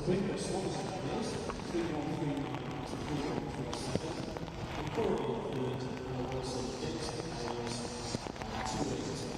quick swans is 3-1-3-9 to 3-1-3-7. And currently third and also Decathlon 2-8-5.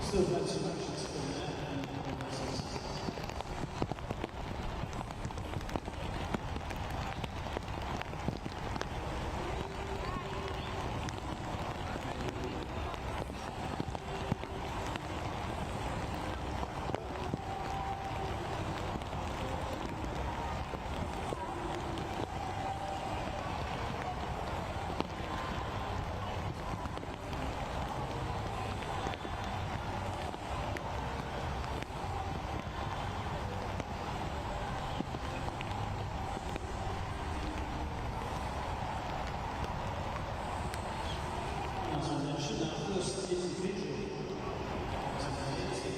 Still got some options from there. As I mentioned, our first individual competition,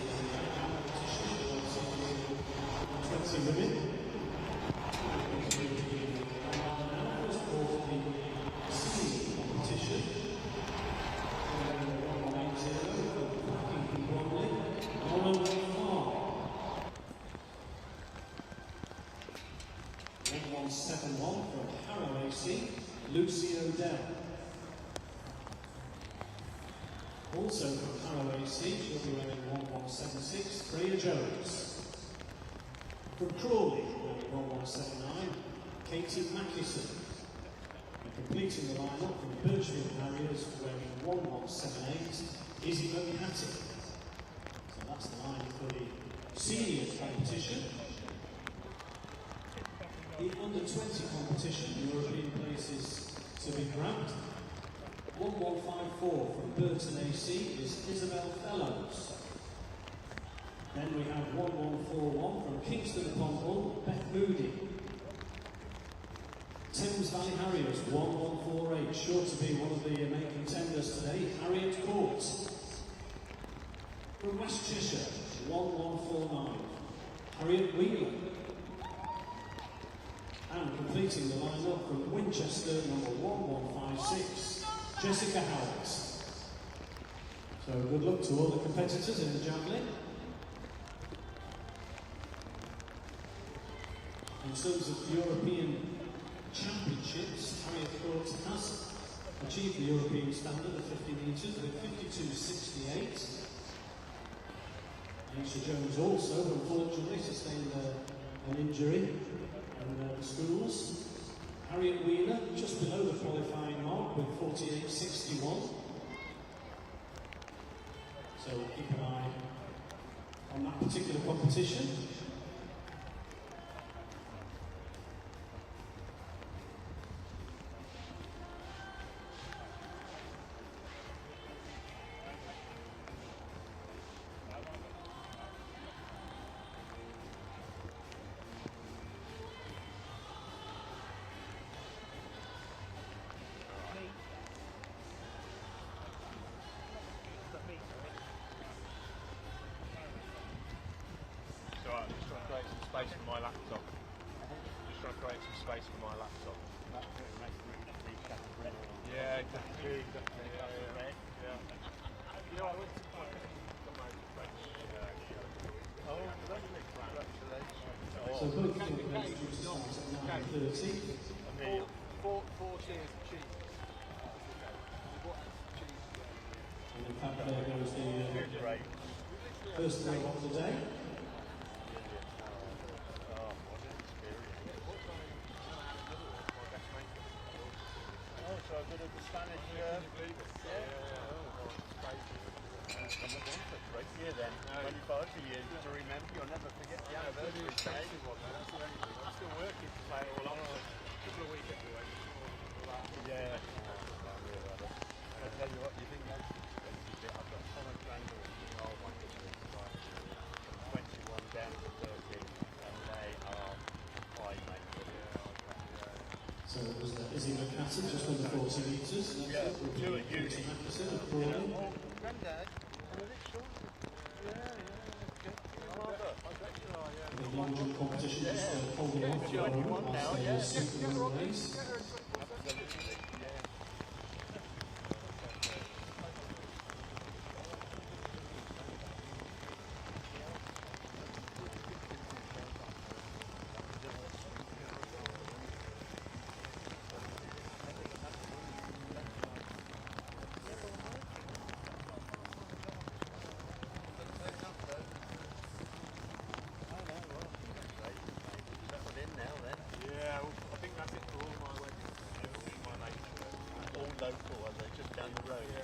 20 women. From Harrow AC, Lucy O'Dell. Also from Harrow AC, she'll be wearing 1176, Freya Jones. From Crawley, wearing 1179, Katie Mackison. And completing the lineup from Birchfield Harriers, wearing 1178, Izzy Hattie. So that's the line for the seniors competition. The under-20 competition, European places to be grabbed. 1154 from Burton AC is Isabel Fellows. Then we have 1141 from Kingston upon Hull, Beth Moody. Thames Valley Harriers, 1148, sure to be one of the main contenders today, Harriet Court. From West Cheshire, 1149, Harriet Wheeler. And completing the lineup from Winchester, number 1156, Jessica Howard. So good luck to all the competitors in the javelin. In terms of European Championships, Harriet Court has achieved the European standard of 50 metres with 52.68. Lisa Jones also, unfortunately, sustained an injury in the schools. Harriet Wheeler, just below the qualifying mark with 48.61. So keep an eye on that particular competition. Space for my laptop. Just trying to create some space for my laptop. Yeah, exactly. Yeah. You know, I went to got married to French. Oh, lovely. Congratulations. So both of them are due to start at 9:30. Four tiers of cheese. And in fact, there goes the first leg of the day. So a bit of the Spanish, yeah. Right here then, 25 years to remember, you'll never forget the anniversary. I'm still working to play it all on. A couple of weekends away. Yeah. I tell you what, you think that's the expensive bit? I've got so much grandchildren. Oh my goodness. 21 down to 13, and they are fine, mate. So it was Izzy McCatton, just under 40 metres. Yeah, two at uni. Oh, Granddad, I'm a bit short. Yeah, good. I bet you are, yeah. the long jump competition just holding off for a moment whilst they sleep in the race. Absolutely, yeah. Local, are they just down the road? Yeah.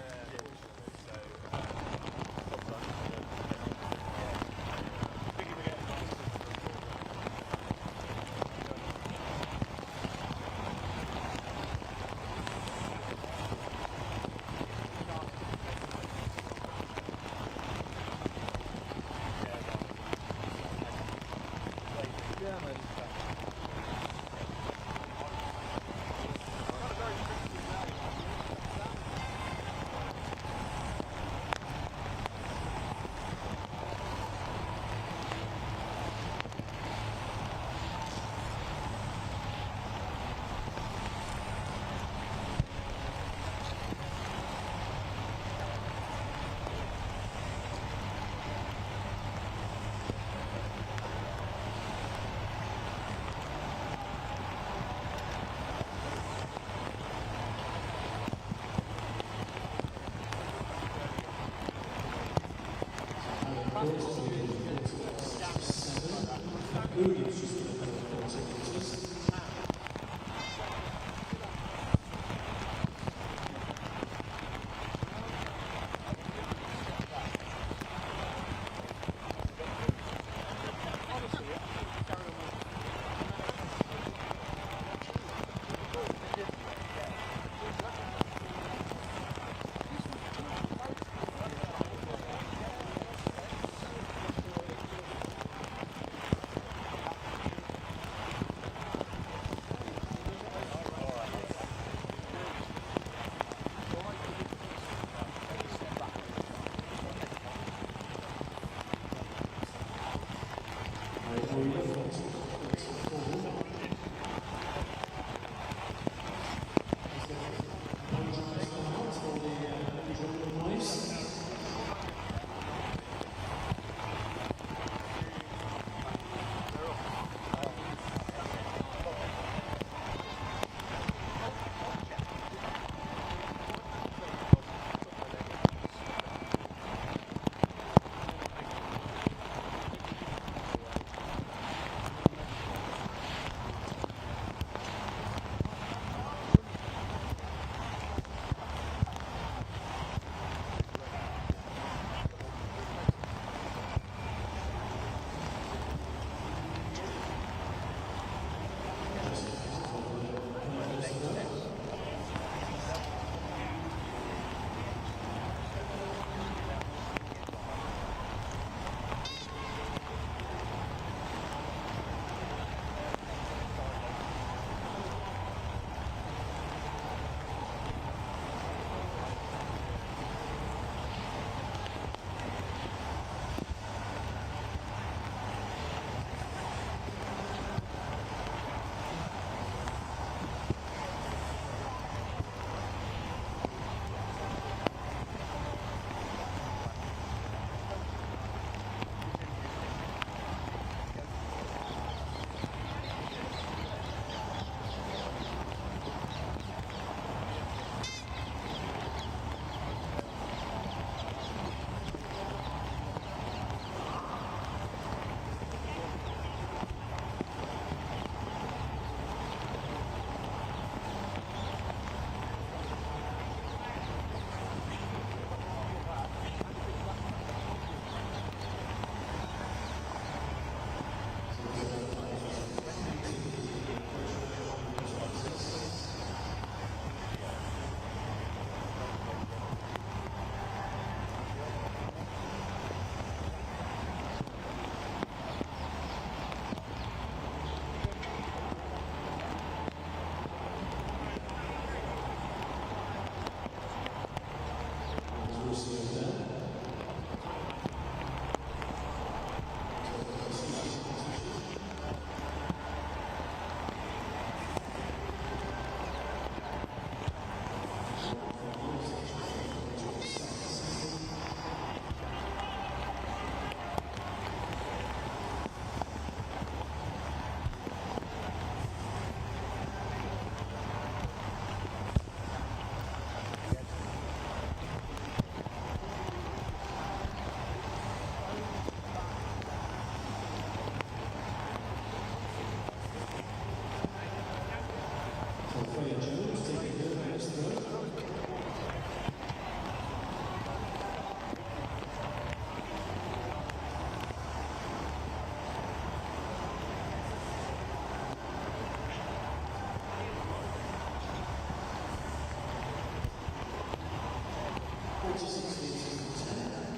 46 meters and 10.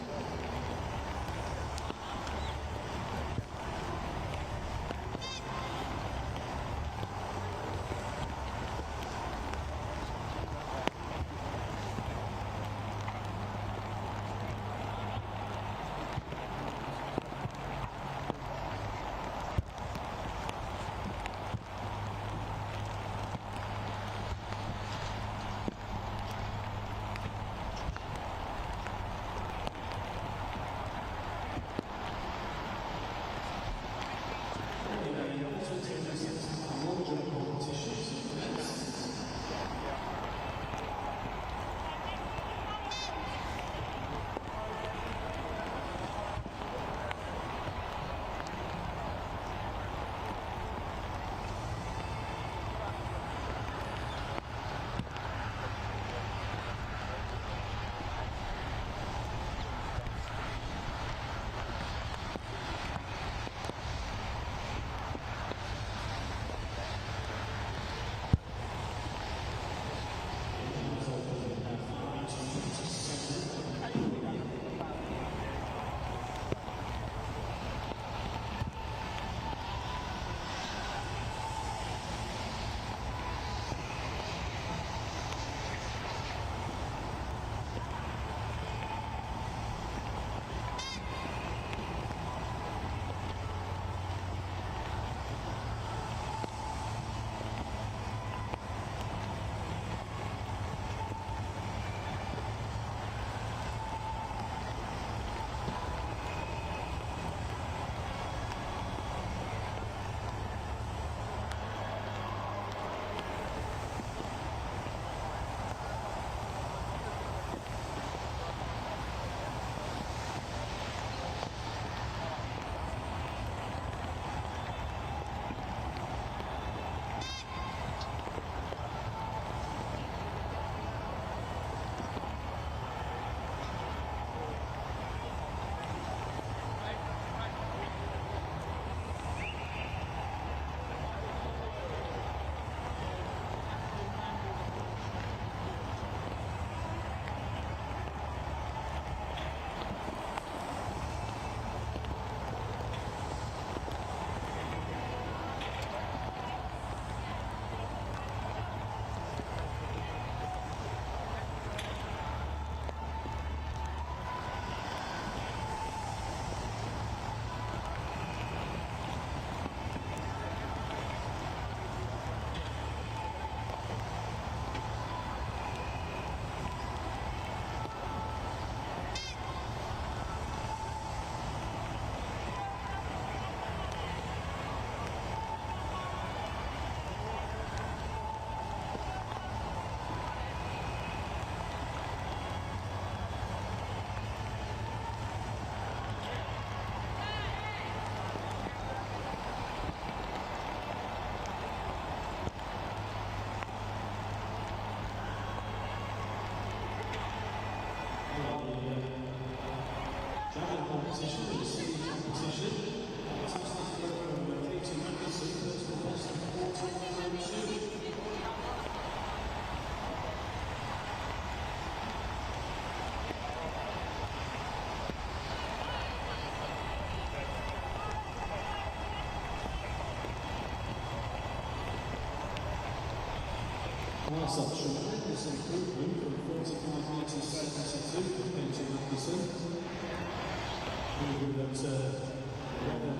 Such tremendous improvement from 45 metres 72 compared to Matheson. We would that rather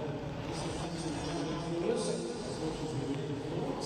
disadvantage driving for us, as much as we would have thought.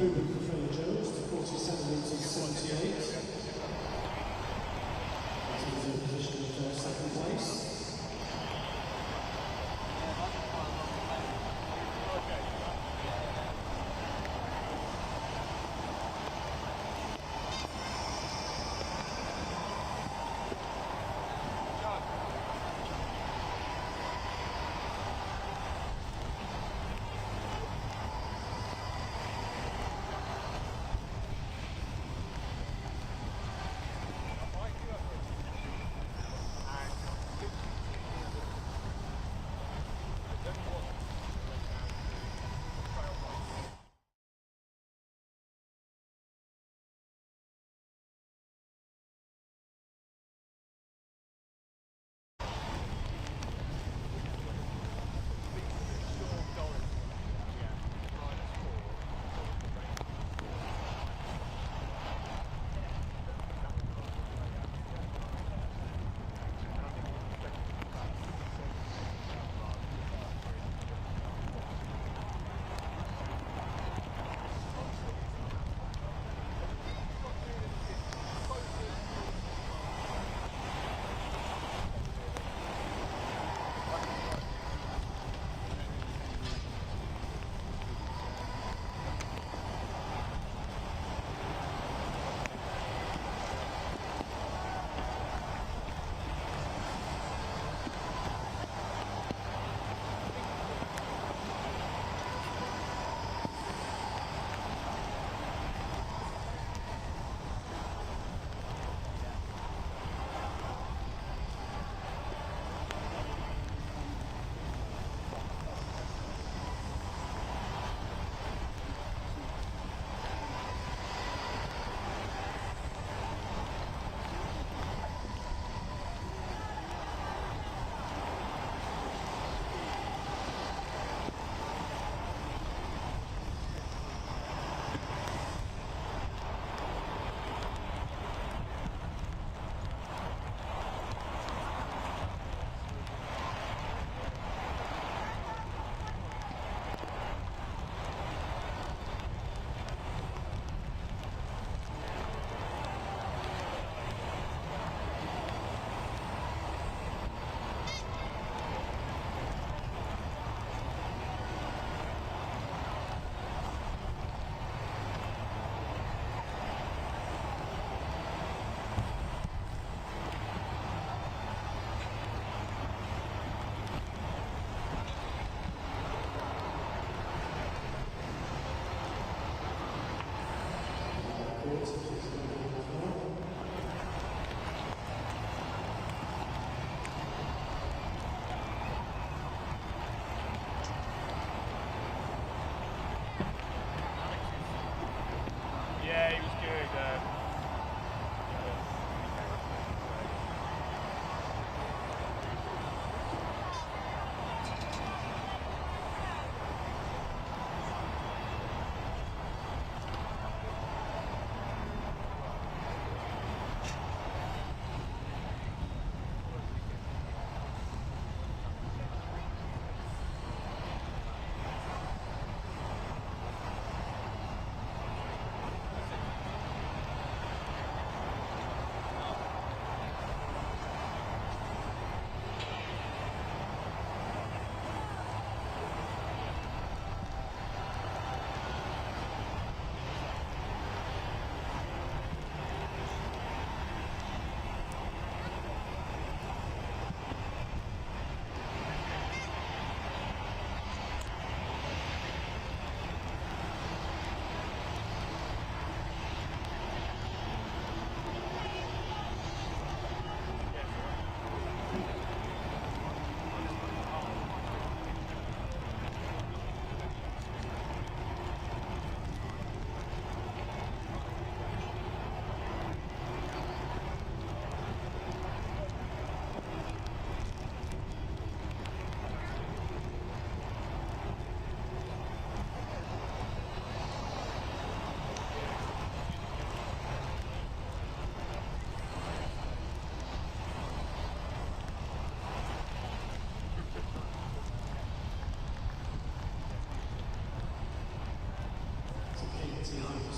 improvement for Freya Jones to 47 meters 78. That is her position in second place.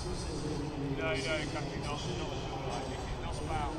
No, exactly not. Not at all. I think it's not about.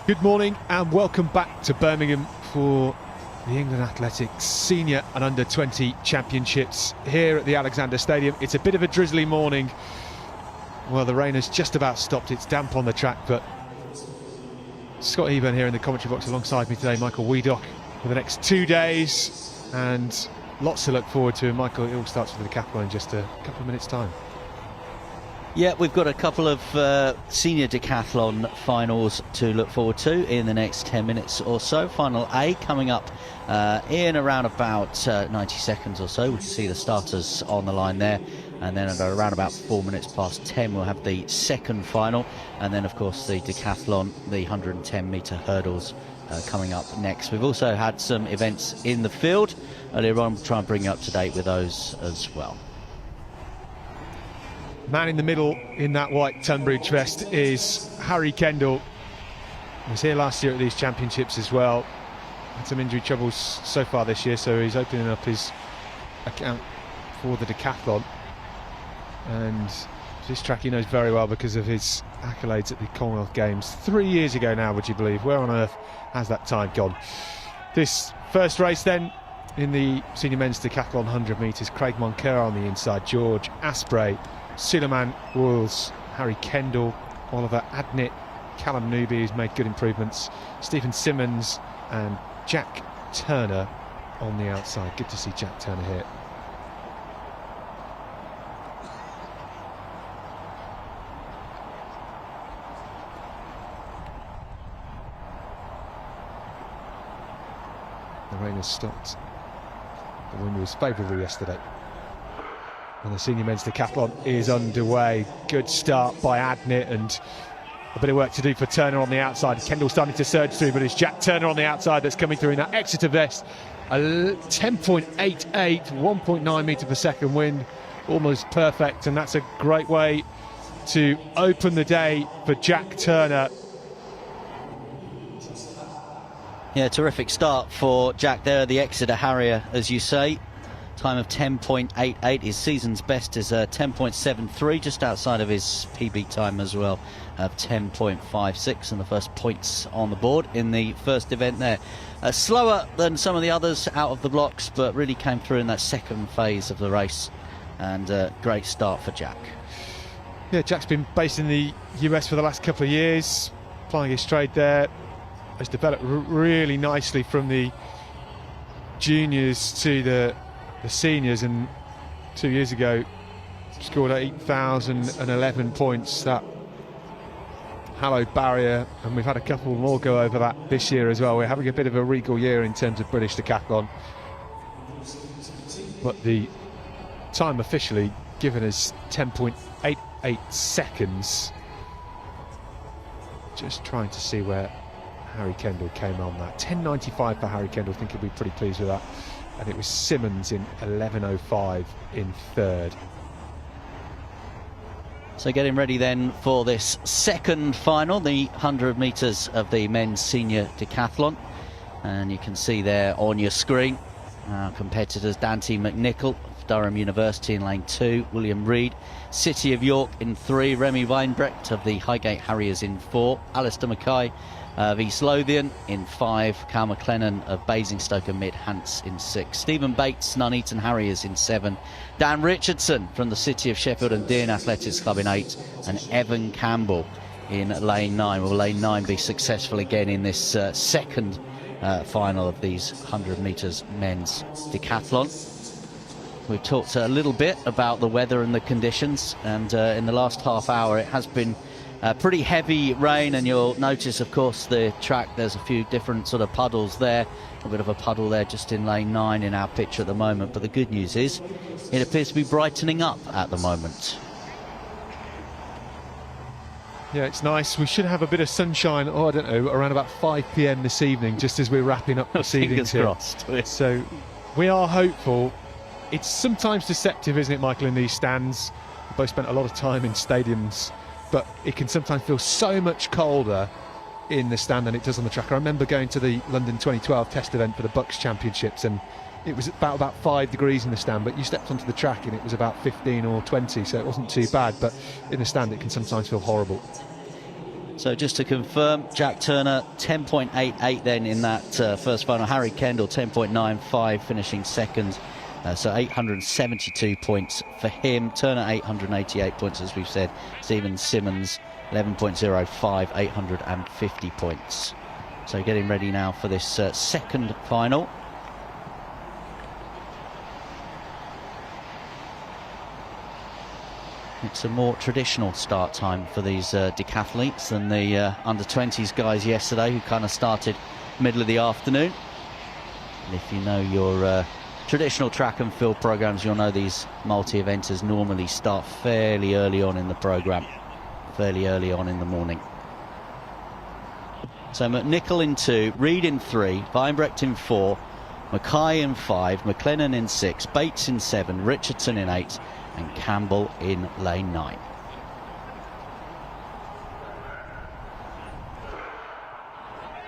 Good morning and welcome back to Birmingham for the England Athletics Senior and Under-20 Championships here at the Alexander Stadium. It's a bit of a drizzly morning. Well, the rain has just about stopped. It's damp on the track, but Scott Eburn here in the commentary box alongside me today, Michael Wiedock, for the next 2 days, and lots to look forward to. Michael, it all starts with the Decathlon in just a couple of minutes' time. Yeah, we've got a couple of senior decathlon finals to look forward to in the next 10 minutes or so. Final A coming up in around about 90 seconds or so. We can see the starters on the line there. And then at around about 4 minutes past 10, we'll have the second final. And then, of course, the decathlon, the 110-metre hurdles coming up next. We've also had some events in the field earlier on. We'll try and bring you up to date with those as well. Man in the middle in that white Tunbridge vest is Harry Kendall. He was here last year at these championships as well. Had some injury troubles so far this year, so he's opening up his account for the decathlon. And this track he knows very well because of his accolades at the Commonwealth Games 3 years ago now, would you believe? Where on earth has that time gone? This first race then in the senior men's decathlon 100 metres, Craig Moncur on the inside, George Asprey, Suleiman Royals, Harry Kendall, Oliver Adnett, Callum Newby, who's made good improvements, Stephen Simmons and Jack Turner on the outside. Good to see Jack Turner here. The rain has stopped. The wind was favourable yesterday. And the senior men's decathlon is underway. Good start by Adnett and a bit of work to do for Turner on the outside. Kendall starting to surge through, but it's Jack Turner on the outside that's coming through in that Exeter vest. A 10.88, 1.9 metre per second wind, almost perfect, and that's a great way to open the day for Jack Turner. Yeah, terrific start for Jack there, the Exeter Harrier, as you say. Time of 10.88, his season's best is 10.73, just outside of his PB time as well, of 10.56, and the first points on the board in the first event there. Slower than some of the others out of the blocks, but really came through in that second phase of the race, and great start for Jack. Yeah, Jack's been based in the US for the last couple of years, plying his trade there. Has developed really nicely from the juniors to the seniors, and 2 years ago scored 8,011 points, that hallowed barrier, and we've had a couple more go over that this year as well. We're having a bit of a regal year in terms of British decathlon, but the time officially given is 10.88 seconds. Just trying to see where Harry Kendall came on that. 10.95 for Harry Kendall, I think he'll be pretty pleased with that. And it was Simmons in 11.05 in third. So getting ready then for this second final, the 100 metres of the men's senior decathlon. And you can see there on your screen our competitors: Dante McNichol of Durham University in lane 2, William Reid, City of York in 3, Remy Weinbrecht of the Highgate Harriers in 4, Alistair Mackay of East Lothian in 5, Cal McLennan of Basingstoke and Mid Hants in 6, Stephen Bates, Nuneaton Harriers in 7, Dan Richardson from the City of Sheffield and Dean Athletics Club in 8, and Evan Campbell in lane 9. Will lane 9 be successful again in this second final of these 100 metres men's decathlon? We've talked a little bit about the weather and the conditions, and in the last half hour it has been pretty heavy rain, and you'll notice, of course, the track, there's a few different sort of puddles there. A bit of a puddle there just in lane 9 in our picture at the moment, but the good news is it appears to be brightening up at the moment. Yeah, it's nice. We should have a bit of sunshine, I don't know, around about 5 p.m. this evening, just as we're wrapping up proceedings here. Crossed. So we are hopeful. It's sometimes deceptive, isn't it, Michael, in these stands? We both spent a lot of time in stadiums, but it can sometimes feel so much colder in the stand than it does on the track. I remember going to the London 2012 test event for the Bucks Championships, and it was about 5 degrees in the stand, but you stepped onto the track and it was about 15 or 20, so it wasn't too bad, but in the stand it can sometimes feel horrible. So just to confirm, Jack Turner 10.88 then in that first final. Harry Kendall 10.95 finishing second. So 872 points for him. Turner 888 points, as we've said. Stephen Simmons 11.05, 850 points. So getting ready now for this second final. It's a more traditional start time for these decathletes than the under-20s guys yesterday, who kind of started middle of the afternoon. And if you know your traditional track and field programs, you'll know these multi-eventers normally start fairly early on in the program, fairly early on in the morning. So McNichol in 2, Reid in 3, Weinbrecht in 4, Mackay in 5, McLennan in 6, Bates in 7, Richardson in 8, and Campbell in lane 9.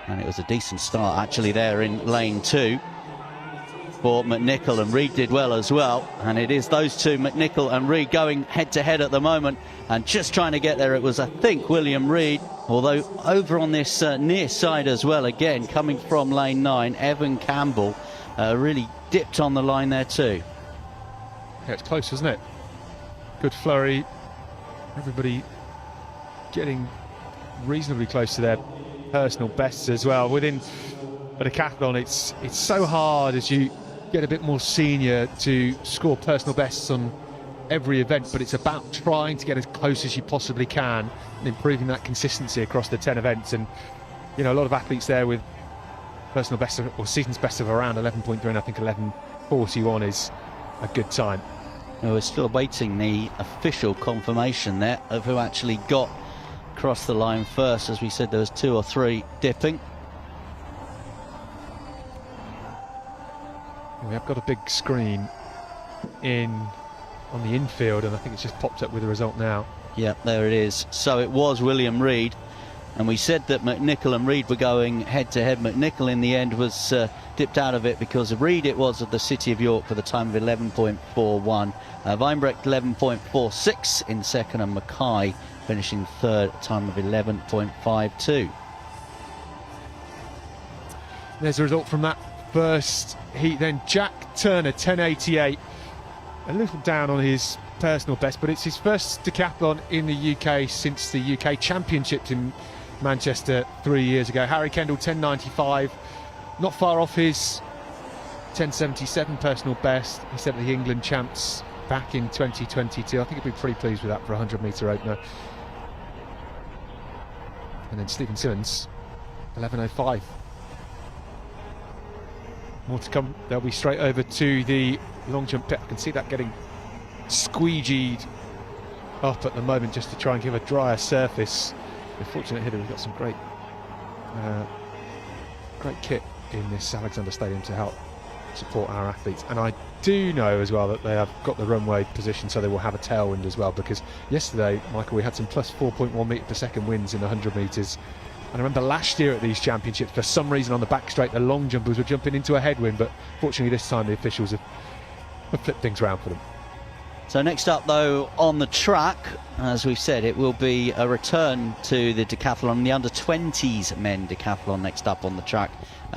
And it was a decent start actually there in lane 2 for McNichol, and Reid did well as well. And it is those two, McNichol and Reid, going head to head at the moment, and just trying to get there. It was, I think, William Reid, although over on this near side as well, again coming from lane 9, Evan Campbell really dipped on the line there too. Yeah, it's close, isn't it? Good flurry. Everybody getting reasonably close to their personal bests as well. Within a decathlon, it's so hard as you get a bit more senior to score personal bests on every event, but it's about trying to get as close as you possibly can and improving that consistency across the 10 events. And you know, a lot of athletes there with personal best or season's best of around 11.3, and I think 11.41 is a good time. We're still awaiting the official confirmation there of who actually got across the line first. As we said, there was 2 or 3 dipping. We have got a big screen on the infield, and I think it's just popped up with the result now. Yeah, there it is. So it was William Reid, and we said that McNichol and Reid were going head to head. McNichol in the end was dipped out of it because of Reid. It was of the City of York for the time of 11.41. Weinbrecht 11.46 in second, and Mackay finishing third, time of 11.52. There's a result from that first heat then. Jack Turner 10.88, a little down on his personal best, but it's his first decathlon in the UK since the UK Championships in Manchester 3 years ago. Harry Kendall 10.95, not far off his 10.77 personal best. He set the England champs back in 2022. I think he'd be pretty pleased with that for a 100-metre opener. And then Stephen Simmons 11.05. More to come. They'll be straight over to the long jump pit. I can see that getting squeegeed up at the moment just to try and give a drier surface. We're fortunate here that we've got some great kit in this Alexander Stadium to help support our athletes. And I do know as well that they have got the runway position so they will have a tailwind as well, because yesterday, Michael, we had some plus 4.1 metre per second winds in the 100 metres. And I remember last year at these championships, for some reason on the back straight, the long jumpers were jumping into a headwind, but fortunately this time the officials have flipped things around for them. So next up though on the track, as we've said, it will be a return to the decathlon, the under-20s men decathlon next up on the track.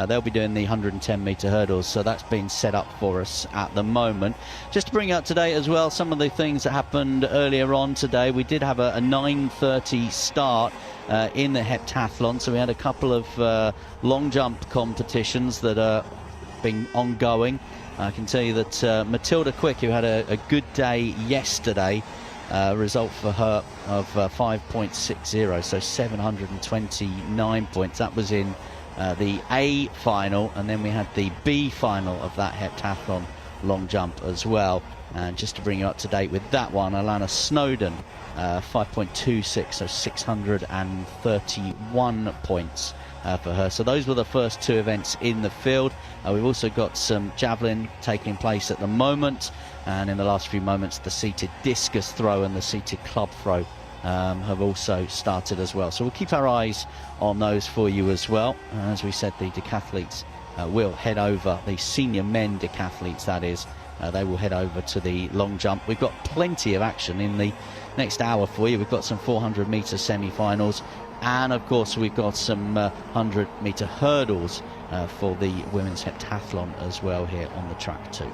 They'll be doing the 110 metre hurdles, so that's been set up for us at the moment. Just to bring up today as well some of the things that happened earlier on today. We did have a 9:30 start in the heptathlon, so we had a couple of long jump competitions that are been ongoing. I can tell you that Matilda Quick, who had a good day yesterday, result for her of 5.60, so 729 points. That was in the A final, and then we had the B final of that heptathlon long jump as well. And just to bring you up to date with that one, Alana Snowden, 5.26, so 631 points for her. So those were the first 2 events in the field. We've also got some javelin taking place at the moment, and in the last few moments the seated discus throw and the seated club throw have also started as well. So we'll keep our eyes on those for you as well. As we said, the decathletes will head over, the senior men decathletes that is, they will head over to the long jump. We've got plenty of action in the next hour for you. We've got some 400 metre semi-finals, and of course we've got some 100 metre hurdles for the women's heptathlon as well here on the track too.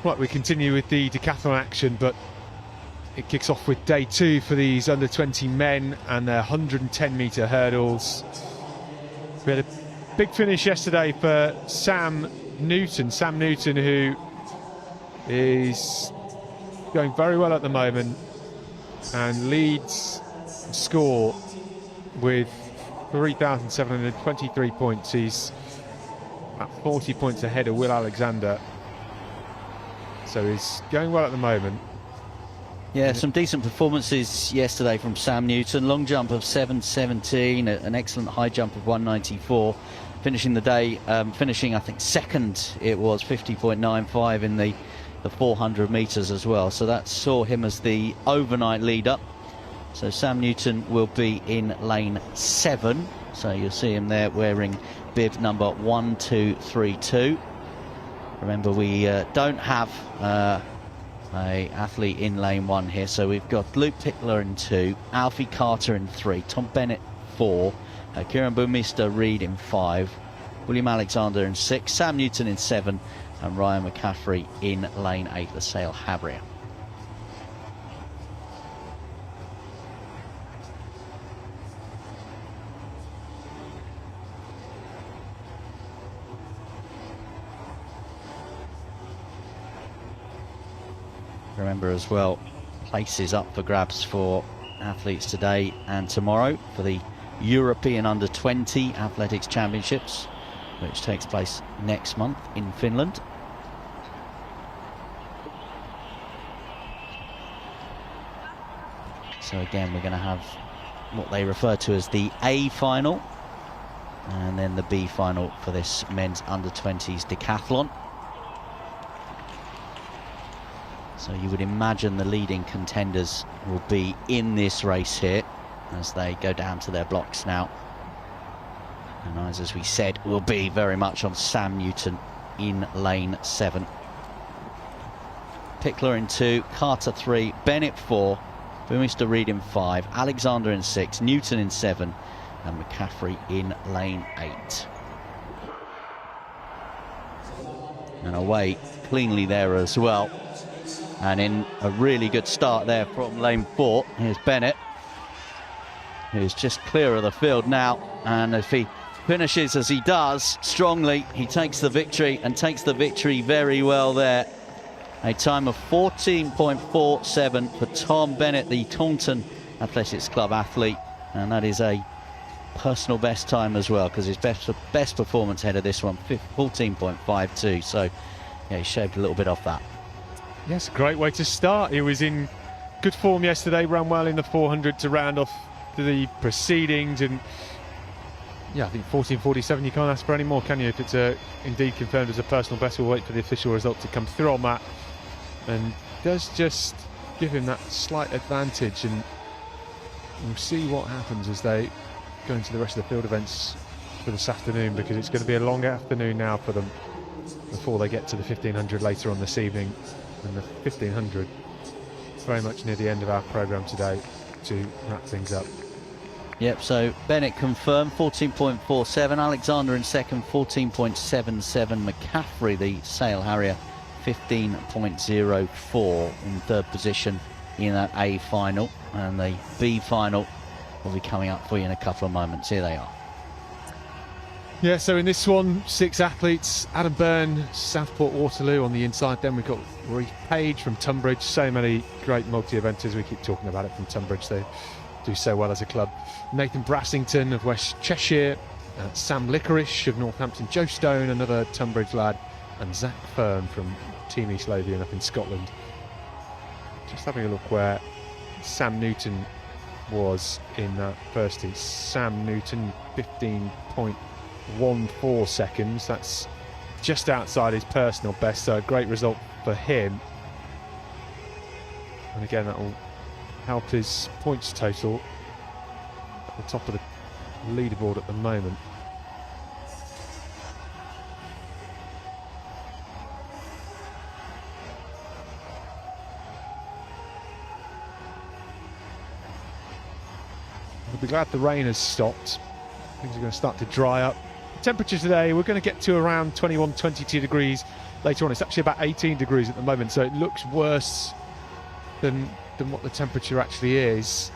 Right, we continue with the decathlon action, but it kicks off with day 2 for these under 20 men and their 110 metre hurdles. We had a big finish yesterday for Sam Newton. Sam Newton, who is going very well at the moment and leads score with 3,723 points. He's at 40 points ahead of Will Alexander. So he's going well at the moment. Yeah, some decent performances yesterday from Sam Newton. Long jump of 7:17, an excellent high jump of 194. Finishing the day, finishing I think second, it was 50.95 in the 400 metres as well. So that saw him as the overnight leader. So Sam Newton will be in lane 7. So you'll see him there wearing bib number 1232. Remember, we don't have a athlete in lane 1 here, so we've got Luke Pickler in 2, Alfie Carter in 3, Tom Bennett 4, Kieran Boomista Reid in 5, William Alexander in 6, Sam Newton in 7, and Ryan McCaffrey in lane 8, the Sail Harrier. Remember as well, places up for grabs for athletes today and tomorrow for the European Under 20 Athletics Championships, which takes place next month in Finland. So again, we're going to have what they refer to as the A final and then the B final for this men's Under 20s decathlon. So you would imagine the leading contenders will be in this race here as they go down to their blocks now. And eyes, as we said, will be very much on Sam Newton in lane 7. Pickler in 2, Carter 3, Bennett 4, Boomista Reid in 5, Alexander in 6, Newton in 7, and McCaffrey in lane 8. And away cleanly there as well. And in a really good start there from lane 4, here's Bennett, who's just clear of the field now. And if he finishes as he does, strongly, he takes the victory, and takes the victory very well there. A time of 14.47 for Tom Bennett, the Taunton Athletics Club athlete. And that is a personal best time as well, because his best performance ahead of this one, 14.52. So, yeah, he shaved a little bit off that. Yes, great way to start. He was in good form yesterday, ran well in the 400 to round off the proceedings, and yeah, I think 14.47, you can't ask for any more, can you? If it's indeed confirmed as a personal best, we'll wait for the official result to come through on that, and does just give him that slight advantage, and we'll see what happens as they go into the rest of the field events for this afternoon, because it's going to be a long afternoon now for them before they get to the 1500 later on this evening. And the 1500 is very much near the end of our programme today to wrap things up. Yep, so Bennett confirmed 14.47, Alexander in second 14.77, McCaffrey, the Sail Harrier, 15.04 in third position in that A final, and the B final will be coming up for you in a couple of moments. Here they are. Yeah, so in this one, 6 athletes. Adam Byrne, Southport Waterloo on the inside. Then we've got Reece Page from Tunbridge. So many great multi-eventers. We keep talking about it from Tunbridge. They do so well as a club. Nathan Brassington of West Cheshire. Sam Licorice of Northampton Joe Stone, another Tunbridge lad. And Zach Fern from Team East Lothian up in Scotland. Just having a look where Sam Newton was in that first heat. Sam Newton, 15.14 seconds. That's just outside his personal best, so a great result for him. And again, that will help his points total at the top of the leaderboard at the moment. We'll be glad the rain has stopped. Things are going to start to dry up. The temperature today, we're going to get to around 21, 22 degrees later on. It's actually about 18 degrees at the moment, so it looks worse than what the temperature actually is.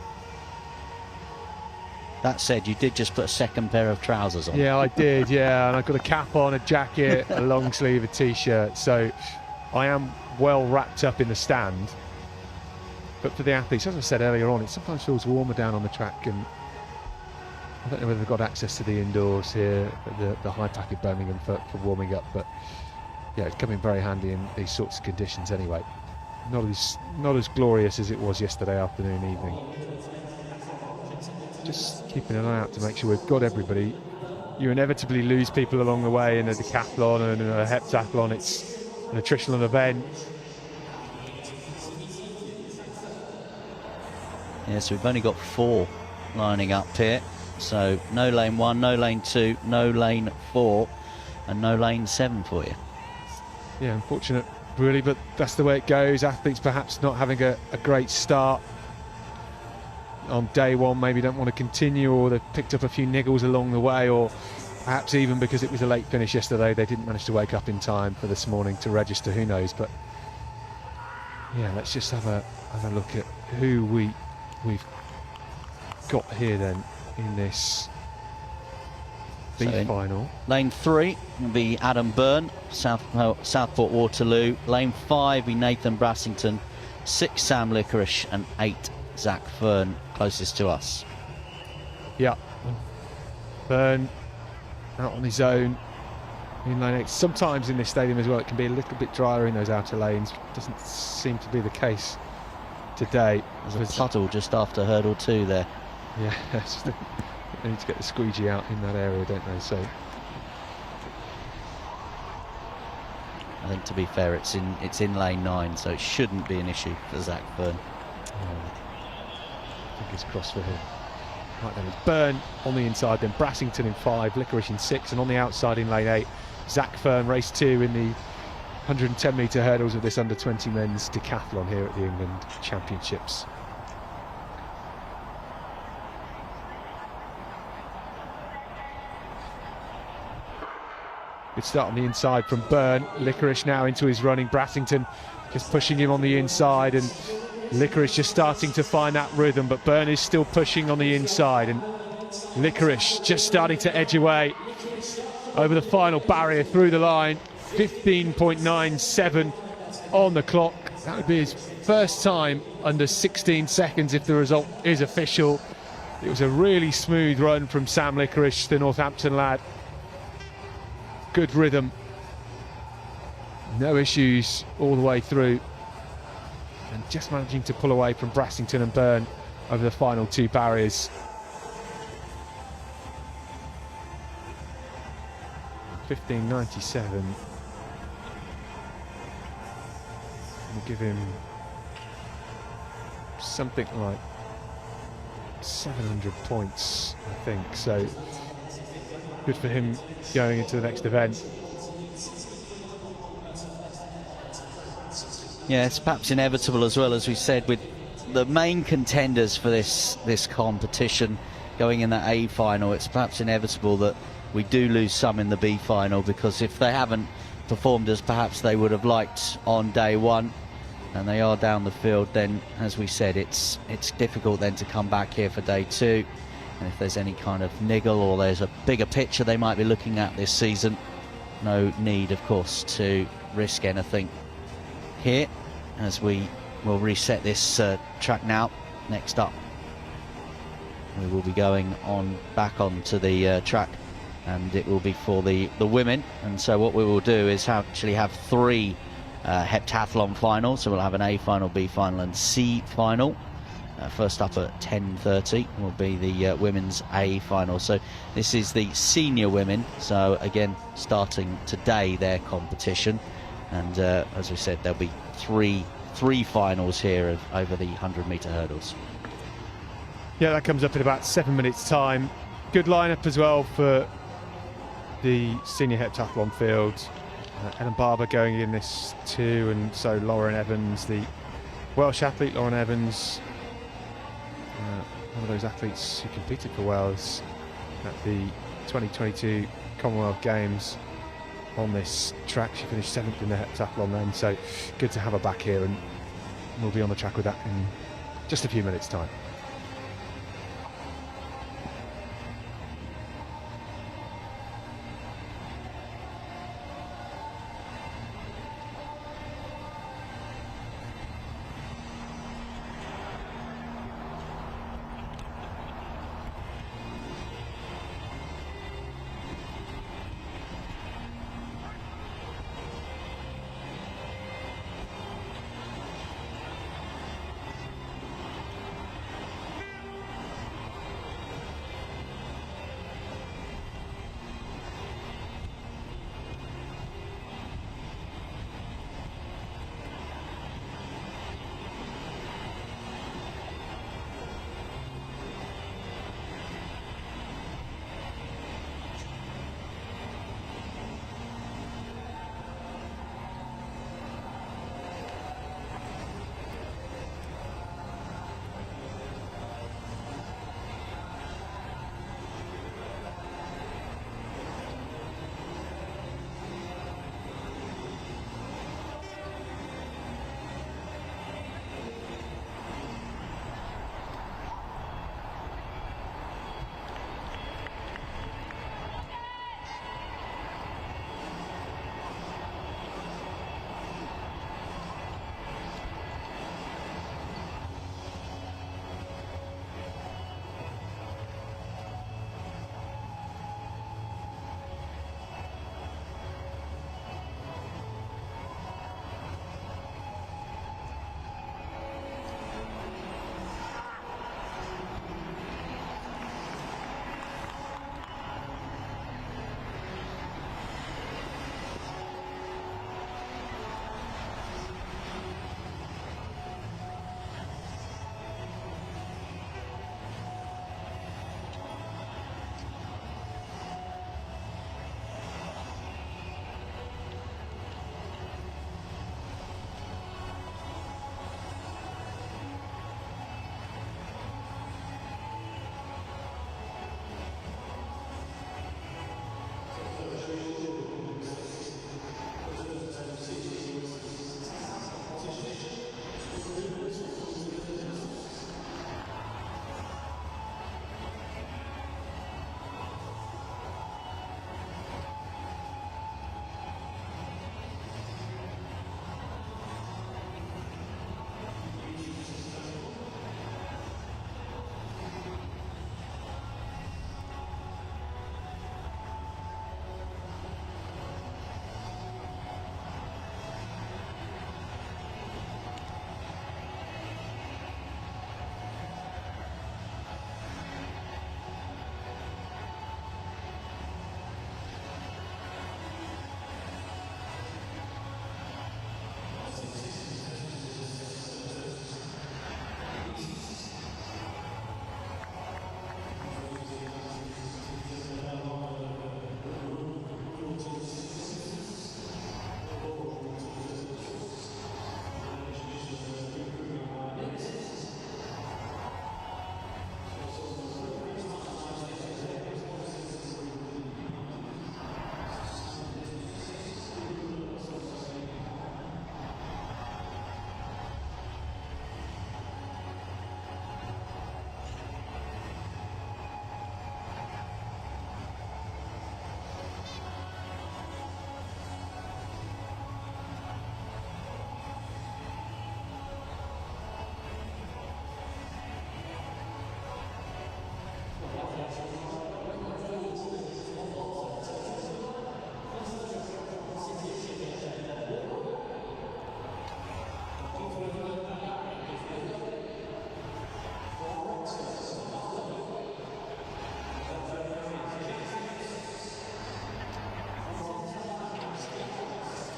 That said, you did just put a second pair of trousers on. Yeah, I did, yeah, and I've got a cap on, a jacket, a long sleeve, a t-shirt, so I am well wrapped up in the stand. But for the athletes, as I said earlier on, it sometimes feels warmer down on the track, and I don't know whether they've got access to the indoors here, the high pack at Birmingham for warming up, but yeah, it's coming very handy in these sorts of conditions anyway. Not as glorious as it was yesterday afternoon, evening. Just keeping an eye out to make sure we've got everybody. You inevitably lose people along the way in a decathlon and in a heptathlon. It's an attritional event. Yeah, so we've only got 4 lining up here. So no lane 1, no lane 2, no lane 4, and no lane 7 for you. Yeah, unfortunate really, but that's the way it goes. Athletes perhaps not having a great start on day one, maybe don't want to continue, or they've picked up a few niggles along the way, or perhaps even because it was a late finish yesterday, they didn't manage to wake up in time for this morning to register, who knows. But yeah, let's just have a look at who we've got here then in this B final. Lane 3 will be Adam Byrne, Southport Waterloo. Lane 5 be Nathan Brassington, 6 Sam Licorice, and 8 Zach Fern, closest to us. Yeah, Byrne out on his own in lane 8. Sometimes in this stadium as well, it can be a little bit drier in those outer lanes. Doesn't seem to be the case today. There's a puddle just after hurdle 2 there. Yeah, they need to get the squeegee out in that area, don't they? So I think, to be fair, it's in lane 9, so it shouldn't be an issue for Zach Fern. Fingers crossed for him. Right then, it's Byrne on the inside, then Brassington in 5, Licorice in 6, and on the outside in lane 8, Zach Fern, race 2 in the 110 metre hurdles of this under-20 men's decathlon here at the England Championships. Good start on the inside from Byrne. Licorice now into his running. Brassington just pushing him on the inside, and Licorice just starting to find that rhythm, but Byrne is still pushing on the inside, and Licorice just starting to edge away over the final barrier through the line. 15.97 on the clock. That would be his first time under 16 seconds if the result is official. It was a really smooth run from Sam Licorice, the Northampton lad. Good rhythm, no issues all the way through, and just managing to pull away from Brassington and Byrne over the final 2 barriers. $15.97 will give him something like 700 points, I think, so good for him going into the next event. Yeah, it's perhaps inevitable as well, as we said, with the main contenders for this competition going in that A final. It's perhaps inevitable that we do lose some in the B final, because if they haven't performed as perhaps they would have liked on day 1, and they are down the field, then, as we said, it's difficult then to come back here for day 2. And if there's any kind of niggle, or there's a bigger picture they might be looking at this season, no need, of course, to risk anything here, as we will reset this track now. Next up, we will be going back onto the track, and it will be for the women. And so what we will do is actually have 3 heptathlon finals. So we'll have an A final, B final, and C final. First up at 10:30 will be the women's A final. So this is the senior women. So again, starting today their competition, and as we said, there'll be three finals here over the 100-metre hurdles. Yeah, that comes up in about 7 minutes' time. Good lineup as well for the senior heptathlon field. Ellen Barber going in this too, and so Lauren Evans, the Welsh athlete Lauren Evans, one of those athletes who competed for Wales at the 2022 Commonwealth Games on this track. She finished 7th in the heptathlon then, so good to have her back here, and we'll be on the track with that in just a few minutes' time.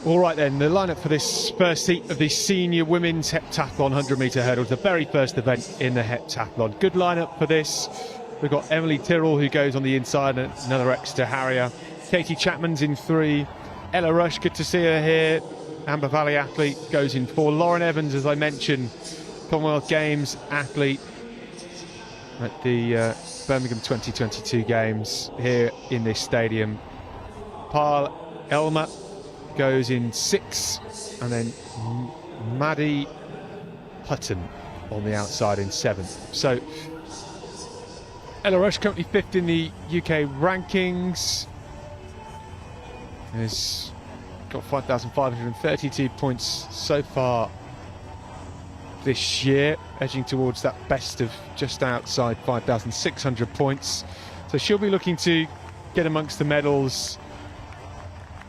All right then, the lineup for this first heat of the senior women's heptathlon 100-metre hurdles, the very first event in the heptathlon. Good lineup for this. We've got Emily Tyrrell, who goes on the inside, and another Exeter Harrier. Katie Chapman's in 3. Ella Rush, good to see her here. Amber Valley athlete, goes in 4. Lauren Evans, as I mentioned, Commonwealth Games athlete at the Birmingham 2022 Games here in this stadium. Pyle Elmer goes in 6, and then Maddie Hutton on the outside in 7th. So Ella Rush currently 5th in the UK rankings. Has got 5,532 points so far this year, edging towards that best of just outside 5,600 points. So she'll be looking to get amongst the medals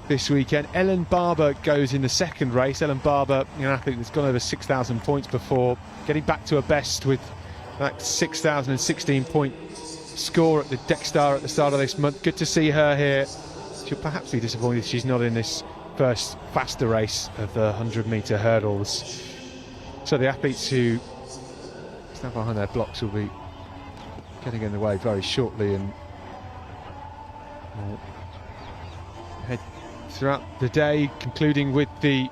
this weekend. Ellen Barber goes in the second race. Ellen Barber, an athlete that's gone over 6,000 points before, getting back to her best with that 6,016 point score at the Dexter at the start of this month. Good to see her here. She'll perhaps be disappointed if she's not in this first faster race of the 100-metre hurdles. So the athletes who stand behind their blocks will be getting in the way very shortly, and we'll head throughout the day, concluding with the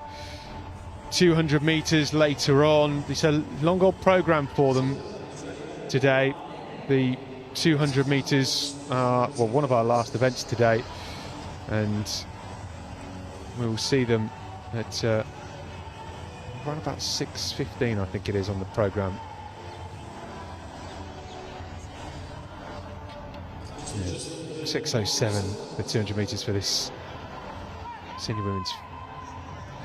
200 metres later on. It's a long old programme for them today. The 200 metres are, well, one of our last events today, and we'll see them at around about 6:15, I think it is, on the programme. Yeah. 6:07, the 200 metres for this senior women's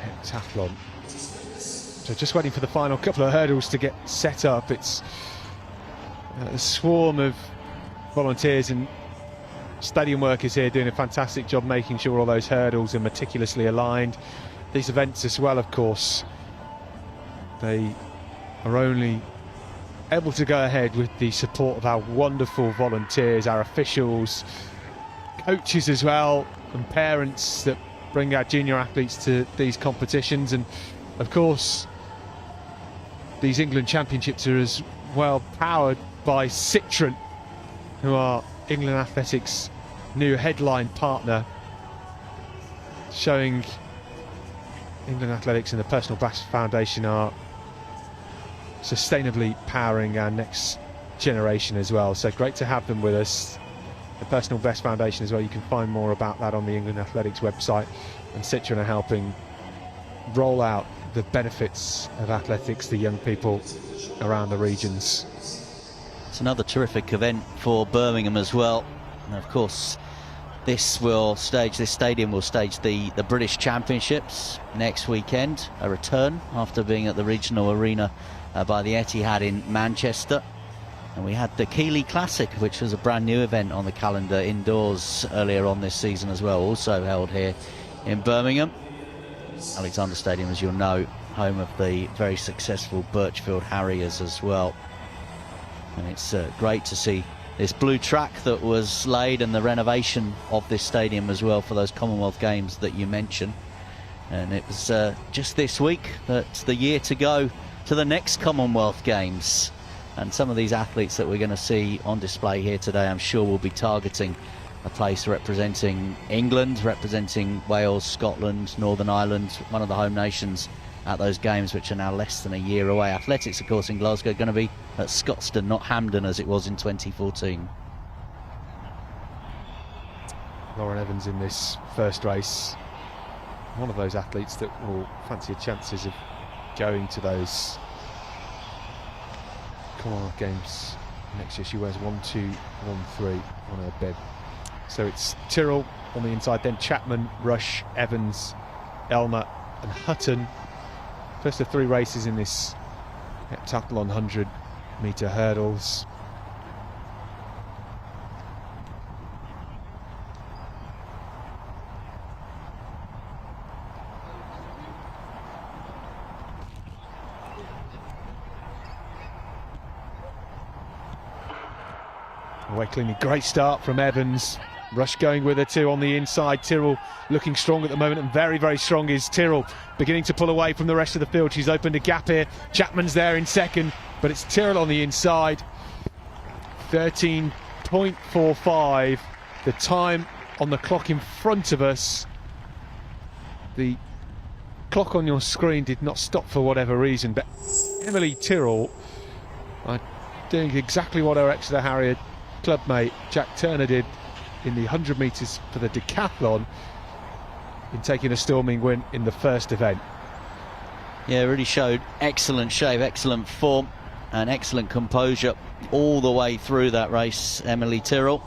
heptathlon. So just waiting for the final couple of hurdles to get set up. It's a swarm of volunteers and stadium workers here doing a fantastic job making sure all those hurdles are meticulously aligned. These events as well, of course, they are only able to go ahead with the support of our wonderful volunteers, our officials, coaches as well, and parents that bring our junior athletes to these competitions. And of course, these England Championships are as well powered by Citroën, who are England Athletics' new headline partner, showing England Athletics and the Personal Best Foundation are sustainably powering our next generation as well. So great to have them with us. The Personal Best Foundation as well, you can find more about that on the England Athletics website, and Citroën are helping roll out the benefits of athletics to young people around the regions. It's another terrific event for Birmingham as well, and of course this stadium will stage the British Championships next weekend, a return after being at the regional arena by the Etihad in Manchester. And we had the Keighley Classic, which was a brand new event on the calendar indoors earlier on this season as well, also held here in Birmingham. Alexander Stadium, as you'll know, home of the very successful Birchfield Harriers as well. And it's great to see this blue track that was laid, and the renovation of this stadium as well for those Commonwealth Games that you mentioned. And it was just this week that the year to go to the next Commonwealth Games. And some of these athletes that we're going to see on display here today, I'm sure will be targeting a place representing England, representing Wales, Scotland, Northern Ireland, one of the home nations at those games, which are now less than a year away. Athletics, of course, in Glasgow, going to be at Scotstoun, not Hampden as it was in 2014. Lauren Evans in this first race, one of those athletes that will fancy her chances of going to those Commonwealth Games next year. She wears 1, 2, 1, 3 on her bib. So it's Tyrrell on the inside, then Chapman, Rush, Evans, Elmer and Hutton. First of 3 races in this heptathlon 100-metre hurdles. Away cleanly, great start from Evans. Rush going with her too on the inside. Tyrrell looking strong at the moment, and very, very strong is Tyrrell, beginning to pull away from the rest of the field. She's opened a gap here. Chapman's there in second, but it's Tyrrell on the inside. 13.45, the time on the clock in front of us. The clock on your screen did not stop for whatever reason, but Emily Tyrrell doing exactly what her Exeter Harrier clubmate Jack Turner did in the 100 metres for the decathlon, in taking a storming win in the first event. Yeah, really showed excellent shape, excellent form and excellent composure all the way through that race, Emily Tyrrell.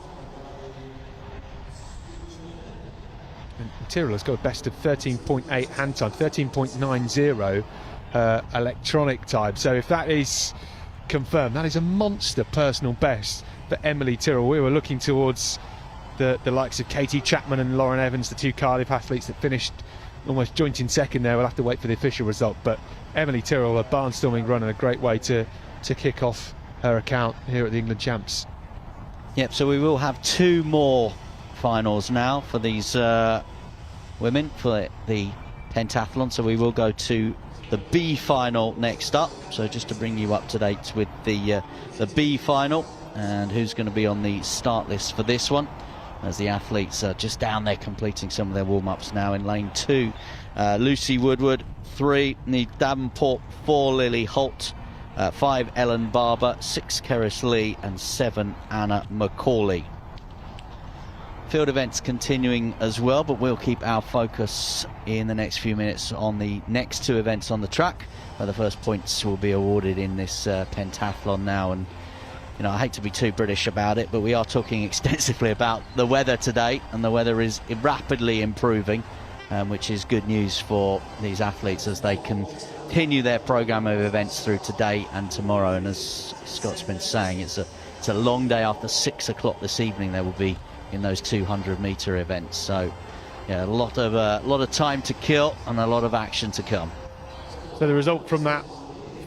And Tyrrell has got a best of 13.8 hand time, 13.90 electronic time. So if that is confirmed, that is a monster personal best for Emily Tyrrell. We were looking towards the likes of Katie Chapman and Lauren Evans, the two Cardiff athletes that finished almost joint in second there. We'll have to wait for the official result, but Emily Tyrrell, a barnstorming run and a great way to kick off her account here at the England Champs. Yep, so we will have two more finals now for these women for the pentathlon, so we will go to the B final next up. So just to bring you up to date with the B final and who's going to be on the start list for this one, as the athletes are just down there completing some of their warm-ups now. In lane 2, Lucy Woodward, 3 Niamh Davenport, 4 Lily Holt, 5 Ellen Barber, 6 Keris Lee and 7 Anna McCauley. Field events continuing as well, but we'll keep our focus in the next few minutes on the next two events on the track, where the first points will be awarded in this pentathlon now. And you know, I hate to be too British about it, but we are talking extensively about the weather today, and the weather is rapidly improving, which is good news for these athletes as they continue their programme of events through today and tomorrow. And as Scott's been saying, it's a long day. After 6 o'clock this evening there will be in those 200-metre events. So yeah, a lot of time to kill and a lot of action to come. So the result from that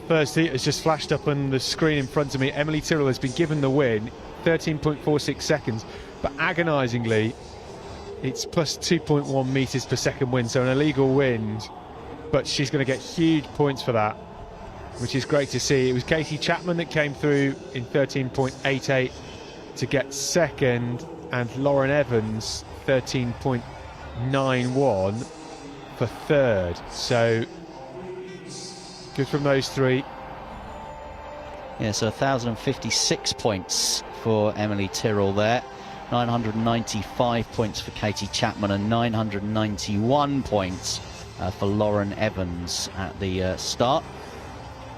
first heat has just flashed up on the screen in front of me. Emily Tyrrell has been given the win, 13.46 seconds, but agonisingly it's plus 2.1 metres per second wind, so an illegal wind, but she's going to get huge points for that, which is great to see. It was Katie Chapman that came through in 13.88 to get second, and Lauren Evans 13.91 for third. So good from those three. Yeah, so 1,056 points for Emily Tyrrell there, 995 points for Katie Chapman and 991 points for Lauren Evans at the start.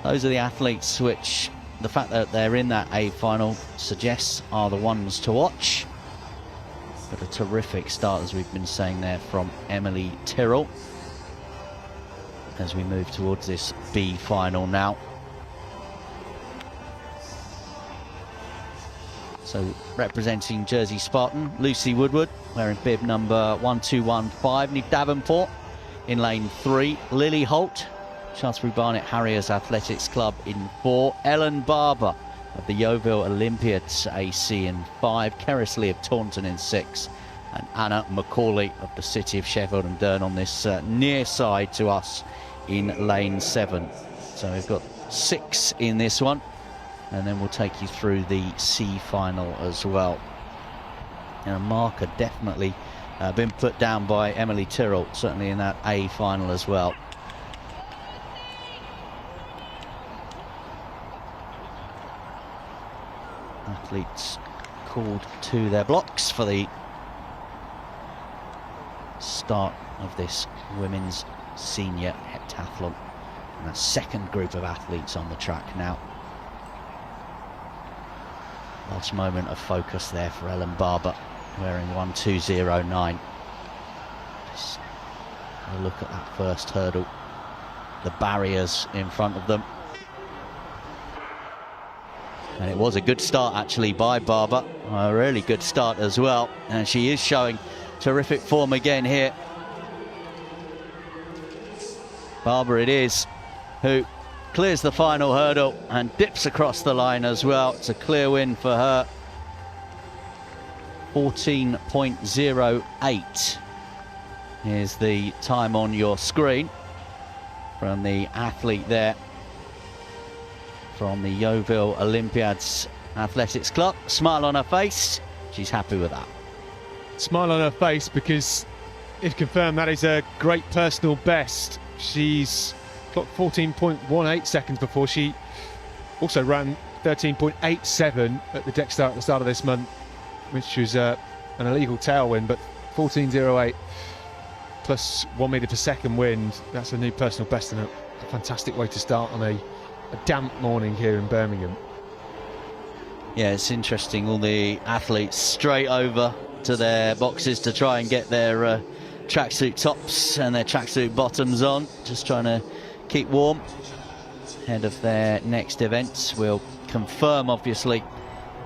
Those are the athletes which the fact that they're in that A final suggests are the ones to watch. But a terrific start, as we've been saying there, from Emily Tyrrell as we move towards this B final now. So representing Jersey Spartan, Lucy Woodward, wearing bib number 1215. Niamh Davenport in lane 3. Lily Holt, Shaftesbury Barnet Harriers Athletics Club in 4. Ellen Barber of the Yeovil Olympiads AC in 5. Keris Lee of Taunton in 6. And Anna McCauley of the City of Sheffield and Durn on this near side to us in lane 7. So we've got 6 in this one, and then we'll take you through the C final as well. And a marker definitely been put down by Emily Tyrrell, certainly in that A final as well. Athletes called to their blocks for the start of this women's senior heptathlon, and a second group of athletes on the track now. Last moment of focus there for Ellen Barber, wearing 1209. Just a look at that first hurdle, the barriers in front of them. And it was a good start actually by Barber, a really good start as well, and she is showing terrific form again here. Barber it is who clears the final hurdle and dips across the line as well. It's a clear win for her. 14.08 is the time on your screen from the athlete there from the Yeovil Olympiads Athletics Club. Smile on her face, she's happy with that. Smile on her face because, if confirmed, that is a great personal best. She's clocked 14.18 seconds before. She also ran 13.87 at the deck start at the start of this month, which was an illegal tailwind, but 14.08 plus 1 metre per second wind, that's a new personal best and a fantastic way to start on a damp morning here in Birmingham. Yeah, it's interesting, all the athletes straight over to their boxes to try and get their tracksuit tops and their tracksuit bottoms on, just trying to keep warm ahead of their next events. We'll confirm, obviously,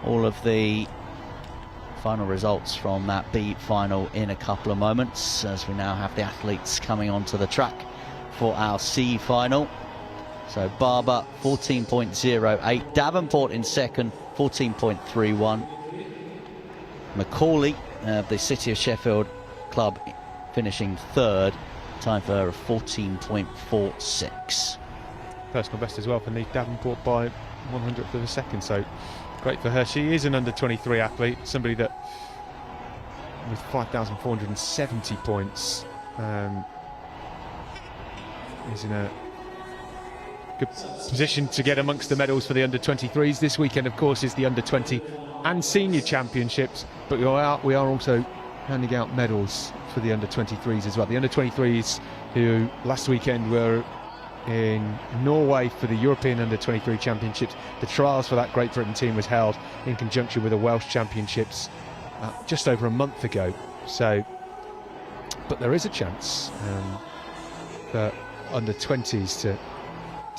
all of the final results from that B final in a couple of moments, as we now have the athletes coming onto the track for our C final. So Barber 14.08, Davenport in second 14.31, Macaulay the City of Sheffield club finishing third, time for her of 14.46. Personal best as well for Niamh Davenport by 100th of a second, so great for her. She is an under-23 athlete, somebody that with 5,470 points is in a good position to get amongst the medals for the under-23s. This weekend, of course, is the under-20 and senior championships, but we are also handing out medals for the under-23s as well. The under-23s who last weekend were in Norway for the European Under-23 Championships. The trials for that Great Britain team was held in conjunction with the Welsh Championships just over a month ago. So, but there is a chance for under-20s to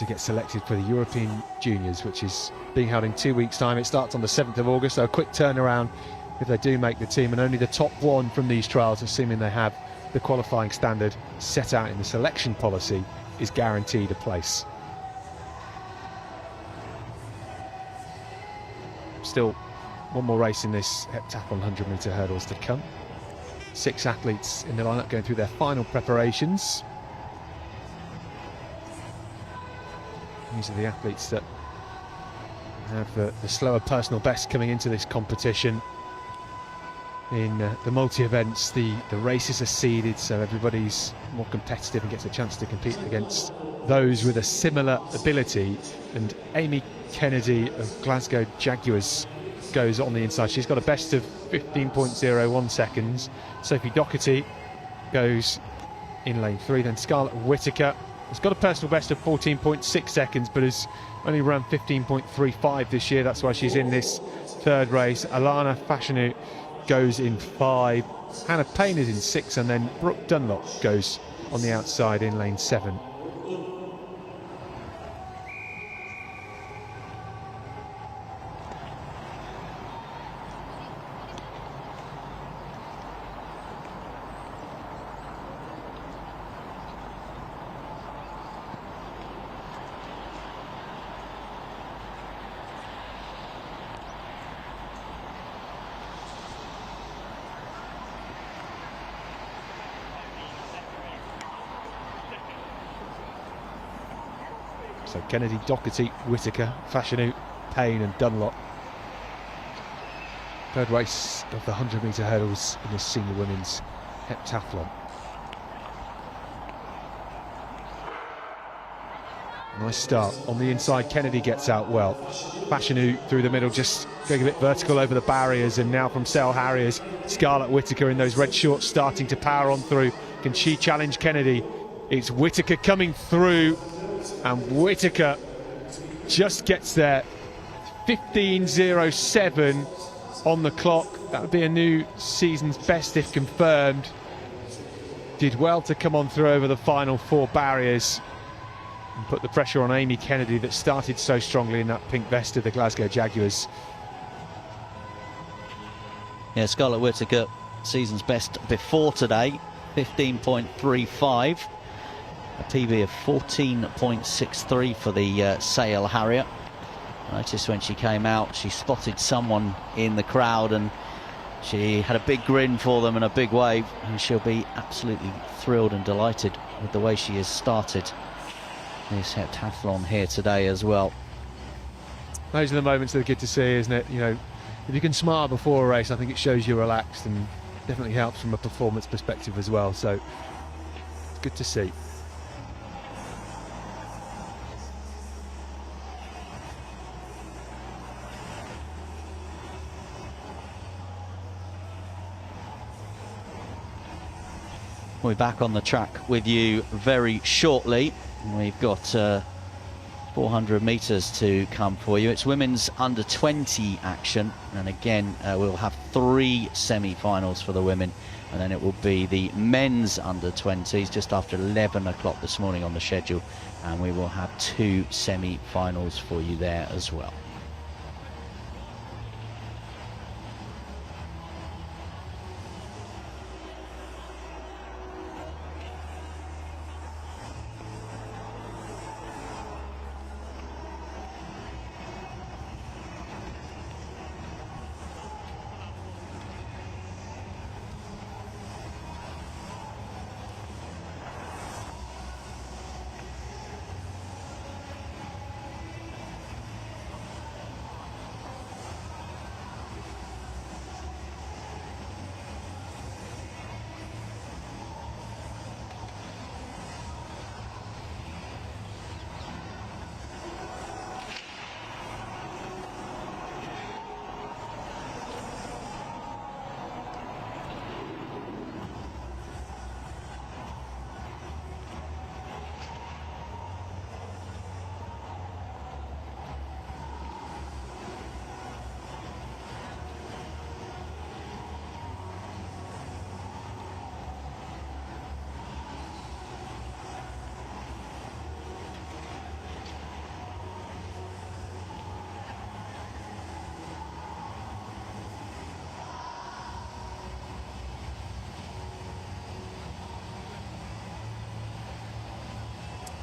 get selected for the European Juniors, which is being held in 2 weeks' time. It starts on the 7th of August, so a quick turnaround if they do make the team, and only the top one from these trials, assuming they have the qualifying standard set out in the selection policy, is guaranteed a place. Still one more race in this heptathlon 100 metre hurdles to come. 6 athletes in the lineup going through their final preparations. These are the athletes that have the slower personal best coming into this competition. In the multi-events, the races are seeded, so everybody's more competitive and gets a chance to compete against those with a similar ability. And Amy Kennedy of Glasgow Jaguars goes on the inside. She's got a best of 15.01 seconds. Sophie Doherty goes in lane 3. Then Scarlett Whittaker has got a personal best of 14.6 seconds, but has only run 15.35 this year. That's why she's in this third race. Alana Fashanu goes in 5, Hannah Payne is in 6, and then Brooke Dunlop goes on the outside in lane 7. So Kennedy, Doherty, Whittaker, Fashanu, Payne and Dunlop. Third race of the 100 metre hurdles in this senior women's heptathlon. Nice start on the inside. Kennedy gets out well. Fashanu through the middle, just going a bit vertical over the barriers, and now from Sale Harriers, Scarlett Whittaker in those red shorts starting to power on through. Can she challenge Kennedy? It's Whittaker coming through, and Whittaker just gets there. 15.07 on the clock. That would be a new season's best if confirmed. Did well to come on through over the final 4 barriers and put the pressure on Amy Kennedy that started so strongly in that pink vest of the Glasgow Jaguars. Yeah, Scarlett Whittaker, season's best before today, 15.35. A PB of 14.63 for the Sale Harrier. I noticed when she came out, she spotted someone in the crowd and She had a big grin for them and a big wave, and she'll be absolutely thrilled and delighted with the way she has started this heptathlon here today as well. Those are the moments that are good to see, isn't it? You know, if you can smile before a race, I think it shows you're relaxed and definitely helps from a performance perspective as well. So it's good to see. We'll be back on the track with you very shortly. We've got 400 metres to come for you. It's women's under 20 action, and again we'll have 3 semi-finals for the women, and then it will be the men's under 20s just after 11 o'clock this morning on the schedule, and we will have 2 semi-finals for you there as well.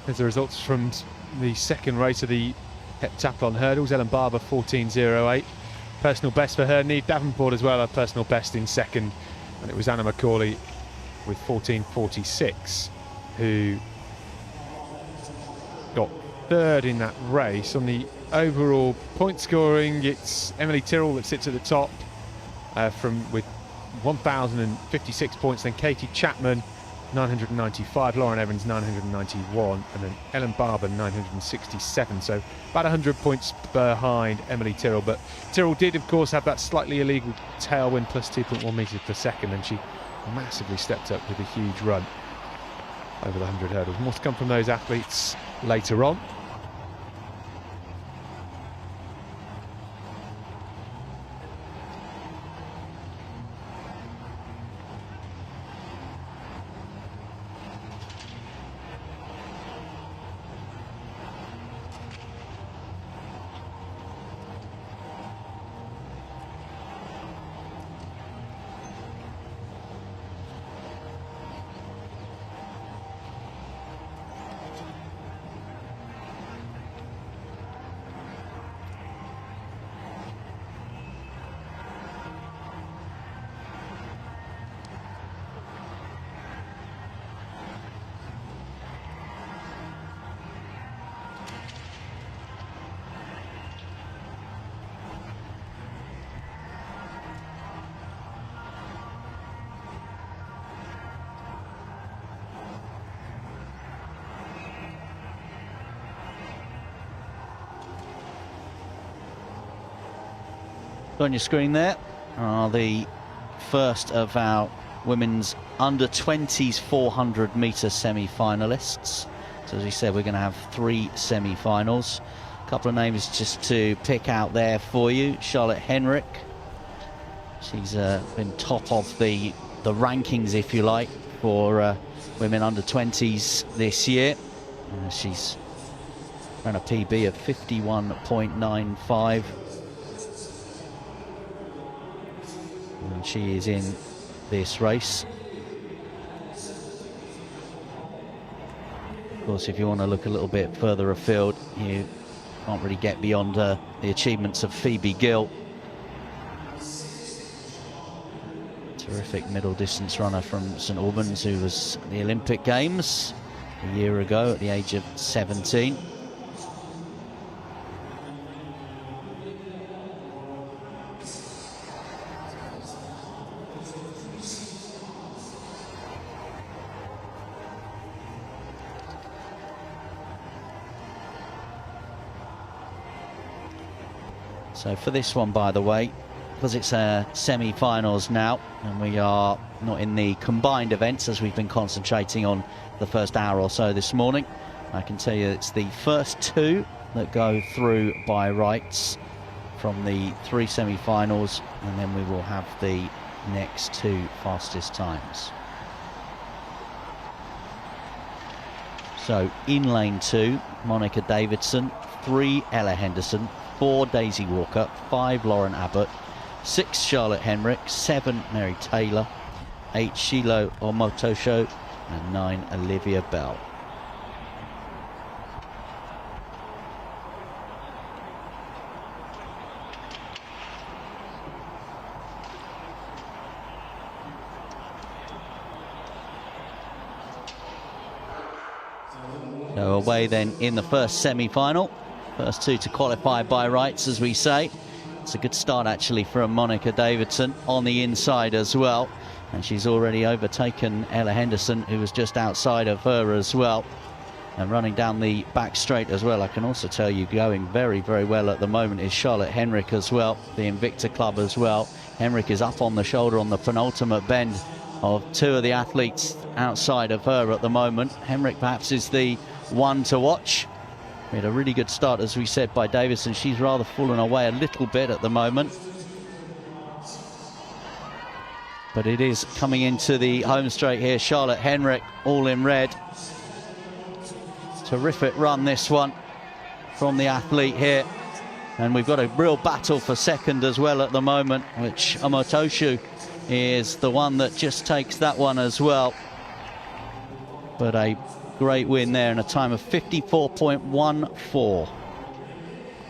There's the results from the second race of the heptathlon hurdles. Ellen Barber 14.08, personal best for her. Neve Davenport as well, a personal best in second, and it was Anna Macaulay with 14.46 who got third in that race. On the overall point scoring, it's Emily Tyrrell that sits at the top with 1,056 points, then Katie Chapman 995, Lauren Evans 991, and then Ellen Barber 967, so about 100 points behind Emily Tyrrell. But Tyrrell did of course have that slightly illegal tailwind plus 2.1 metres per second, and she massively stepped up with a huge run over the 100 hurdles. More to come from those athletes later on. On your screen there are the first of our women's under 20s 400 metre semi-finalists. So as we said, we're going to have 3 semi-finals. A couple of names just to pick out there for you. Charlotte Henrik, she's been top of the rankings, if you like, for women under 20s this year. She's ran a PB of 51.95. And she is in this race. Of course, if you want to look a little bit further afield, you can't really get beyond the achievements of Phoebe Gill. Terrific middle distance runner from St Albans, who was at the Olympic Games a year ago at the age of 17. So for this one, by the way, because it's semi-finals now, and we are not in the combined events as we've been concentrating on the first hour or so this morning, I can tell you it's the first two that go through by rights from the 3 semi-finals, and then we will have the next 2 fastest times. So in lane 2, Monica Davidson, 3 Ella Henderson, 4 Daisy Walker, 5 Lauren Abbott, 6 Charlotte Henrik, 7 Mary Taylor, 8 Shilo Omotosho, and 9 Olivia Bell. So away then in the first semi-final. First 2 to qualify by rights, as we say. It's a good start actually from Monica Davidson on the inside as well, and she's already overtaken Ella Henderson, who was just outside of her as well, and running down the back straight as well. I can also tell you going very, very well at the moment is Charlotte Henrik as well, the Invicta Club as well. Henrik is up on the shoulder on the penultimate bend of 2 of the athletes outside of her at the moment. Henrik perhaps is the one to watch. We had a really good start, as we said, by Davidson. She's rather fallen away a little bit at the moment. But it is coming into the home straight here. Charlotte Henrik, all in red. Terrific run, this one, from the athlete here. And we've got a real battle for second as well at the moment, which Omotosho is the one that just takes that one as well. But a great win there in a time of 54.14.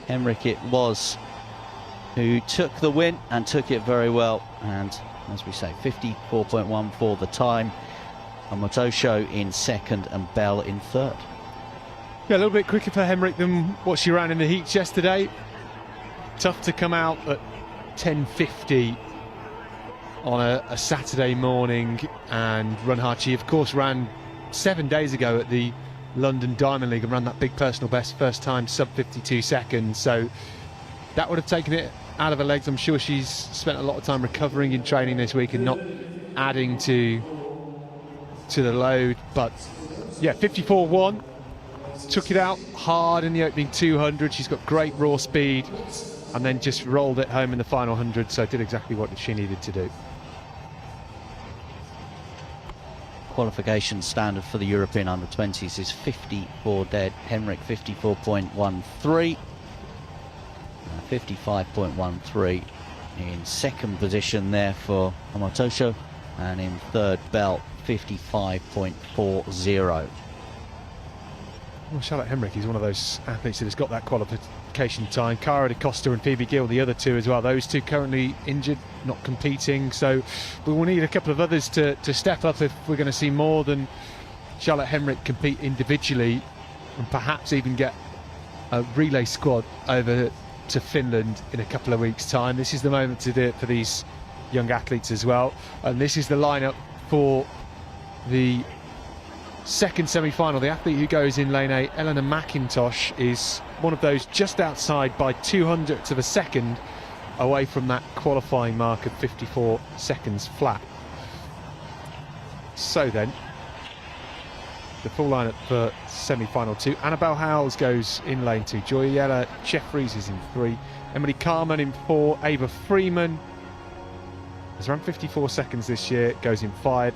Henrik it was who took the win and took it very well. And as we say, 54.14 the time. Omotosho in second and Bell in third. Yeah, a little bit quicker for Henrik than what she ran in the heats yesterday. Tough to come out at 10:50 on a Saturday morning and run hard. She, of course, ran 7 days ago at the London Diamond League and ran that big personal best first time, sub 52 seconds. So that would have taken it out of her legs. I'm sure she's spent a lot of time recovering in training this week and not adding to the load. But yeah, 54.1. Took it out hard in the opening 200. She's got great raw speed and then just rolled it home in the final 100. So did exactly what she needed to do. Qualification standard for the European under-20s is 54 dead. Henrik 54.13, 55.13 in second position there for Omotosho, and in third Bell 55.40. Well, Charlotte Henrik is one of those athletes that has got that qualification time. Cara DeCosta and Phoebe Gill, the other 2 as well. Those 2 currently injured, not competing. So we will need a couple of others to step up if we're going to see more than Charlotte Henrik compete individually, and perhaps even get a relay squad over to Finland in a couple of weeks' time. This is the moment to do it for these young athletes as well. And this is the lineup for the second semi-final. The athlete who goes in lane 8, Eleanor McIntosh, is one of those just outside by 200ths of a second away from that qualifying mark of 54 seconds flat. So then, the full lineup for semi-final 2. Annabelle Howells goes in lane 2. Joyella Jeffries is in 3. Emily Carman in 4. Ava Freeman has run 54 seconds this year, goes in 5.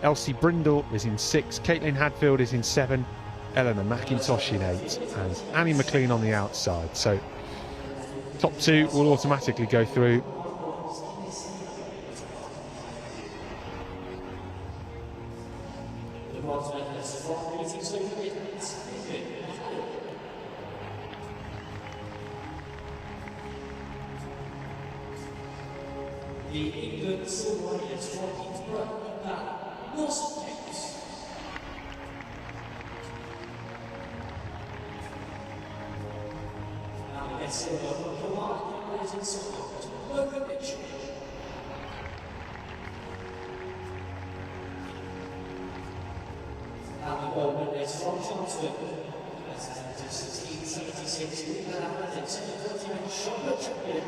Elsie Brindle is in 6, Caitlin Hadfield is in 7, Eleanor McIntosh in 8, and Annie McLean on the outside. So top 2 will automatically go through. the England silver medalist from Peterborough, that North Kent. Now we get silver from Hawaii, ladies and silver to Logan Mitchell. Now the gold medalist from Johnson. That's 1676, we can have a 10-39 shot champion.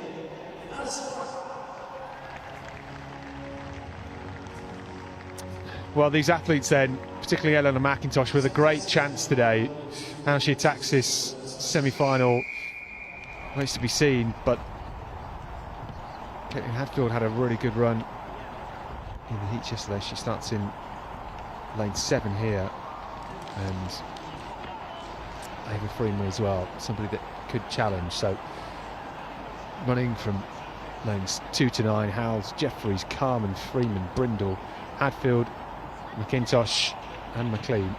Well, these athletes then, particularly Eleanor McIntosh, with a great chance today. How she attacks this semi-final remains to be seen, but Caitlin Hadfield had a really good run in the heats yesterday. She starts in lane 7 here, and Ava Freeman as well, somebody that could challenge. So running from lanes 2 to 9, Howells, Jeffries, Carmen, Freeman, Brindle, Hadfield, McIntosh and McLean.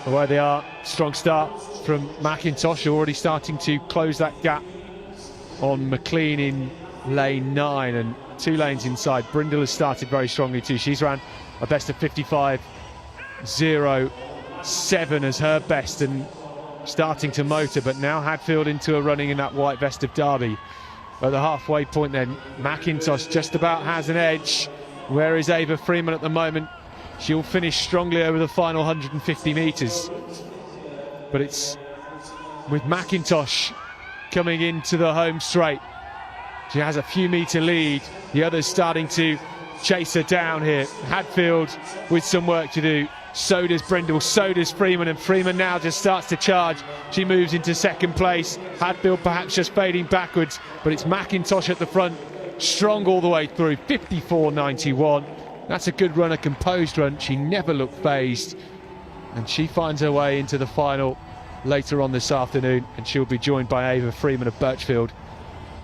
Away they are, strong start from McIntosh, already starting to close that gap on McLean in lane 9, and 2 lanes inside. Brindle has started very strongly too. She's ran a best of 55.07 as her best and starting to motor, but now Hadfield into a running in that white vest of Derby. At the halfway point then, McIntosh just about has an edge. Where is Ava Freeman at the moment? She'll finish strongly over the final 150 metres. But it's with McIntosh coming into the home straight. She has a few metre lead. The others starting to chase her down here. Hadfield with some work to do. So does Brindle, so does Freeman, and Freeman now just starts to charge. She moves into second place. Hadfield perhaps just fading backwards, but it's McIntosh at the front, strong all the way through, 54.91. That's a good run, a composed run. She never looked phased, and she finds her way into the final later on this afternoon, and she'll be joined by Ava Freeman of Birchfield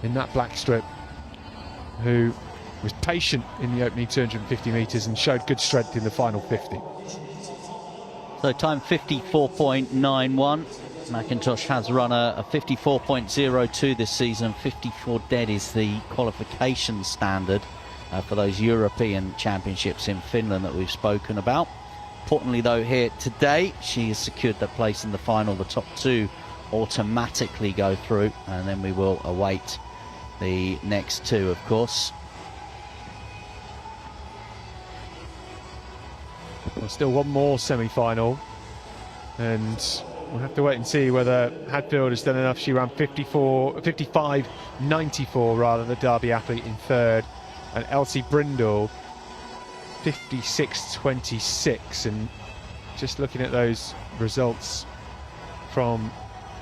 in that black strip, who was patient in the opening 250 metres and showed good strength in the final 50. So time 54.91. McIntosh has run a 54.02 this season. 54 dead is the qualification standard for those European Championships in Finland that we've spoken about. Importantly though, here today she has secured the place in the final. The top 2 automatically go through, and then we will await the next 2, of course. Well, still one more semi-final, and we'll have to wait and see whether Hadfield has done enough. She ran 55.94 rather, the Derby athlete in third, and Elsie Brindle 56.26. And just looking at those results from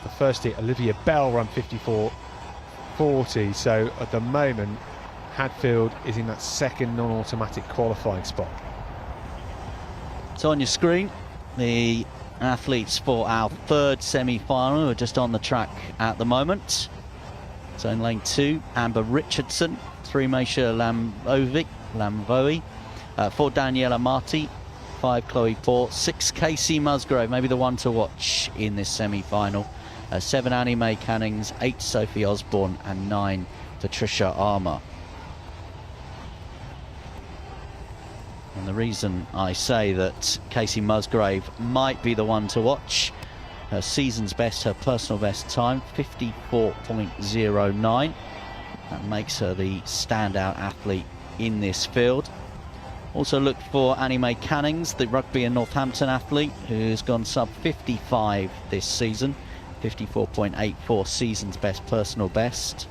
the first heat, Olivia Bell ran 54.40. So at the moment Hadfield is in that second non-automatic qualifying spot. So on your screen, the athletes for our third semi-final are just on the track at the moment. So in lane 2, Amber Richardson, 3 Meisha Lamvoe, 4 Daniela Marti, 5 Chloe Poor, 6 Casey Musgrave, maybe the one to watch in this semi-final, 7 Annie Mae Cannings, 8 Sophie Osborne and 9 Patricia Armour. And the reason I say that Casey Musgrave might be the one to watch, her season's best, her personal best time, 54.09. That makes her the standout athlete in this field. Also look for Annie Mae Cannings, the rugby and Northampton athlete, who's gone sub 55 this season, 54.84 season's best, personal best.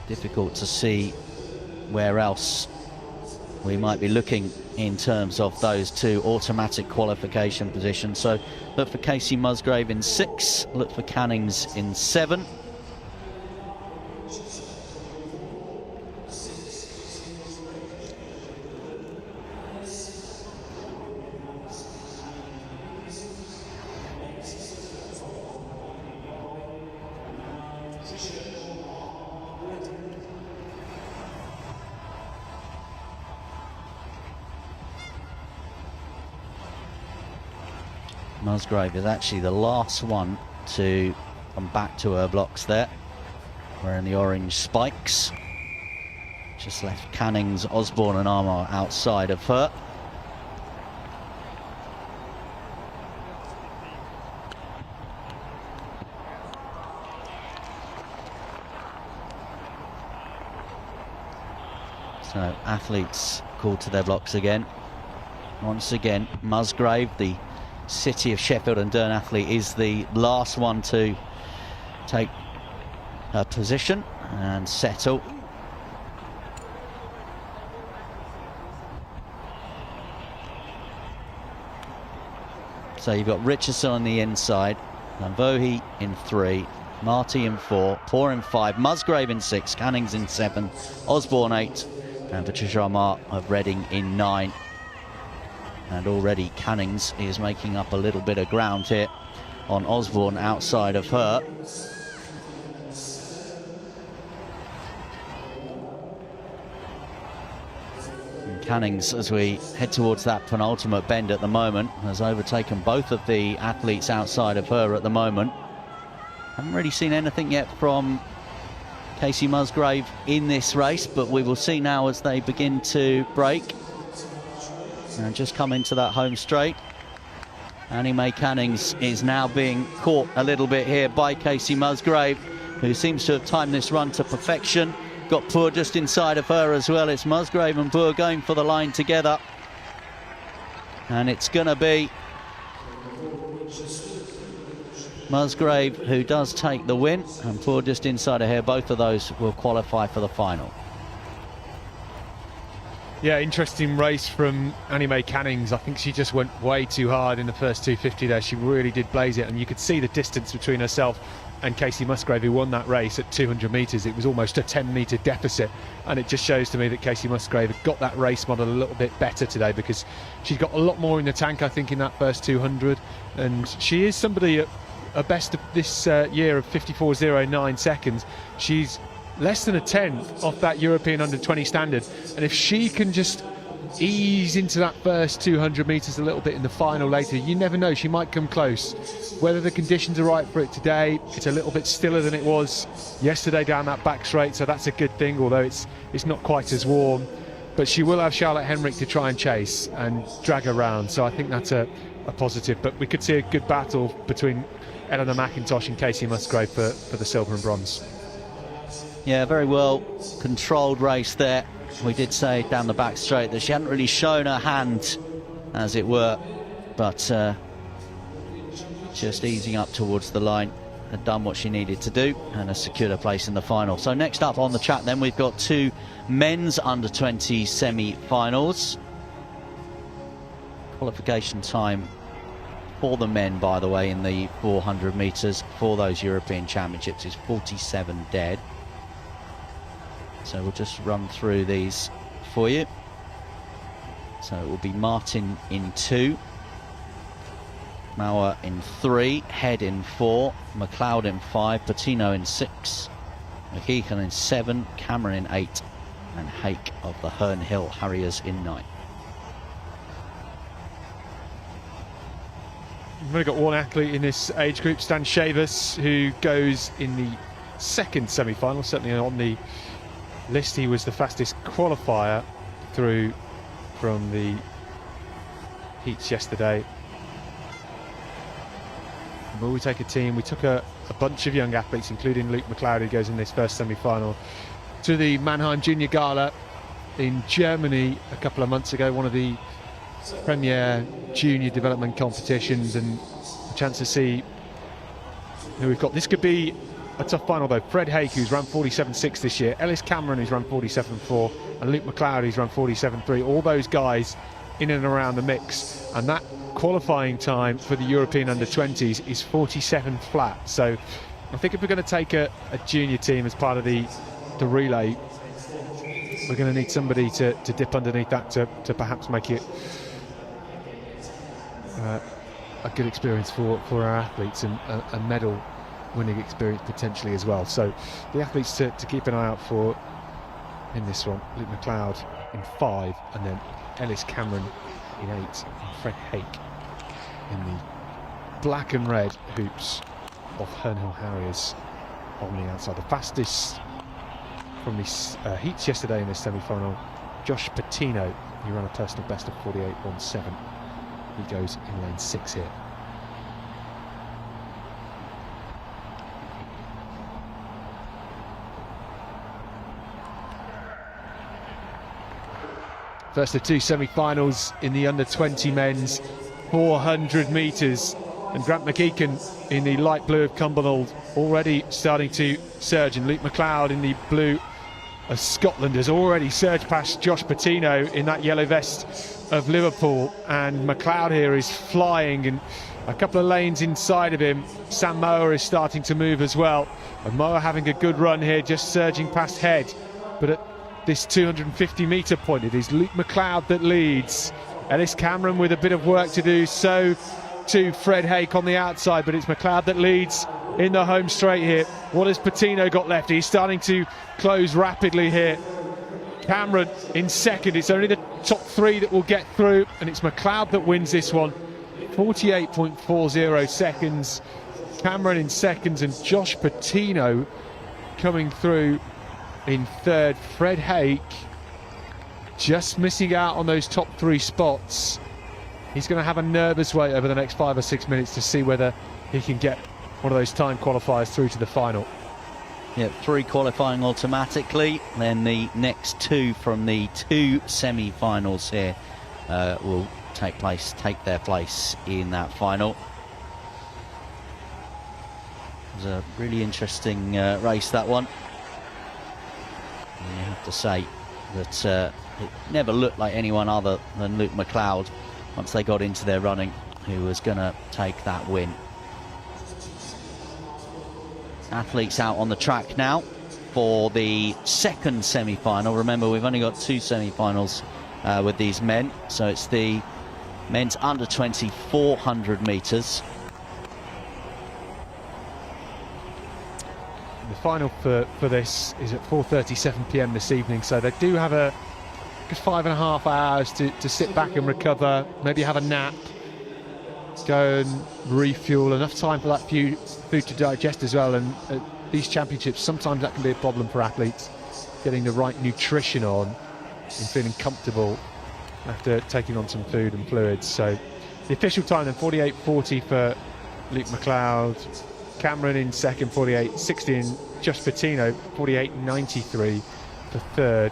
Difficult to see where else we might be looking in terms of those 2 automatic qualification positions. So look for Casey Musgrave in 6, look for Cannings in 7. Musgrave is actually the last one to come back to her blocks there, wearing the orange spikes. Just left Cannings, Osborne and Armour outside of her. So athletes called to their blocks again. Once again, Musgrave, the City of Sheffield and Durn athlete, is the last one to take her position and settle. So you've got Richardson on the inside, Lamvohi in 3, Marty in 4, Poor in 5, Musgrave in 6, Cannings in 7, Osborne 8, and Patricia Armart of Reading in 9. And already Cannings is making up a little bit of ground here on Osborne outside of her. And Cannings, as we head towards that penultimate bend at the moment, has overtaken both of the athletes outside of her at the moment. Haven't really seen anything yet from Casey Musgrave in this race, but we will see now as they begin to break. And just come into that home straight. Annie Mae Cannings is now being caught a little bit here by Casey Musgrave, who seems to have timed this run to perfection. Got Poor just inside of her as well. It's Musgrave and Poor going for the line together. And it's going to be Musgrave who does take the win, and Poor just inside of here. Both of those will qualify for the final. Yeah, interesting race from Annie Mae Cannings. I think she just went way too hard in the first 250 there. She really did blaze it, and you could see the distance between herself and Casey Musgrave, who won that race at 200 metres. It was almost a 10-metre deficit, and it just shows to me that Casey Musgrave got that race model a little bit better today, because she's got a lot more in the tank, I think, in that first 200, and she is somebody at a best of this year of 54.09 seconds. She's less than a tenth off that European under-20 standard, and if she can just ease into that first 200 metres a little bit in the final later, you never know, she might come close. Whether the conditions are right for it today, it's a little bit stiller than it was yesterday down that back straight, so that's a good thing, although it's not quite as warm. But she will have Charlotte Henrik to try and chase and drag her round, so I think that's a positive. But we could see a good battle between Eleanor McIntosh and Casey Musgrave for the silver and bronze. Yeah, very well controlled race there. We did say down the back straight that she hadn't really shown her hand, as it were, but just easing up towards the line, had done what she needed to do and has secured a place in the final. So next up on the track then, we've got 2 men's under-20 semi-finals. Qualification time for the men, by the way, in the 400 metres for those European Championships is 47 dead. So we'll just run through these for you. So it will be Martin in 2, Mauer in 3, Head in 4, McLeod in 5, Patino in 6, McKeehan in 7, Cameron in 8, and Hake of the Herne Hill Harriers in 9. We've only got one athlete in this age group, Stan Shavers, who goes in the second semi-final. Certainly on the list, he was the fastest qualifier through from the heats yesterday. Will we take a team? We took a bunch of young athletes, including Luke McLeod, who goes in this first semi-final, to the Mannheim Junior Gala in Germany a couple of months ago, one of the premier junior development competitions, and a chance to see who we've got. This could be a tough final though. Fred Hake, who's run 47.6 this year, Ellis Cameron, who's run 47.4, and Luke McLeod, who's run 47.3. All those guys in and around the mix, and that qualifying time for the European under-20s is 47 flat. So I think if we're going to take a junior team as part of the relay, we're going to need somebody to dip underneath that to perhaps make it a good experience for our athletes, and a medal winning experience potentially as well. So the athletes to keep an eye out for in this one: Luke McLeod in 5, and then Ellis Cameron in 8, and Fred Hake in the black and red hoops of Hernhill Harriers on the outside. The fastest from the heats yesterday in the semi-final, Josh Patino, he ran a personal best of 48.17. He goes in lane 6 here. First of two semi-finals in the under-20 men's 400 metres, and Grant McEachen in the light blue of Cumbernauld already starting to surge, and Luke McLeod in the blue of Scotland has already surged past Josh Patino in that yellow vest of Liverpool, and McLeod here is flying, and a couple of lanes inside of him Sam Mower is starting to move as well, and Mower having a good run here, just surging past Head, but at this 250 metre point it is Luke McLeod that leads. Ellis Cameron with a bit of work to do, so to Fred Hake on the outside, but it's McLeod that leads in the home straight here. What has Patino got left? He's starting to close rapidly here. Cameron in second. It's only the top three that will get through, and it's McLeod that wins this one. 48.40 seconds. Cameron in seconds, and Josh Patino coming through in third. Fred Hake just missing out on those top three spots. He's going to have a nervous wait over the next 5 or 6 minutes to see whether he can get one of those time qualifiers through to the final. Yeah, 3 qualifying automatically, then the next 2 from the 2 semi-finals here will take their place in that final. It was a really interesting race, that one. And you have to say that it never looked like anyone other than Luke McLeod, once they got into their running, who was going to take that win. Athletes out on the track now for the second semi-final. Remember, we've only got 2 semi-finals with these men, so it's the men's under 20 400 metres. The final for this is at 4:37 p.m. this evening, so they do have a good 5.5 hours to sit back and recover, maybe have a nap, go and refuel, enough time for that food to digest as well. And at these championships, sometimes that can be a problem for athletes, getting the right nutrition on and feeling comfortable after taking on some food and fluids. So the official time then, 48.40 for Luke McLeod. Cameron in second, 48.60, and Josh Patino 48.93 for third.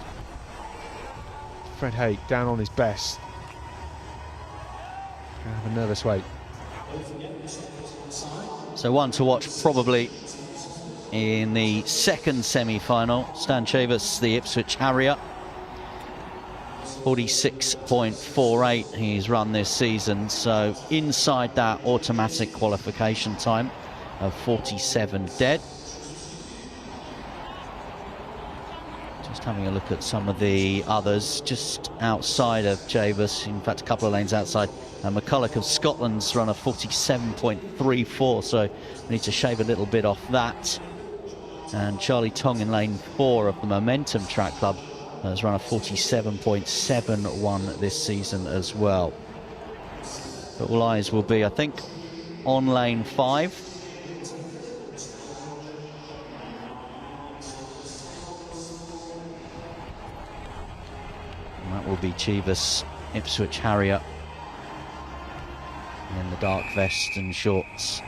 Fred Hake down on his best. Gonna have a nervous wait. So one to watch probably in the second semi-final. Stan Chavis, the Ipswich Harrier, 46.48 he's run this season, so inside that automatic qualification time of 47 dead. Just having a look at some of the others just outside of Chavis, in fact a couple of lanes outside. McCulloch of Scotland's run a 47.34, so we need to shave a little bit off that. And Charlie Tong in lane 4 of the Momentum Track Club has run a 47.71 this season as well. But all eyes will be, I think, on lane 5. And that will be Chivas Ipswich Harrier in the dark vest and shorts.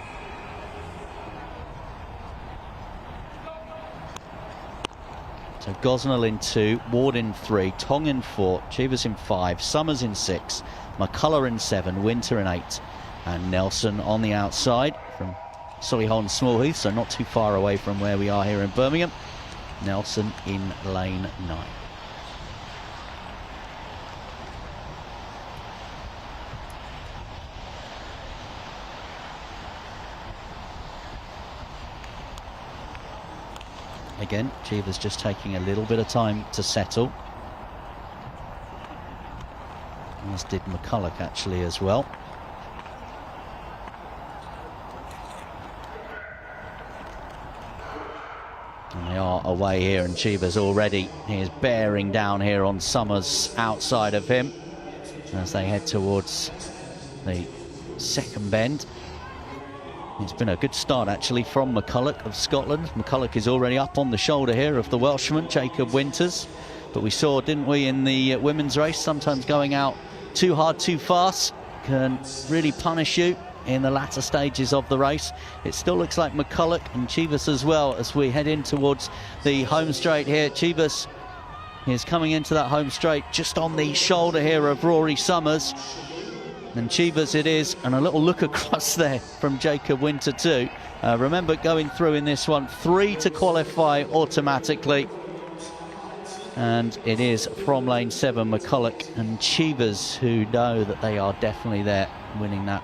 So Gosnell in 2, Ward in 3, Tong in 4, Chivas in 5, Summers in 6, McCullough in 7, Winter in 8, and Nelson on the outside from Solihull and Smallheath, so not too far away from where we are here in Birmingham. Nelson in lane 9. Again, Chivas just taking a little bit of time to settle, as did McCulloch actually as well. And they are away here, and Chivas already, he is bearing down here on Summers outside of him as they head towards the second bend. It's been a good start actually from McCulloch of Scotland. McCulloch is already up on the shoulder here of the Welshman, Jacob Winters. But we saw, didn't we, in the women's race, sometimes going out too hard, too fast can really punish you in the latter stages of the race. It still looks like McCulloch and Chivas as well as we head in towards the home straight here. Chivas is coming into that home straight just on the shoulder here of Rory Summers. And Chivas it is, and a little look across there from Jacob Winter too. Remember going through in this one, 3 to qualify automatically. And it is from lane 7, McCulloch and Chivas, who know that they are definitely there, winning that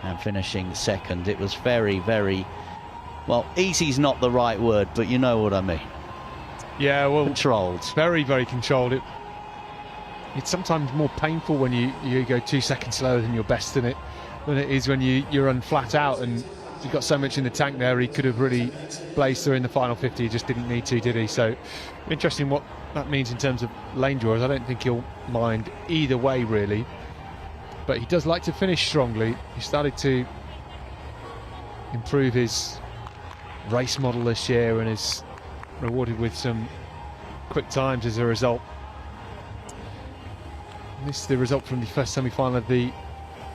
and finishing second. It was very, very, well, easy's not the right word, but you know what I mean. Yeah, well, controlled. Very, very controlled. It's sometimes more painful when you go 2 seconds slower than your best in it than it is when you run flat out, and you've got so much in the tank there. He could have really blazed through in the final 50. He just didn't need to, did he? So interesting what that means in terms of lane draws. I don't think he'll mind either way really, but he does like to finish strongly. He started to improve his race model this year and is rewarded with some quick times as a result. This is the result from the first semi-final of the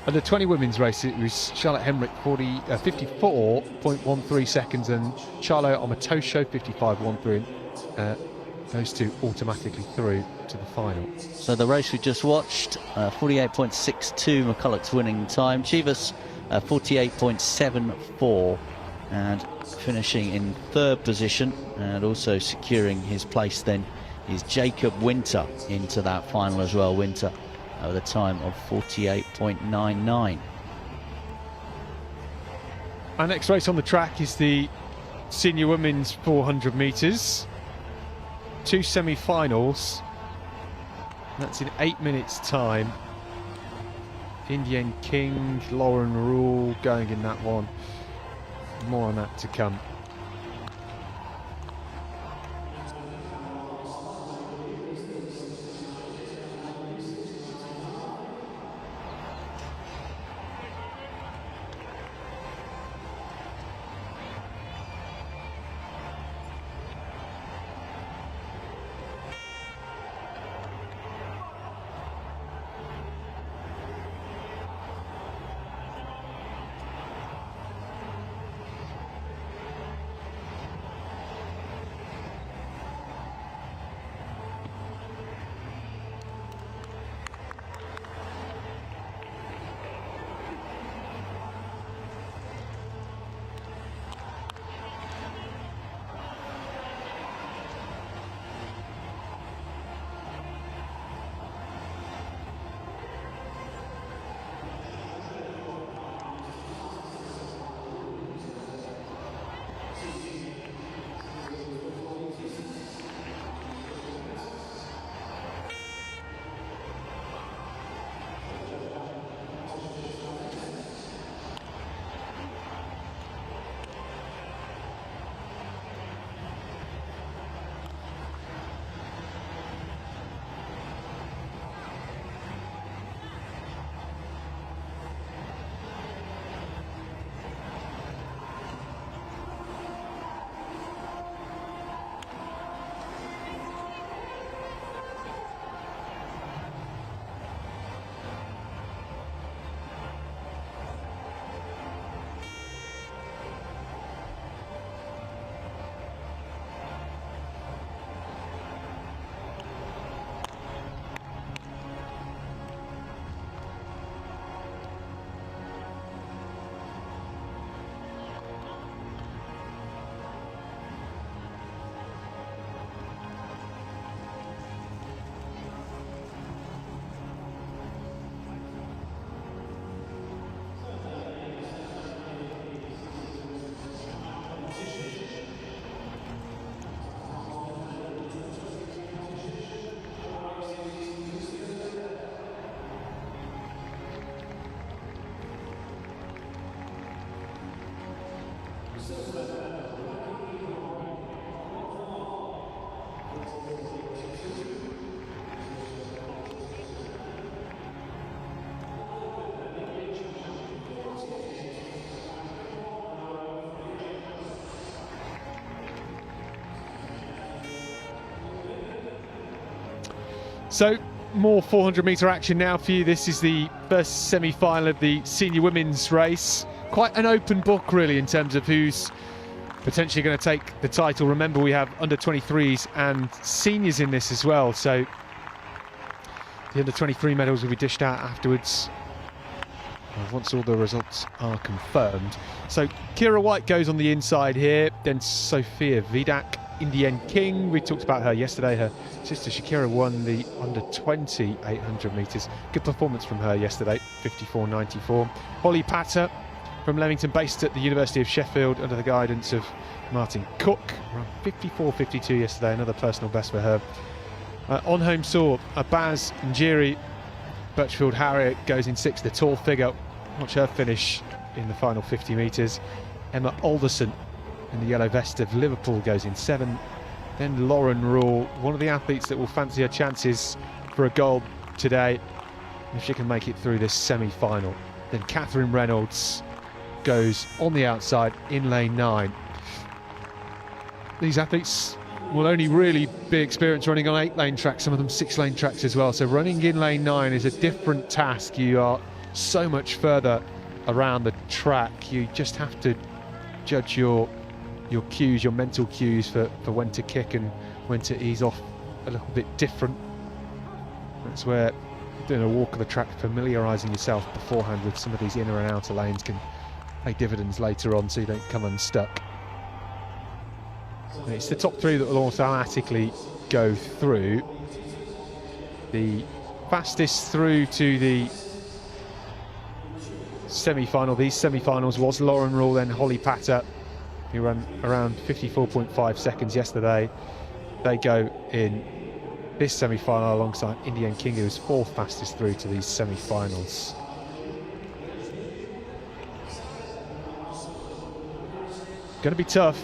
under 20 women's race. It was Charlotte Hemrick 54.13 seconds and Charlo Omatosho 55.13. Those two automatically through to the final. So the race we just watched, 48.62 McCulloch's winning time. Chivas 48.74, and finishing in third position and also securing his place then is Jacob Winter into that final as well. Winter with a time of 48.99. Our next race on the track is the senior women's 400 metres. 2 semi-finals. That's in 8 minutes time. Indian King, Lauren Rule going in that one. More on that to come. So more 400 metre action now for you. This is the first semi-final of the senior women's race. Quite an open book really in terms of who's potentially going to take the title. Remember, we have under 23s and seniors in this as well, so the under 23 medals will be dished out afterwards once all the results are confirmed. So Kira White goes on the inside here, then Sophia Vidak, Indian King, we talked about her yesterday. Her sister Shakira won the under 20 800 metres. Good performance from her yesterday, 54.94. Holly Patter from Leamington, based at the University of Sheffield under the guidance of Martin Cook, around 54.52 yesterday, another personal best for her. On home soar, Baz Njiri, Birchfield Harriet goes in 6th, the tall figure. Watch her finish in the final 50 metres. Emma Alderson in the yellow vest of Liverpool goes in 7th. Then Lauren Rule, one of the athletes that will fancy her chances for a gold today, if she can make it through this semi-final. Then Catherine Reynolds goes on the outside in lane 9. These athletes will only really be experienced running on 8-lane tracks, some of them 6-lane tracks as well. So running in lane 9 is a different task. You are so much further around the track. You just have to judge your cues, your mental cues for when to kick and when to ease off a little bit different. That's where doing a walk of the track, familiarising yourself beforehand with some of these inner and outer lanes can pay dividends later on, so you don't come unstuck. And it's the top 3 that will automatically go through. The fastest through to the semi-final, these semi-finals, was Lauren Rule, then Holly Patter, who ran around 54.5 seconds yesterday. They go in this semi-final alongside Indian King, who was 4th fastest through to these semi-finals. Going to be tough.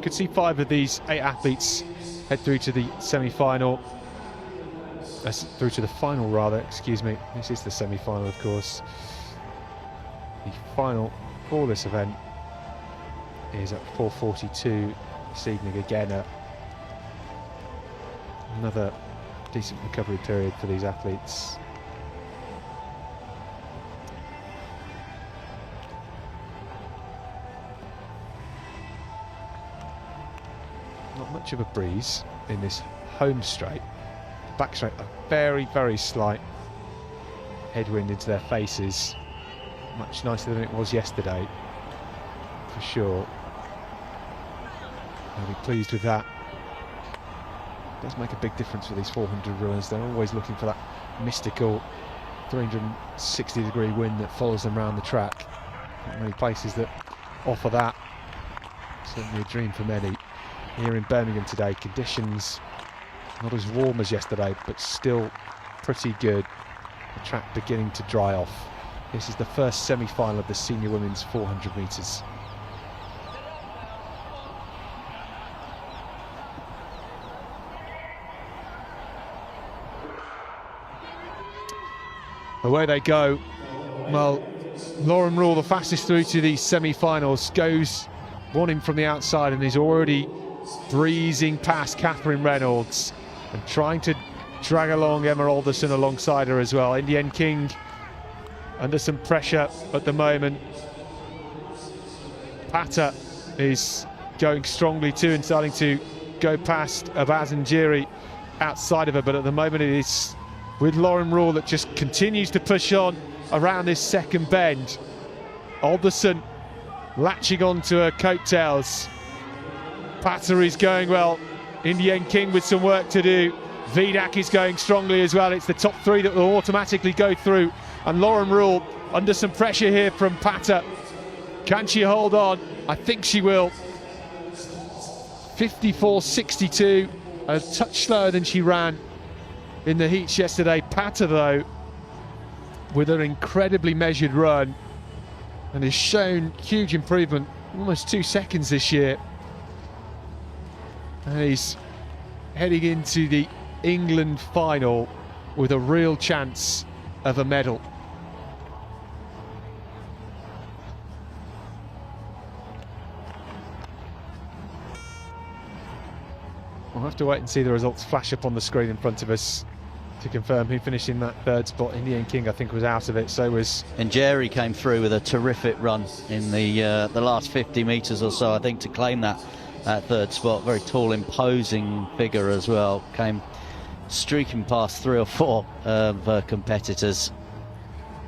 Could see 5 of these 8 athletes head through to the semi-final. Through to the final rather, excuse me. This is the semi-final, of course. The final for this event is at 4:42 this evening. Again, another decent recovery period for these athletes. Not much of a breeze in this home straight. The back straight, a very, very slight headwind into their faces. Much nicer than it was yesterday, for sure. I'll be pleased with that. It does make a big difference for these 400 runners. They're always looking for that mystical 360-degree wind that follows them around the track. Not many places that offer that. Certainly a dream for many. Here in Birmingham today, conditions not as warm as yesterday, but still pretty good. The track beginning to dry off. This is the first semi-final of the senior women's 400 metres. Away they go. Well, Lauren Rule, the fastest through to the semi-finals, goes one in from the outside and is already breezing past Catherine Reynolds and trying to drag along Emma Alderson alongside her as well. Indian King under some pressure at the moment. Patter is going strongly too and starting to go past Abaz and Jiri outside of her, but at the moment it is with Lauren Rule that just continues to push on around this second bend. Alderson latching on to her coattails. Patter is going well. Indian King with some work to do. Vidak is going strongly as well. It's the top 3 that will automatically go through. And Lauren Rule under some pressure here from Patter. Can she hold on? I think she will. 54.62, a touch slower than she ran in the heats yesterday. Patter, though, with an incredibly measured run, and has shown huge improvement, almost 2 seconds this year. And he's heading into the England final with a real chance of a medal. We'll have to wait and see the results flash up on the screen in front of us to confirm who finished in that third spot. Indian King, I think, was out of it. So was... And Jerry came through with a terrific run in the last 50 metres or so, I think, to claim that third spot. Very tall, imposing figure as well. Came streaking past 3 or 4 of competitors.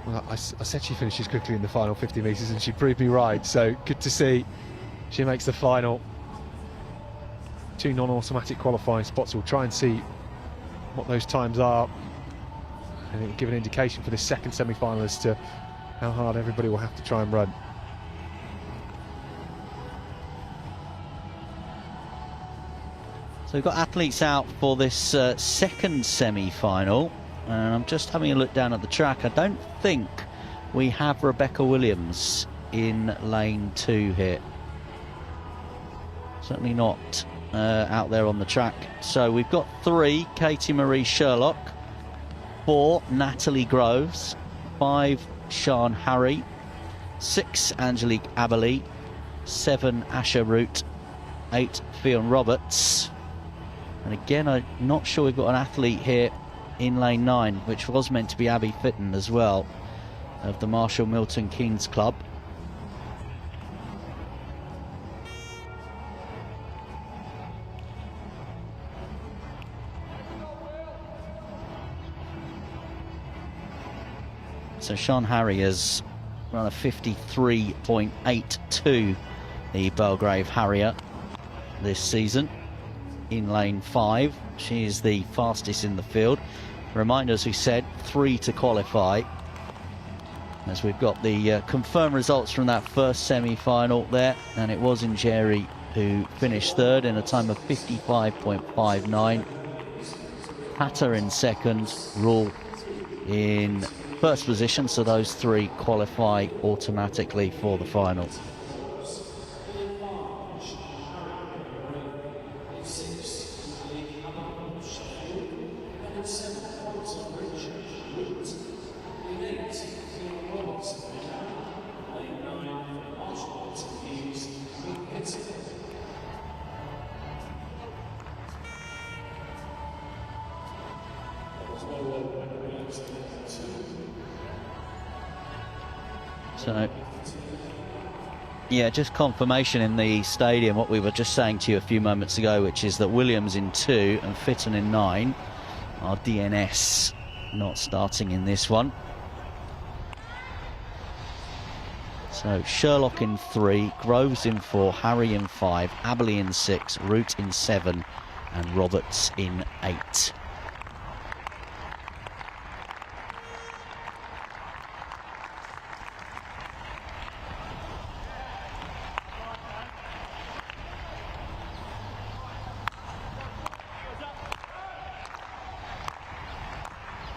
Well, I said she finishes quickly in the final 50 metres, and she proved me right. So good to see she makes the final. 2 non-automatic qualifying spots. We'll try and see what those times are, and it'll give an indication for the second semi-final as to how hard everybody will have to try and run. So we've got athletes out for this second semi-final, and I'm just having a look down at the track. I don't think we have Rebecca Williams in lane 2 here. Certainly not out there on the track. So we've got 3, Katie Marie Sherlock, 4, Natalie Groves, 5, Sian Harry, 6, Angelique Aberley, 7, Asha Root, 8, Fionn Roberts. And again, I'm not sure we've got an athlete here in lane 9, which was meant to be Abby Fitton as well, of the Marshall Milton Keynes Club. So Sian Harry has run a 53.82, the Belgrave Harrier, this season in lane 5. She is the fastest in the field. Reminder, as we said, 3 to qualify. As we've got the confirmed results from that first semi-final there, and it was Njeri who finished 3rd in a time of 55.59. Hatter in 2nd, Rule in 1st position, so those 3 qualify automatically for the final. So, yeah, just confirmation in the stadium what we were just saying to you a few moments ago, which is that Williams in 2 and Fitton in 9 are DNS not starting in this one. So Sherlock in 3, Groves in 4, Harry in 5, Aberley in 6, Root in 7 and Roberts in 8.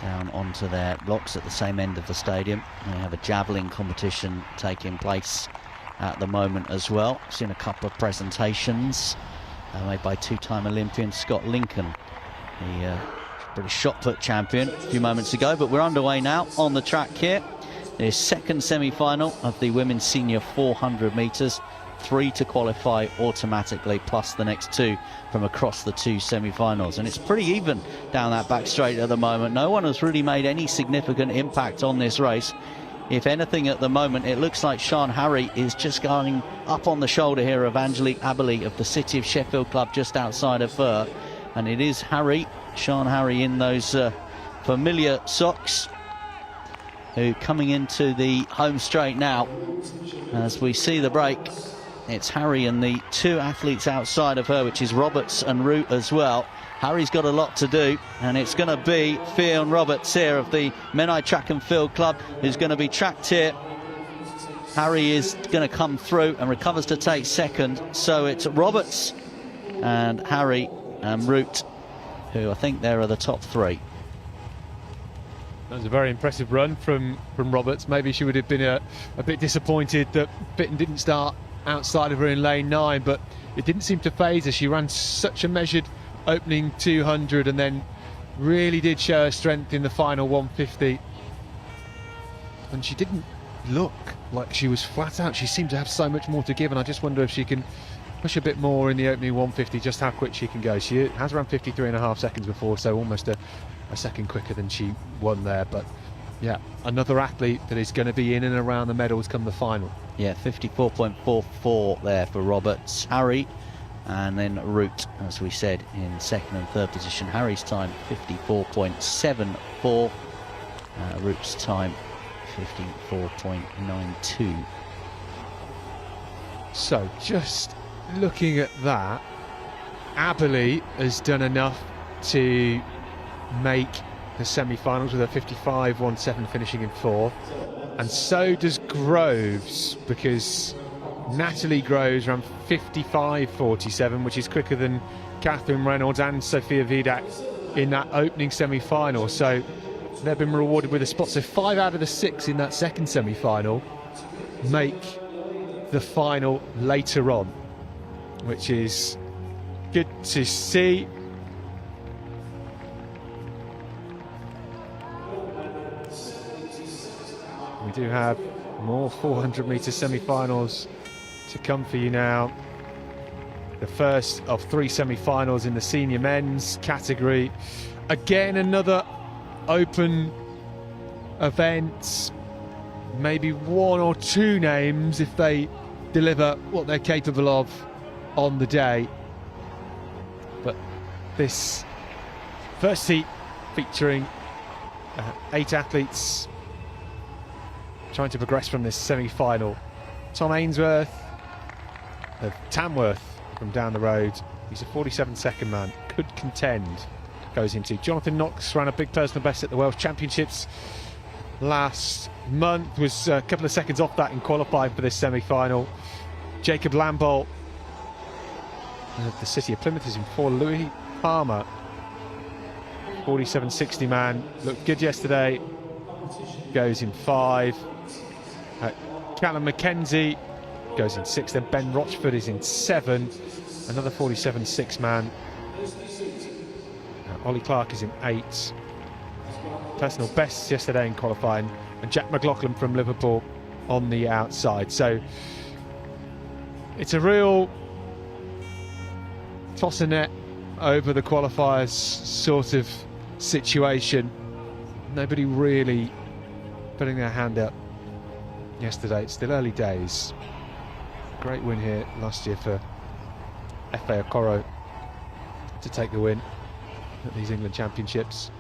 Down onto their blocks at the same end of the stadium. They have a javelin competition taking place at the moment as well. Seen a couple of presentations made by 2-time Olympian Scott Lincoln, the British shot put champion, a few moments ago. But we're underway now on the track here. The second semi-final of the women's senior 400 metres. 3 to qualify automatically, plus the next 2 from across the 2 semi-finals. And it's pretty even down that back straight at the moment. No one has really made any significant impact on this race. If anything, at the moment, it looks like Sian Harry is just going up on the shoulder here of Angelique Aberley of the City of Sheffield Club just outside of her. And it is Harry, Sian Harry, in those familiar socks, who coming into the home straight now. As we see the break, it's Harry and the 2 athletes outside of her, which is Roberts and Root as well. Harry's got a lot to do, and it's going to be Fionn Roberts here of the Menai Track and Field Club who's going to be tracked here. Harry is going to come through and recovers to take 2nd. So it's Roberts and Harry and Root, who I think there are the top 3. That was a very impressive run from Roberts. Maybe she would have been a bit disappointed that Fitton didn't start outside of her in lane 9, but it didn't seem to faze her. She ran such a measured opening 200 and then really did show her strength in the final 150. And she didn't look like she was flat out. She seemed to have so much more to give, and I just wonder if she can push a bit more in the opening 150, just how quick she can go. She has run 53.5 seconds before, so almost a a second quicker than she won there. But yeah, another athlete that is going to be in and around the medals come the final. Yeah, 54.44 there for Roberts. Harry, and then Root, as we said, in second and third position. Harry's time 54.74. Root's time 54.92. So just looking at that, Aberley has done enough to make the semi-finals with a 55.17 finishing in fourth, and so does Groves, because Natalie Groves ran 55.47, which is quicker than Catherine Reynolds and Sophia Vidak in that opening semi-final. So they've been rewarded with a spot. So 5 out of the 6 in that second semi-final make the final later on, which is good to see. We do have more 400-metre semi-finals to come for you now. The first of 3 semi-finals in the senior men's category. Again, another open event. Maybe 1 or 2 names if they deliver what they're capable of on the day. But this first heat featuring 8 athletes trying to progress from this semi-final. Tom Ainsworth of Tamworth from down the road. He's a 47-second man, could contend. Goes into Jonathan Knox, ran a big personal best at the Welsh Championships last month, was a couple of seconds off that in qualifying for this semi-final. Jacob Lambolt of the City of Plymouth is in 4. Louis Palmer, 47-60 man, looked good yesterday, goes in 5. Callum McKenzie goes in 6. Then Ben Rochford is in 7. Another 47-6 man. Ollie Clark is in 8. Personal bests yesterday in qualifying, and Jack McLaughlin from Liverpool on the outside. So it's a real toss a net over the qualifiers sort of situation. Nobody really putting their hand up yesterday. It's still early days. Great win here last year for F.A. Okoro to take the win at these England Championships.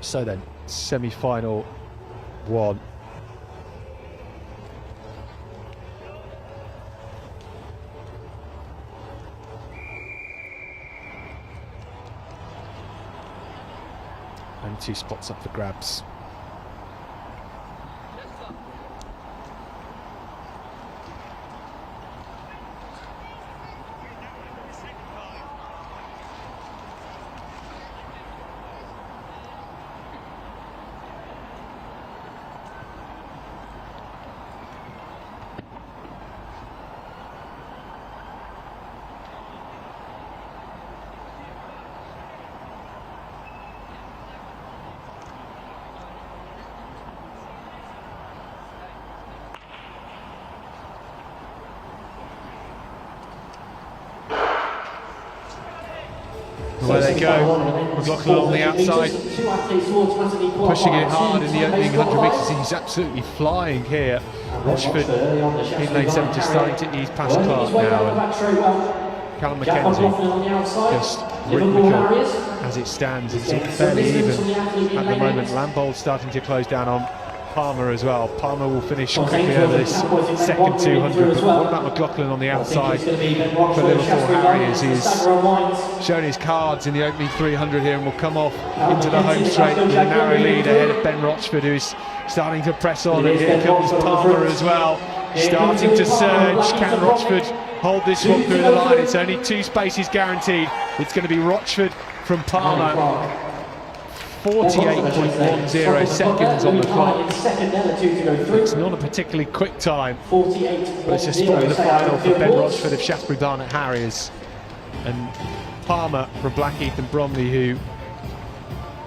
So then, semi-final 1. And 2 spots up for grabs. Where they go, McLaughlin on the outside, pushing it hard in the opening 100 metres. He's absolutely flying here. Rochford in lane 7 just starting to ease past Clark now, and Callum McKenzie just rhythmical as it stands. It's fairly even at the moment. Lambold starting to close down on Palmer as well. Palmer will finish quickly over this second 200. But what about McLaughlin on the outside for Liverpool Harry, as he's shown his cards in the opening 300 here, and will come off into the home straight with a narrow lead ahead of Ben Rochford, who's starting to press on, and here comes Palmer as well, starting to surge. Can Rochford hold this one through the line? It's only 2 spaces guaranteed. It's going to be Rochford from Palmer. 48.10 seconds on the clock. Second there, the two to go through. It's not a particularly quick time, 48. but it's a spot in the final for Ben Rochford of Shaftesbury Barnet Harriers and Palmer from Blackheath and Bromley, who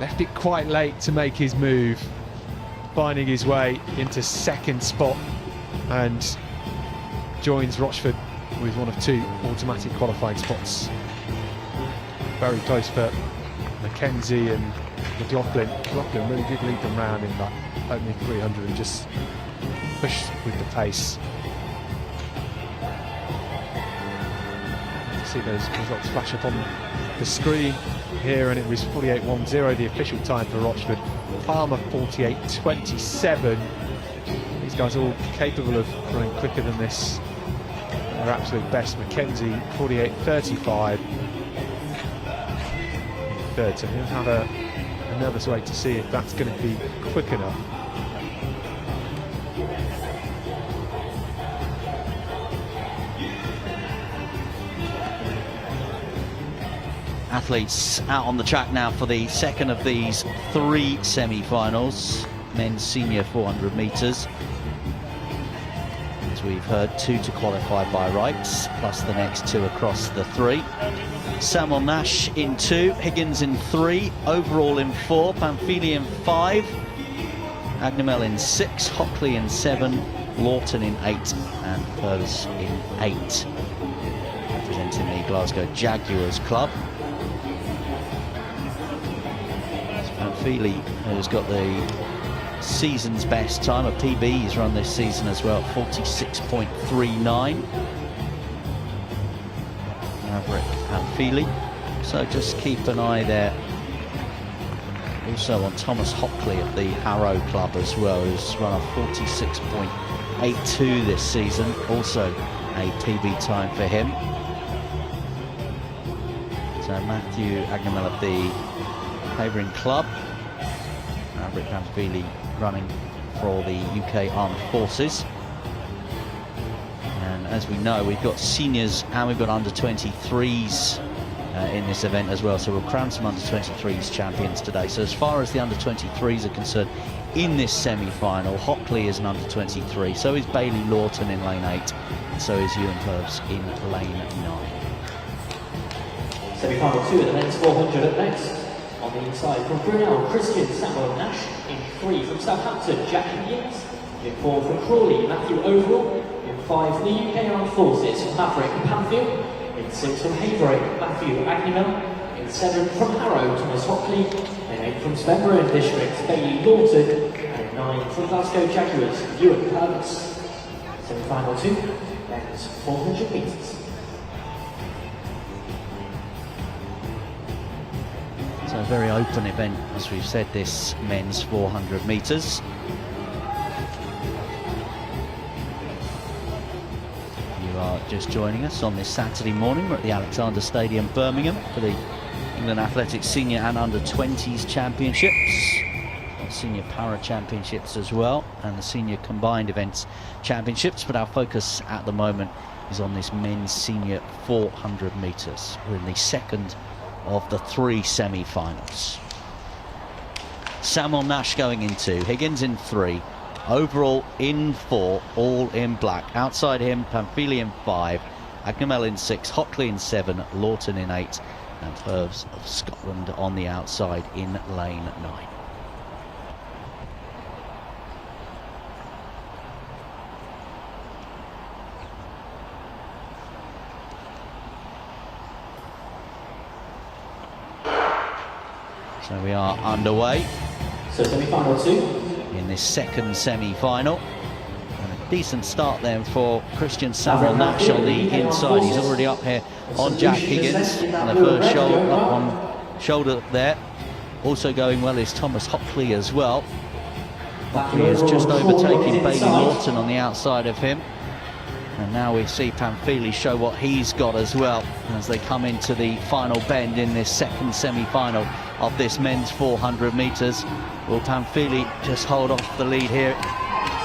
left it quite late to make his move, finding his way into second spot and joins Rochford with one of two automatic qualifying spots. Very close for Mackenzie and McLaughlin. McLaughlin really did lead them round in that opening 300 and just pushed with the pace. See those results flash up on the screen here, and it was 48.10, the official time for Rochford. Palmer 48.27. These guys are all capable of running quicker than this. Their absolute best. Mackenzie 48.35. Third, so he'll have a nervous wait to see if that's going to be quick enough. Athletes out on the track now for the second of these three semi-finals, men's senior 400 metres. As we've heard, two to qualify by rights, plus the next two across the three. Samuel Nash in 2, Higgins in 3, Overall in 4, Pamphili in 5, Agnamel in 6, Hockley in 7, Lawton in 8, and Purves in 8. Representing the Glasgow Jaguars club. Pamphili, who's got the season's best time, a PB he's run this season as well, 46.39. Maverick Pamphili. So just keep an eye there also on Thomas Hockley of the Harrow club as well, who's run a 46.82 this season, also a PB time for him. So Matthew Agnamel of the Havering club, Maverick Pamphili running for the UK Armed Forces. And as we know, we've got seniors and we've got under-23s in this event as well, so we'll crown some under-23s champions today. So as far as the under-23s are concerned in this semi-final, Hockley is an under-23, so is Bailey Lawton in lane 8, and so is Ewan Purves in lane 9. Semi-final 2 of the men's 400 up next. On the inside from Brunel, Christian Samuel Nash. In 3 from Southampton, Jack Higgins. In 4 from Crawley, Matthew Overall. In 5 from the UK Armed Forces, Maverick Pamphili. In 6 from Havering, Matthew Agnamel. In 7 from Harrow, Thomas Hockley. In 8 from Spenborough District, Bailey Lawton. And in 9 from Glasgow Jaguars, Ewan Purves. Semi-final 2, men's 400 metres. So a very open event, as we've said, this men's 400 metres. You are just joining us on this Saturday morning. We're at the Alexander Stadium, Birmingham, for the England Athletics Senior and Under-20s Championships, Senior Para Championships as well, and the Senior Combined Events Championships. But our focus at the moment is on this men's senior 400 metres. We're in the second of the three semi-finals. Samuel Nash going in 2, Higgins in 3, Overall in 4, all in black. Outside him, Pamphili in 5, Agnamel in 6, Hockley in 7, Lawton in 8, and Purves of Scotland on the outside in lane 9. So we are underway. So semi-final 2. In this second semi-final. And a decent start then for Christian Samuel Nash on the inside. He's already up here on Jack Higgins. And the first shoulder up on shoulder there. Also going well is Thomas Hockley as well. Hockley is just overtaking Bailey Lawton on the outside of him. And now we see Pamphili show what he's got as well as they come into the final bend in this second semi-final of this men's 400 metres. Will Pamphili just hold off the lead here?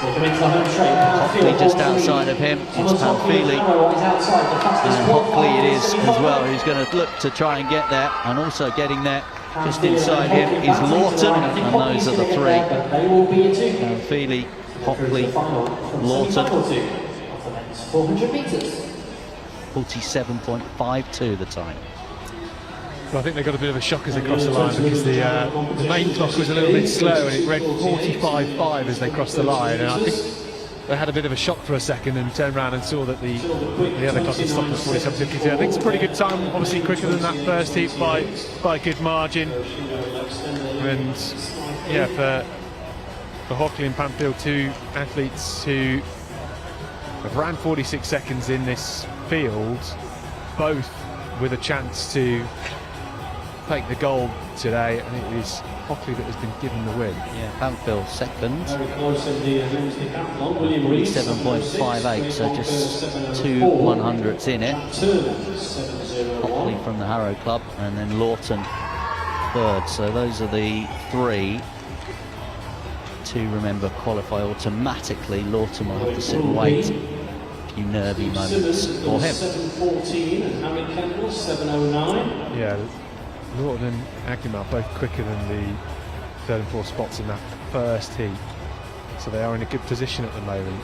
Hockley just outside of him. It's Pamphili. And Hockley it is as well, who's going to look to try and get there, and also getting there Just inside him is Lawton, and those are the three. Feely, Hockley, Lawton. 400 metres. 47.52 the time. Well, I think they got a bit of a shock as they crossed the line, because the main clock was a little bit slow and it read 45.5 as they crossed the line, and I think they had a bit of a shock for a second and turned around and saw that the other clock had stopped at 47.52. I think it's a pretty good time, obviously quicker than that first heat by a good margin. And yeah, for Hockley and Pamphil, two athletes who have ran 46 seconds in this field, both with a chance to take the gold today, and it is Hockley that has been given the win. Yeah, Pamphil second. Very close in the men's decathlon. William Rees, 47.58, so just 2 100ths in it. Hockley from the Harrow Club, and then Lawton third. So those are the three to remember qualify automatically. Lawton will have to sit and wait. A few nervy moments for him. 7:14 and Harry Kendall 7:09. Yeah, Lawton and Agnew both quicker than the third and fourth spots in that first heat, so they are in a good position at the moment.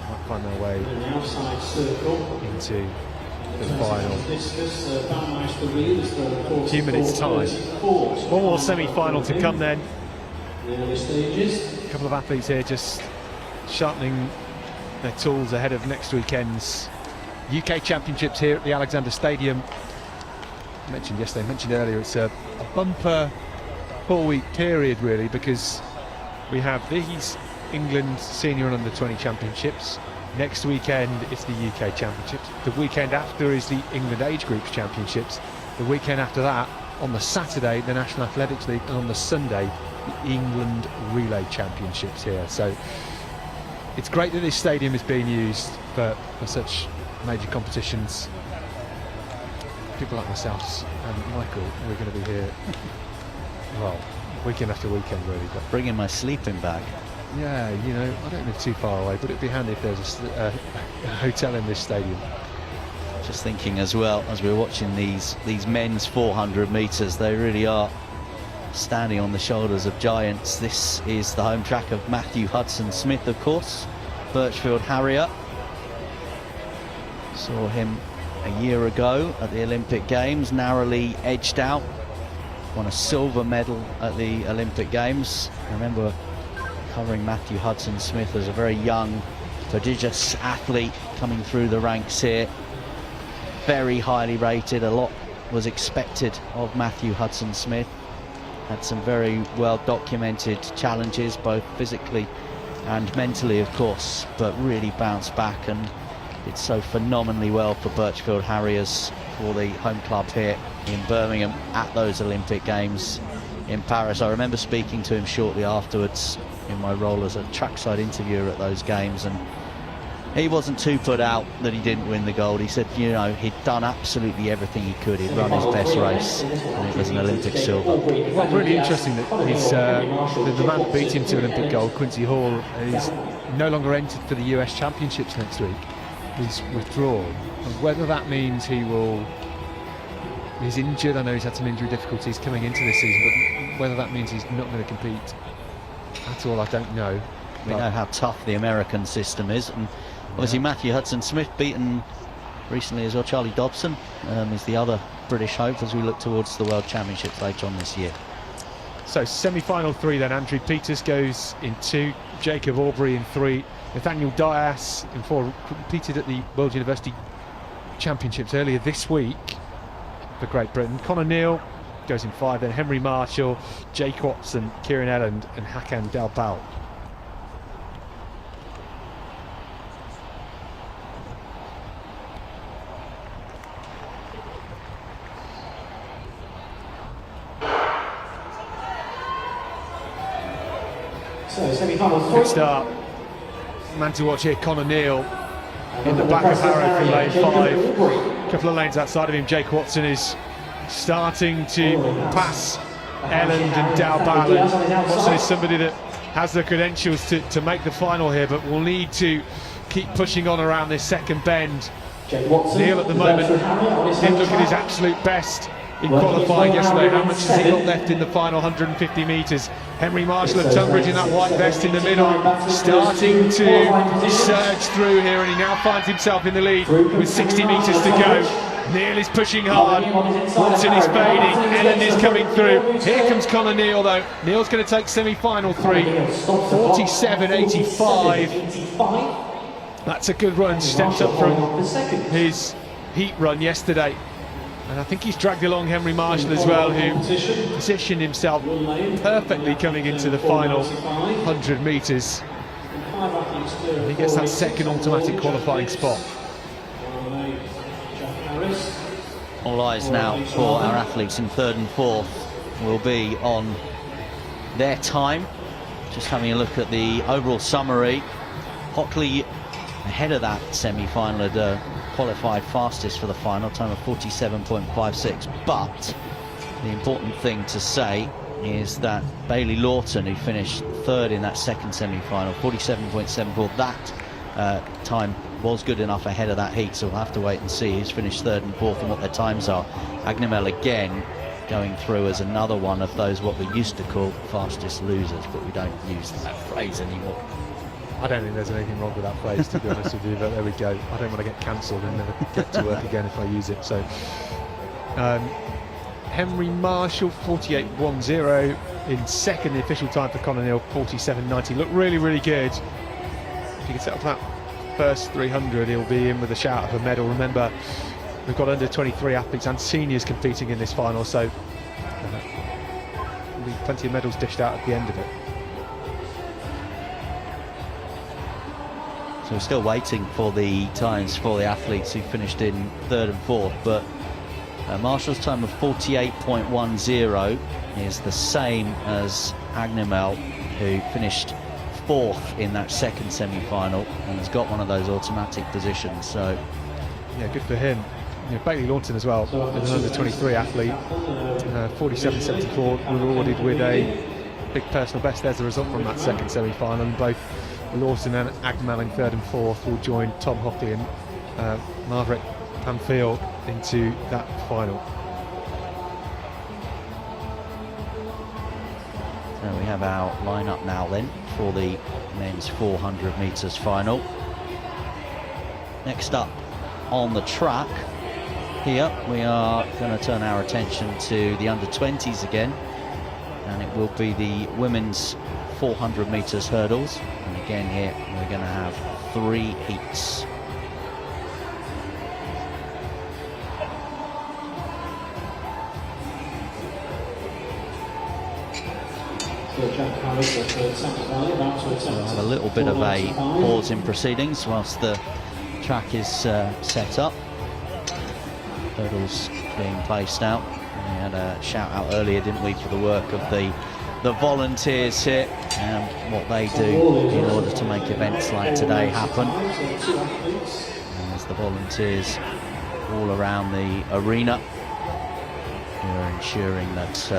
Might find their way In the outside circle. into the final. Discus, Baumeister Reeves for A few minutes time. One more semi-final to come then. The early stages. A couple of athletes here just sharpening their tools ahead of next weekend's UK Championships here at the Alexander Stadium. I mentioned yesterday, mentioned earlier, it's a bumper 4-week period really, because we have these England Senior and Under-20 Championships. Next weekend it's the UK Championships. The weekend after is the England Age Groups Championships. The weekend after that, on the Saturday, the National Athletics League, and on the Sunday, the England Relay Championships here. So it's great that this stadium is being used for such major competitions. People like myself and Michael, we're going to be here, well, weekend after weekend really. But Bringing my sleeping bag. yeah, you know, I don't live too far away, but it'd be handy if there was a hotel in this stadium. Just thinking as well, as we're watching these men's 400 metres, they really are standing on the shoulders of giants. This is the home track of Matthew Hudson-Smith, of course, Birchfield Harrier. Saw him a year ago at the Olympic Games, narrowly edged out, won a silver medal at the Olympic Games. I remember covering Matthew Hudson-Smith as a very young, prodigious athlete coming through the ranks here. Very highly rated, a lot was expected of Matthew Hudson-Smith. Had some very well documented challenges, both physically and mentally of course, but really bounced back and did so phenomenally well for Birchfield Harriers, for the home club here in Birmingham at those Olympic Games in Paris. I remember speaking to him shortly afterwards in my role as a trackside interviewer at those games, and he wasn't too put out that he didn't win the gold. He said, you know, he'd done absolutely everything he could. He'd run his best race, and it was an Olympic silver. Well, really interesting that he's, the man that beat him to Olympic gold, Quincy Hall, is no longer entered for the US Championships next week. He's withdrawn. And whether that means he's injured, I know he's had some injury difficulties coming into this season, but whether that means he's not going to compete at all, I don't know. We know how tough the American system is, and obviously Matthew Hudson-Smith beaten recently as well. Charlie Dobson is the other British hope as we look towards the World Championships later on this year. So semi-final 3 then. Andrew Peters goes in 2, Jacob Aubrey in 3, Nathaniel Dias in 4, competed at the World University Championships earlier this week for Great Britain. Connor Neal goes in 5, then Henry Marshall, Jake Watson, Kieran Elland and Hakan Dalbal. So semi-final 3. Good start. Man to watch here, Connor Neal in the back of Harrow from lane 5. A couple of lanes outside of him, Jake Watson is starting to pass Elland and Dalbal. And Watson is somebody that has the credentials to make the final here, but will need to keep pushing on around this second bend. Neal at the moment didn't look at his absolute best in qualifying yesterday. How much has he got left in the final 150 metres? Henry Marshall of Tunbridge in that white vest in the middle, starting to surge through here, and he now finds himself in the lead with 60 metres to go. Neil is pushing hard, Watson is fading, Ellen is coming through. Here comes Conor Neil though. Neil's going to take semi-final 3, 47.85. That's a good run, stepped up from his heat run yesterday. And I think he's dragged along Henry Marshall as well, who positioned himself perfectly coming into the final 100 metres. And he gets that second automatic qualifying spot. All eyes now for our athletes in third and fourth will be on their time. Just having a look at the overall summary. Hockley ahead of that semi-final had qualified fastest for the final, time of 47.56. But the important thing to say is that Bailey Lawton, who finished third in that second semi-final, 47.74, that time was good enough ahead of that heat, so we'll have to wait and see who's finished third and fourth and what their times are. Agnimel again going through as another one of those what we used to call fastest losers, but we don't use that phrase anymore. I don't think there's anything wrong with that phrase, to be honest with you, but there we go. I don't want to get cancelled and never get to work again if I use it. So Henry Marshall 48.10 in second. The official time for Conor Neil 47.90. Looked really, really good. If he can set up that first 300, he'll be in with a shout of a medal. Remember, we've got under 23 athletes and seniors competing in this final, so there'll be plenty of medals dished out at the end of it. So we're still waiting for the times for the athletes who finished in third and fourth, but Marshall's time of 48.10 is the same as Agnimel, who finished fourth in that second semi-final and has got one of those automatic positions. So yeah, good for him. Bailey Lawton as well, as an under 23 athlete, 47.74, rewarded with a big personal best. There's the result from that second semi-final, and both Lawton and Agnimel in third and fourth will join Tom Hockley and Margaret Pamphile into that final. So we have our lineup now then for the men's 400 metres final. Next up on the track here, we are going to turn our attention to the under 20s again, and it will be the women's 400 metres hurdles. And again here we're going to have 3 heats. We'll have a little bit of a pause in proceedings whilst the track is set up. Hurdles being placed out. We had a shout out earlier, didn't we, for the work of the volunteers here and what they do in order to make events like today happen. And there's the volunteers all around the arena who are ensuring that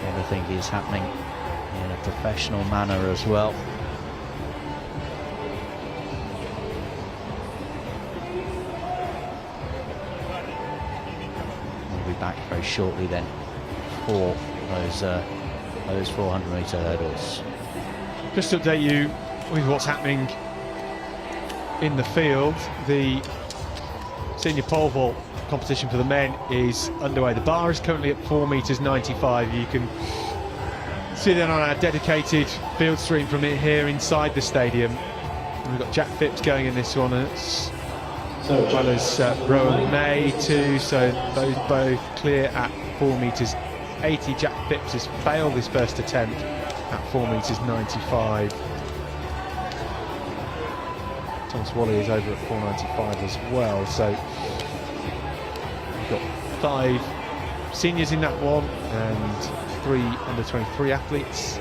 everything is happening in a professional manner as well. We'll be back very shortly then for those 400 metre hurdles. Just to update you with what's happening in the field, the senior pole vault competition for the men is underway. The bar is currently at 4 metres 95. You can see that on our dedicated field stream from here inside the stadium. And we've got Jack Phipps going in this one, as well as Rowan May too, so those both clear at 4 metres 80. Jack Phipps has failed his first attempt at 4 metres 95. Thomas Wally is over at 4.95 as well, so we've got 5 seniors in that one and 3 under 23 athletes.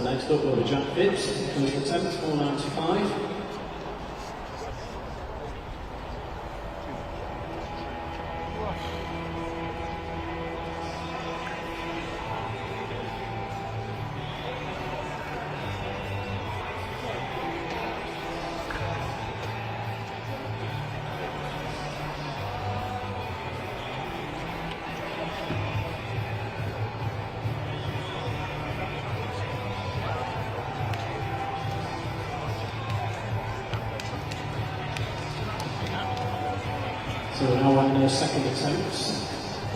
So next up will be Jack Phipps, first attempt, 495. So now on the second attempt.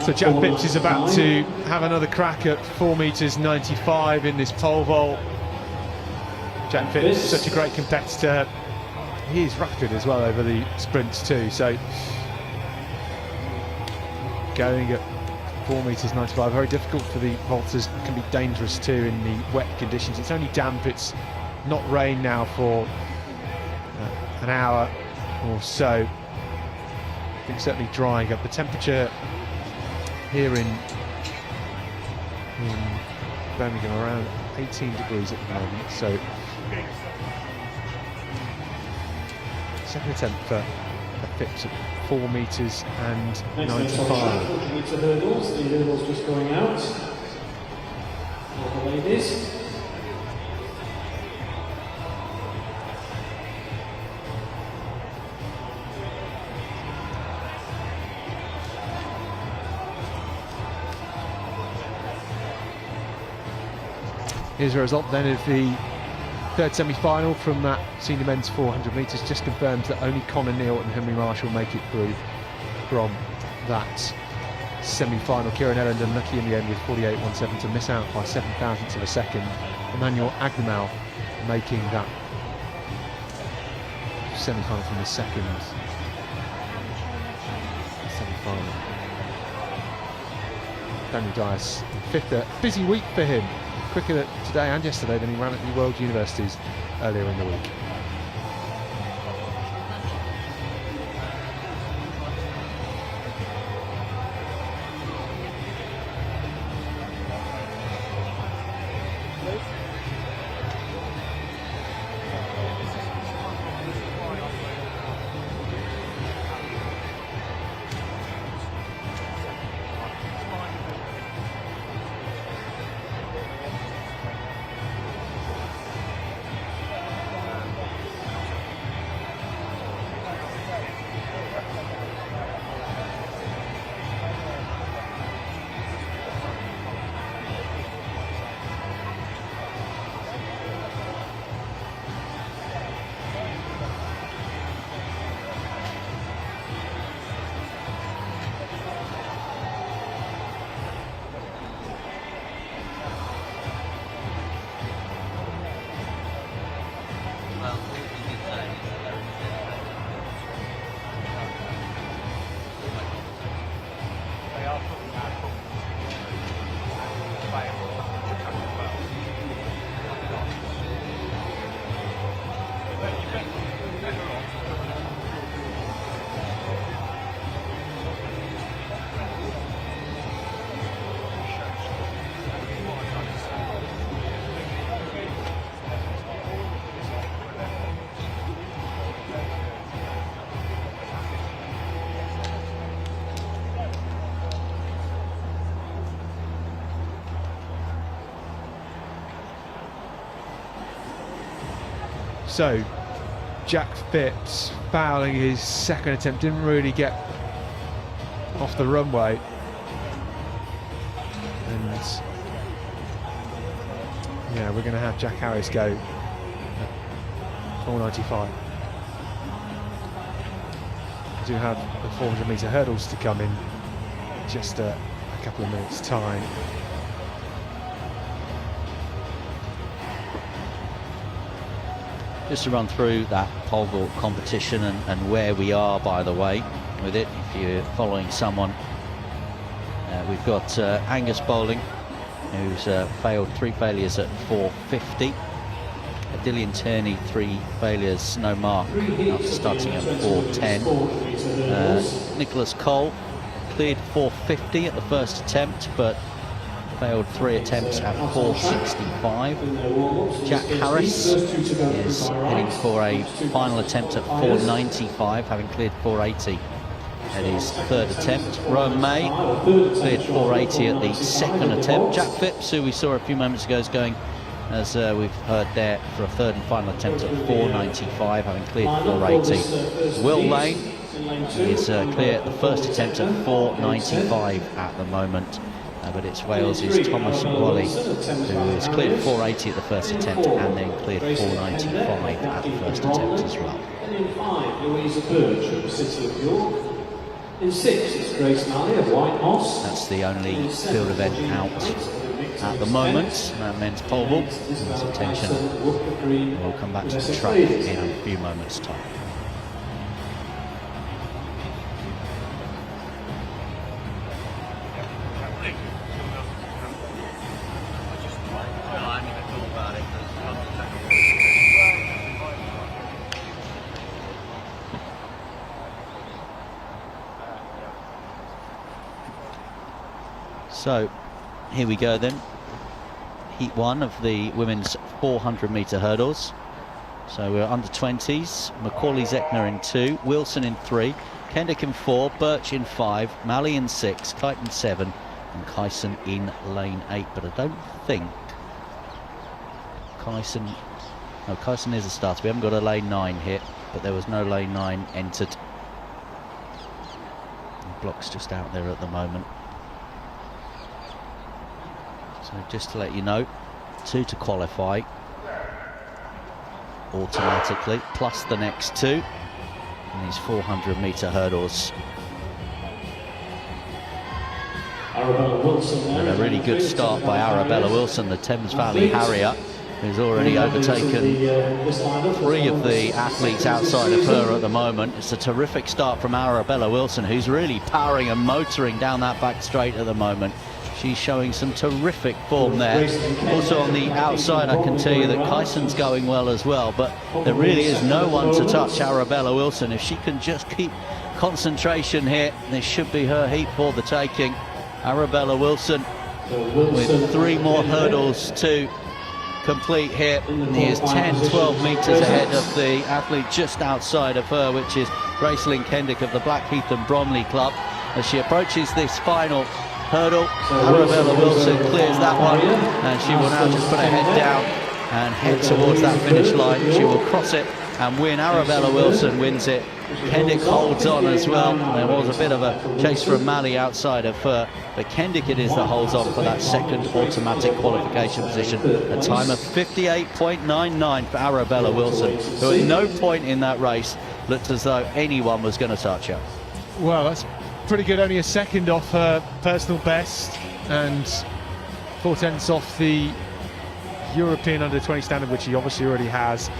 So Jack Phipps is about to have another crack at 4 metres 95 in this pole vault. Jack Phipps, such a great competitor. He is rapid as well over the sprints too. So going at 4 metres 95, very difficult for the vaulters, can be dangerous too in the wet conditions. It's only damp, it's not rain now for an hour or so. I think certainly drying up. The temperature here in Birmingham around 18 degrees at the moment. So second attempt for Phipps at 4 metres and 95. 100 metre hurdles. The hurdles just going out. For the ladies. Here's a result then of the third semi-final from that senior men's 400 metres. Just confirms that only Connor Neal and Henry Marshall make it through from that semi-final. Kieran Errand unlucky in the end with 48.17 to miss out by 7 thousandths of a second. Emmanuel Agnemal making that semi-final from the second semi-final. Daniel Dias in fifth. A busy week for him. Quicker today and yesterday than he ran at the World Universities earlier in the week. So Jack Phipps fouling his second attempt, didn't really get off the runway, and yeah, we're going to have Jack Harris go at 495. We do have the 400 metre hurdles to come in just a couple of minutes time. Just to run through that pole vault competition and where we are, by the way, with it. If you're following someone, we've got Angus Bowling, who's failed 3 failures at 450. Dillian Turney, 3 failures, no mark after starting at 410. Nicholas Cole cleared 450 at the first attempt, but failed 3 attempts at 4.65. Jack Harris is heading for a final attempt at 4.95, having cleared 4.80 at his third attempt. Rowan May cleared 4.80 at the second attempt. Jack Phipps, who we saw a few moments ago, is going, as we've heard there, for a third and final attempt at 4.95, having cleared 4.80. Will Lane is clear at the first attempt at 4.95 at the moment. But it's Wales' Thomas Wally, who has cleared 4.80 at the first attempt and then cleared 4.95 at the first attempt as well. And in 5, Louisa Birch from the City of York. In 6, it's Grace Malley of White Moss. That's the only field event out at the moment, men's pole vault. His attention will come back to the track in a few moments' time. So here we go then, heat 1 of the women's 400-metre hurdles. So we're under 20s, Macaulay Zeckner in 2, Wilson in 3, Kendrick in 4, Birch in 5, Malley in 6, Kite in 7 and Kyson in lane 8. But I don't think Kyson is a starter. We haven't got a lane 9 hit, but there was no lane 9 entered. The block's just out there at the moment. So just to let you know, 2 to qualify automatically, plus the next 2 in these 400-metre hurdles. And a really good start by Arabella Wilson, the Thames Valley Harrier, who's already overtaken 3 of the athletes outside of her at the moment. It's a terrific start from Arabella Wilson, who's really powering and motoring down that back straight at the moment. She's showing some terrific form there. Also on the outside, I can tell you that Kyson's going well as well, but there really is no one to touch Arabella Wilson. If she can just keep concentration here, this should be her heat for the taking. Arabella Wilson with 3 more hurdles to complete here. He is 10-12 metres ahead of the athlete just outside of her, which is Gracelyn Kendrick of the Blackheath and Bromley Club. As she approaches this final hurdle, Arabella Wilson clears that one, and she will now just put her head down and head towards that finish line. She will cross it and win. Arabella Wilson wins it. Kendrick holds on as well. There was a bit of a chase from Malley outside of her, but Kendrick it is that holds on for that second automatic qualification position. A time of 58.99 for Arabella Wilson, who at no point in that race looked as though anyone was going to touch her. Well, that's pretty good, only a second off her personal best and 4/10 off the European under-20 standard, which he obviously already has.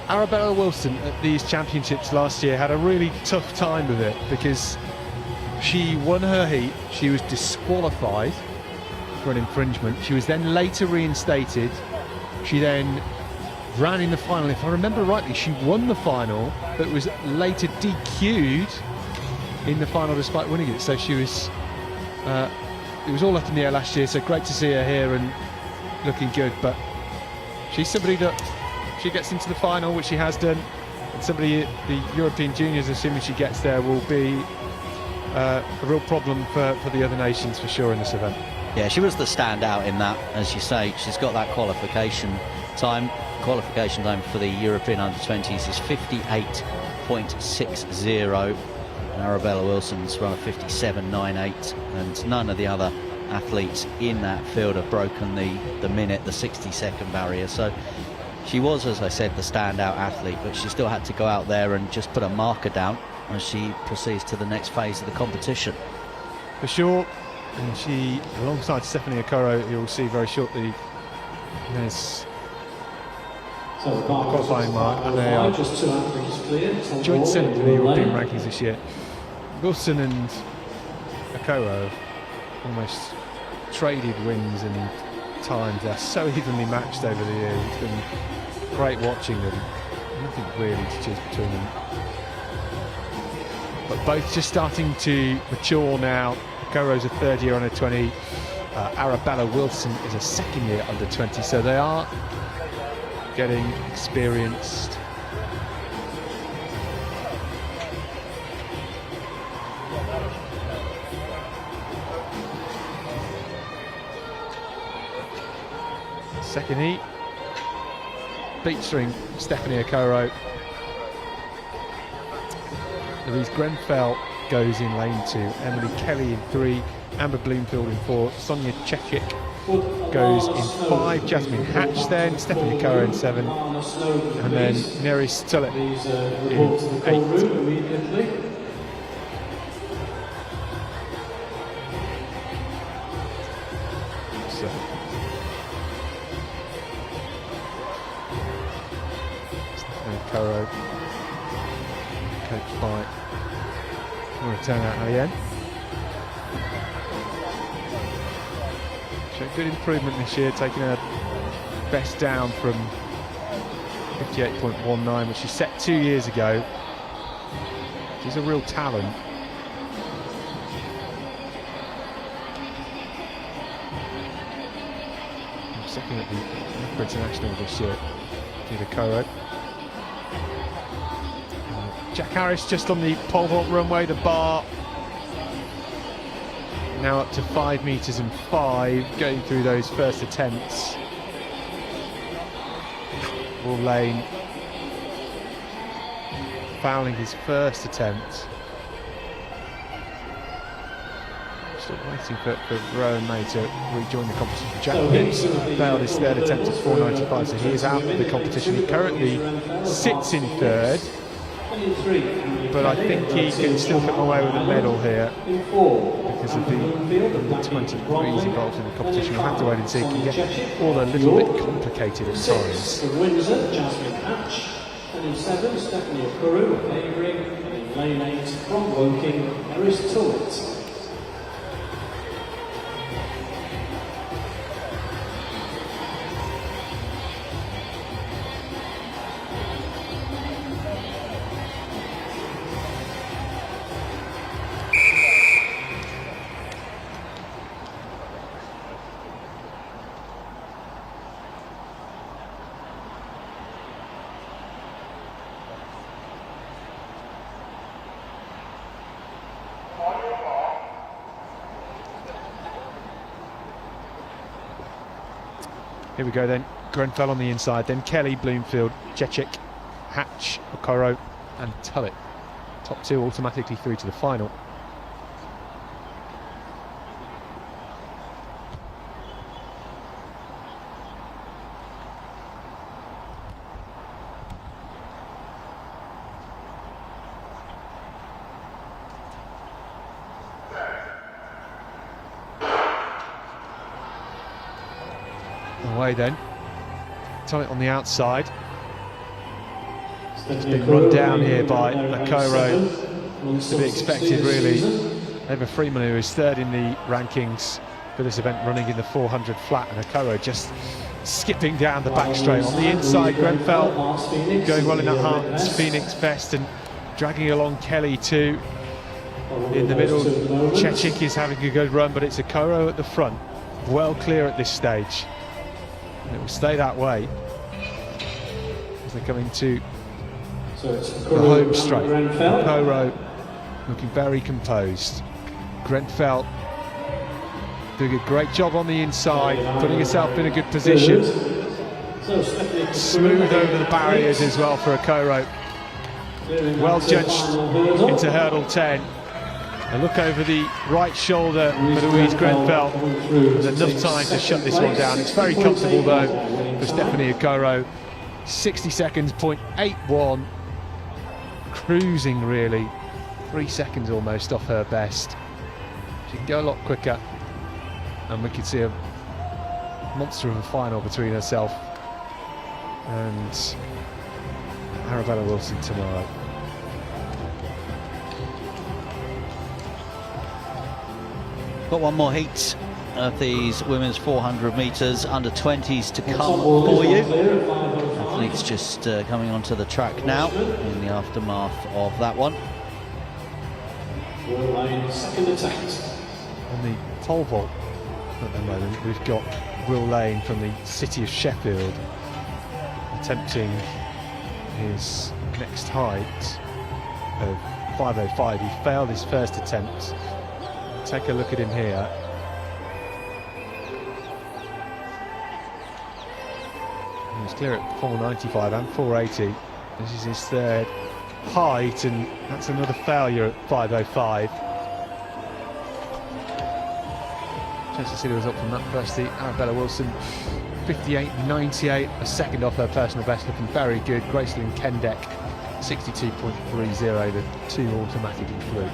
Arabella Wilson at these championships last year had a really tough time with it because she won her heat, she was disqualified for an infringement, she was then later reinstated, she then ran in the final. If I remember rightly, she won the final but was later DQ'd in the final despite winning it. So she was it was all up in the air last year, so great to see her here and looking good. But she's somebody that she gets into the final, which she has done, and somebody at the European Juniors, assuming she gets there, will be a real problem for the other nations for sure in this event. Yeah, she was the standout in that. As you say, she's got that qualification time. Qualification time for the European under-20s is 58.60. Arabella Wilson's run of 57.98, and none of the other athletes in that field have broken the minute, the 60-second barrier. So she was, as I said, the standout athlete, but she still had to go out there and just put a marker down as she proceeds to the next phase of the competition. For sure, and she, alongside Stephanie Okoro, you'll see very shortly, there's qualifying mark, and they are joint 7th in the European rankings this year. Wilson and Okoro have almost traded wins and times. They're so evenly matched over the years. It's been great watching them. Nothing really to choose between them. But both just starting to mature now. Okoro's a 3rd year under 20. Arabella Wilson is a second year under 20, so they are getting experienced. Second heat, beach string, Stephanie Okoro. Louise Grenfell goes in lane 2, Emily Kelly in 3, Amber Bloomfield in 4, Sonia Chechik goes in 5, Jasmine Hatch then, Stephanie Okoro in 7, and then Neris Tullet in 8. Okoro, coached by Laura Turnout again. Showed good improvement this year, taking her best down from 58.19, which she set 2 years ago. She's a real talent. Second at the International this year, Okoro. Jack Harris just on the pole vault runway, the bar now up to 5 meters and 5, going through those first attempts. Will Lane fouling his first attempt. Still waiting for Rowan May to rejoin the competition. Jack Phipps failed his third attempt at 4.95, so he is out of the competition. He currently sits in third, but I think he can still come away with a medal here because of the 23s involved in the competition. We'll have to wait and see. It can get all a little bit complicated at times. From Windsor, Jasmine Hatch, and in 7, Stephanie Okoro of Havering, and in lane 8 from Woking, Neris Tullet. Here we go then, Grenfell on the inside, then Kelly, Bloomfield, Chechik, Hatch, Okoro and Tullet. Top 2 automatically through to the final. Away then, Tullet on the outside. It's been run down here by Okoro, as to be expected really. Eva Freeman, who is third in the rankings for this event, running in the 400 flat, and Okoro just skipping down the back straight. On the inside, Grenfell going well in that Hearts Phoenix vest and dragging along Kelly too. In the middle, Chechik is having a good run, but it's Okoro at the front, well clear at this stage. And it will stay that way as they're coming to the home straight. Okoro looking very composed. Grenfell doing a great job on the inside, putting herself in a good position. Smooth over the barriers as well for Okoro. Well judged into hurdle 10. A look over the right shoulder for Louise Grenfell. There's enough time to shut this one down. It's very comfortable though for Stephanie Okoro. 60 seconds, 0.81. Cruising really. 3 seconds almost off her best. She can go a lot quicker. And we could see a monster of a final between herself and Arabella Wilson tomorrow. Got one more heat of these women's 400 metres under 20s to come for you. Athletes just coming onto the track now in the aftermath of that one. Second attempt. On the pole vault, at the moment. We've got Will Lane from the city of Sheffield attempting his next height of 5:05. He failed his first attempt. Take a look at him here. He was clear at 4:95 and 4:80. This is his third height, and that's another failure at 5:05. Chance to see the result from that first. The Arabella Wilson 58.98, a second off her personal best, looking very good. Gracelyn Kendek 62.30, the two automatically flew.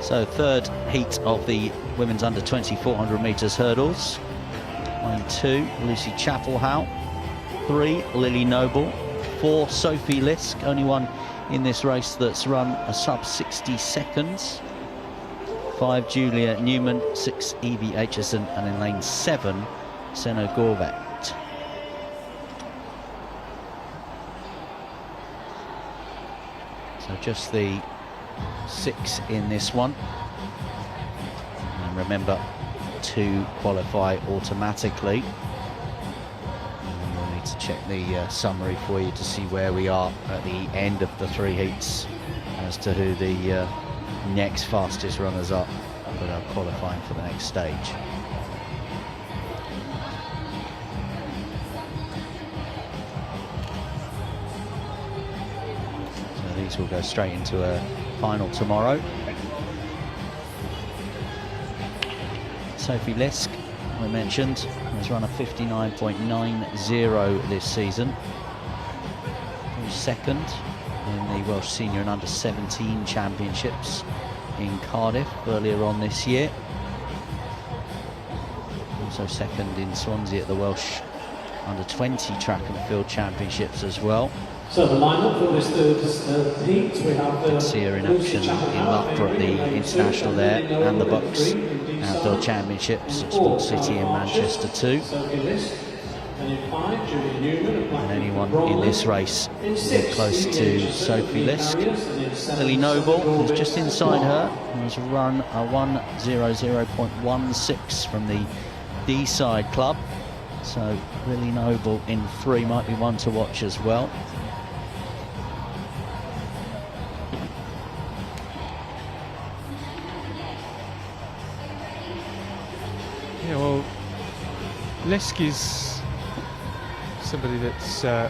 So third heat of the women's under 20 400 metres hurdles. Line 2, Lucy Chapelhow. 3, Lily Noble. 4, Sophie Lisk, only one in this race that's run a sub 60 seconds. 5, Julia Newman. 6, Evie Aitchison, and in lane 7, Senna Gorvet. So just the 6 in this one, and remember to qualify automatically. And we'll need to check the summary for you to see where we are at the end of the 3 heats as to who the next fastest runners are that are qualifying for the next stage. So these will go straight into a final tomorrow. Sophie Lisk, I mentioned, has run a 59.90 this season. Second in the Welsh Senior and Under 17 Championships in Cardiff earlier on this year. Also second in Swansea at the Welsh Under 20 Track and Field Championships as well. So the lineup for this third heat, we have see her in action in Loughborough at the International there, and the Bucks Outdoor Championships at Sport City in Manchester too. And anyone in this race get close to Sophie Lisk. Lily Noble, who's just inside her, has run a 1:00.16 from the D-side club. So Lily Noble in 3 might be one to watch as well. Yeah, well, Lisk is somebody that's a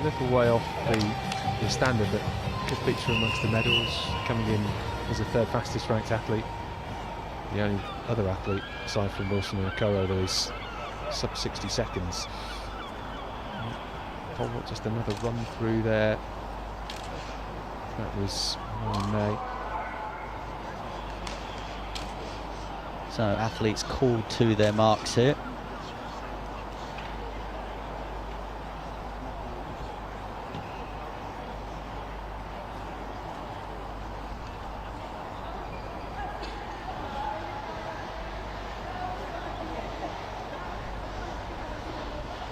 little way off the standard that could feature amongst the medals, coming in as the 3rd fastest ranked athlete. The only other athlete aside from Wilson and Okoro that is sub 60 seconds. Just another run through there. That was in May. So athletes called to their marks here.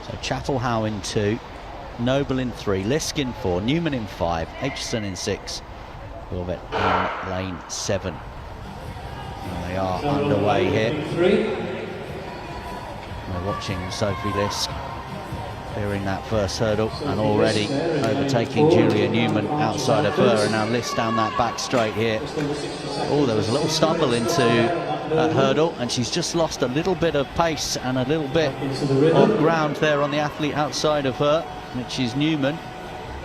So Chapelhow in 2, Noble in 3, Lisk in 4, Newman in 5, Aitchison in 6, Gorvet in lane 7. And they are underway here. We're watching Sophie Lisk clearing that first hurdle and already overtaking Julia Newman outside of her, and now Lisk down that back straight here. Oh, there was a little stumble into that hurdle, and she's just lost a little bit of pace and a little bit of ground there on the athlete outside of her, which is Newman.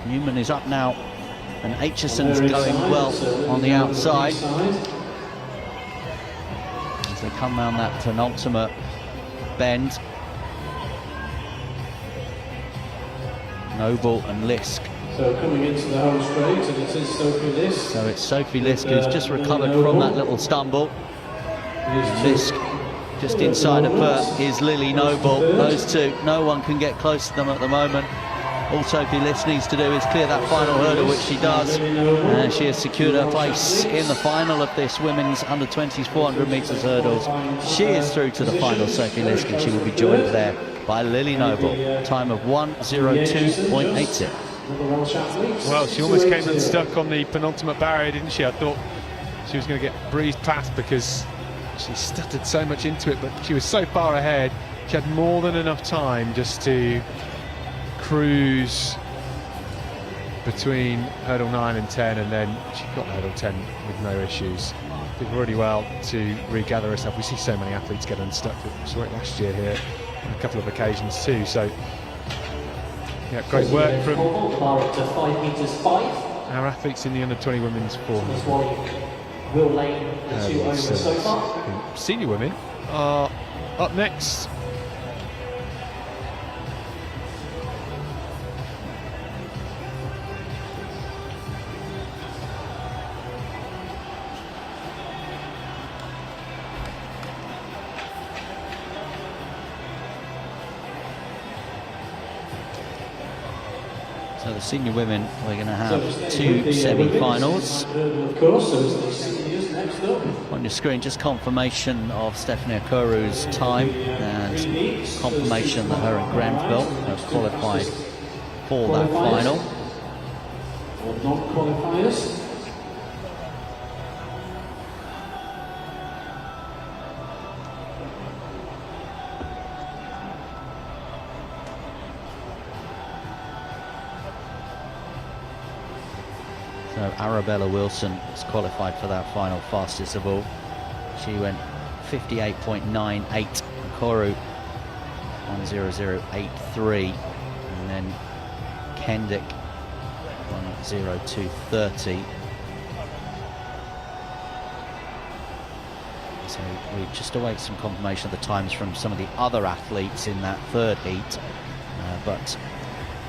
Newman is up now, and Aitchison's going well on the outside. As they come round that penultimate bend, Noble and Lisk. So coming into the home straight, and it is Sophie Lisk. So it's Sophie Lisk who's just recovered from that little stumble. Lisk just inside of her is Lily Noble. Those two, no one can get close to them at the moment. All Sophie Lisk needs to do is clear that final hurdle, which she does, and she has secured her place in the final of this women's under 20s 400 metres hurdles. She is through to the final, Sophie Lisk, and she will be joined there by Lily Noble. Time of 1:02.80. Well, she almost came unstuck on the penultimate barrier, didn't she? I thought she was going to get breezed past because she stuttered so much into it, but she was so far ahead. She had more than enough time just to cruise between hurdle 9 and 10, and then she got hurdle 10 with no issues. Did really well to regather herself. We see so many athletes get unstuck. We saw it last year here on a couple of occasions too. So yeah, great work from our athletes in the under-20 women's 400. Will Lane, the two owners so far. Senior women are up next. So the senior women, we're going to have two semi-finals. On your screen, just confirmation of Stephanie Okuru's time and confirmation that her and Grenfell have qualified for that final. Or non-qualifiers. So Arabella Wilson has qualified for that final, fastest of all. She went 58.98, Okuru 1:00.83, and then Kendick 1:02.30. So we just await some confirmation of the times from some of the other athletes in that third heat, but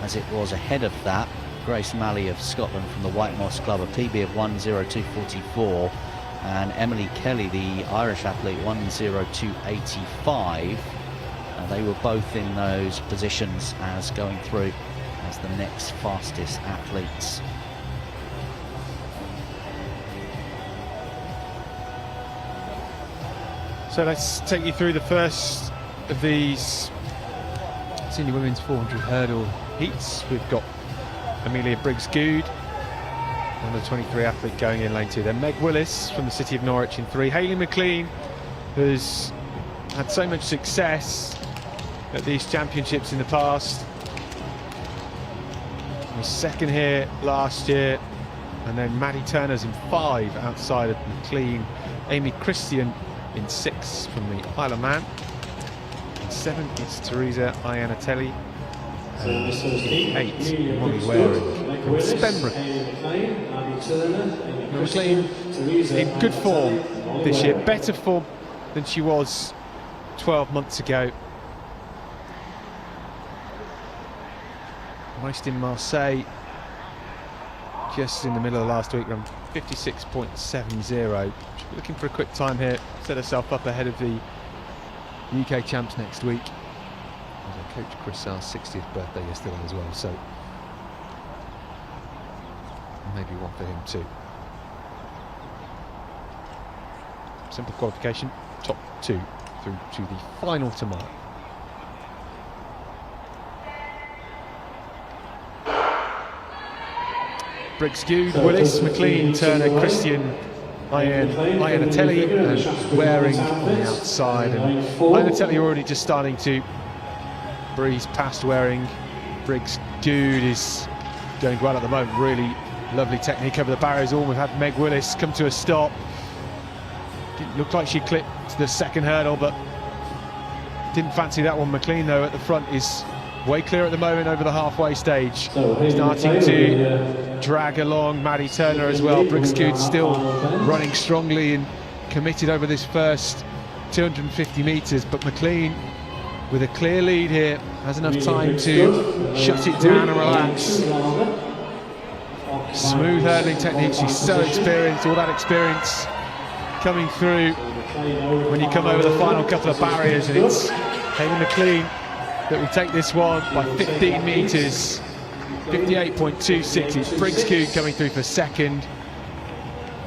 as it was ahead of that, Grace Malley of Scotland from the White Moss Club, a PB of 1:02.44, and Emily Kelly, the Irish athlete, 1:02.85. They were both in those positions as going through as the next fastest athletes. So let's take you through the first of these senior women's 400 hurdle heats. We've got Amelia Briggs-Good, under 23 athlete, going in lane 2. Then Meg Willis from the city of Norwich in 3. Hayley McLean, who's had so much success at these championships in the past. She was second here last year. And then Maddie Turner's in 5 outside of McLean. Amy Christian in 6 from the Isle of Man. In 7 is Teresa Iannatelli. And in 8, Molly Waring from Spenbrook. McLean in good form this year, better form than she was 12 months ago. Raced in Marseille just in the middle of last week, run 56.70. Looking for a quick time here, set herself up ahead of the UK champs next week. Her coach Chris Sarr's 60th birthday yesterday as well, so maybe one for him too. Simple qualification, top 2 through to the final tomorrow. Briggs-Good, Willis, McLean, Turner, Christian, Iannatelli and Waring on the outside. And Iannatelli already just starting to breeze past Waring. Briggs-Good is going well at the moment, really lovely technique over the barriers. We've had Meg Willis come to a stop. Didn't look like she clipped the second hurdle, but didn't fancy that one. McLean though at the front is way clear at the moment over the halfway stage, starting to drag along Maddie Turner as well. Briggs-Good still running strongly and committed over this first 250 metres, but McLean with a clear lead here has enough time to shut it down and relax. Smooth hurdling technique, she's so experienced, all that experience coming through when you come over the final couple of barriers, and it's Hayley McLean that will take this one by 15 metres, 58.26. It's Briggs-Good coming through for second,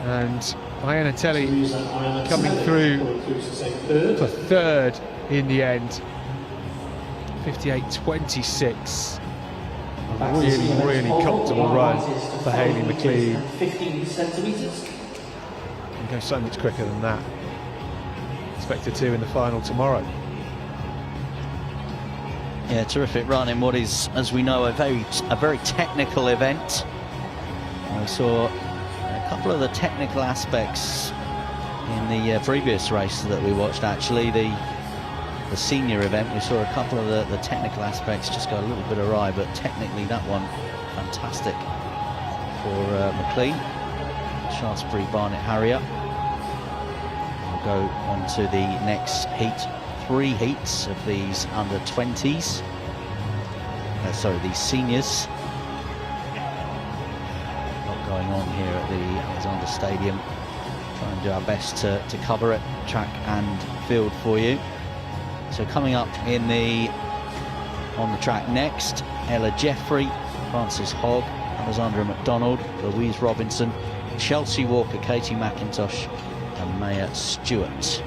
and Iannatelli coming through for third in the end. 58.26. Back to the Really, event's really pole vault, comfortable the run rise is to for Hayley 5 meters McLean. and 15 centimetres. Can go so much quicker than that. Expected to in the final tomorrow. Yeah, terrific run in what is, as we know, a very technical event. We saw a couple of the technical aspects in the previous race that we watched. Actually, the senior event, we saw a couple of the technical aspects just go a little bit awry, but technically that one fantastic for McLean. Shaftesbury Barnet Harrier. We'll go on to the next heat. 3 heats of these under 20s. Sorry, these seniors. Not going on here at the Alexander Stadium. Try and do our best to cover it, track and field for you. So coming up on the track next, Ella Jeffrey, Frances Hogg, Alexandra McDonald, Louise Robinson, Chelsea Walker, Katie McIntosh and Maya Stewart.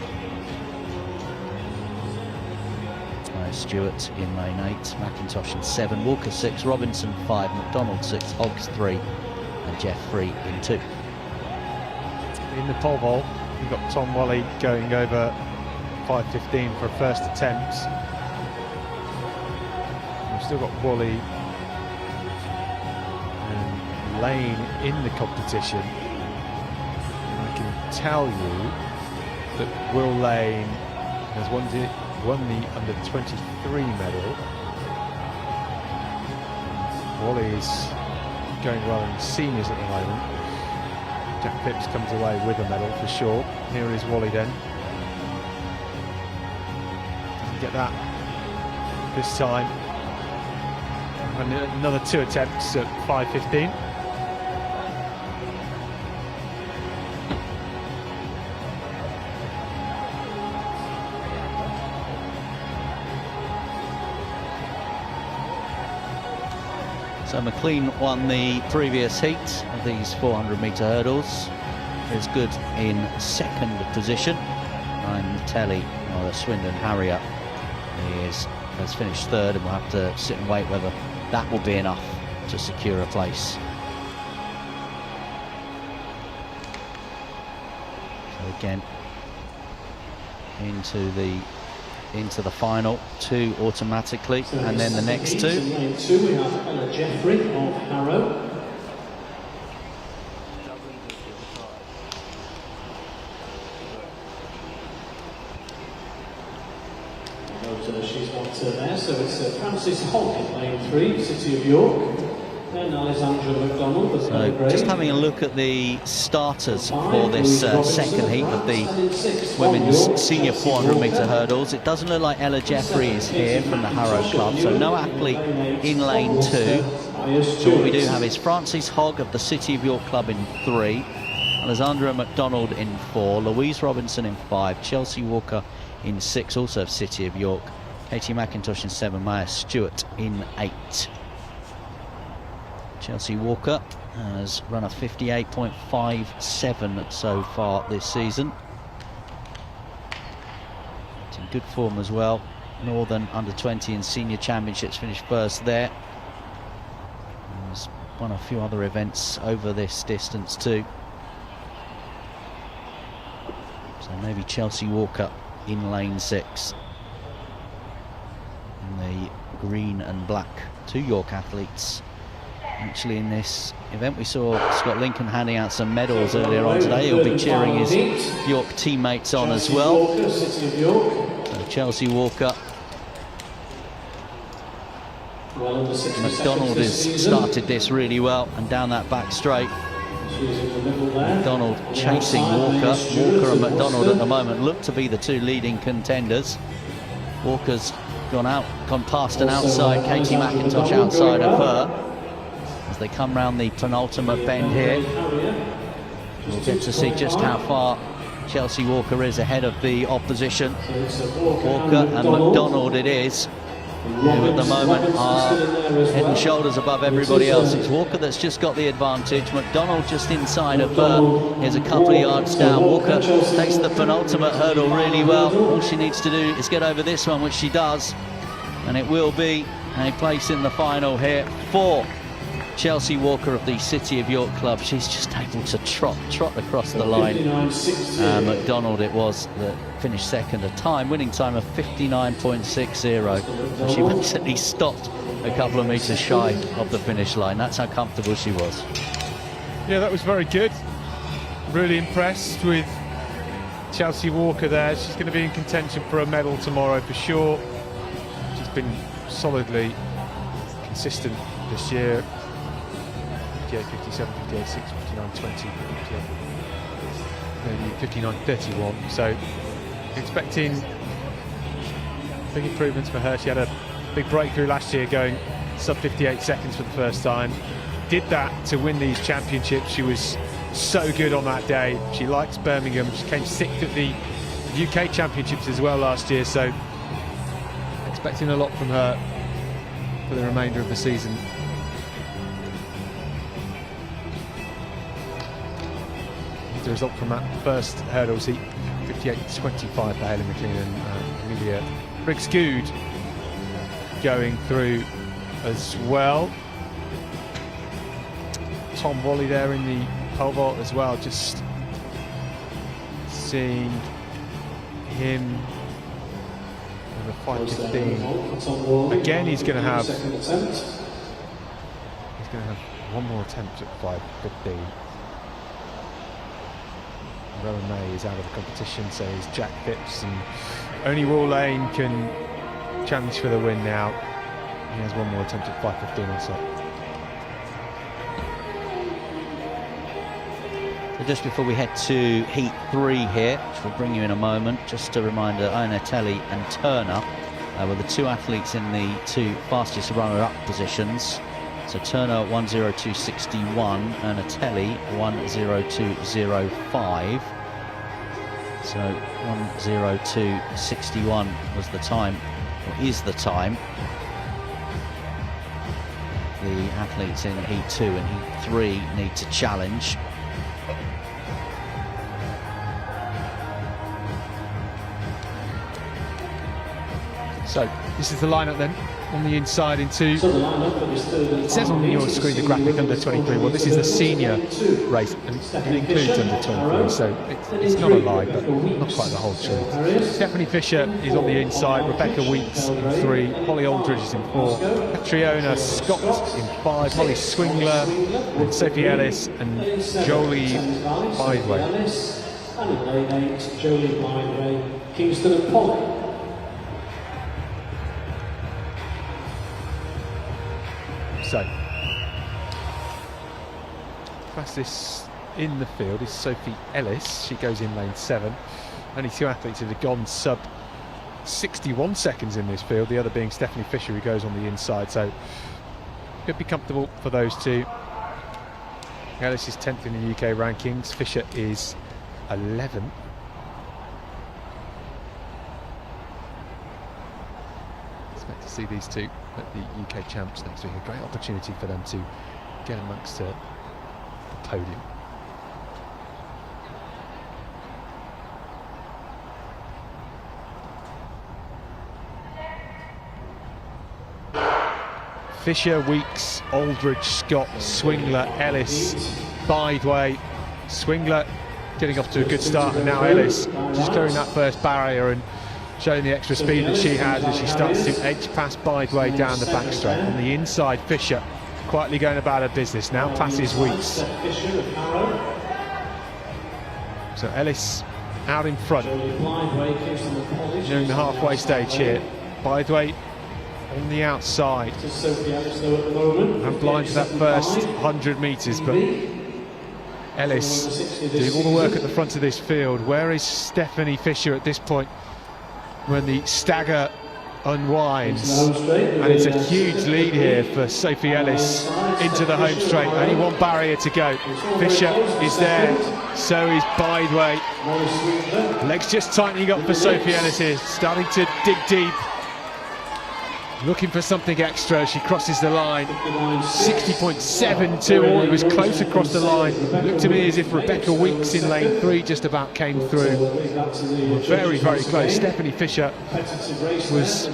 Stewart in lane 8, McIntosh in 7, Walker 6, Robinson 5, McDonald 6, Hoggs 3 and Jeffrey in 2. In the pole vault, we've got Tom Wally going over 5:15 for a first attempt. We've still got Wally and Lane in the competition. And I can tell you that Will Lane has won the under 23 medal. Wally's going well in seniors at the moment. Jack Phipps comes away with a medal for sure. Here is Wally then. Doesn't get that this time. And another 2 attempts at 5:15. So McLean won the previous heat of these 400-metre hurdles. Is good in 2nd position. And Telly, or the Swindon Harrier, has finished 3rd, and we'll have to sit and wait whether that will be enough to secure a place. So again, into the final 2 automatically, So and then the next 2. In lane 2 we have Ella Jeffrey of Harrow. She's not there, so it's Frances Hogg in lane 3, City of York. Then Alexandra McDonald of So just having a look at the starters for this 2nd heat of the women's senior 400-metre hurdles. It doesn't look like Ella Jeffrey is here from the Harrow Club, so no athlete in lane 2. So what we do have is Frances Hogg of the City of York Club in 3, Alexandra McDonald in 4, Louise Robinson in 5, Chelsea Walker in 6, also of City of York, Katie McIntosh in 7, Maya Stewart in 8. Chelsea Walker has run a 58.57 so far this season. It's in good form as well. Northern under-20 and senior championships finished 1st there. Has won a few other events over this distance too. So maybe Chelsea Walker in lane 6. And the green and black 2 York athletes. Actually, in this event, we saw Scott Lincoln handing out some medals earlier on today. He'll be cheering his York teammates on as well. So Chelsea Walker. McDonald has started this really well, and down that back straight. McDonald chasing Walker. Walker and McDonald at the moment look to be the 2 leading contenders. Walker's gone past and outside Katie McIntosh outside of her. As they come round the penultimate bend here, we'll get to see just how far Chelsea Walker is ahead of the opposition. Walker and McDonald it is, who at the moment are head and shoulders above everybody else. It's Walker that's just got the advantage, McDonald just inside of her. Here's a couple of yards down. Walker takes the penultimate hurdle really well. All she needs to do is get over this one, which she does. and it will be a place in the final here for Chelsea Walker of the City of York club. She's just able to trot across the line. McDonald it was that finished second, a winning time of 59.60. And she basically stopped a couple of metres shy of the finish line. That's how comfortable she was. Yeah, that was very good. Really impressed with Chelsea Walker there. She's going to be in contention for a medal tomorrow for sure. She's been solidly consistent this year. 58, 57, 58, 6, 59, 20, 59, 31. So expecting big improvements for her. She had a big breakthrough last year going sub 58 seconds for the first time. Did that to win these championships. She was so good on that day. She likes Birmingham. She came sixth at the UK championships as well last year. So expecting a lot from her for the remainder of the season. The result from that first hurdles heat, 58.25 for Hayley McLean and Amelia Briggs-Good going through as well. Tom Wally there in the pole vault as well, just seeing him with a 5:15. Again, he's going to have one more attempt at 5:15. Rowan May is out of the competition, so is Jack Phipps, and only Will Lane can challenge for the win now. He has one more attempt at 5:15 or so. So just before we head to Heat 3 here, which we'll bring you in a moment, just a reminder, Ionatelli and Turner were the two athletes in the two fastest runner-up positions. So Turner 1:02.61, Ionatelli 1:02.05. So 1:02.61 was the time, or is the time. The athletes in Heat 2 and Heat 3 need to challenge. So this is the lineup then. On the inside into, it says on your screen the graphic under 23. Well, this is the senior race and it includes under 23, so it's not a lie, but not quite the whole truth. Stephanie Fisher is on the inside, Rebecca Weeks in 3, Holly Aldridge is in 4, Catriona Scott in 5, Molly Swingler and Sophie Ellis and Jolie Bideway. And in lane 8, Jolie Bideway, Kingston and Polly. So, fastest in the field is Sophie Ellis. She goes in lane 7. Only two athletes that have gone sub 61 seconds in this field, the other being Stephanie Fisher, who goes on the inside. So, could be comfortable for those two. Ellis is 10th in the UK rankings. Fisher is 11th. Expect to see these two at the UK Champs next week. A great opportunity for them to get amongst the podium. Fisher, Weeks, Aldridge, Scott, Swingler, Ellis, Bideway. Swingler getting off to a good start, and now Ellis just clearing that first barrier and showing the extra speed that she has as she starts to edge past Bideway down the back straight. On the inside, Fisher quietly going about her business, now passes Weeks. So Ellis out in front during the halfway stage here. Bideway on the outside and blind to that first 100 metres, but Ellis doing all the work at the front of this field. Where is Stephanie Fisher at this point when the stagger unwinds? And it's a huge lead here for Sophie Ellis into the home straight. Only one barrier to go. Fisher is there, so is Bideway. Legs just tightening up for Sophie Ellis here, starting to dig deep, looking for something extra. She crosses the line. 60.72. Oh, it was close across the line. Looked to me as if Rebecca Weeks in lane 3 just about came through. Very, very close. Stephanie Fisher was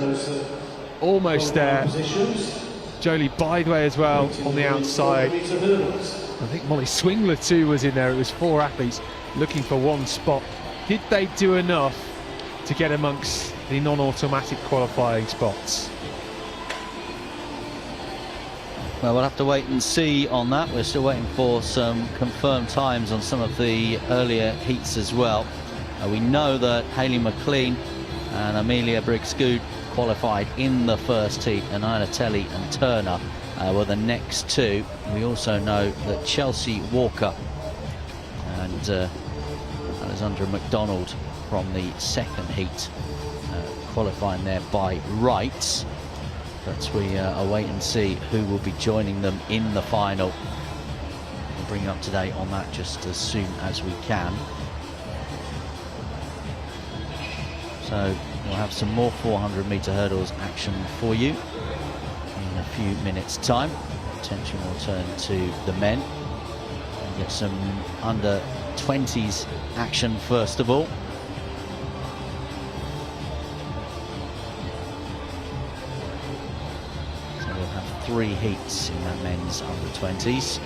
almost there. Positions. Jolie Bideway as well on the outside. I think Molly Swingler too was in there. It was 4 athletes looking for one spot. Did they do enough to get amongst the non-automatic qualifying spots? Well, we'll have to wait and see on that. We're still waiting for some confirmed times on some of the earlier heats as well. We know that Hayley McLean and Amelia Briggs-Good qualified in the first heat, and Ina Telly and Turner were the next 2. We also know that Chelsea Walker and Alexandra McDonald from the second heat qualifying there by rights. But we await and see who will be joining them in the final. We'll bring you up to date on that just as soon as we can. So we'll have some more 400-metre hurdles action for you in a few minutes' time. Attention will turn to the men and get some under 20s action first of all. So we'll have 3 heats in that men's under 20s.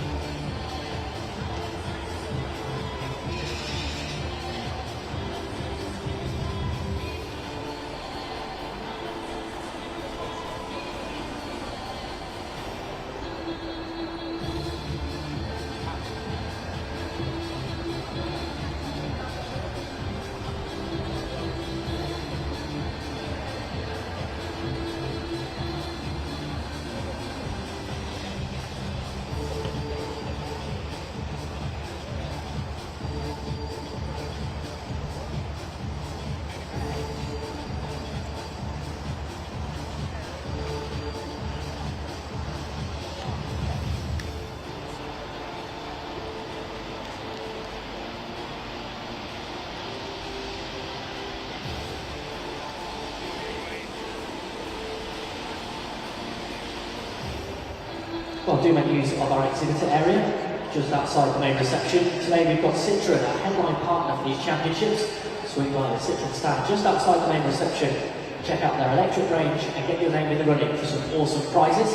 Well, do make use of our exhibitor area, just outside the main reception. Today we've got Citroen, our headline partner for these championships. Swing by the Citroen stand just outside the main reception. Check out their electric range and get your name in the running for some awesome prizes.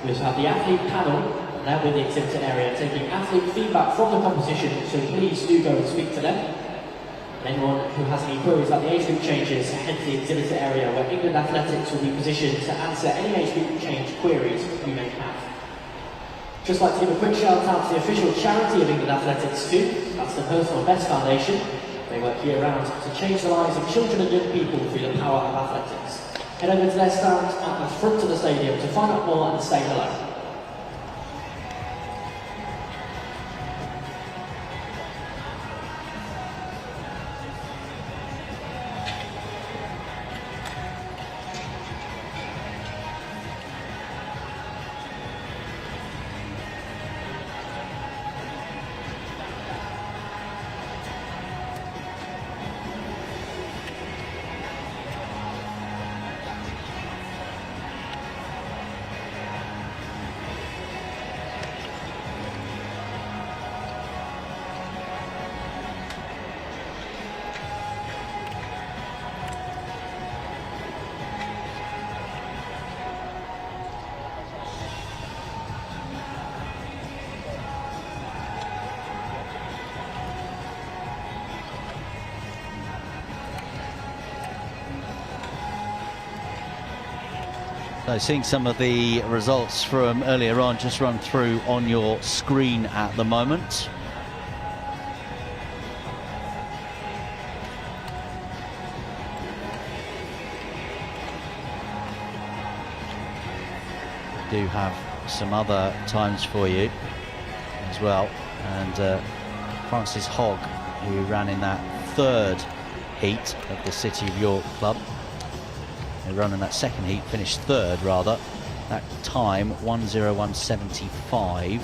We also have the athlete panel, and they're with the exhibitor area taking athlete feedback from the competition, so please do go and speak to them. Anyone who has any queries about the age group changes, head to the exhibitor area where England Athletics will be positioned to answer any age group change queries you may have. Just like to give a quick shout out to the official charity of England Athletics too. That's the Personal Best Foundation. They work year round to change the lives of children and young people through the power of athletics. Head over to their stand at the front of the stadium to find out more and say hello. So seeing some of the results from earlier on just run through on your screen at the moment. We do have some other times for you as well, and Francis Hogg, who ran in that 3rd heat of the City of York Club, they run in that second heat, finished 3rd rather. That time 1:01.75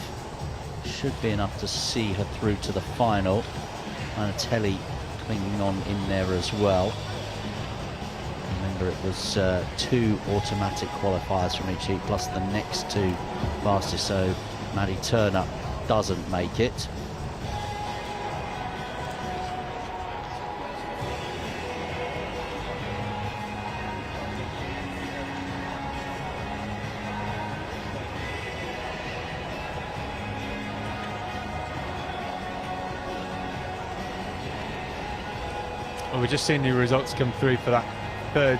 should be enough to see her through to the final. Anatelli clinging on in there as well. Remember, it was 2 automatic qualifiers from each heat plus the next 2 fastest, so Maddie Turner doesn't make it. Well, we're just seeing the results come through for that third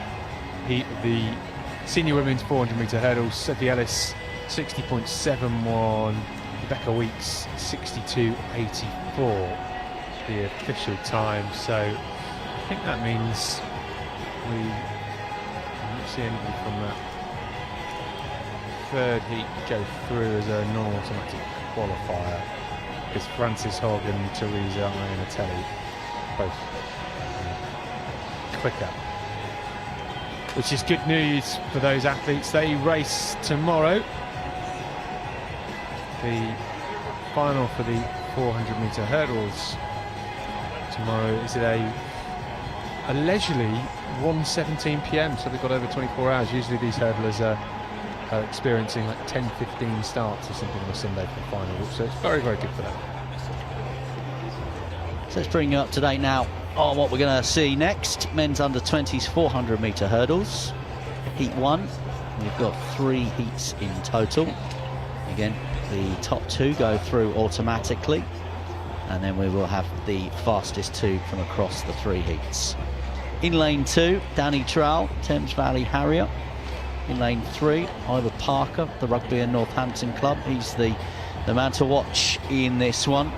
heat of the senior women's 400 metre hurdles. Sophie Ellis 60.71, Rebecca Weeks 62.84, the official time. So I think that means we don't see anybody from that third heat go through as a non-automatic qualifier, because Frances Hogg and Teresa Iannatelli both quicker, which is good news for those athletes. They race tomorrow. The final for the 400 metre hurdles tomorrow is at a leisurely 1:17 p.m, so they've got over 24 hours. Usually these hurdlers are experiencing like 10-15 starts or something on a Sunday for the final, so it's very, very good for them. So let's bring you up to date now on what we're going to see next. Men's under 20s 400 metre hurdles. Heat 1, we've got 3 heats in total. Again, the top 2 go through automatically, and then we will have the fastest 2 from across the 3 heats. In lane 2, Danny Trowell, Thames Valley Harrier. In lane 3, Ivor Parker, the Rugby and Northampton club. He's the man to watch in this one.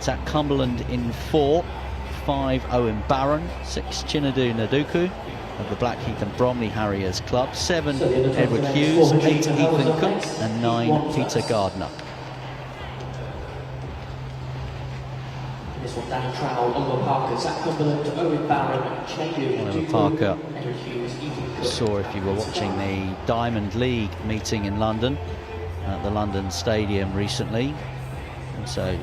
Zach Cumberland in 4, 5 Owen Barron, 6 Chinadu Naduku of the Blackheath and Bromley Harriers club, 7 Edward Hughes, 8 Ethan Cook, and 9 Peter Gardner. This one, Danny Trowell, Ivor Parker, Zach Cumberland, Owen Barron, Chinadu Ivor Parker, Edward Hughes, Ethan Cook. saw if you were watching the Diamond League meeting in London at the London Stadium recently, and so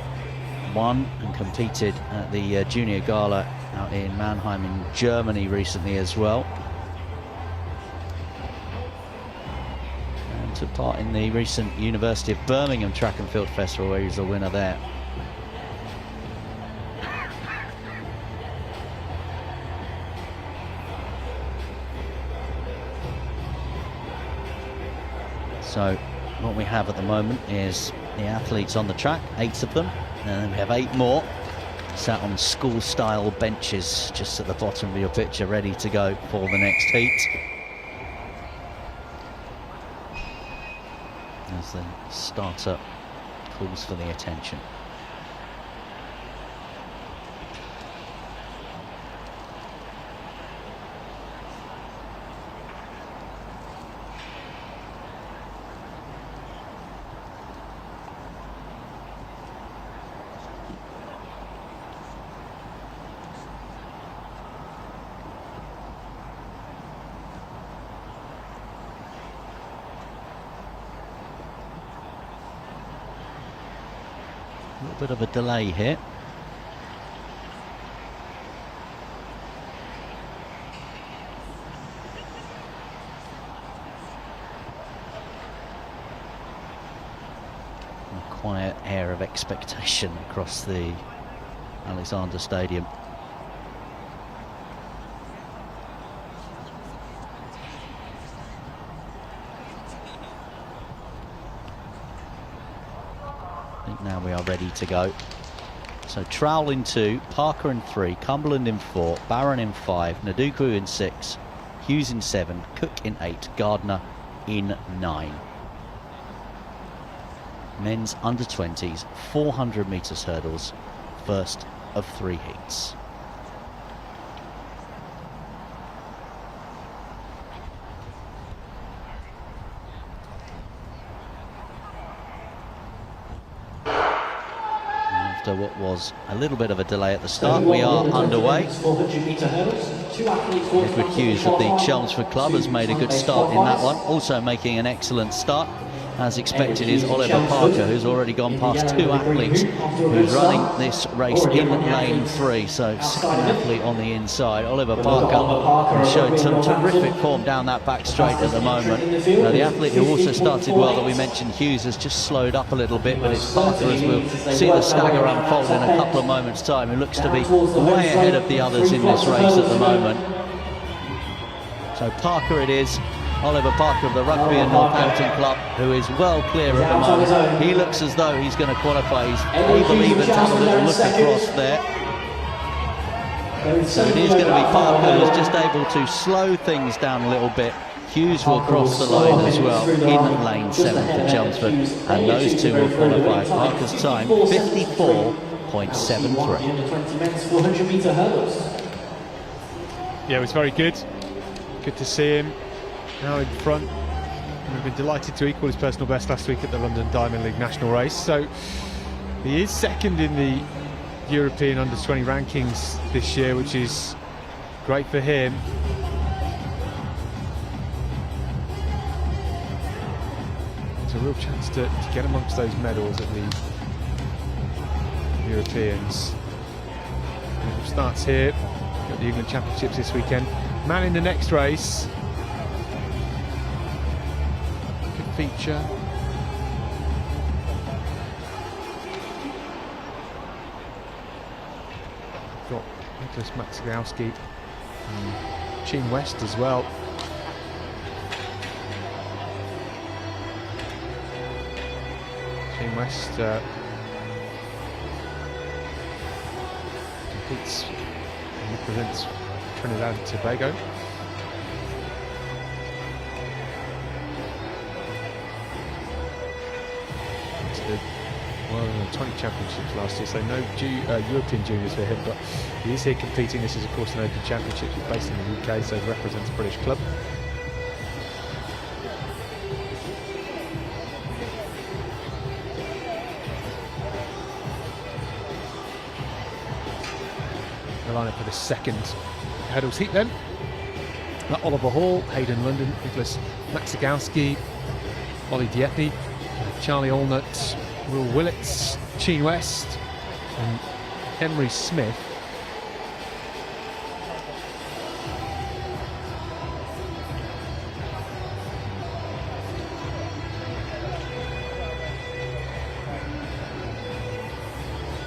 won and competed at the Junior Gala out in Mannheim in Germany recently as well, and took part in the recent University of Birmingham Track and Field Festival, where he was the winner there. So what we have at the moment is the athletes on the track, 8 of them, and then we have 8 more sat on school-style benches just at the bottom of your picture, ready to go for the next heat. As the starter calls for the attention. A little bit of a delay here. A quiet air of expectation across the Alexander Stadium. Now we are ready to go. So Trowell in 2, Parker in 3, Cumberland in 4, Barron in 5, Naduku in 6, Hughes in 7, Cook in 8, Gardner in 9. Men's under 20s 400 metres hurdles, first of 3 heats. After what was a little bit of a delay at the start, we are underway. Edward Hughes of the Chelmsford Club has made a good start in that one. Also making an excellent start, as expected, is Oliver Parker, who's already gone past 2 athletes who's running this race in lane 3. So second athlete on the inside, Oliver Parker, showed some terrific form down that back straight at the moment. The athlete who also started well that we mentioned, Hughes, has just slowed up a little bit, but it's Parker, as we'll see the stagger unfold in a couple of moments' time, who looks to be way ahead of the others in this race at the moment. So Parker it is. Oliver Parker of the Rugby and Northampton club, who is well clear at the moment. He looks as though he's going to qualify. He's able even to have a little look across there. So it is going to be Parker who's just able to slow things down a little bit. Hughes will cross the line as well in lane 7 for Chelmsford, and those two will qualify. Parker's time 54.73. Yeah, it was very good. Good to see him now in front. We've been delighted to equal his personal best last week at the London Diamond League National Race. So he is second in the European Under-20 rankings this year, which is great for him. It's a real chance to get amongst those medals at the Europeans. It starts here at the England Championships this weekend. Man in the next race. Good feature. Got Nicholas Maxigowski and Chin West as well. Chin West competes and represents Trinidad and Tobago. It's the World Under-20 Championships last year, so no European juniors for him, but he is here competing. This is of course an Open Championship. He's based in the UK, so he represents a British club. The lineup for the second hurdles heat then. Oliver Hall, Hayden London, Nicholas Maxigowski, Ollie Dieppe, Charlie Allnut, Will Willits, Chin West and Henry Smith.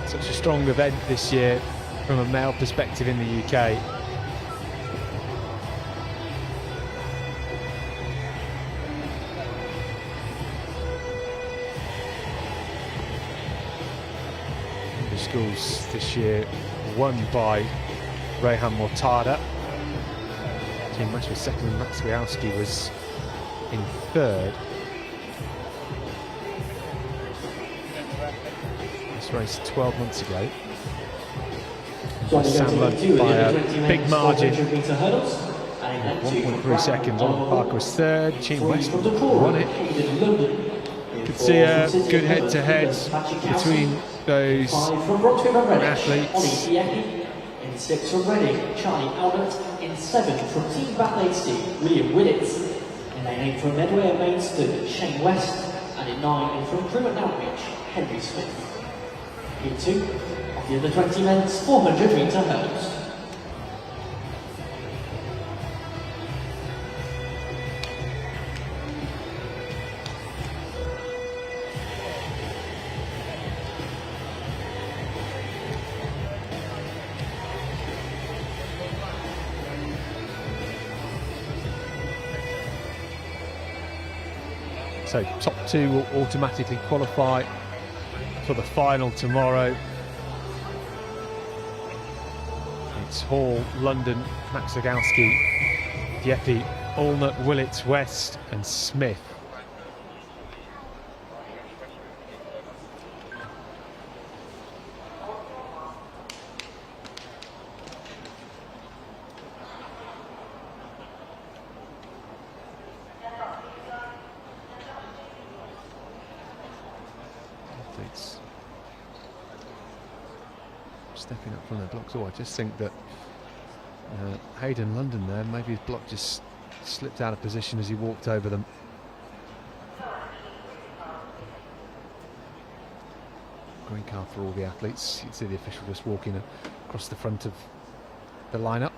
Such a strong event this year from a male perspective in the UK. The schools this year won by Rehan Mortada. Team West was second and Maxwiowski was in third. This race 12 months ago. Sam Lunt by a big margin, 1.3 seconds. Oliver Parker was third, Chin West won it. You could see a good head-to-head between those athletes. In 6 from Reading, Charlie Albert. In 7 from Team Bath Team, William Willits. In 8 from Medway and Maidstone, Shane West. And in 9 from Crewe and Outreach, Henry Smith. In 2 of the Under-20 men's 400 metre hurdles. So top 2 will automatically qualify for the final tomorrow. It's Hall, London, Maxigowski, Dieppe, Allnut, Willits, West and Smith. Athletes stepping up from their blocks. Oh, I just think that Hayden London there, maybe his block just slipped out of position as he walked over them. Green card for all the athletes. You can see the official just walking across the front of the lineup.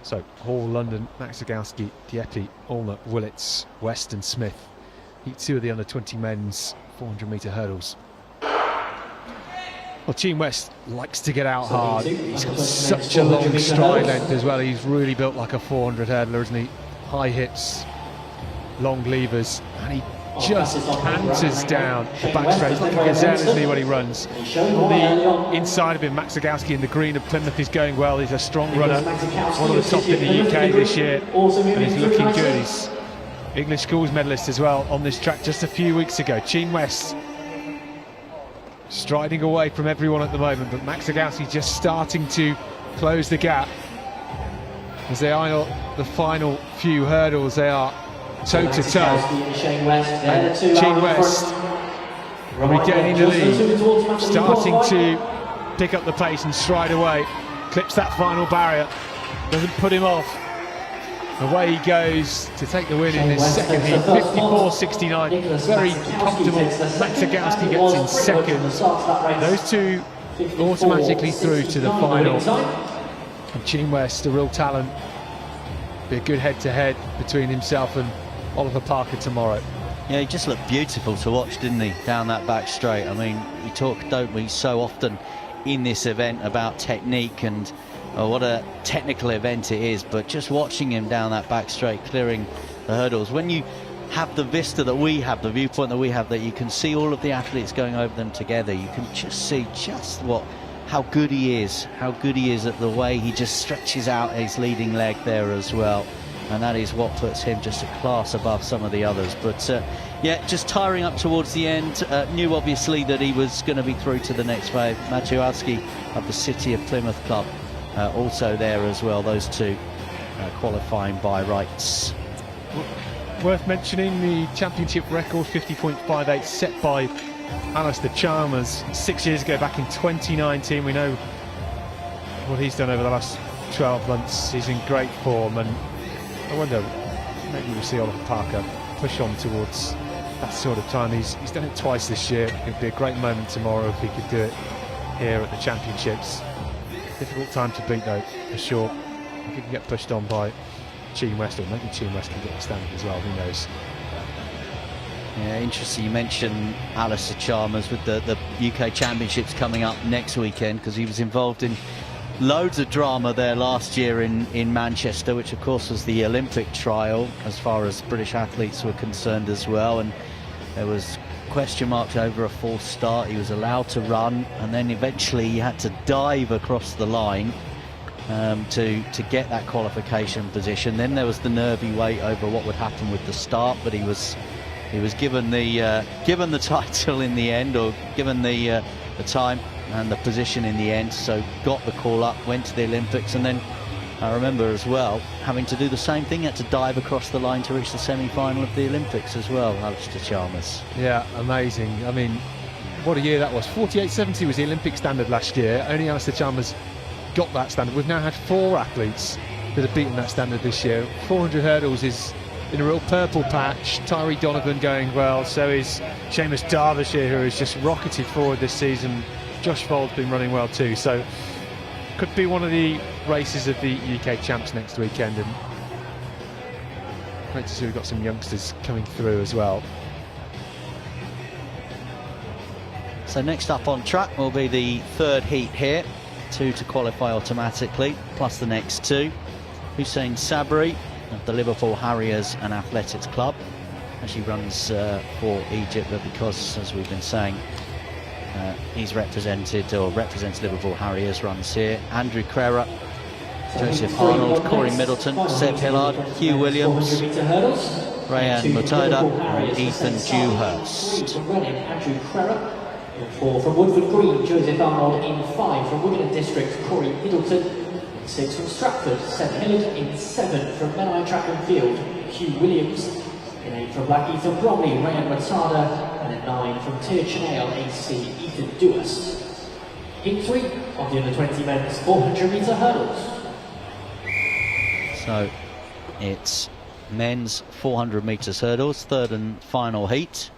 So Hall, London, Maxagowski, Dieppe, Allnutt, Willits, West and Smith. Heat 2 of the under-20 men's 400-metre hurdles. Well, Team West likes to get out hard. He's got such a long stride length as well. He's really built like a 400 hurdler, isn't he? High hips, long levers, and he just canters down the back straight. He's like a gazelle, isn't he, when he runs? On the inside of him, Maxagowski in the green of Plymouth is going well. He's a strong runner, one of the top in the UK this year, and he's looking good. He's English schools medalist as well on this track just a few weeks ago. Team West striding away from everyone at the moment, but Maxagowski just starting to close the gap as they eye the final few hurdles. They are toe to toe, and Team West regaining the lead, starting to pick up the pace and stride away. Clips that final barrier, doesn't put him off. Away he goes to take the win in his second heat, 54.69, very comfortable. Maxagowski gets in second. Those two automatically through to the final. And Team West, a real talent. Be a good head-to-head between himself and Oliver Parker tomorrow. Yeah, he just looked beautiful to watch, didn't he, down that back straight. I mean, we talk, don't we, so often in this event about technique and what a technical event it is, but just watching him down that back straight, clearing the hurdles, when you have the vista that we have, the viewpoint that we have, that you can see all of the athletes going over them together, you can just see just how good he is at the way he just stretches out his leading leg there as well, and that is what puts him just a class above some of the others. But yeah, just tiring up towards the end. Knew obviously that he was going to be through to the next wave. Maciejewski of the City of Plymouth Club also there as well, those two qualifying by rights. Worth mentioning the championship record 50.58 set by Alistair Chalmers 6 years ago, back in 2019. We know what he's done over the last 12 months. He's in great form, and I wonder, maybe we'll see Oliver Parker push on towards that sort of time. He's done it twice this year. It would be a great moment tomorrow if he could do it here at the championships. Difficult time to beat though, for sure. If he can get pushed on by Team West, or maybe Team West can get the standard as well, who knows. Yeah, interesting you mentioned Alistair Chalmers with the UK Championships coming up next weekend, because he was involved in loads of drama there last year in Manchester, which of course was the Olympic trial as far as British athletes were concerned as well, and there was question marks over a false start. He was allowed to run, and then eventually he had to dive across the line to get that qualification position. Then there was the nervy wait over what would happen with the start, but he was given the title in the end, or given the time and the position in the end, so got the call up, went to the Olympics, and then I remember as well having to do the same thing. He had to dive across the line to reach the semi-final of the Olympics as well, Alistair Chalmers. Yeah, amazing. I mean, what a year that was. 48.70 was the Olympic standard last year. Only Alistair Chalmers got that standard. We've now had 4 athletes that have beaten that standard this year. 400 hurdles is in a real purple patch. Tyree Donovan going well, so is Seamus Derbyshire, who has just rocketed forward this season. Josh Fold's been running well too, so could be one of the races of the UK champs next weekend, and great to see we've got some youngsters coming through as well. So next up on track will be the third heat here, 2 to qualify automatically, plus the next 2. Hussein Sabri of the Liverpool Harriers and Athletics Club. Actually runs for Egypt, but because, as we've been saying, he's represented, or represents Liverpool Harriers, runs here. Andrew Crerar, Joseph Arnold, Corey Middleton, Seb Hillard, Hugh Williams, Rayan Mutaida and Ethan Dewhurst. Andrew Crerar. In 4 from Woodford Green, Joseph Arnold. In 5 from Wigan District, Corey Middleton. In 6 from Stratford, Seb Hillard. In 7 from Menai Track and Field, Hugh Williams. In 8 from Blackheath Bromley, Rayan Matada. And in 9 from Tirchenale AC, Ethan Dewhurst. Heat 3 of the under-20 men's 400-metre hurdles. So it's men's 400 metres hurdles, third and final heat.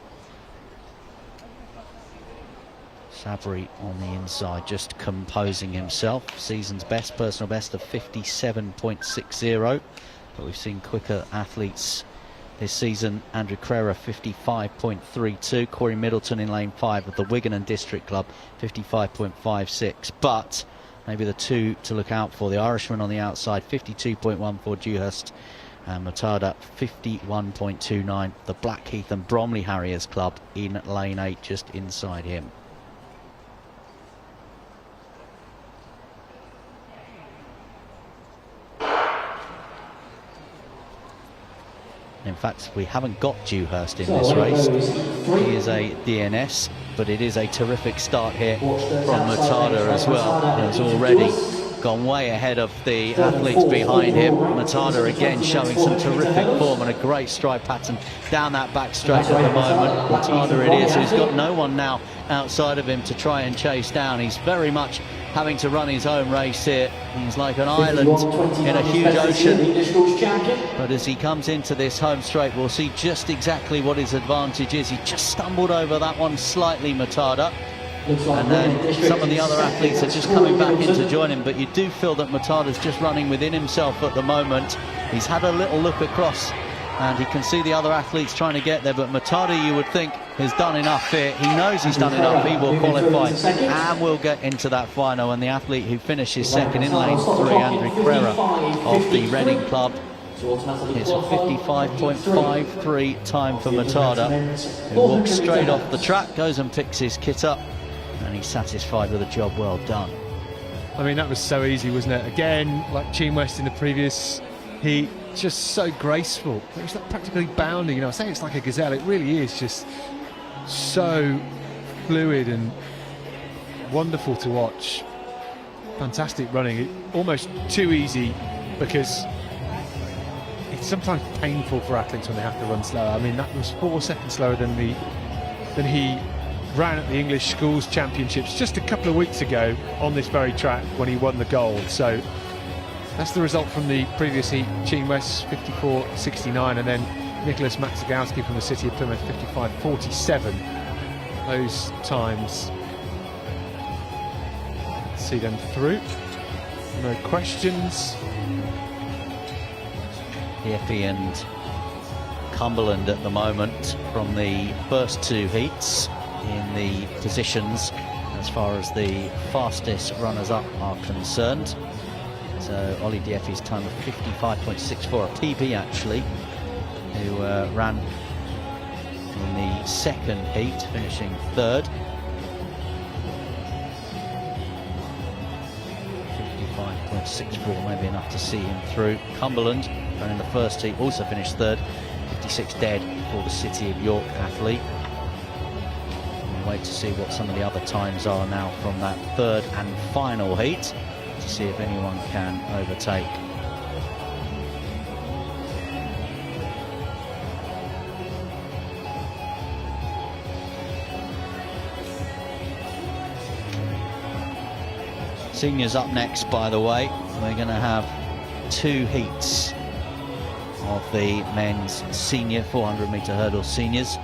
Sabri on the inside, just composing himself. Season's best, personal best of 57.60. But we've seen quicker athletes this season. Andrew Crerar 55.32. Corey Middleton in lane 5 of the Wigan and District Club 55.56. But maybe the two to look out for: the Irishman on the outside 52.14, Dewhurst, and Matada 51.29. The Blackheath and Bromley Harriers Club in lane 8, just inside him. In fact, we haven't got Dewhurst in this race. He is a DNS, but it is a terrific start here from Matada as well. He's already gone way ahead of the athletes behind him. Matada again showing some terrific form and a great stride pattern down that back straight at the moment. Matada it is, who's got no one now outside of him to try and chase down. He's very much having to run his own race here. He's like an island in a huge ocean. But as he comes into this home straight, we'll see just exactly what his advantage is. He just stumbled over that one slightly, Matada. And then some of the other athletes are just coming back in to join him, but you do feel that Matada's just running within himself at the moment. He's had a little look across and he can see the other athletes trying to get there, but Matada, you would think, has done enough here. He knows he's done enough. He will qualify and will get into that final. And the athlete who finishes second in lane 3, Andrew Crerar of the Reading Club, it's a 55.53 time for Matada, who walks straight off the track, goes and picks his kit up, and he's satisfied with a job well done. I mean, that was so easy, wasn't it? Again, like Team West in the previous heat, just so graceful. It was like practically bounding. You know, I say it's like a gazelle. It really is just so fluid and wonderful to watch. Fantastic running. Almost too easy, because it's sometimes painful for athletes when they have to run slower. I mean, that was 4 seconds slower than he ran at the English Schools Championships just a couple of weeks ago on this very track when he won the gold. So that's the result from the previous heat. Team West 54.69, and then Nicholas Matsagowski from the City of Plymouth 55.47. Those times, let's see them through. No questions. Eppie and Cumberland at the moment from the first two heats in the positions as far as the fastest runners-up are concerned. So Ollie Dieffy's time of 55.64, a PB actually, who ran in the second heat, finishing third. 55.64, maybe enough to see him through. Cumberland ran in the first heat, also finished third, 56 dead for the City of York athlete. We'll wait to see what some of the other times are now from that third and final heat, to see if anyone can overtake. Seniors up next, by the way. We're going to have 2 heats of the men's senior 400 metre hurdle seniors.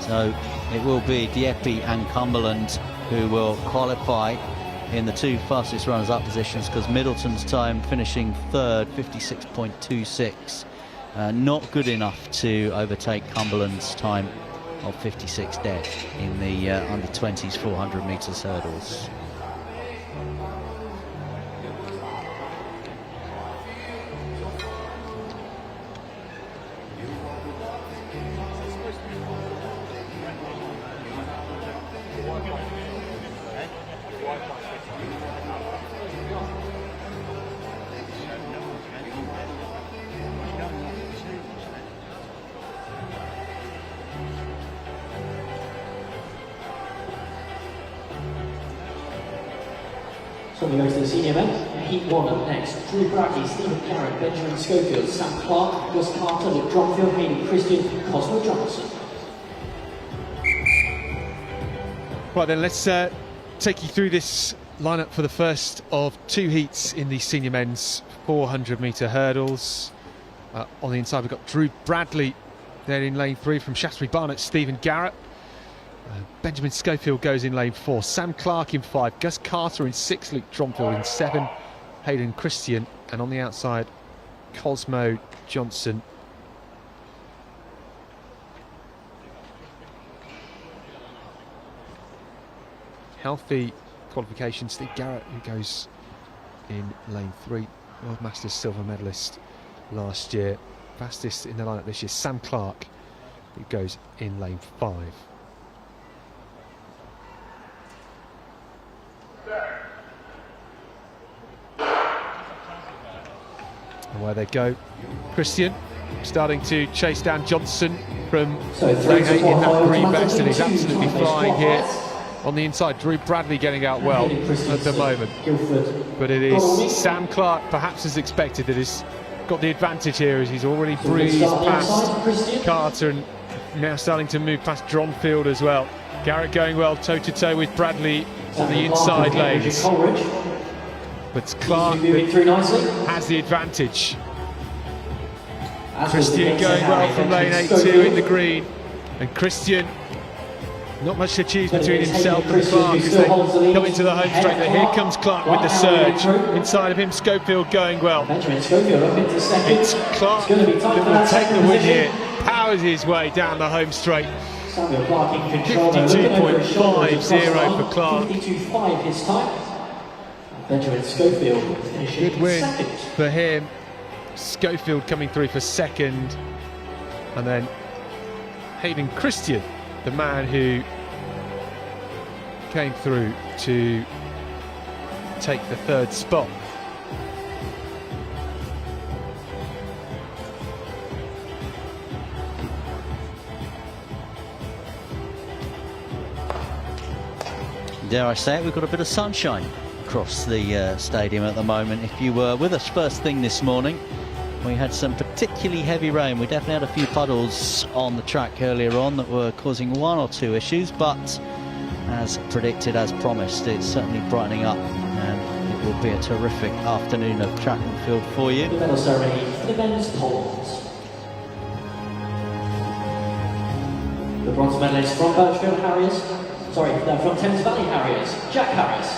So it will be Dieffy and Cumberland who will qualify in the 2 fastest runners-up positions, because Middleton's time finishing third, 56.26, not good enough to overtake Cumberland's time of 56 dead in the under 20s 400 metres hurdles. Then we go to the senior men. Heat 1 up next. Drew Bradley, Stephen Garrett, Benjamin Schofield, Sam Clark, Gus Carter, Luke Drumfield, Hayden Christian, Cosmo Johnson. Right then, let's take you through this lineup for the first of 2 heats in the senior men's 400 metre hurdles. On the inside we've got Drew Bradley there in lane 3 from Shaftesbury Barnet, Stephen Garrett. Benjamin Schofield goes in lane 4, Sam Clark in 5, Gus Carter in 6, Luke Drumfield in 7, Hayden Christian, and on the outside Cosmo Johnson. Healthy qualification, Steve Garrett, who goes in lane 3, World Masters silver medalist last year. Fastest in the lineup this year, Sam Clark, who goes in lane 5. And where they go, Christian starting to chase down Johnson from lane 8 in that green vest, and he's absolutely flying here. On the inside, Drew Bradley getting out well at the moment. But it is Sam Clark, perhaps as expected, that has got the advantage here, as he's already breezed past Carter and now starting to move past Dronfield as well. Garrett going well toe-to-toe with Bradley on the inside lanes. But Clark has the advantage. Christian going well from lane 8-2 in the green. And Christian, not much to choose between himself and Clark as they come into the home straight. But here comes Clark with the surge. Inside of him, Schofield going well. It's Clark that will take the win here. Powers his way down the home straight. 52.50 for Clark. Good win for him. Schofield coming through for second. And then Hayden Christian, the man who came through to take the 3rd spot. Dare I say it, we've got a bit of sunshine across the stadium at the moment. If you were with us first thing this morning, we had some particularly heavy rain. We definitely had a few puddles on the track earlier on that were causing 1 or 2 issues, but as predicted, as promised, it's certainly brightening up, and it will be a terrific afternoon of track and field for you. The medal ceremony for the men's poles. The bronze medalist from Birchfield Harriers, from Thames Valley Harriers, Jack Harris.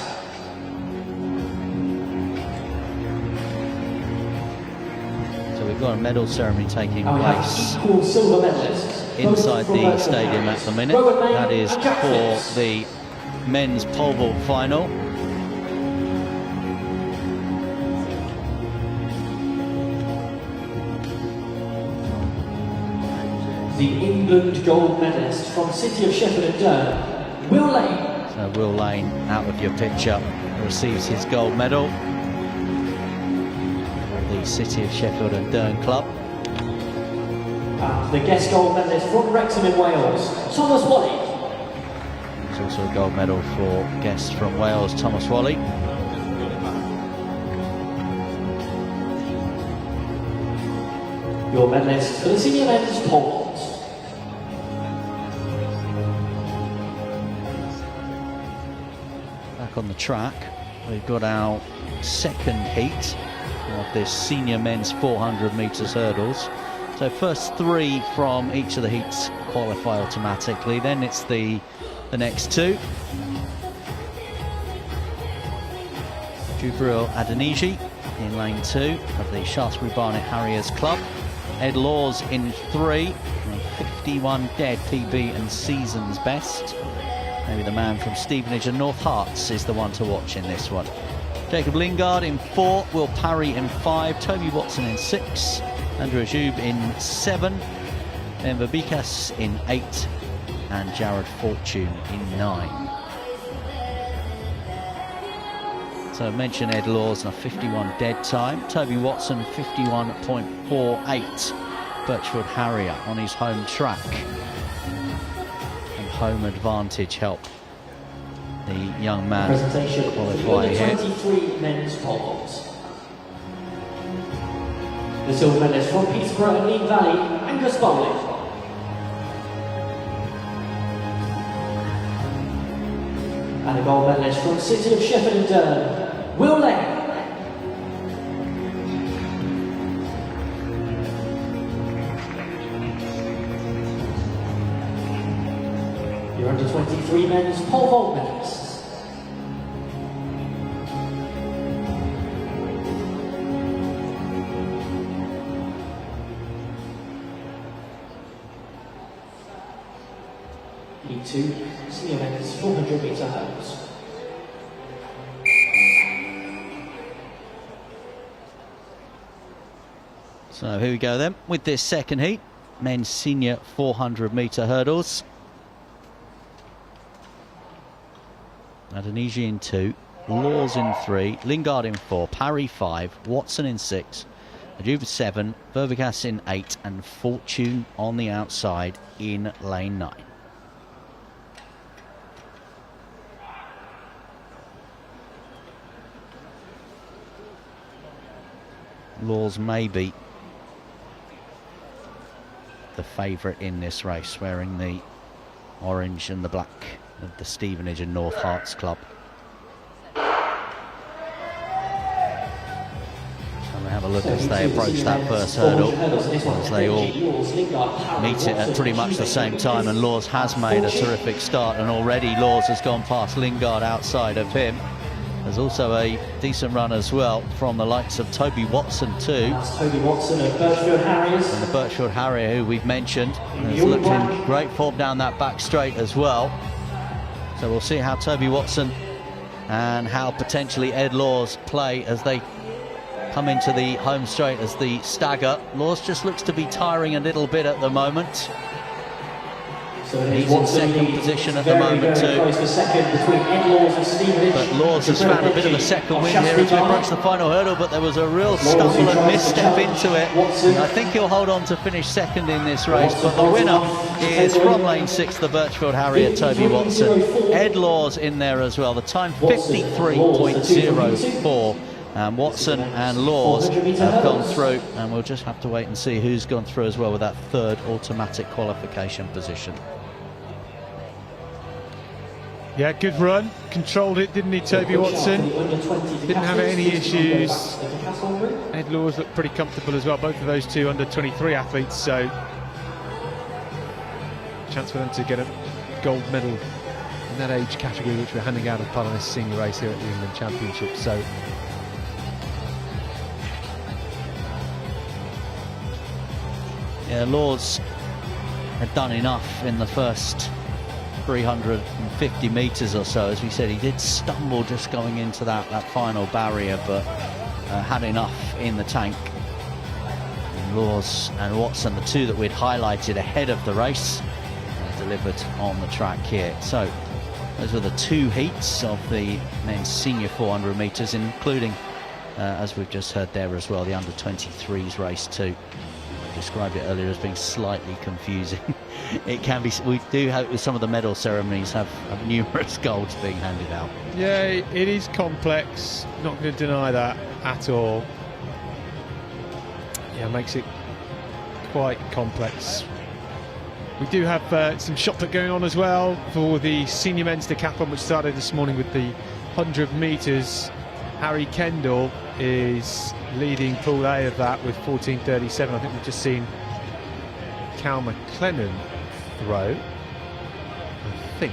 We've got a medal ceremony taking place equal silver medalists inside the stadium at the minute. That is for the men's pole vault final. The England gold medalist from City of Sheffield and Durham, Will Lane. So Will Lane, out of your picture, receives his gold medal. The City of Sheffield and Durham club. And the guest gold medalist from Wrexham in Wales, Thomas Wally. There's also a gold medal for guests from Wales, Thomas Wally. Your medalist for the senior men's pole vault. Back on the track, we've got our second heat of this senior men's 400 metres hurdles. So first 3 from each of the heats qualify automatically, then it's the next 2. Jubril Adeniji in lane 2 of the Shaftesbury Barnet Harriers Club. Ed Laws in 3, 51 dead PB and season's best. Maybe the man from Stevenage and North Hearts is the one to watch in this one. Jacob Lingard in 4, Will Parry in 5, Toby Watson in 6, Andrew Ajoub in 7, Enver Bikas in 8, and Jared Fortune in 9. So I mentioned Ed Laws and a 51 dead time. Toby Watson 51.48. Birchfield Harrier on his home track. And home advantage help. the young man Presentation qualifying for the here. 23 men's pole vault. The silver medalist from Peterborough and Lean Valley, Angus Bowling. And a gold medalist from City of Sheffield and Durham, Will Lane. Your under 23 men's pole vault medalists. Lead 2, senior men's 400 metre hurdles. So here we go then with this second heat, men's senior 400 metre hurdles. Adeniji in 2, Laws in 3, Lingard in 4, Parry 5, Watson in 6, Ajuba 7, Vervigas in 8, and Fortune on the outside in lane 9. Laws may be the favourite in this race, wearing the orange and the black of the Stevenage and North Hearts club. So we have a look as they approach that first hurdle, as they all meet it at pretty much the same time, and Laws has made a terrific start, and already Laws has gone past Lingard outside of him. There's also a decent run as well from the likes of Toby Watson too. That's Toby Watson of Birchfield Harriers. And the Birchfield Harrier, who we've mentioned, has looked in great form down that back straight as well. So we'll see how Toby Watson and how potentially Ed Laws play as they come into the home straight as the stagger. Laws just looks to be tiring a little bit at the moment. So he's in second position at the moment too. But Laws has found a bit of a second win here as we approach the final hurdle, but there was a real stumble and misstep into it. I think he'll hold on to finish second in this race, but the winner is from lane 6, the Birchfield Harrier, Toby Watson. Ed Laws in there as well, the time 53.04. Watson and Laws have gone through, and we'll just have to wait and see who's gone through as well with that third automatic qualification position. Yeah, good run. Controlled it, didn't he, Toby Watson? Didn't have any issues. Ed Laws looked pretty comfortable as well. Both of those two under 23 athletes, so chance for them to get a gold medal in that age category, which we're handing out as part of this senior race here at the England Championship. So yeah, Laws had done enough in the first 350 metres or so. As we said, he did stumble just going into that final barrier, but had enough in the tank. And Laws and Watson, the two that we'd highlighted ahead of the race, delivered on the track here. So those were the two heats of the men's senior 400 metres, including, as we've just heard there as well, the under 23s race too. Described it earlier as being slightly confusing. It can be. We do have, with some of the medal ceremonies, have numerous golds being handed out. yeah, it is complex, not going to deny that at all. Yeah, makes it quite complex. We do have some shot put going on as well for the senior men's decathlon, which started this morning with the 100 metres. Harry Kendall is leading Pool A of that with 14:37. I think we've just seen Cal McLennan throw, I think.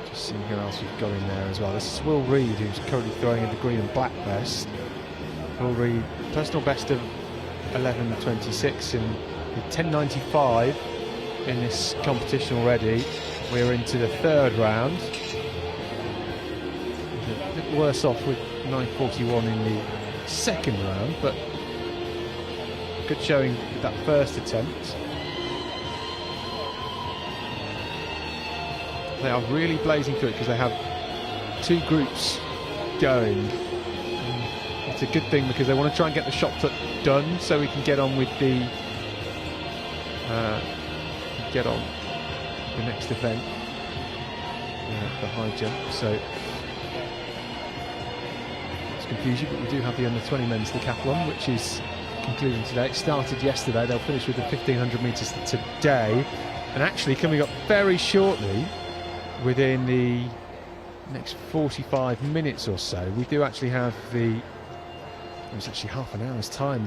Just seeing who else we've got in there as well. This is Will Reed, who's currently throwing in the green and black vest. Will Reed, personal best of 11:26 and 10:95 in this competition already. We're into the third round. A bit worse off with 9:41 in the second round, but good showing with that first attempt. They are really blazing through it because they have two groups going. It's a good thing because they want to try and get the shot put done so we can get on with the get on the next event, the high jump. So it's confusing, but we do have the under-20 men's decathlon, which is concluding today. It started yesterday. They'll finish with the 1500 metres today, and actually coming up very shortly, within the next 45 minutes or so, we do actually have it's actually half an hour's time,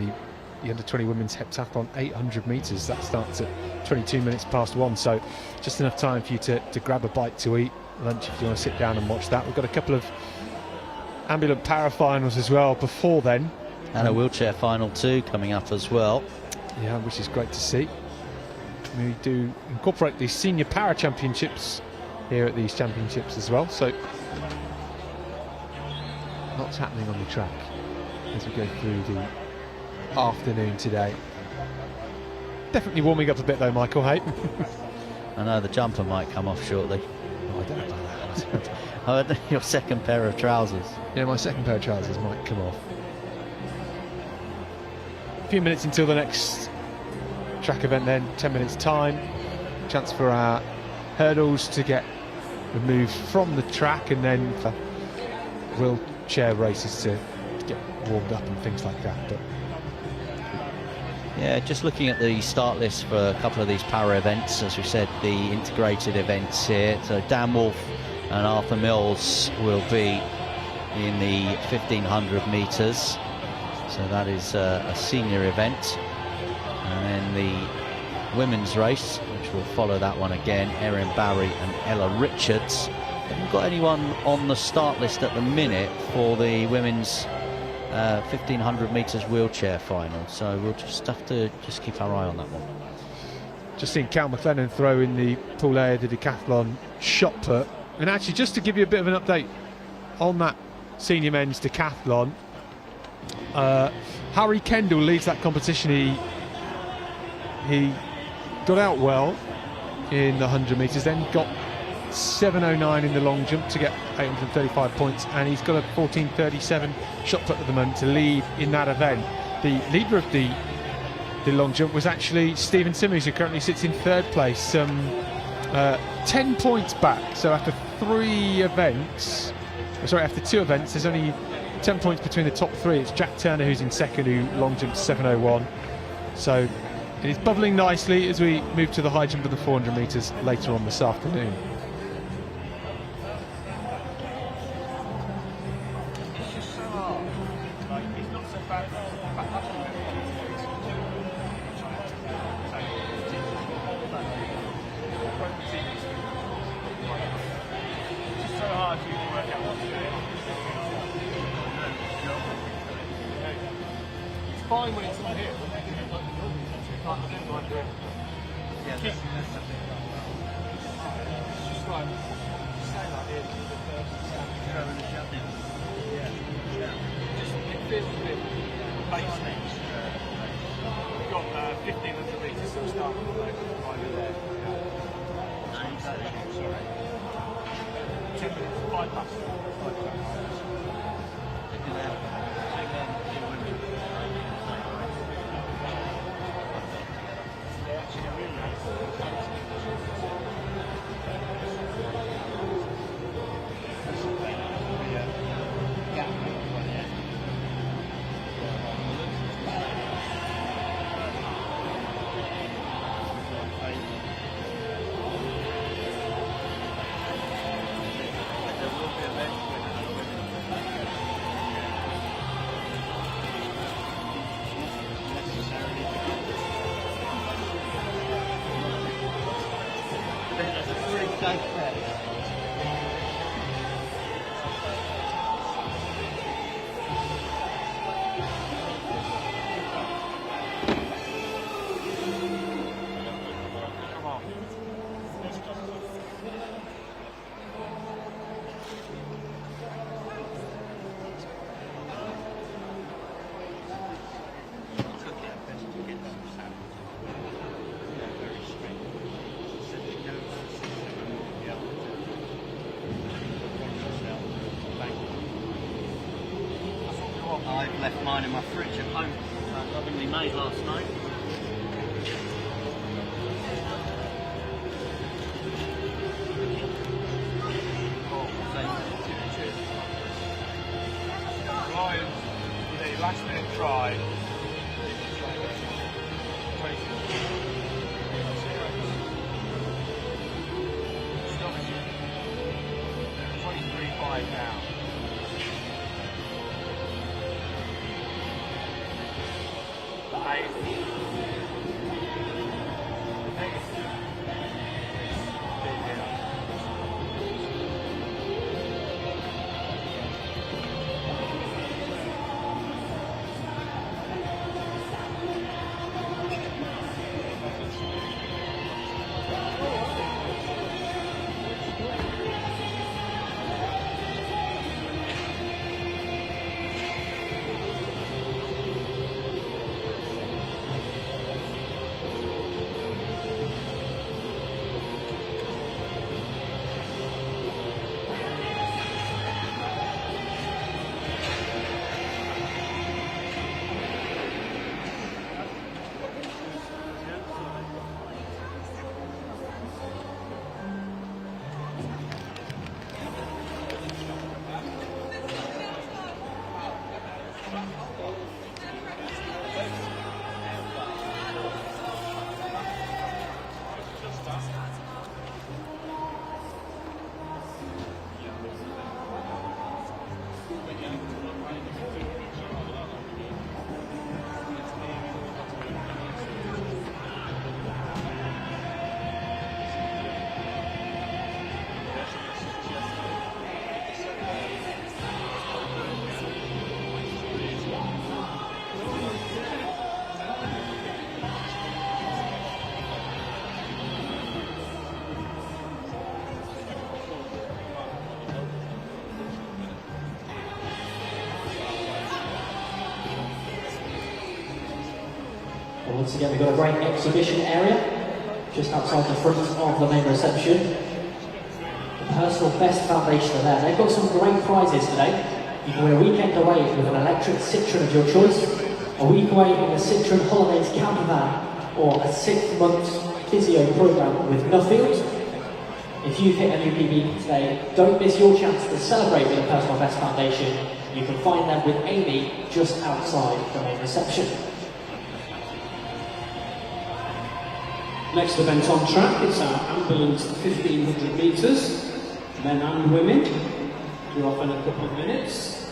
the under-20 women's heptathlon 800 metres. That starts at 22 minutes past 1, so just enough time for you to grab a bite to eat, lunch if you want to sit down and watch that. We've got a couple of ambulant para finals as well before then, and a wheelchair final too coming up as well. Yeah, which is great to see. We do incorporate the senior para championships here at these championships as well, so lots happening on the track as we go through the afternoon today. Definitely warming up a bit though, Michael, hey? I know the jumper might come off shortly. Oh, I don't know about that. I heard your second pair of trousers. Yeah, my second pair of trousers might come off. A few minutes until the next track event then, 10 minutes time. Chance for our hurdles to get removed from the track, and then for wheelchair races to get warmed up and things like that. But yeah, just looking at the start list for a couple of these para events, as we said, the integrated events here. So Dan Wolf and Arthur Mills will be in the 1500 metres. So that is a senior event. And then the women's race, which will follow that one again, Erin Barry and Ella Richards. Haven't got anyone on the start list at the minute for the women's 1500 metres wheelchair final, so we'll just have to keep our eye on that one. Just seen Cal McLennan throw in the pool A of the decathlon shot put. And actually, just to give you a bit of an update on that senior men's decathlon, Harry Kendall leads that competition. He got out well in the 100 metres, then got 7:09 in the long jump to get 835 points, and he's got a 14:37 shot put at the moment to lead in that event. The leader of the long jump was actually Stephen Simmons, who currently sits in third place, 10 points back. So after after two events, there's only 10 points between the top three. It's Jack Turner who's in second, who long jumped 7:01. So it is bubbling nicely as we move to the high jump of the 400 metres later on this afternoon. Fine when it's not here. Yeah, it's just like stay like here to the first. It feels a bit basic. We've got 1500 metres, so we're starting right there. 10 minutes, 5 past. I've left mine in my fridge at home. Lovingly made last night. last minute try. 23.5 now. Once again, we've got a great exhibition area just outside the front of the main reception. The Personal Best Foundation are there. They've got some great prizes today. You can win a weekend away with an electric Citroen of your choice, a week away in a Citroen Holidays camper van, or a 6-month physio program with Nuffield. If you've hit a new PB today, don't miss your chance to celebrate with the Personal Best Foundation. You can find them with Amy just outside the main reception. Next event on track, it's our ambulance 1500 metres, men and women, due off in a couple of minutes.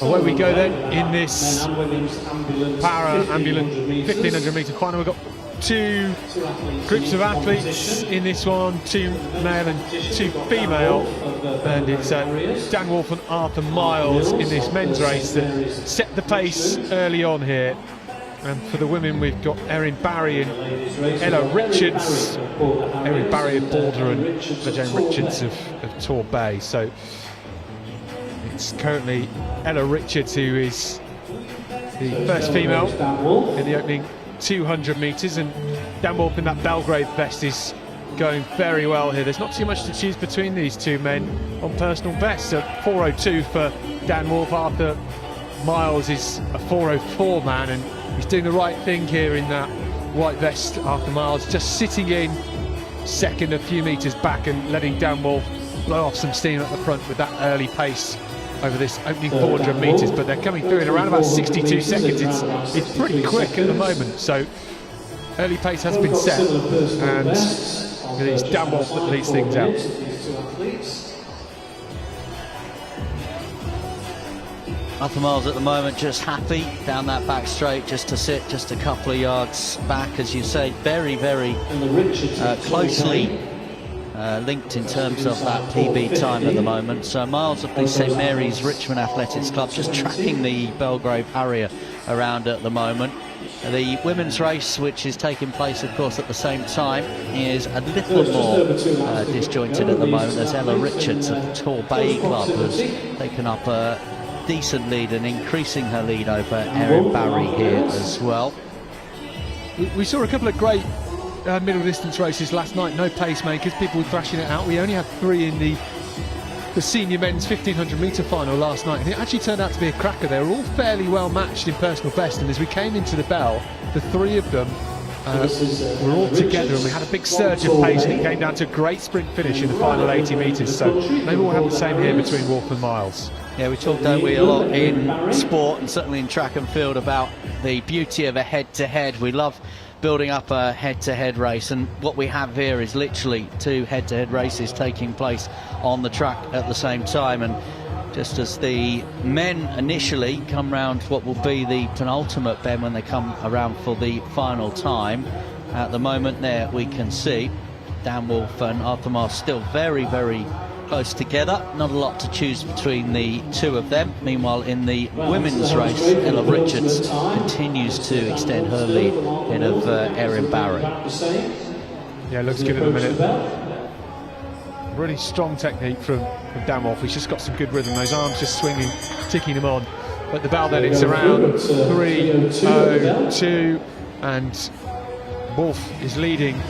Away we go then in this para ambulance 1500 metre final. We've got two groups of athletes in this one, two male and two female, and it's Dan Wolf and Arthur Miles in this men's race that set the pace early on here. And for the women, we've got Erin Barry and Ella Richards. Erin Barry of Border and Jane Richards of Torbay. So it's currently Ella Richards who is the first female in the opening 200 metres, and Dan Wolf in that Belgrade vest is going very well here. There's not too much to choose between these two men on personal best. So 4:02 for Dan Wolf. Arthur Miles is a 4:04 man, and he's doing the right thing here in that white vest. Arthur Miles just sitting in second, a few metres back, and letting Dan Wolf blow off some steam at the front with that early pace over this opening 400 metres. But they're coming through in around about 62 seconds. It's pretty quick at the moment, so early pace has been set, and it's Dan Wolf that leads things out. Arthur Miles at the moment just happy down that back straight, just to sit just a couple of yards back, as you say, very, very closely linked in terms of that PB time at the moment. So Miles of the St Mary's Richmond Athletics Club just tracking the Belgrave Harrier around at the moment. The women's race, which is taking place, of course, at the same time, is a little more disjointed at the moment, as Ella Richards of the Torbay Club has taken up a decent lead and increasing her lead over Erin Barry here as well. We saw a couple of great middle distance races last night, no pacemakers, people thrashing it out. We only had 3 in the senior men's 1500 metre final last night, and it actually turned out to be a cracker. They were all fairly well matched in personal best, and as we came into the bell, the 3 of them were all together, and we had a big surge of pace, and it came down to a great sprint finish in the final 80 metres. So maybe we'll have the same here between Wolf and Miles. Yeah, we talk, don't we, a lot in sport and certainly in track and field about the beauty of a head-to-head. We love building up a head-to-head race, and what we have here is literally 2 head-to-head races taking place on the track at the same time. And just as the men initially come round what will be the penultimate bend when they come around for the final time, at the moment there we can see Dan Wolf and Arthur Miles still very, very close together. Not a lot to choose between the 2 of them. Meanwhile, in the women's race, Ella Richards continues to extend her lead ahead of Erin Barry. Yeah, looks good at the minute. Really strong technique from Dan Wolf. He's just got some good rhythm. Those arms just swinging, ticking them on. But the bell then, it's around 3:02, and Wolf is leading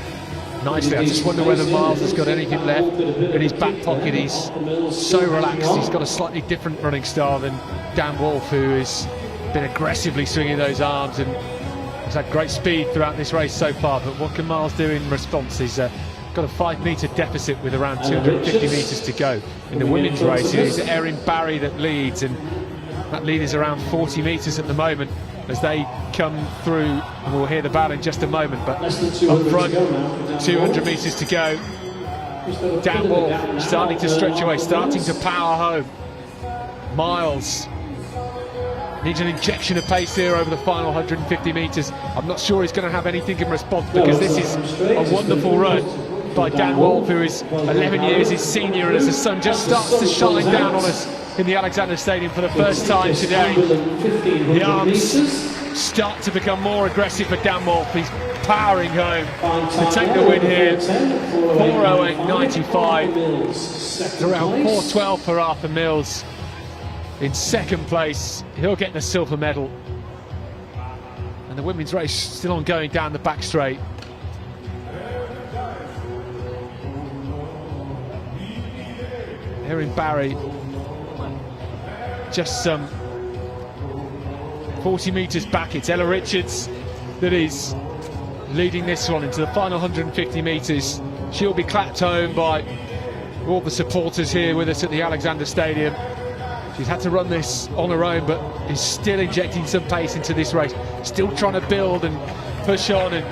nicely. I just wonder whether Miles has got anything left in his back pocket. He's so relaxed. He's got a slightly different running style than Dan Wolf, who has been aggressively swinging those arms and has had great speed throughout this race so far. But what can Miles do in response? He's got a 5 metre deficit with around 250 metres to go. In the women's race, it is Erin Barry that leads, and that lead is around 40 metres at the moment as they come through, and we'll hear the bell in just a moment. But up front, 200 metres to go. Dan Wolf starting to stretch away, starting to power home. Miles needs an injection of pace here over the final 150 metres. I'm not sure he's going to have anything in response, because this is a wonderful run by Dan Wolf, who is 11 years his senior, and as the sun just starts to shine down on us in the Alexander Stadium for the first time today, the arms start to become more aggressive for Dan Wolf. He's powering home to take the win here. 4:08.95. It's around 4:12 for Arthur Mills in second place. He'll get the silver medal. And the women's race still ongoing down the back straight. Erin Barry just some 40 metres back. It's Ella Richards that is leading this one into the final 150 metres. She'll be clapped home by all the supporters here with us at the Alexander Stadium. She's had to run this on her own, but is still injecting some pace into this race, still trying to build and push on, and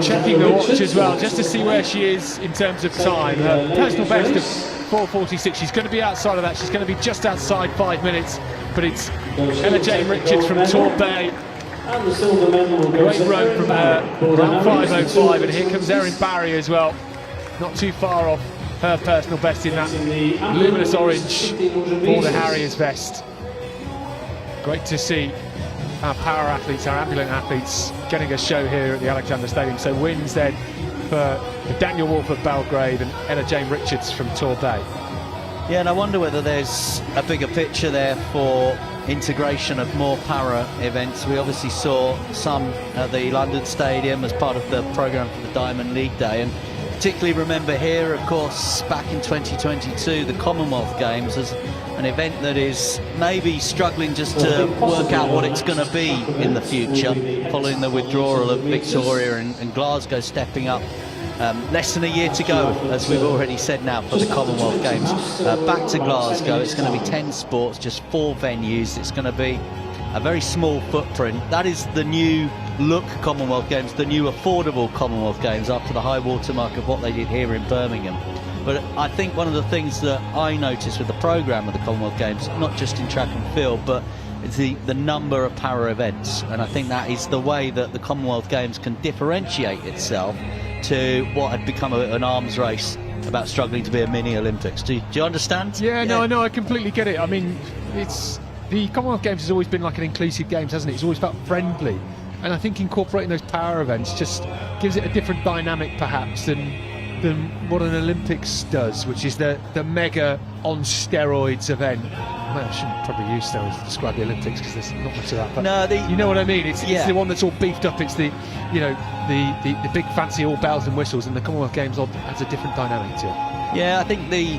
checking the watch as well, just to see where she is in terms of time. Her personal best of 4:46. She's going to be outside of that. She's going to be just outside 5 minutes, but it's Ella Jane Richards from Torbay. Great run from her, around 5:05, and here comes Erin Barry as well, not too far off her personal best in that luminous orange Border Harriers vest. Great to see our power athletes, our ambulant athletes, getting a show here at the Alexander Stadium. So wins then for Daniel Wolf of Belgrave and Ella Jane Richards from Torbay. Yeah, and I wonder whether there's a bigger picture there for integration of more para events. We obviously saw some at the London Stadium as part of the programme for the Diamond League Day, and particularly remember here, of course, back in 2022, the Commonwealth Games as an event that is maybe struggling just to work out what it's going to be in the future, following the withdrawal of Victoria and Glasgow stepping up. Less than a year to go, as we've already said now, for the Commonwealth Games. Back to Glasgow, it's going to be 10 sports, just 4 venues. It's going to be a very small footprint. That is the new look Commonwealth Games, the new affordable Commonwealth Games after the high watermark of what they did here in Birmingham. But I think one of the things that I noticed with the programme of the Commonwealth Games, not just in track and field, but it's the number of para events. And I think that is the way that the Commonwealth Games can differentiate itself to what had become an arms race about struggling to be a mini Olympics. Do you understand? Yeah, no, I completely get it. I mean, the Commonwealth Games has always been like an inclusive games, hasn't it? It's always felt friendly, and I think incorporating those power events just gives it a different dynamic perhaps than what an Olympics does, which is the mega on steroids event. Well, I shouldn't probably use steroids to describe the Olympics because there's not much of that. But no, you know what I mean. It's the one that's all beefed up. It's the big fancy all bells and whistles, and the Commonwealth Games has a different dynamic to it. Yeah, I think the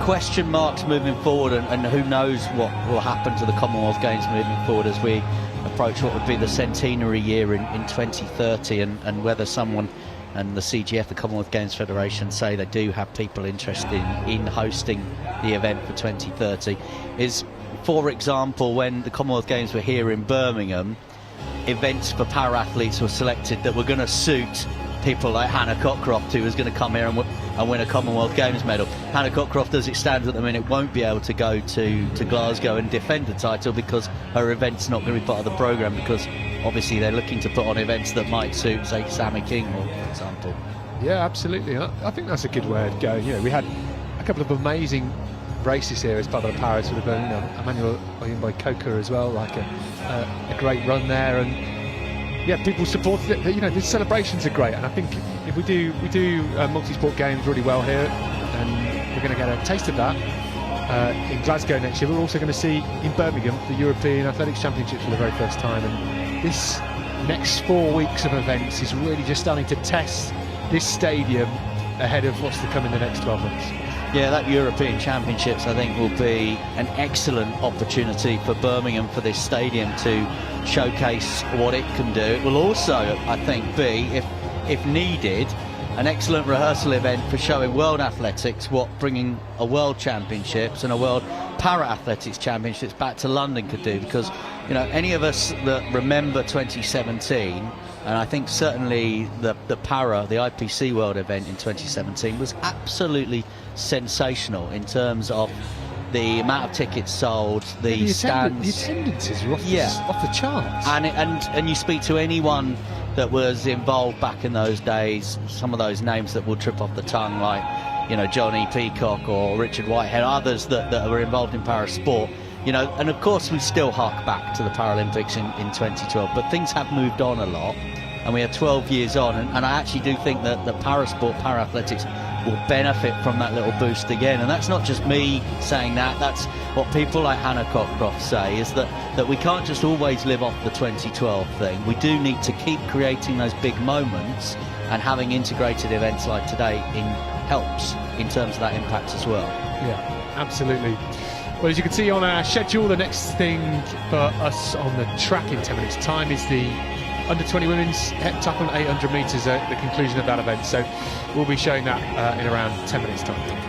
question marks moving forward, and who knows what will happen to the Commonwealth Games moving forward as we approach what would be the centenary year in 2030, and whether someone and the CGF, the Commonwealth Games Federation, say they do have people interested in hosting the event for 2030 is, for example, when the Commonwealth Games were here in Birmingham, events for para-athletes were selected that were going to suit people like Hannah Cockcroft, who was going to come here and win a Commonwealth Games medal. Hannah Cockcroft, as it stands at the minute, won't be able to go to Glasgow and defend the title because her event's not going to be part of the programme, because obviously they're looking to put on events that might suit, say, Sammy King, for example. Yeah, absolutely. I think that's a good way of going. You know, we had a couple of amazing races here as part of the Paris with Emmanuel Oyinbo-Coker as well, like a great run there, and yeah, people supported it. You know, the celebrations are great, and I think if we do multi-sport games really well here, and we're going to get a taste of that in Glasgow next year. We're also going to see in Birmingham the European Athletics Championships for the very first time, and this next 4 weeks of events is really just starting to test this stadium ahead of what's to come in the next 12 months. Yeah, that European Championships, I think, will be an excellent opportunity for Birmingham, for this stadium, to showcase what it can do. It will also, I think, be, if needed, an excellent rehearsal event for showing world athletics what bringing a world championships and a world para-athletics championships back to London could do. Because, you know, any of us that remember 2017, and I think certainly the para, the IPC World event in 2017 was absolutely sensational in terms of the amount of tickets sold, the stands. The attendances were off the charts. And you speak to anyone that was involved back in those days, some of those names that will trip off the tongue, like, you know, Johnny Peacock or Richard Whitehead, others that were involved in para sport. You know, and of course we still hark back to the Paralympics in 2012, but things have moved on a lot, and we are 12 years on, and I actually do think that the para-sport, para-athletics will benefit from that little boost again. And that's not just me saying that, that's what people like Hannah Cockcroft say, is that we can't just always live off the 2012 thing. We do need to keep creating those big moments, and having integrated events like today helps in terms of that impact as well. Yeah, absolutely. Well, as you can see on our schedule, the next thing for us on the track in 10 minutes' time is the under-20 women's heptathlon 800 metres at the conclusion of that event. So we'll be showing that in around 10 minutes' time.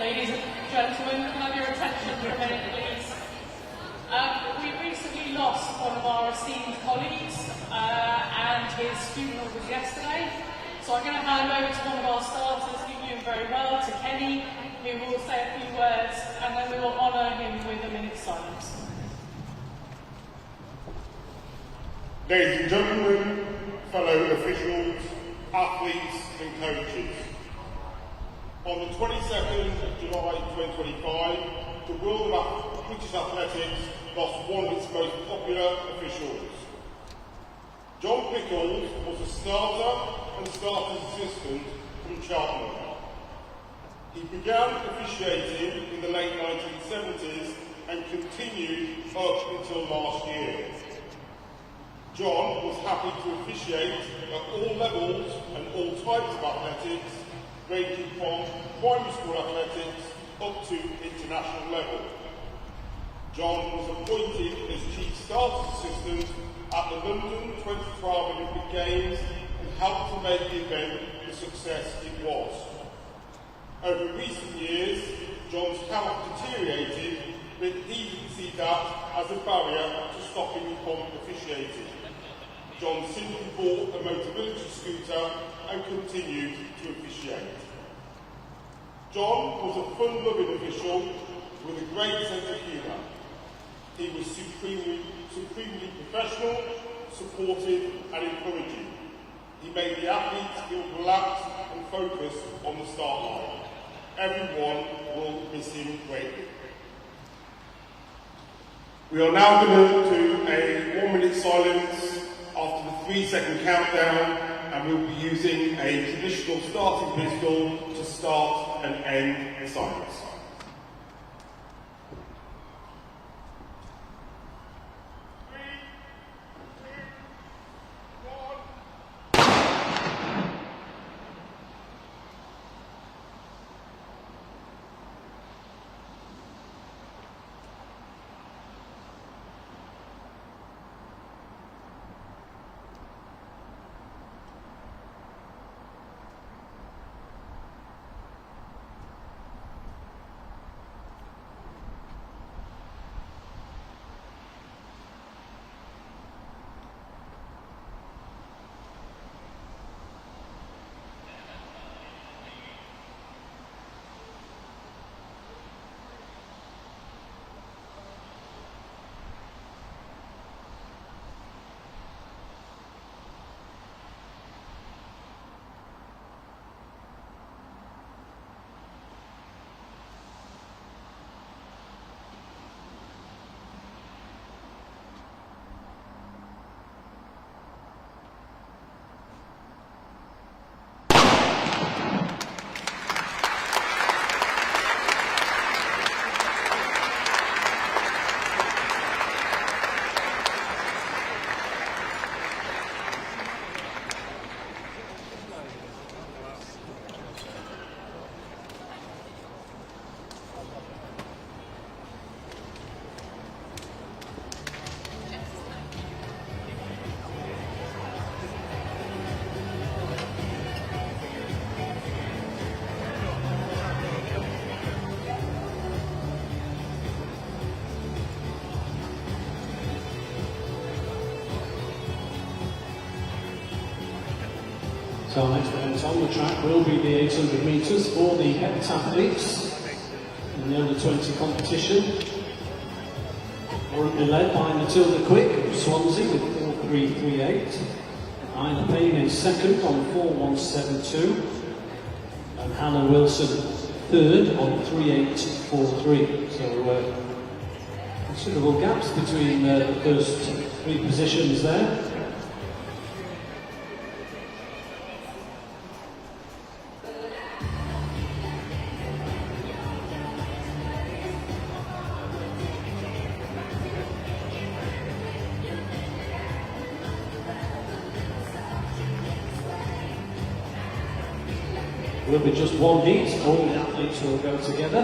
Ladies and gentlemen, can I have your attention for a minute, please? We recently lost one of our esteemed colleagues, and his funeral was yesterday. So I'm going to hand over to one of our starters who knew him very well, to Kenny, who will say a few words, and then we will honour him with a minute's silence. Ladies and gentlemen, fellow officials, athletes and coaches. On the 22nd of July 2025, the world of British athletics lost one of its most popular officials. John Pickles was a starter and starter's assistant from Cheltenham. He began officiating in the late 1970s and continued up until last year. John was happy to officiate at all levels and all types of athletics, ranging from primary school athletics up to international level. John was appointed as Chief Starters Assistant at the London 2012 Olympic Games and helped to make the event the success it was. Over recent years, John's health deteriorated, but he didn't see that as a barrier to stopping him from officiating. John simply bought a mobility scooter and continued to officiate. John was a fun-loving official with a great sense of humour. He was supremely professional, supportive and encouraging. He made the athletes feel relaxed and focused on the start line. Everyone will miss him greatly. We are now going to do a 1 minute silence after the 3-second countdown, and we'll be using a traditional starting pistol to start and end the silence. So our next event on the track will be the 800 metres for the heptathletes in the under-20 competition. Currently led by Matilda Quick of Swansea with 4.338. Ina Payne in second on 4.172. And Hannah Wilson third on 3.843. So considerable gaps between the first three positions there. Will be just one heat, all the athletes will go together.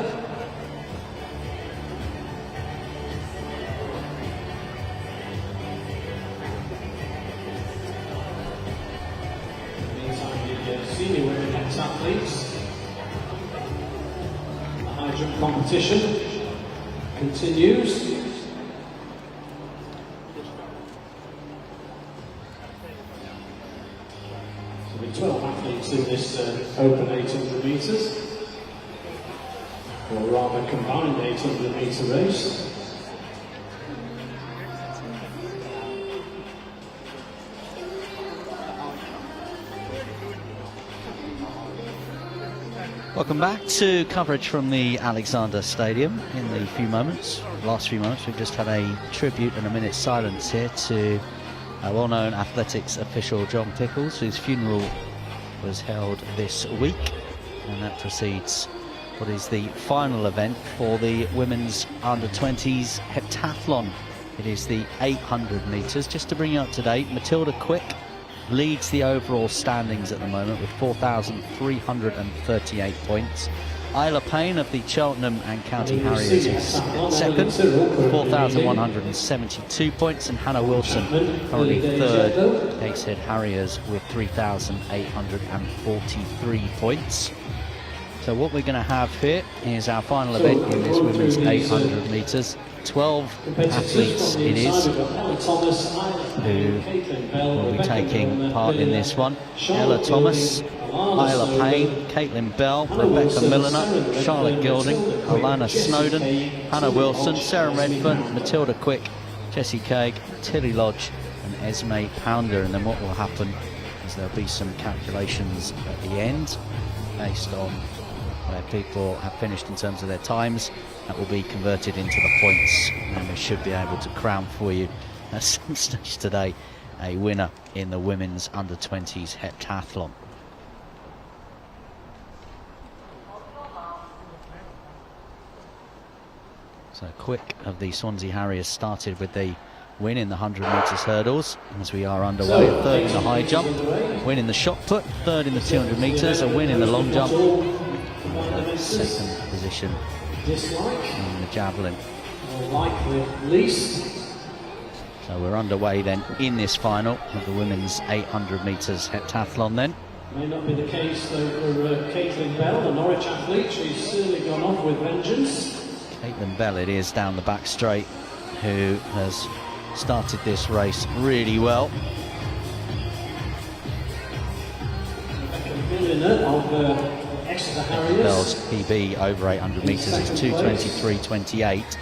In the meantime, the senior women heptathletes high jump competition continues. So with 12 athletes in this open 800 metres, or rather combined 800 metre race. Welcome back to coverage from the Alexander Stadium. In the last few moments, we've just had a tribute and a minute's silence here to a well-known athletics official, John Pickles, whose funeral was held this week, and that precedes what is the final event for the women's under-20s heptathlon. It is the 800 metres. Just to bring you up to date, Matilda Quick leads the overall standings at the moment with 4,338 points. Isla Payne of the Cheltenham and County Harriers is second, 4,172 points, and Hannah Wilson currently third, Gateshead Harriers with 3,843 points. So what we're going to have here is our final event in this women's 800 metres. 12 athletes it is who will be taking part in this one. Ella Thomas, Isla Payne, Caitlin Bell, Rebecca Milliner, Charlotte Gilding, Alana Snowden, Hannah Wilson, Sarah Redfern, Matilda Quick, Jessie Craig, Tilly Lodge and Esme Pounder. And then what will happen is there'll be some calculations at the end based on where people have finished in terms of their times. That will be converted into the points, and we should be able to crown for you at some stage today a winner in the women's under-20s heptathlon. So Quick of the Swansea Harriers started with the win in the 100 metres hurdles, as we are underway. A third in the high jump, win in the shot put, third in the 200 metres, a win in the long jump, second position in the javelin. So we're underway then in this final of the women's 800 metres heptathlon then. May not be the case though for Caitlin Bell, the Norwich athlete. She's certainly gone off with vengeance. Caitlin Bell it is down the back straight, who has started this race really well. Rebecca Milliner of Exeter Harriers. Bell's PB over 800 metres is 2:23.28.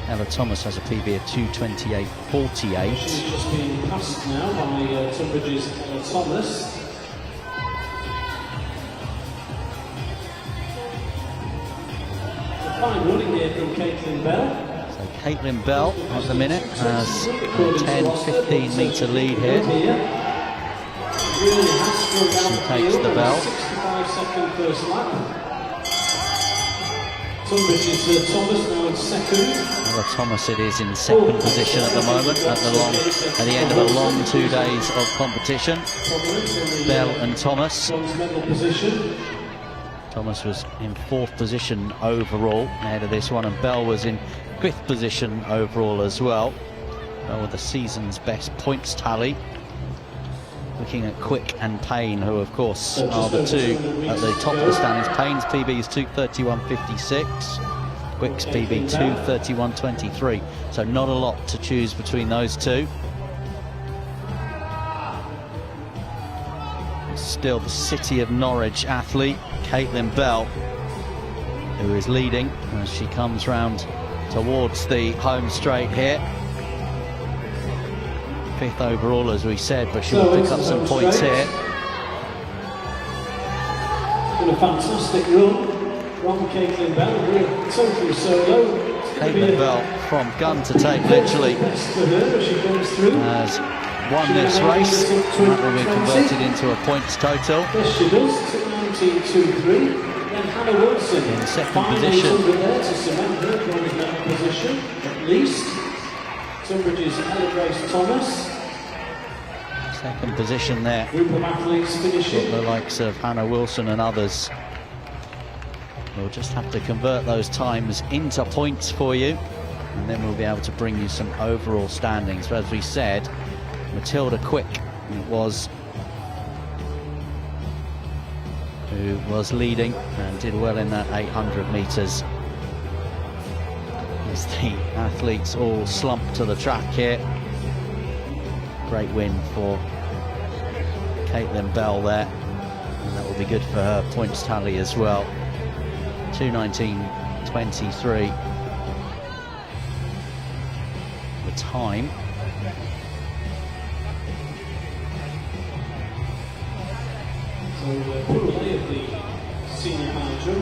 Ella Thomas has a PB of 2:28.48. She's just being passed now by Tunbridge's Ella Thomas. Fine running here from Caitlin Bell. So Caitlin Bell at the minute has a 10-15 metre lead here. She takes the bell. 65-second first lap. Tunbridge's Thomas now in second. Ella Thomas it is in second position at the moment at the end of a long 2 days of competition. Bell and Thomas. Medal position. Thomas was in 4th position overall ahead of this one, and Bell was in 5th position overall as well. Bell with the season's best points tally. Looking at Quick and Payne, who of course are the two at the top of the standings. Payne's PB is 2:31.56, Quick's PB 2:31.23, so not a lot to choose between those two. Still the City of Norwich athlete, Caitlin Bell, who is leading as she comes round towards the home straight here. 5th overall, as we said, but she will pick up some points here. Been a fantastic run from Caitlin Bell, totally solo. Caitlin Bell from gun to tape, literally, has won this race, and that will be converted into a points total. Yes, she does. 19.23. Then Hannah Wilson in second position. There to cement her bronze medal position, at least. Tunbridge's Ella Grace Thomas. Second position there. Group of athletes finishing. The likes of Hannah Wilson and others. We'll just have to convert those times into points for you, and then we'll be able to bring you some overall standings. But as we said, Matilda Quick who was leading and did well in that 800 metres as the athletes all slump to the track here. Great win for Caitlin Bell there, and that will be good for her points tally as well. 2:19.23 the time. So Pool A of the senior manager,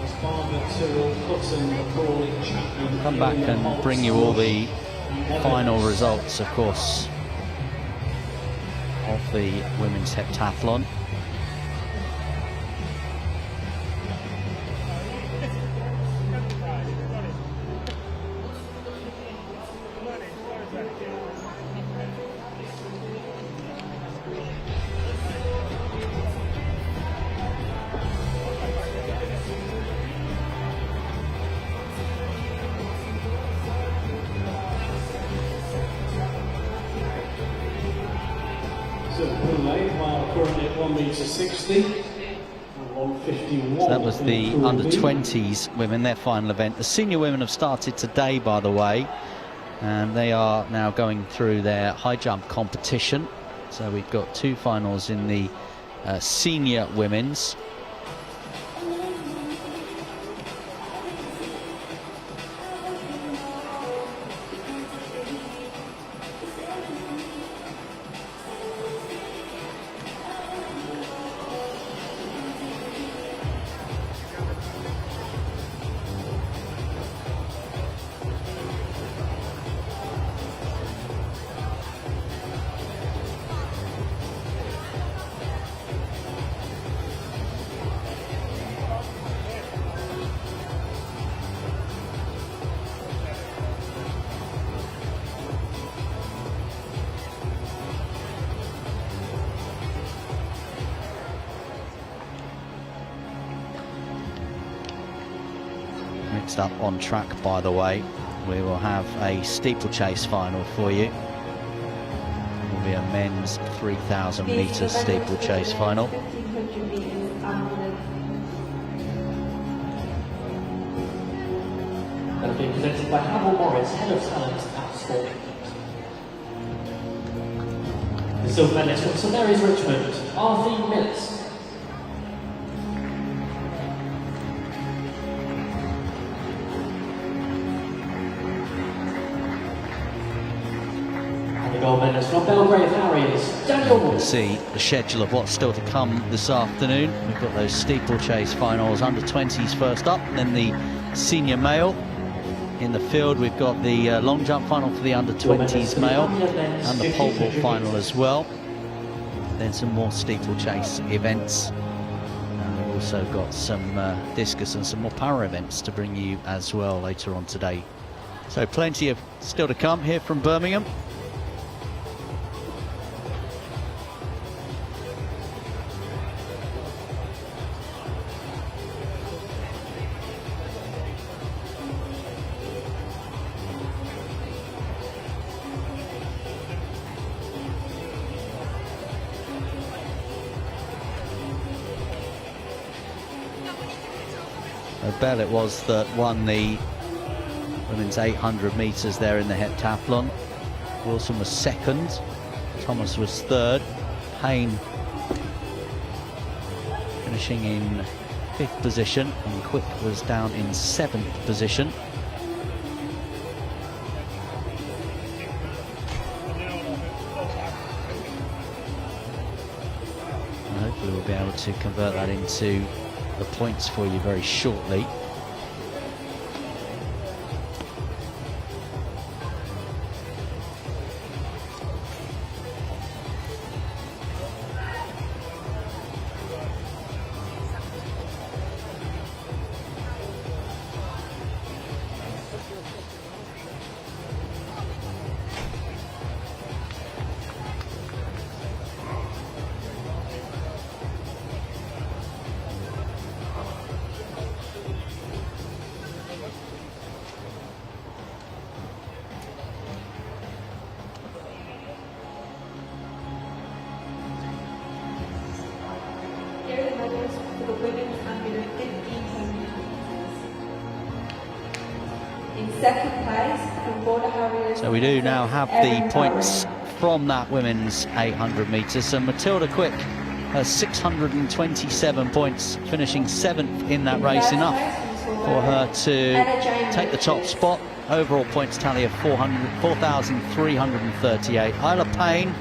as Barbara, Tyrrell, Hudson, Crawley, Chapman. We'll come back and bring you all the final results, of course, of the women's heptathlon. So Pool A, while currently at 1m60 and 1:51. So that was the under-20s women, their final event. The senior women have started today, by the way, and they are now going through their high jump competition. So we've got two finals in the senior women's. Next up on track, by the way, we will have a steeplechase final for you. It will be a men's 3,000 metre steeplechase final. 1500 metres That will be presented by Havel Morris, Head of Talent at Sport. The silver medalist from St Mary's Richmond, Arthur Mills. And the gold medalist from Belgrave Harriers, Daniel You can Wood. see the schedule of what's still to come this afternoon. We've got those steeplechase finals, under-20s first up, and then the senior male. In the field, we've got the long jump final for the under-20s male and the pole vault final as well. Then some more steeplechase events. And we've also got some discus and some more power events to bring you as well later on today. So plenty of still to come here from Birmingham. Bell it was that won the women's 800 metres there in the heptathlon. Wilson was second, Thomas was third, Payne finishing in 5th position, and Quick was down in 7th position. And hopefully we'll be able to convert that into the points for you very shortly. Second place from Border Harriers. So we do now have the points from that women's 800 metres. So Matilda Quick has 627 points, finishing 7th in that race, enough for her to take the top spot. Overall points tally of 4,338. Isla Payne,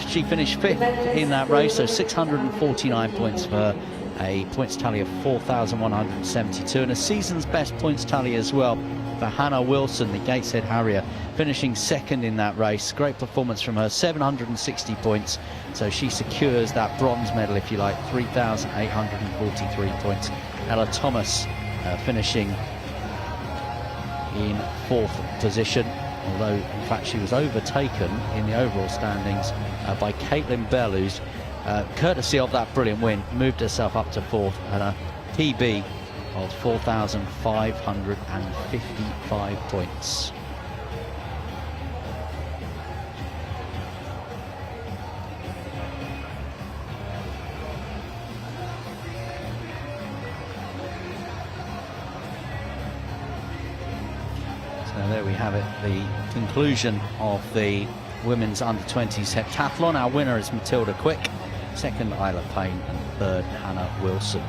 she finished 5th in that race, so 649 points for her. A points tally of 4,172, and a season's best points tally as well for Hannah Wilson, the Gateshead Harrier, finishing 2nd in that race. Great performance from her, 760 points, so she secures that bronze medal, if you like, 3,843 points. Ella Thomas finishing in 4th position, although in fact she was overtaken in the overall standings by Caitlin Bell, who's courtesy of that brilliant win moved herself up to 4th at a PB of 4,555 points. So there we have it, the conclusion of the women's under-20s heptathlon. Our winner is Matilda Quick, 2nd Isla Payne, and 3rd Hannah Wilson.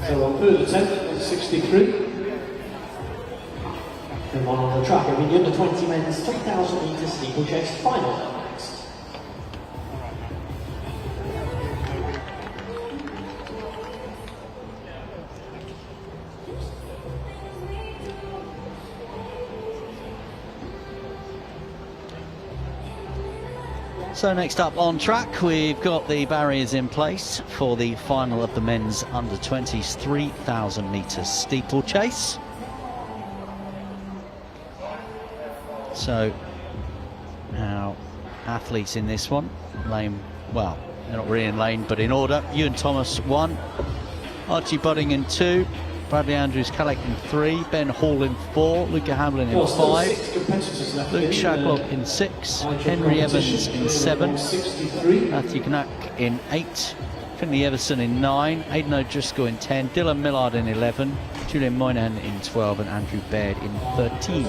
So on third attempt at 63. Then one on the track of the under 20 men's 3,000 metres steeplechase final next. So next up on track, we've got the barriers in place for the final of the men's under 20s 3,000 metres steeplechase. So now athletes in this one, lane, well, they're not really in lane, but in order. Ewan Thomas 1, Archie Budding in 2, Bradley Andrews Callagh in 3, Ben Hall in 4, Luca Hamlin in 5, Luke Shadlock in 6, Henry Evans in 7, Matthew Knack in 8, Finley Everson in 9, Aidan O'Driscoll in 10, Dylan Millard in 11, Julian Moynihan in 12 and Andrew Baird in 13.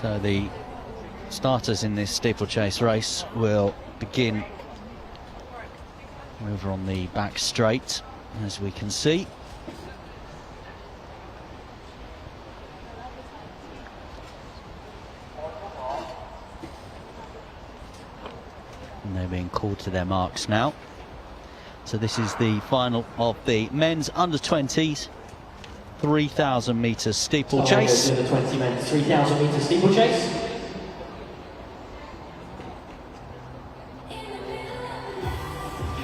So the starters in this steeplechase race will begin over on the back straight, as we can see. And they're being called to their marks now. So this is the final of the men's under 20s 3,000 metres steeplechase. The 20 men's 3,000 metres steeplechase.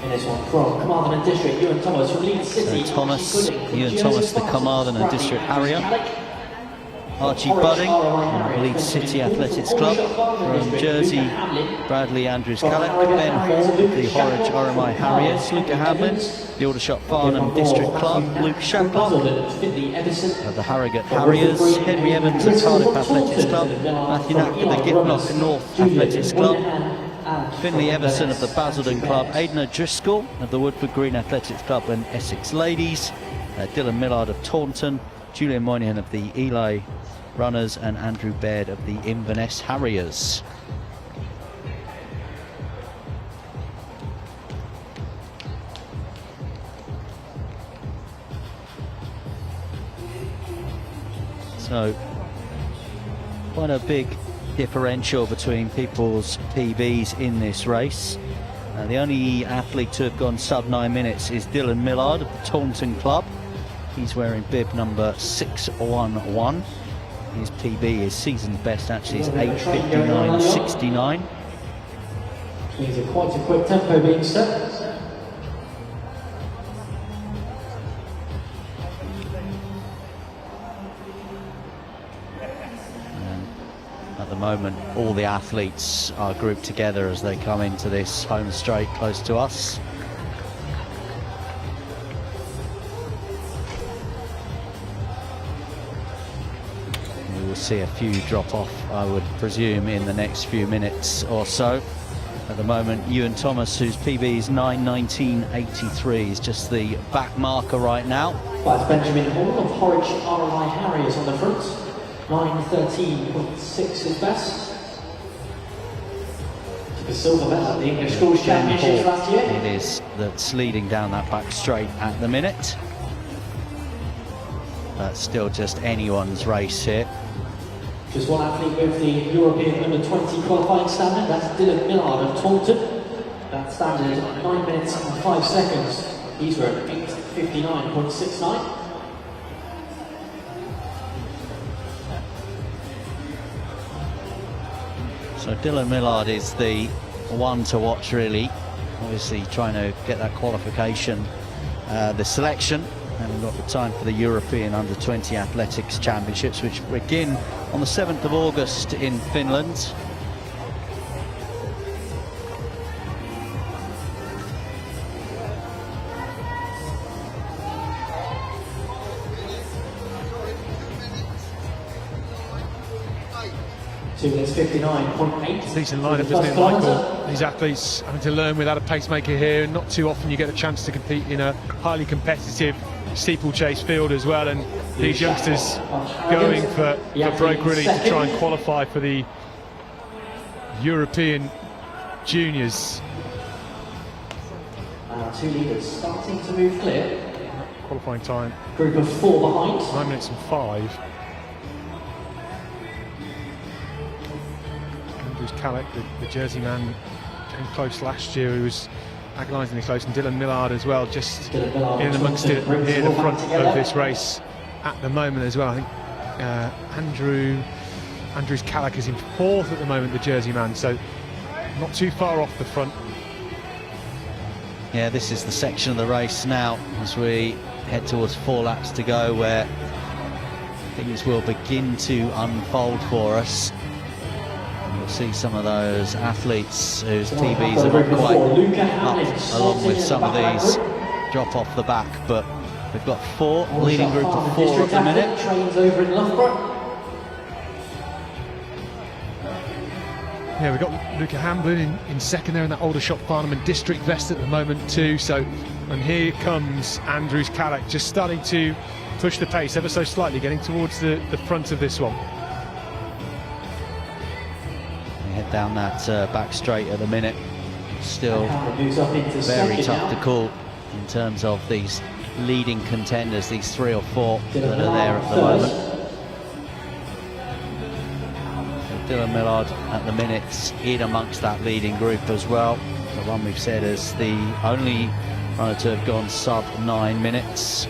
In this one from Carmarthen and District, Ewan Thomas from Leeds City. So Thomas, Ewan Thomas, the Carmarthen and District Harrier. Archie Budding from Leeds City Athletics Club. From Jersey, Bradley Andrews Callagh. Ben Hall, the Horwich RMI Harriers. Luca Hamlin, the Aldershot Farnham District Club. Luke Shadlock of the Harrogate Harriers. Henry Evans of Cardiff Athletics Club. Matthew Knack of the Giffnock North Athletics Club. Finley Everson of the Basildon Club. Aidan O'Driscoll of the Woodford Green Athletics Club and Essex Ladies. Dylan Millard of Taunton. Julian Moynihan of the Ely Runners and Andrew Baird of the Inverness Harriers. So quite a big differential between people's PBs in this race. The only athlete to have gone sub 9 minutes is Dylan Millard of the Taunton Club. He's wearing bib number 611. His PB, his season's best actually, is 8:59.69. These are quite a quick tempo being set. And at the moment, all the athletes are grouped together as they come into this home straight close to us. See a few drop off, I would presume, in the next few minutes or so. At the moment, Ewan Thomas, whose PB is 9:19.83, is just the back marker right now. That's Benjamin Hall of Horwich RMI Harriers on the front. 9:13.6 is best. Took a silver medal at the English Schools Championships last year. It is that's leading down that back straight at the minute. But still just anyone's race here. Just one athlete with the European under-20 qualifying standard, that's Dylan Millard of Taunton. That standard 9 minutes and 5 seconds. These were at 8:59.69. So Dylan Millard is the one to watch, really. Obviously trying to get that qualification, the selection. Haven't got the time for the European Under-20 Athletics Championships, which begin on the 7th of August in Finland. 2 minutes 59.8. Decent lineup, isn't it, Michael? These athletes having to learn without a pacemaker here. Not too often you get a chance to compete in a highly competitive steeplechase field as well, and these youngsters going for broke really to try and qualify for the European Juniors. Two leaders starting to move clear. Qualifying time. Group of 4 behind. 9 minutes and 5. Andrews Callett, the Jersey man, came close last year. He was agonisingly close, and Dylan Millard as well, just in amongst it near the front of this race at the moment as well. I think Andrews Callett is in 4th at the moment, the Jersey man, so not too far off the front. Yeah, this is the section of the race now as we head towards 4 laps to go, where things will begin to unfold for us. And we'll see some of those athletes whose TVs are not quite up, along with some of these drop off the back, but we've got 4, leading group of 4 at the minute. Trains over in Loughborough. Yeah, we've got Luca Hamblin in second there in that Aldershot Farnham district vest at the moment too. So, and here comes Andrews Callett, just starting to push the pace ever so slightly, getting towards the front of this one. We head down that back straight at the minute. Still very tough to call in terms of these leading contenders, these 3 or 4 that are there at the moment. Dylan Millard at the minute in amongst that leading group as well. The one we've said is the only runner to have gone sub 9 minutes.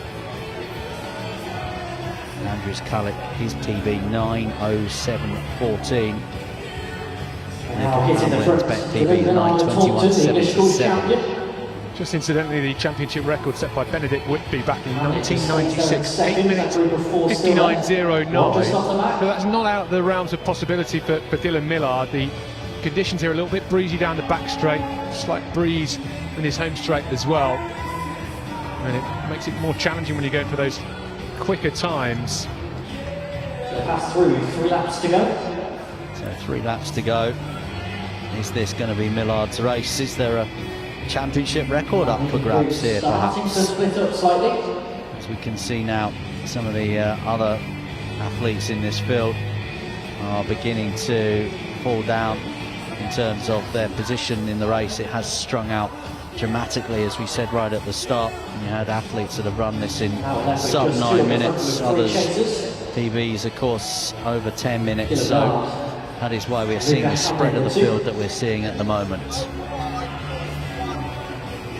Andrews Callett, his PB 9:07.14. Hamlin's best PB 9:21.77. Just incidentally, the championship record set by Benedict Whitby back in 1996, 8 minutes 59.09. So that's not out of the realms of possibility for Dylan Millard. The conditions here are a little bit breezy down the back straight, slight breeze in his home straight as well, and it makes it more challenging when you're going for those quicker times. Pass through, 3 laps to go. So 3 laps to go. Is this going to be Millard's race? Is there a championship record up for grabs here, perhaps? Split up slightly. As we can see now, some of the other athletes in this field are beginning to fall down in terms of their position in the race. It has strung out dramatically, as we said right at the start. You had athletes that have run this in sub 9 minutes, others PBs of course over 10 minutes, so that is why we're seeing the spread of the field that we're seeing at the moment.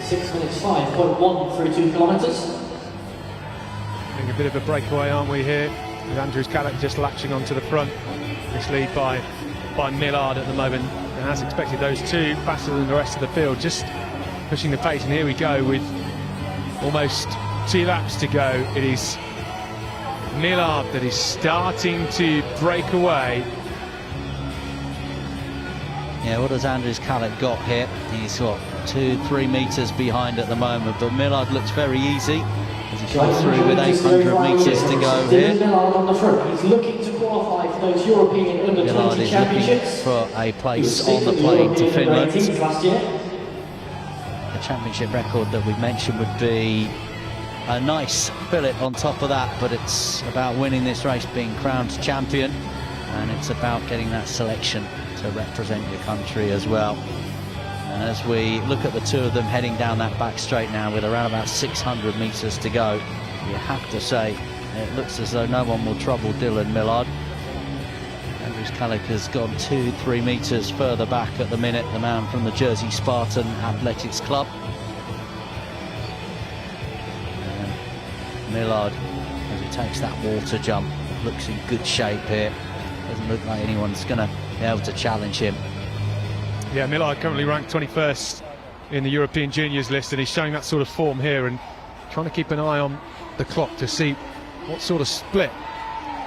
6 minutes 5.1 through 2 kilometres. Getting a bit of a breakaway, aren't we, here? With Andrews Callett just latching onto the front. This lead by Millard at the moment. And as expected, those 2 faster than the rest of the field, just pushing the pace. And here we go with almost 2 laps to go. It is Millard that is starting to break away. Yeah, what has Andrews Callett got here? He's got 2-3 metres behind at the moment, but Millard looks very easy as he comes through with 800 metres to go here. Millard on the front. He's looking to qualify for those European Under-20 Championships. For a place on the plane to Finland. The championship record that we mentioned would be a nice fillet on top of that, but it's about winning this race, being crowned champion, and it's about getting that selection to represent your country as well. And as we look at the 2 of them heading down that back straight now with around about 600 metres to go, you have to say it looks as though no one will trouble Dylan Millard. Andrews Callett has gone 2-3 metres further back at the minute, the man from the Jersey Spartan Athletics Club. And Millard, as he takes that water jump, looks in good shape here. Doesn't look like anyone's going to be able to challenge him. Yeah, Millard currently ranked 21st in the European Juniors list, and he's showing that sort of form here and trying to keep an eye on the clock to see what sort of split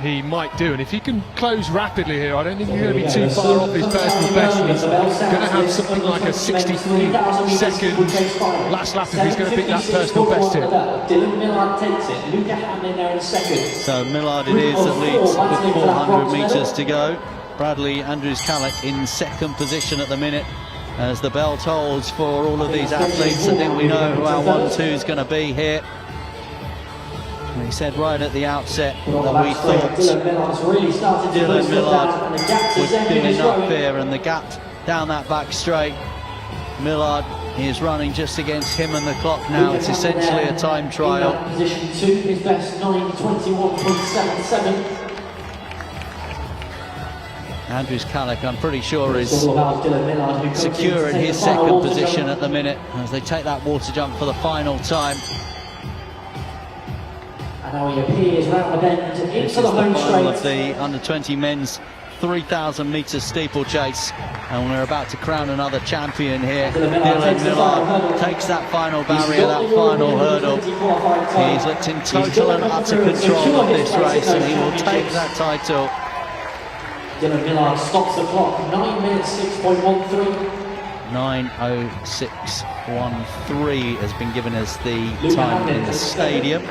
he might do. And if he can close rapidly here, I don't think he's going to be too far off his personal best. He's going to have something like a 63-second last lap if he's going to beat that personal best here. Dylan Millard takes it. Luca Hamlin there in second. So Millard it is that leads with 400 metres to go. Bradley Andrews-Callett in second position at the minute. As the bell tolls for all of these athletes, I think we know who our 1-2 is going to be here. And he said right at the outset that we thought Dylan Millard would do enough here, and the gap down that back straight. Millard is running just against him and the clock now. It's essentially a time trial. Position 2, his best 9:21.77. Andrews-Callett, I'm pretty sure, is secure in his second position at the minute as they take that water jump for the final time. And now he appears round the bend into the home straight of the under-20 men's 3,000 metres steeplechase, and we're about to crown another champion here. Dylan Millard takes that final barrier, that final hurdle. He's looked in total and utter control of this race, and he will take that title. Dylan Millard stops the clock, 9 minutes 6.13. 9:06.13 has been given as the time in the stadium.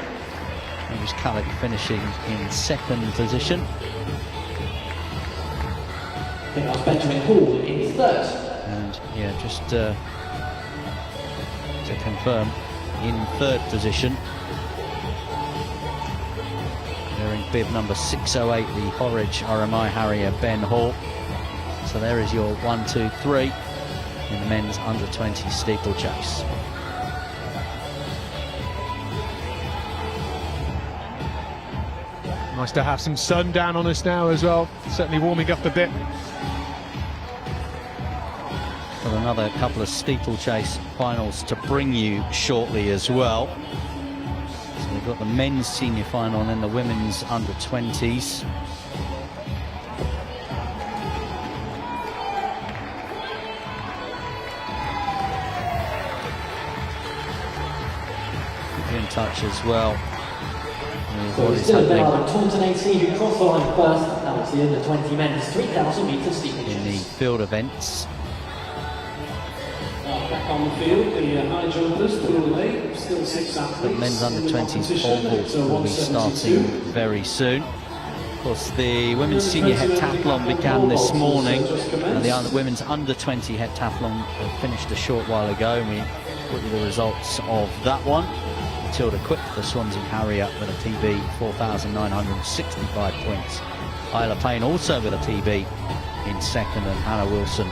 Andrews-Callett finishing in second position. Benjamin Hall in third. And yeah, just to confirm, in third position, wearing bib number 608, the Horridge RMI Harrier Ben Hall. So there is your 1, 2, 3 in the men's under-20 steeplechase. Nice to have some sun down on us now as well, certainly warming up a bit. Got another couple of steeplechase finals to bring you shortly as well. So we've got the men's senior final and then the women's under-20s. Keep you in touch as well. What is happening who crossed the line first. That was the under-20 men's 3,000 metres steeplechase. in the field events. Back on the field, the high jumpers, still 6 athletes. The men's under-20s oval will be starting very soon. Of course, the women's senior heptathlon began this morning, and the women's under-20 heptathlon finished a short while ago, and we put you the results of that one. Matilda Quick, the Swansea Harrier, with a PB 4,965 points. Isla Payne also with a PB in second, and Hannah Wilson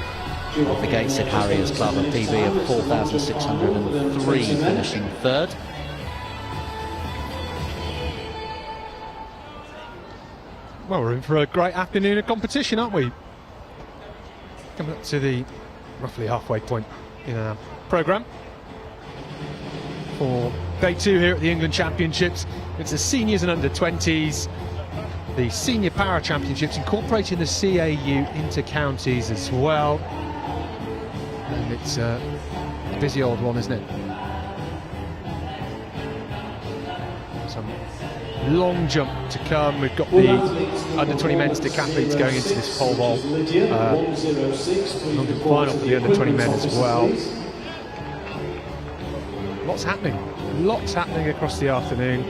of the Gateshead Harriers Club, a PB of 4,603, finishing third. Well, we're in for a great afternoon of competition, aren't we? Coming up to the roughly halfway point in our programme for day 2 here at the England Championships. It's the seniors and under-20s, the Senior Para Championships, incorporating the CAU into counties as well. And it's a busy old one, isn't it? Some long jump to come. We've got the under-20 men's decathletes going into this pole vault. London final for the under-20 men as well. Lots happening across the afternoon.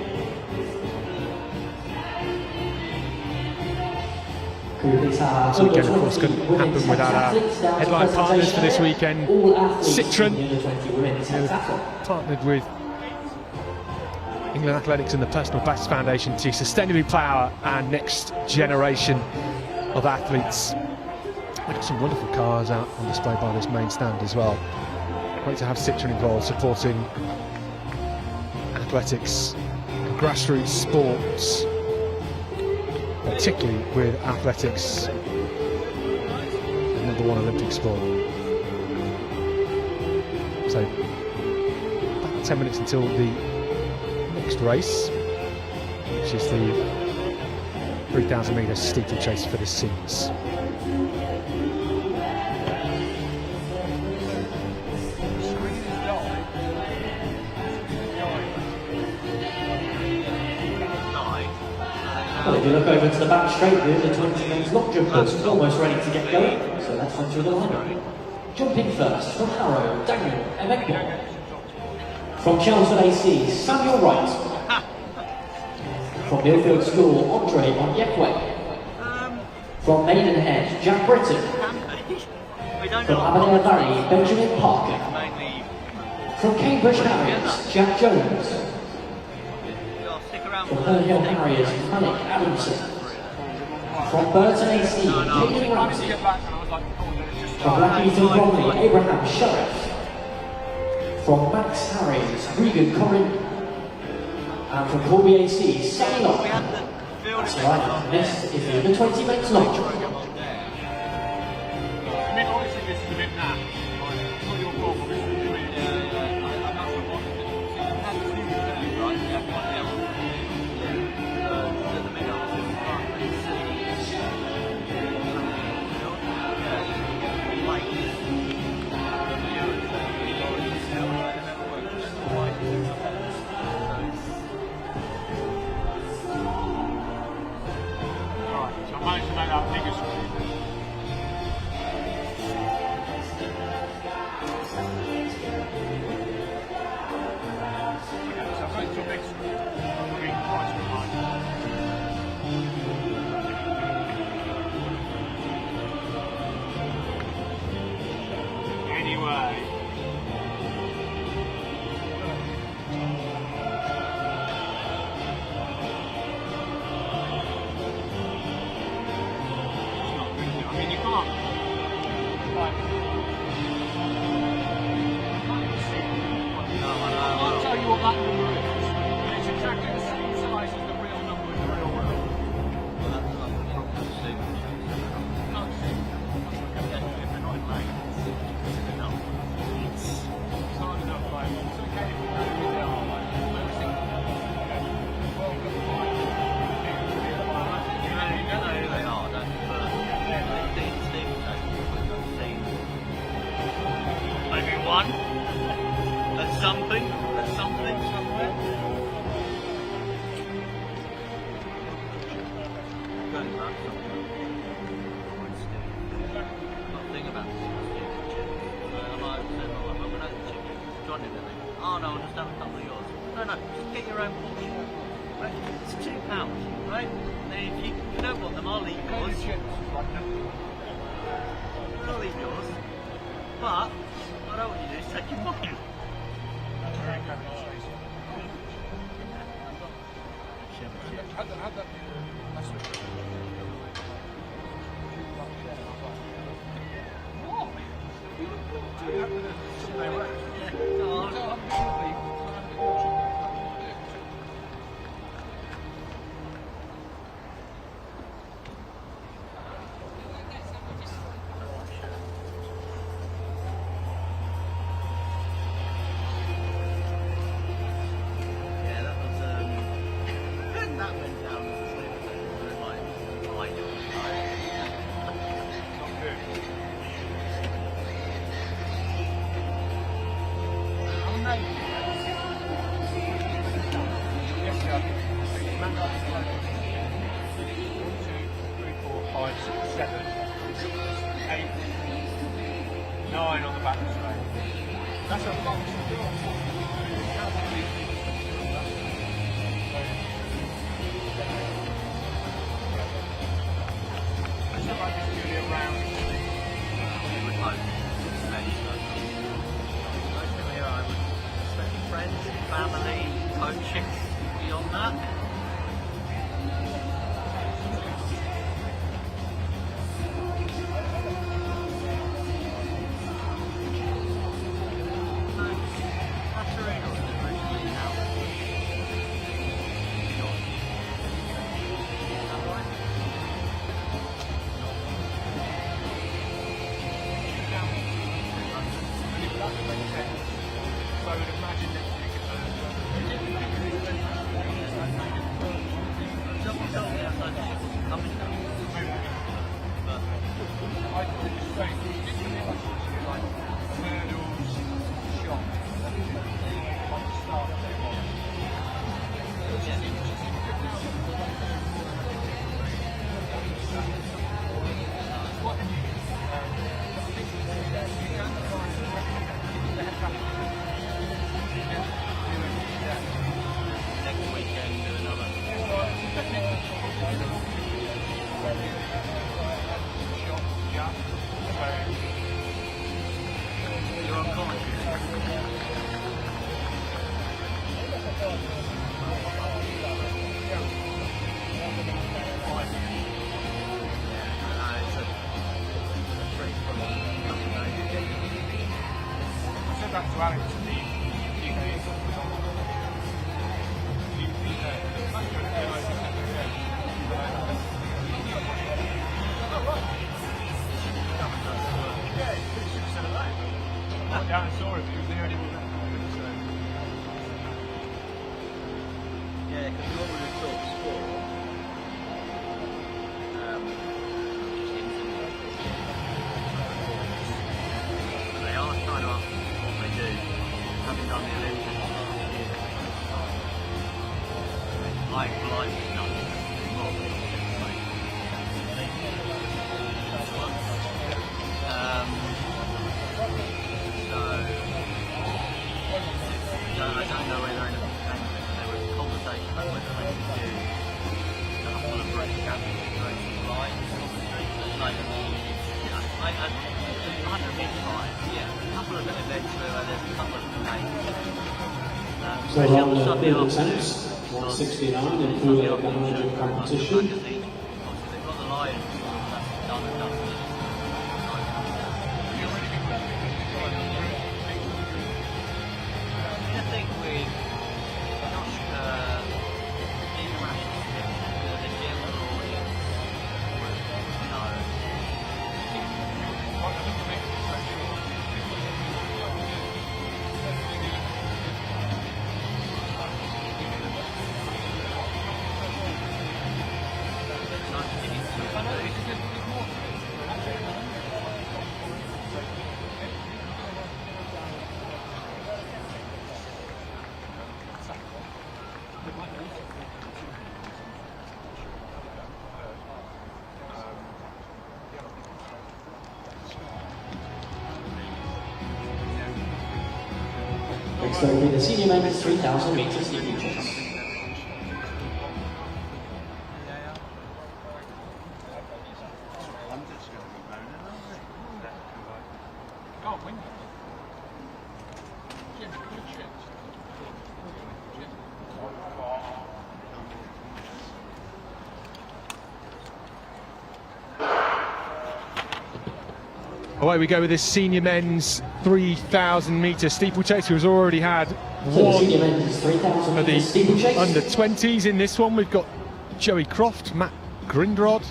This weekend, of course, couldn't happen without our headline partners for this weekend, Citroën, who partnered with England Athletics and the Personal Best Foundation to sustainably power our next generation of athletes. We've got some wonderful cars out on display by this main stand as well. Great to have Citroën involved, supporting athletics and grassroots sports, particularly with athletics, the #1 Olympic sport. So, about 10 minutes until the next race, which is the 3,000 metre steeplechase for the seniors. Well, if you look over to the back straight here, the 20 men's lock jumpers almost ready to get going, so let's run through the lineup. Jumping first from Harrow, Daniel Emekbo. From Chelmsford AC, Samuel Wright. From Millfield School, Andre Onyekwe. From Maidenhead, Jack Britton. We don't From know. Aberdeen Valley, Benjamin Parker. Mainly, From Cambridge Harriers, Jack Jones. stick around From for Hernhill Harriers, Malik Adamson. From Burton AC, Caitlin Ramsey. From Blackheath and Bromley, Abraham Sheriff. From Max Harriers, Regan Corrin. And from Corby AC, Sammy Locke. That's right, this is the under 20 men's long jump. I mean, honestly, this is a bit naff. It's not your fault, but this is a bit so I managed to make that bigger screen. So I went to a big screen. I'm being quite surprised. Anyway. I mean, you can't. Like, I'll tell you what that number is. And it's exactly the same size as the real number in the real world. It's hard enough, like, it's okay if you go to the other, like, maybe one. That's something. That's something somewhere. Going back something. Thing about this. Oh no, I'll just have a couple of yours. No, just get your own portion. Right? It's £2, right? Then if you don't want them, I'll eat yours. I'll eat yours. But what I want you to do is take your mine. That's a box. Friends, family, coaching, beyond that. Double Yeah, I saw it. He was the only one that Yeah, because we already top score. They are kind of what they do, having done the Olympics last year. Like stuff. I don't know whether there was a conversation about whether they could do a couple of British championship races live, like, 100 metre live, yeah, a couple of events where there's a couple of So on the field attempts, 169 in Pula Gallagher competition. they've got the Lions done and done. I think with Josh, international the general audience would know. Next up will be the senior men's 3,000 metres steeplechase. Away we go with this senior men's 3,000 metre steeplechase, who's already had one Senior men's 3,000 of the metres steeplechase. under 20s. In this one we've got Joey Croft, Matt Grindrod,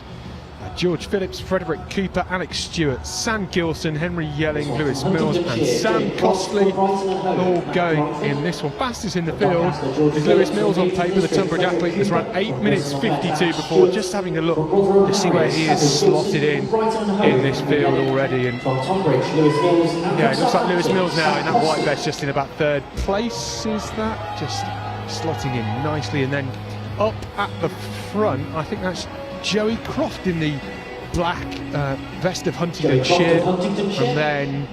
George Phillips, Frederick Cooper, Alex Stewart, Sam Gilson, Henry Yelling, Lewis Mills and Sam Costley all going in this one. Fastest in the field is Lewis Mills on paper. The Tunbridge athlete has run 8 minutes 52 before. Just having a look to see where he is slotted in this field already. And yeah, it looks like Lewis Mills now in that white vest just in about third place, is that? Just slotting in nicely. And then up at the front, I think that's Joey Croft in the black vest of Huntingdonshire, and then,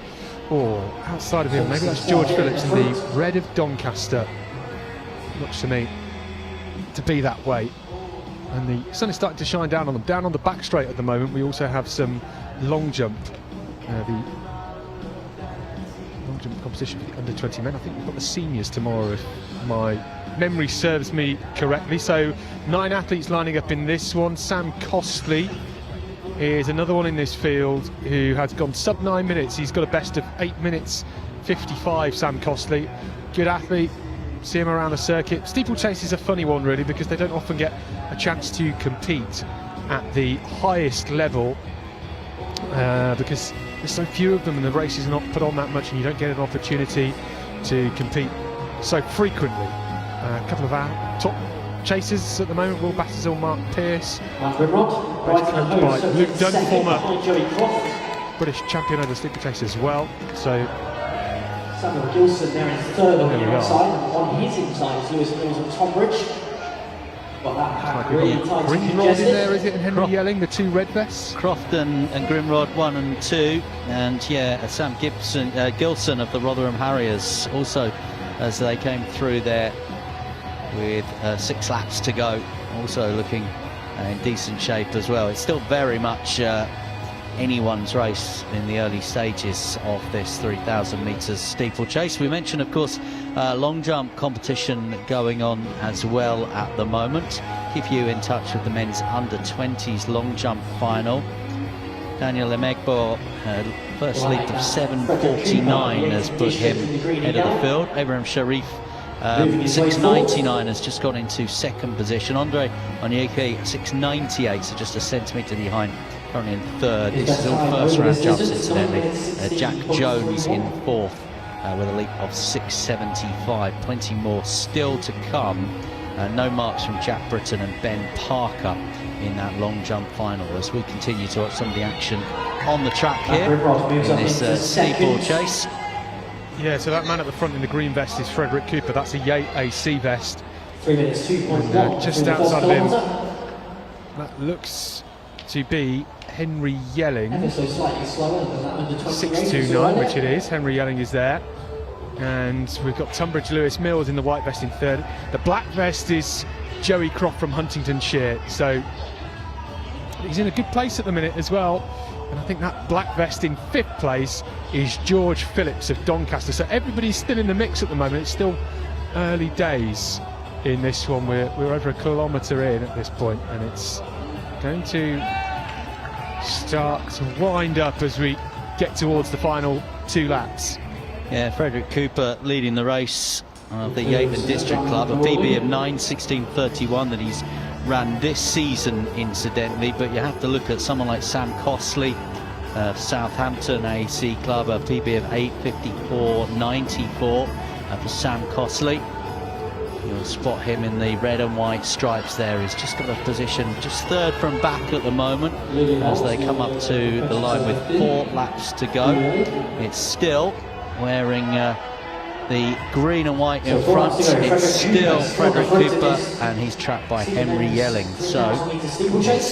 outside of him, maybe that's George Phillips in the red of Doncaster. Looks to me to be that way. And the sun is starting to shine down on them. Down on the back straight at the moment, we also have some long jump. The long jump competition for the under 20 men. I think we've got the seniors tomorrow, if my memory serves me correctly. So 9 athletes lining up in this one. Sam Costley is another one in this field who has gone sub 9 minutes. He's got a best of 8 minutes 55, Sam Costley. Good athlete, see him around the circuit. Steeplechase is a funny one really, because they don't often get a chance to compete at the highest level because there's so few of them and the races are not put on that much, and you don't get an opportunity to compete so frequently. A couple of our top chasers at the moment: Will Battersall, Mark Pearce, both coached by Luke Dunn, former British champion over steeplechase as well. So Samuel Gilson there in third on the outside, and on his inside is Lewis Mills and Tonbridge. Got that pack really tight and Grimrod in there, is it, and Henry Yelling, the 2 red vests? Croft and Grimrod 1 and 2, and yeah, Sam Gilson of the Rotherham Harriers also, as they came through there with 6 laps to go, also looking in decent shape as well. It's still very much anyone's race in the early stages of this 3,000 metres steeplechase. We mentioned, of course, long jump competition going on as well at the moment. Keep you in touch with the men's under 20s long jump final Daniel Emegbo, first leap of 7:49 has put him head of the field. Abraham Sharif, 6:99 has just got into second position. Andre Onyeke, 6:98, so just a centimetre behind, currently in third. This is all first round jumps, incidentally. Jack Jones in fourth with a leap of 6:75. Plenty more still to come. No marks from Jack Britton and Ben Parker in that long jump final, as we continue to watch some of the action on the track here in this steeplechase. Yeah, so that man at the front in the green vest is Frederick Cooper. That's a Yate AC vest. 3 minutes 2.1. Just outside of him, that looks to be Henry Yelling. Ever so slightly slower than that under 20 6:29, which it is. Henry Yelling is there. And we've got Tunbridge Lewis Mills in the white vest in third. The black vest is Joey Croft from Huntingdonshire. So he's in a good place at the minute as well. And I think that black vest in fifth place is George Phillips of Doncaster. So everybody's still in the mix at the moment. It's still early days in this one. We're over a kilometre in at this point, and it's going to start to wind up as we get towards the final 2 laps. Yeah, Frederick Cooper leading the race of the Yeatland District Club, a PB of 9:16:31 that he's ran this season, incidentally. But you have to look at someone like Sam Costley, Southampton AC Club, a PB of 8:54:94 for Sam Costley. You'll spot him in the red and white stripes there. He's just got a position just third from back at the moment as they come up to the line with 4 laps to go. It's still wearing the green and white in front. It's still Frederick Cooper, and he's trapped by Henry Yelling. So it's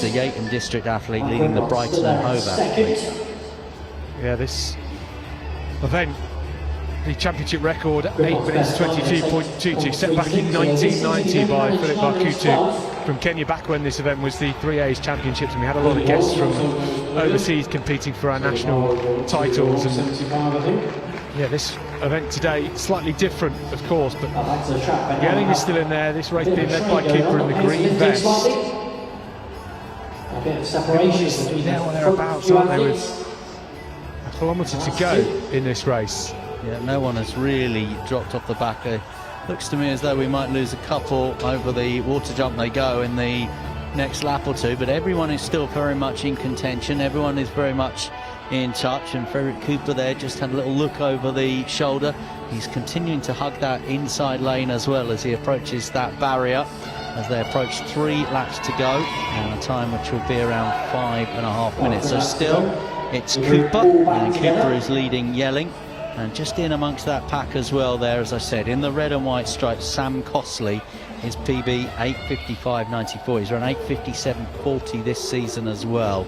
the Yeatland District athlete leading the Brighton and Hove athlete. Yeah, this event, the championship record, 8 minutes 22.22, set back in 1990 by Philip Bakutu from Kenya, back when this event was the 3A's championships, and we had a lot of guests from overseas competing for our national titles. And yeah, this event today slightly different, of course, but Yelling is still in there. This race being led by Cooper in the green vest. A bit of separation. There or thereabouts, aren't they, with a kilometre to go in this race. Yeah, no one has really dropped off the back. Looks to me as though we might lose a couple over the water jump they go in the next lap or two, but everyone is still very much in contention. Everyone is very much in touch, and Frederick Cooper there just had a little look over the shoulder. He's continuing to hug that inside lane as well as he approaches that barrier, as they approach 3 laps to go, and a time which will be around 5.5 minutes. So still it's Cooper, and Cooper is leading Yelling, and just in amongst that pack as well there, as I said, in the red and white stripes, Sam Costley, his PB 8:55:94. He's run 8:57:40 this season as well.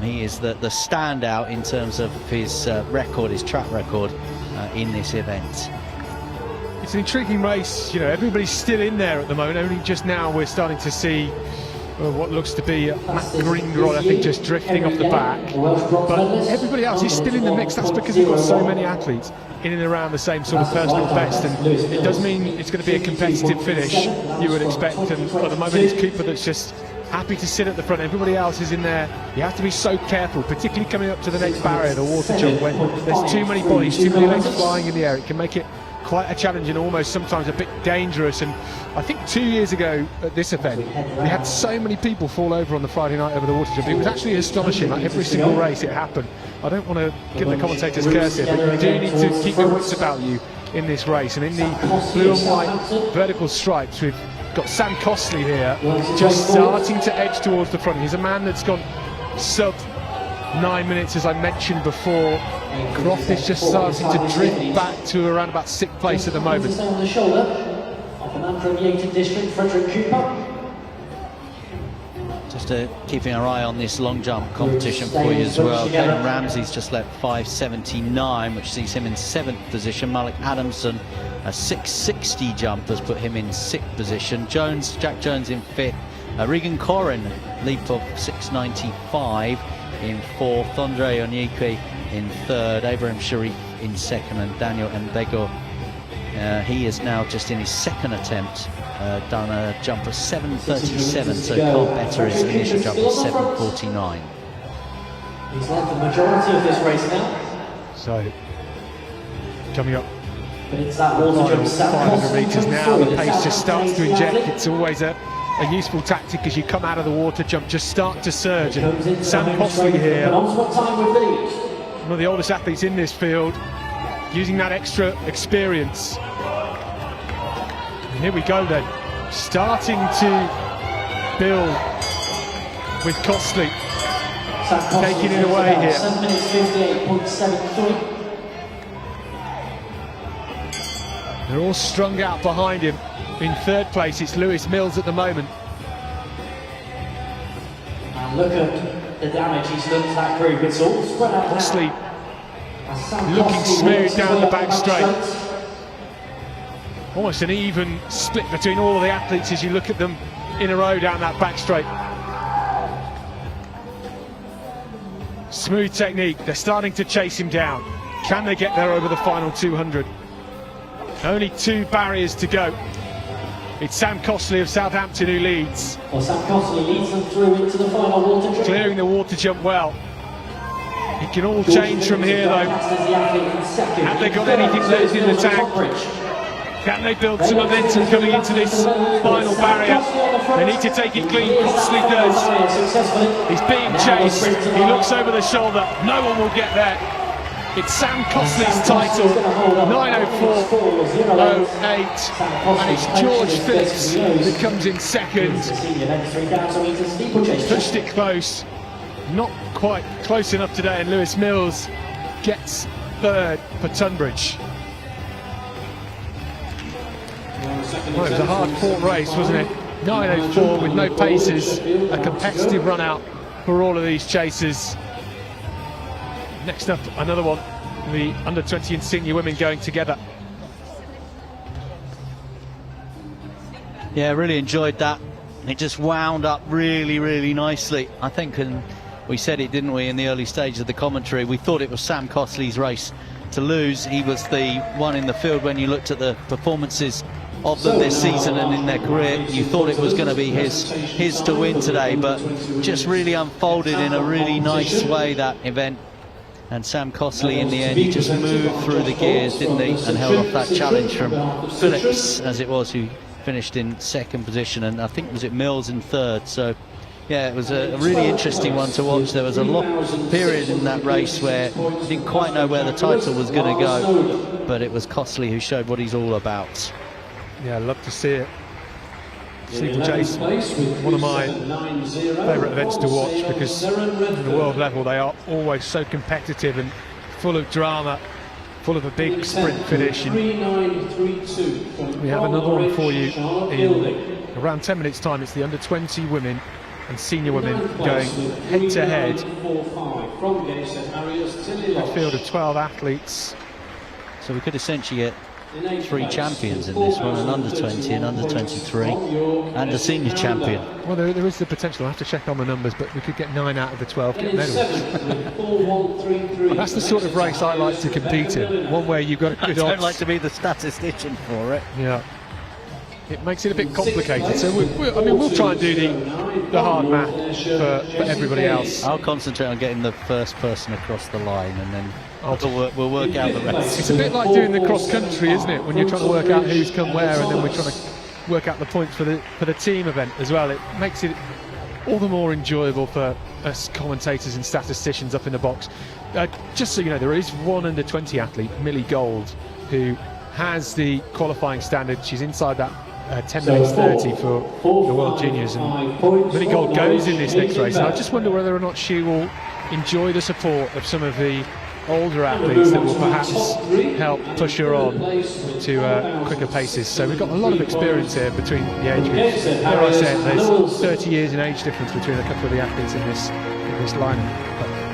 He is the standout in terms of his record, his track record in this event. It's an intriguing race. You know, everybody's still in there at the moment. Only just now we're starting to see what looks to be Matt Greenrod, I think, just drifting off the back. But everybody else is still in the mix. That's because we've got so many athletes in and around the same sort of personal best, and it does mean it's going to be a competitive finish, you would expect. And at the moment it's Cooper that's just happy to sit at the front. Everybody else is in there. You have to be so careful, particularly coming up to the next barrier, the water jump, when there's too many bodies, too many legs flying in the air. It can make it quite a challenge and almost sometimes a bit dangerous. And I think 2 years ago at this event we had so many people fall over on the Friday night over the water jump. It was actually astonishing. Like every single race it happened. I don't want to give the commentators curse here, but you do need to keep your wits about you in this race. And in the blue and white vertical stripes, we've got Sam Costley here just starting to edge towards the front. He's a man that's gone sub 9 minutes, as I mentioned before. Croft is just starting to drift back to around about 6th place at the moment. On the shoulder of the man from Yeatland District, Frederick Cooper. Just keeping our eye on this long jump competition for you as well. Kevin Ramsey's just left 5:79, which sees him in 7th position. Malik Adamson, a 6:60 jump, has put him in 6th position. Jack Jones in 5th. Regan Corrin, leap of 6:95 in 4th. Andre Onyeke in 3rd. Abraham Sharif in 2nd, and Daniel Mbego, he is now just in his 2nd attempt, done a jump of 7:37, so can't better his initial jump of 7:49. He's led the majority of this race now. So, coming up But it's that water jump, Sam 500 Costley metres coming now, through. the Is pace that just starts to James inject. Bradley? It's always a useful tactic as you come out of the water jump, just start to surge. Comes And into Sam the home Costley straight, here, but on what time with these? one of the oldest athletes in this field, using that extra experience. And here we go then, starting to build with Costley. Sam Costley Taking it takes away about here. 7 minutes 58.73. They're all strung out behind him. In third place, it's Lewis Mills at the moment. And look at the damage he's done to that group. It's all spread out Costley now. As Sam looking Costley smooth works his down way the up back straight. Almost an even split between all of the athletes as you look at them in a row down that back straight. Smooth technique, they're starting to chase him down. Can they get there over the final 200? Only 2 barriers to go. It's Sam Costley of Southampton who leads. Well, Sam Costley leads them through into the final water jump. Clearing the water jump well. It can all change from here though. Have they got anything left in the tank? Can they build some momentum coming into this final barrier? They need to take it clean. Costley does. He's being chased. He looks over the shoulder. No one will get there. It's Sam Costley's title, 9:04.08, and it's George Phillips that comes in second. Pushed it close, not quite close enough today, and Lewis Mills gets third for Tunbridge. Well, it was a hard-fought race, wasn't it? 9:04 with no paces, a competitive run-out for all of these chasers. Next up, another one, the under-20 and senior women going together. Yeah, really enjoyed that. It just wound up really, really nicely. I think, and we said it, didn't we, in the early stage of the commentary, we thought it was Sam Costley's race to lose. He was the one in the field when you looked at the performances of them this season and in their career. You thought it was going to be his to win today, but just really unfolded in a really nice way, that event. And Sam Costley, in the end, he just moved through the gears, didn't he, and held off that challenge from Phillips, as it was, who finished in second position, and I think, was it Mills in third. So yeah, it was a really interesting one to watch. There was a long period in that race where you didn't quite know where the title was going to go, but it was Costley who showed what he's all about. Yeah, I love to see it. Steeplechase, one of my favourite events to watch, because at the world level they are always so competitive and full of drama, full of a big sprint finish. And we have another one for you in around 10 minutes time. It's the under-20 women and senior women going head to head. A field of 12 athletes. So we could essentially get 3 champions in this one, an under-20, an under-23 and a senior champion. Well, there is the potential. I have to check on the numbers, but we could get 9 out of the 12 get medals. That's the sort of race I like to compete in, one where you've got a good odds. I don't like to be the statistician for it. Yeah, it makes it a bit complicated, so we'll try and do the hard math for everybody else. I'll concentrate on getting the first person across the line, and then we'll work out the rest. It's a bit like doing the cross country, isn't it, when you're trying to work out who's come where, and then we're trying to work out the points for the team event as well. It makes it all the more enjoyable for us commentators and statisticians up in the box. Just so you know, there is one under-20 athlete, Millie Gold, who has the qualifying standard. She's inside that 10 minutes 30 for the World Juniors, and Millie Gold goes in this next race, and I just wonder whether or not she will enjoy the support of some of the older athletes that will perhaps help push her on to quicker paces. So we've got a lot of experience here between the age groups. Dare I say it, there's 30 years in age difference between a couple of the athletes in this lineup.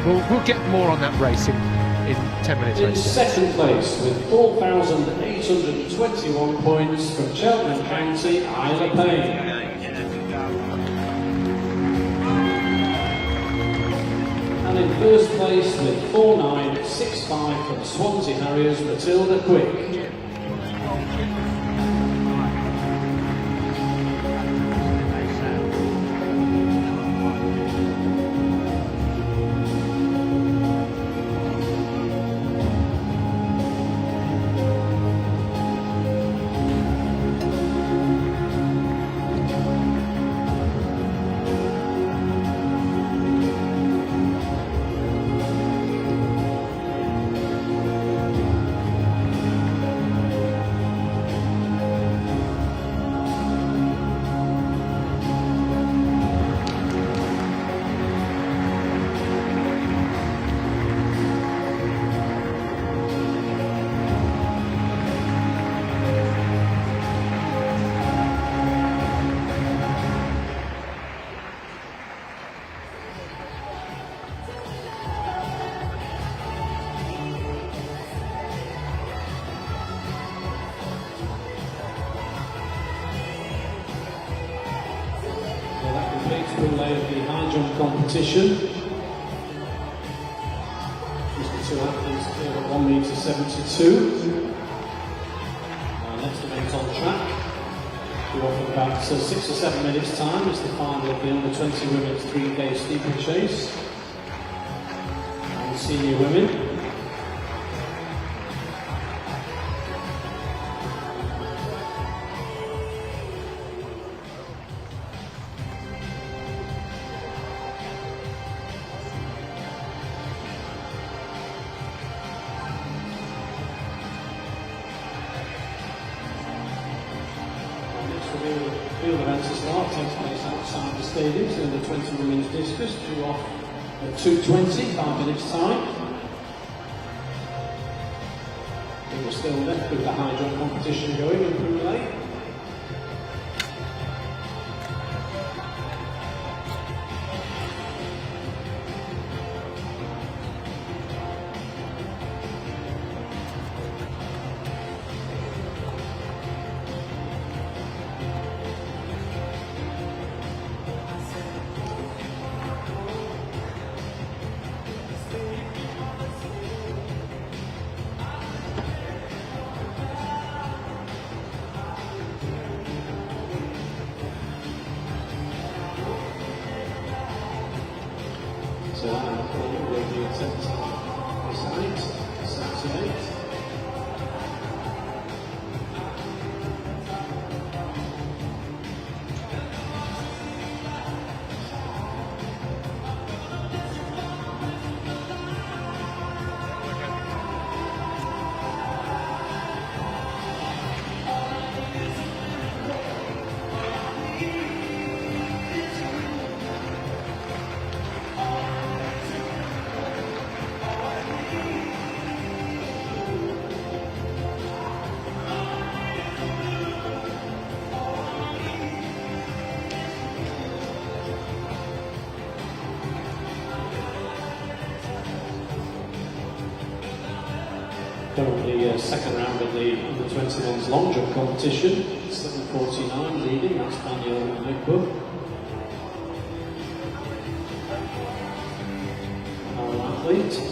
But we'll get more on that race in 10 minutes. In second place with 4,821 points from Cheltenham County, Isla Payne. And in first place with 4,965 from Swansea Harriers, Matilda Quick. athletes will lay the high jump competition. These are two athletes clear at 1m72. Next event on track. We're off in about 6 or 7 minutes time. It's the final of the under 20 women's 3K steeplechase. And the senior women. Field events as well takes place outside the stadium, so the 20 women's discus due off at 2:20, 5 minutes time. And we're still left with the high jump competition going in Pool A. So will be accepted Saturday. Currently second round of the under 21's long jump competition, 7:49 leading, that's Daniel Midbook. Our athlete.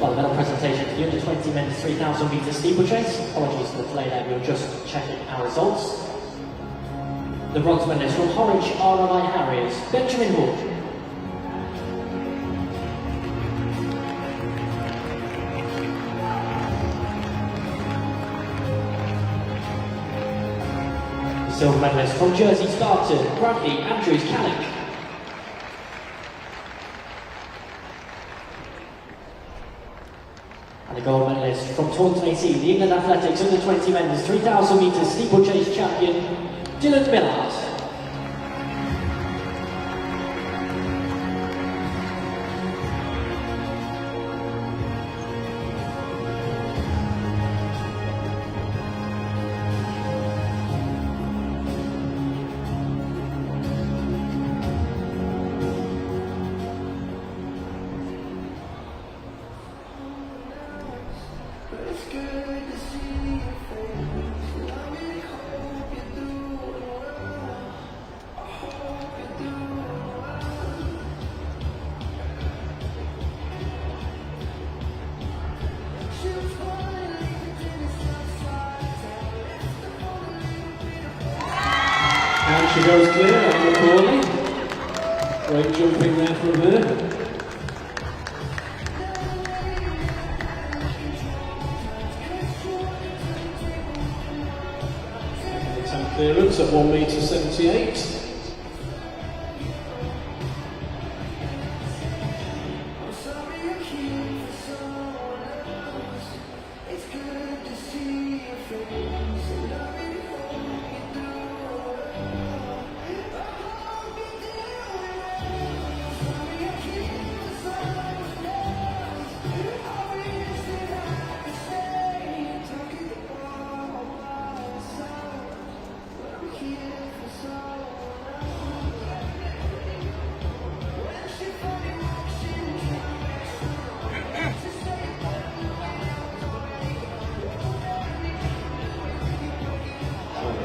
Well, medal presentation for the under 20 men's 3,000 metre steeplechase. Apologies for the delay there, we were just checking our results. The bronze medalist from Horwich RMI Harriers, Benjamin Hall. The silver medalist from Jersey Starton, Bradley Andrews Cannock. And the gold medalist from Taunton AC, the England Athletics under 20 men's 3,000 metres steeplechase champion, Dylan Millard. And she goes clear on the Crawley. Great jumping there from her. Attempt clearance at 1m78.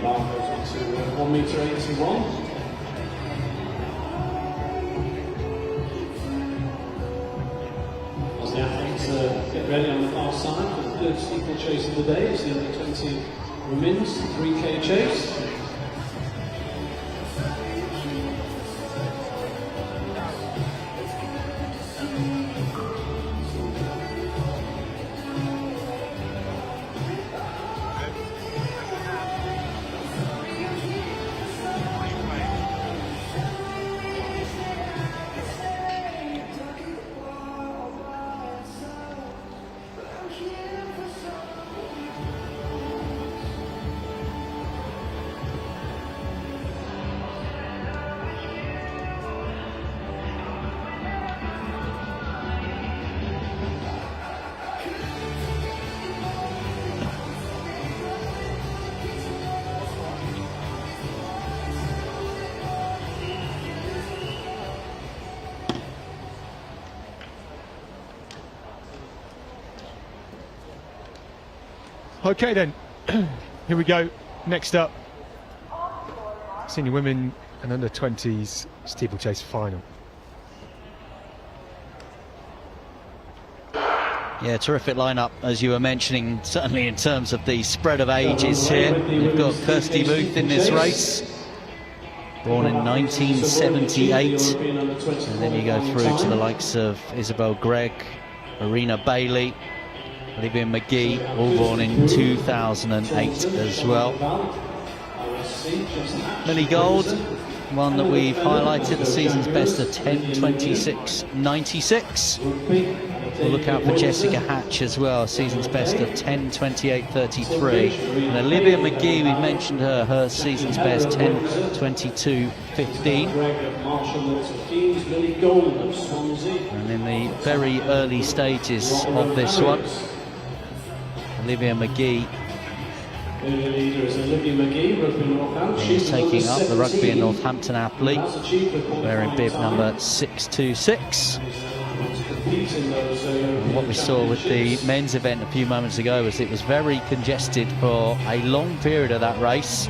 Goes on to 1m81. As the athletes get ready on the far side for the third steeplechase of the day, it's the under-20 women's 3K chase. Okay then, here we go. Next up, senior women and under 20s steeplechase final. Yeah, terrific lineup, as you were mentioning, certainly in terms of the spread of ages here. You've got Kirsty Booth in this race, born in 1978. And then you go through to the likes of Isabel Gregg, Arena Bailey, Olivia McGee, all born in 2008 as well. Millie Gold, one that we've highlighted, the season's best at 10:26.96. We'll look out for Jessica Hatch as well, season's best of 10:28.33. And Olivia McGee, we've mentioned her season's best 10:22.15. And in the very early stages of this one, Olivia McGee is taking up the Rugby and Northampton athlete, wearing bib number 626. And what we saw with the men's event a few moments ago was it was very congested for a long period of that race.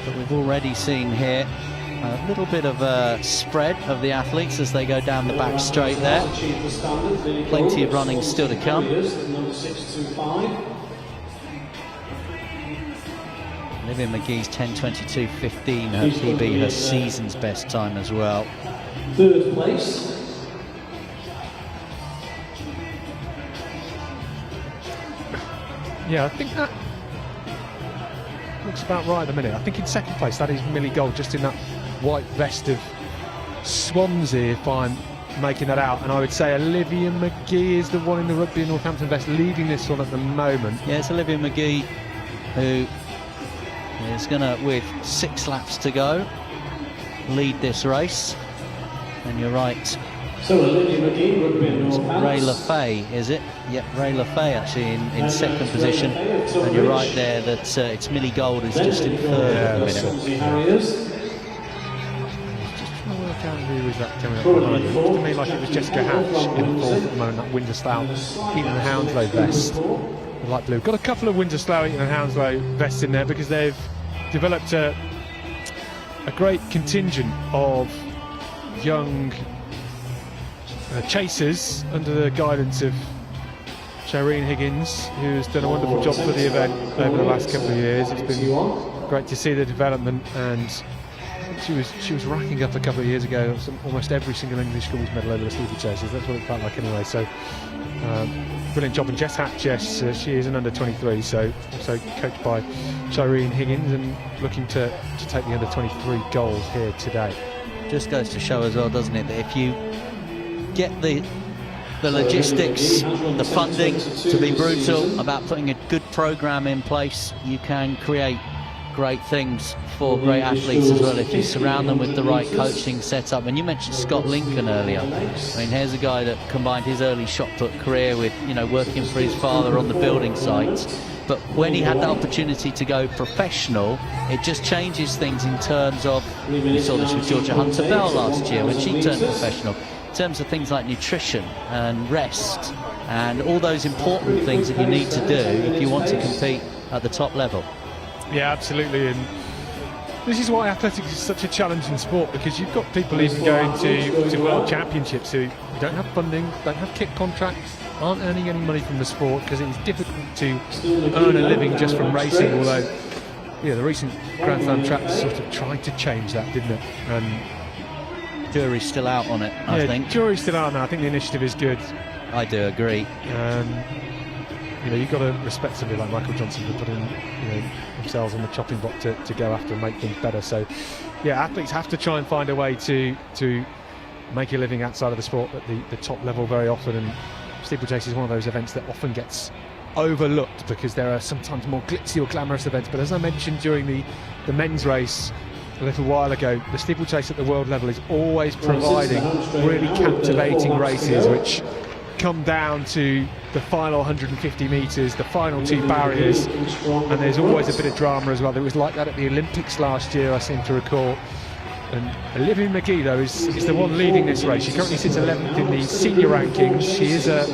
But we've already seen here a little bit of a spread of the athletes as they go down the back straight there. Plenty of running still to come. Olivia McGee's 10:22.15, her PB, her season's best time as well. Third place. Yeah, I think that looks about right at the minute. I think in second place that is Millie Gold, just in that white vest of Swansea, if I'm making that out. And I would say Olivia McGee is the one in the Rugby and Northampton vest leading this one at the moment. Yeah, it's Olivia McGee who is going to, with 6 laps to go, lead this race. And you're right. So Olivia McGee, Rugby and Northampton. Ray LaFay, is it? Yep, Ray LaFay actually in second position. And you're right there that it's Millie Gold who's just in third at the minute. Just trying to work out who was that coming up behind. It looked to me like it was Jessica Hatch in fourth at the moment, that Windsor Slough Eaton and Hounslow vest, the light blue. Got a couple of Windsor Slough Eaton and Hounslow vests in there because they've developed a great contingent of young chasers under the guidance of Shireen Higgins, who's done a wonderful job for the event over the last couple of years. It's been great to see the development, and She was racking up a couple of years ago almost every single English schools medal over the steeplechases. That's what it felt like anyway. So brilliant job. And Jess Hatch, she is an under 23, so also coached by Shireen Higgins and looking to take the under 23 goals here today. Just goes to show as well, doesn't it, that if you get the logistics, the funding, to be brutal about putting a good program in place, you can create great things for great athletes as well if you surround them with the right coaching setup. And you mentioned Scott Lincoln earlier. I mean, here's a guy that combined his early shot put career with, you know, working for his father on the building sites. But when he had the opportunity to go professional, it just changes things in terms of, we saw this with Georgia Hunter-Bell last year when she turned professional, in terms of things like nutrition and rest and all those important things that you need to do if you want to compete at the top level. Yeah, absolutely. And this is why athletics is such a challenging sport, because you've got people even going to world championships who don't have funding, don't have kit contracts, aren't earning any money from the sport, because it is difficult to earn a living just from racing. Although, yeah, the recent Grand Slam tracks sort of tried to change that, didn't it? And jury's still out on it, I think. Jury's still out now. I think the initiative is good. I do agree. You know, you've got to respect somebody like Michael Johnson for putting, you know, themselves on the chopping block to go after and make things better. So, yeah, athletes have to try and find a way to make a living outside of the sport at the top level very often. And steeplechase is one of those events that often gets overlooked because there are sometimes more glitzy or glamorous events. But as I mentioned during the men's race a little while ago, the steeplechase at the world level is always providing really captivating races which come down to the final 150 metres, the final two barriers, and there's always a bit of drama as well. It was like that at the Olympics last year, I seem to recall. And Olivia McGee, though, is the one leading this race. She currently sits 11th in the senior rankings. She is a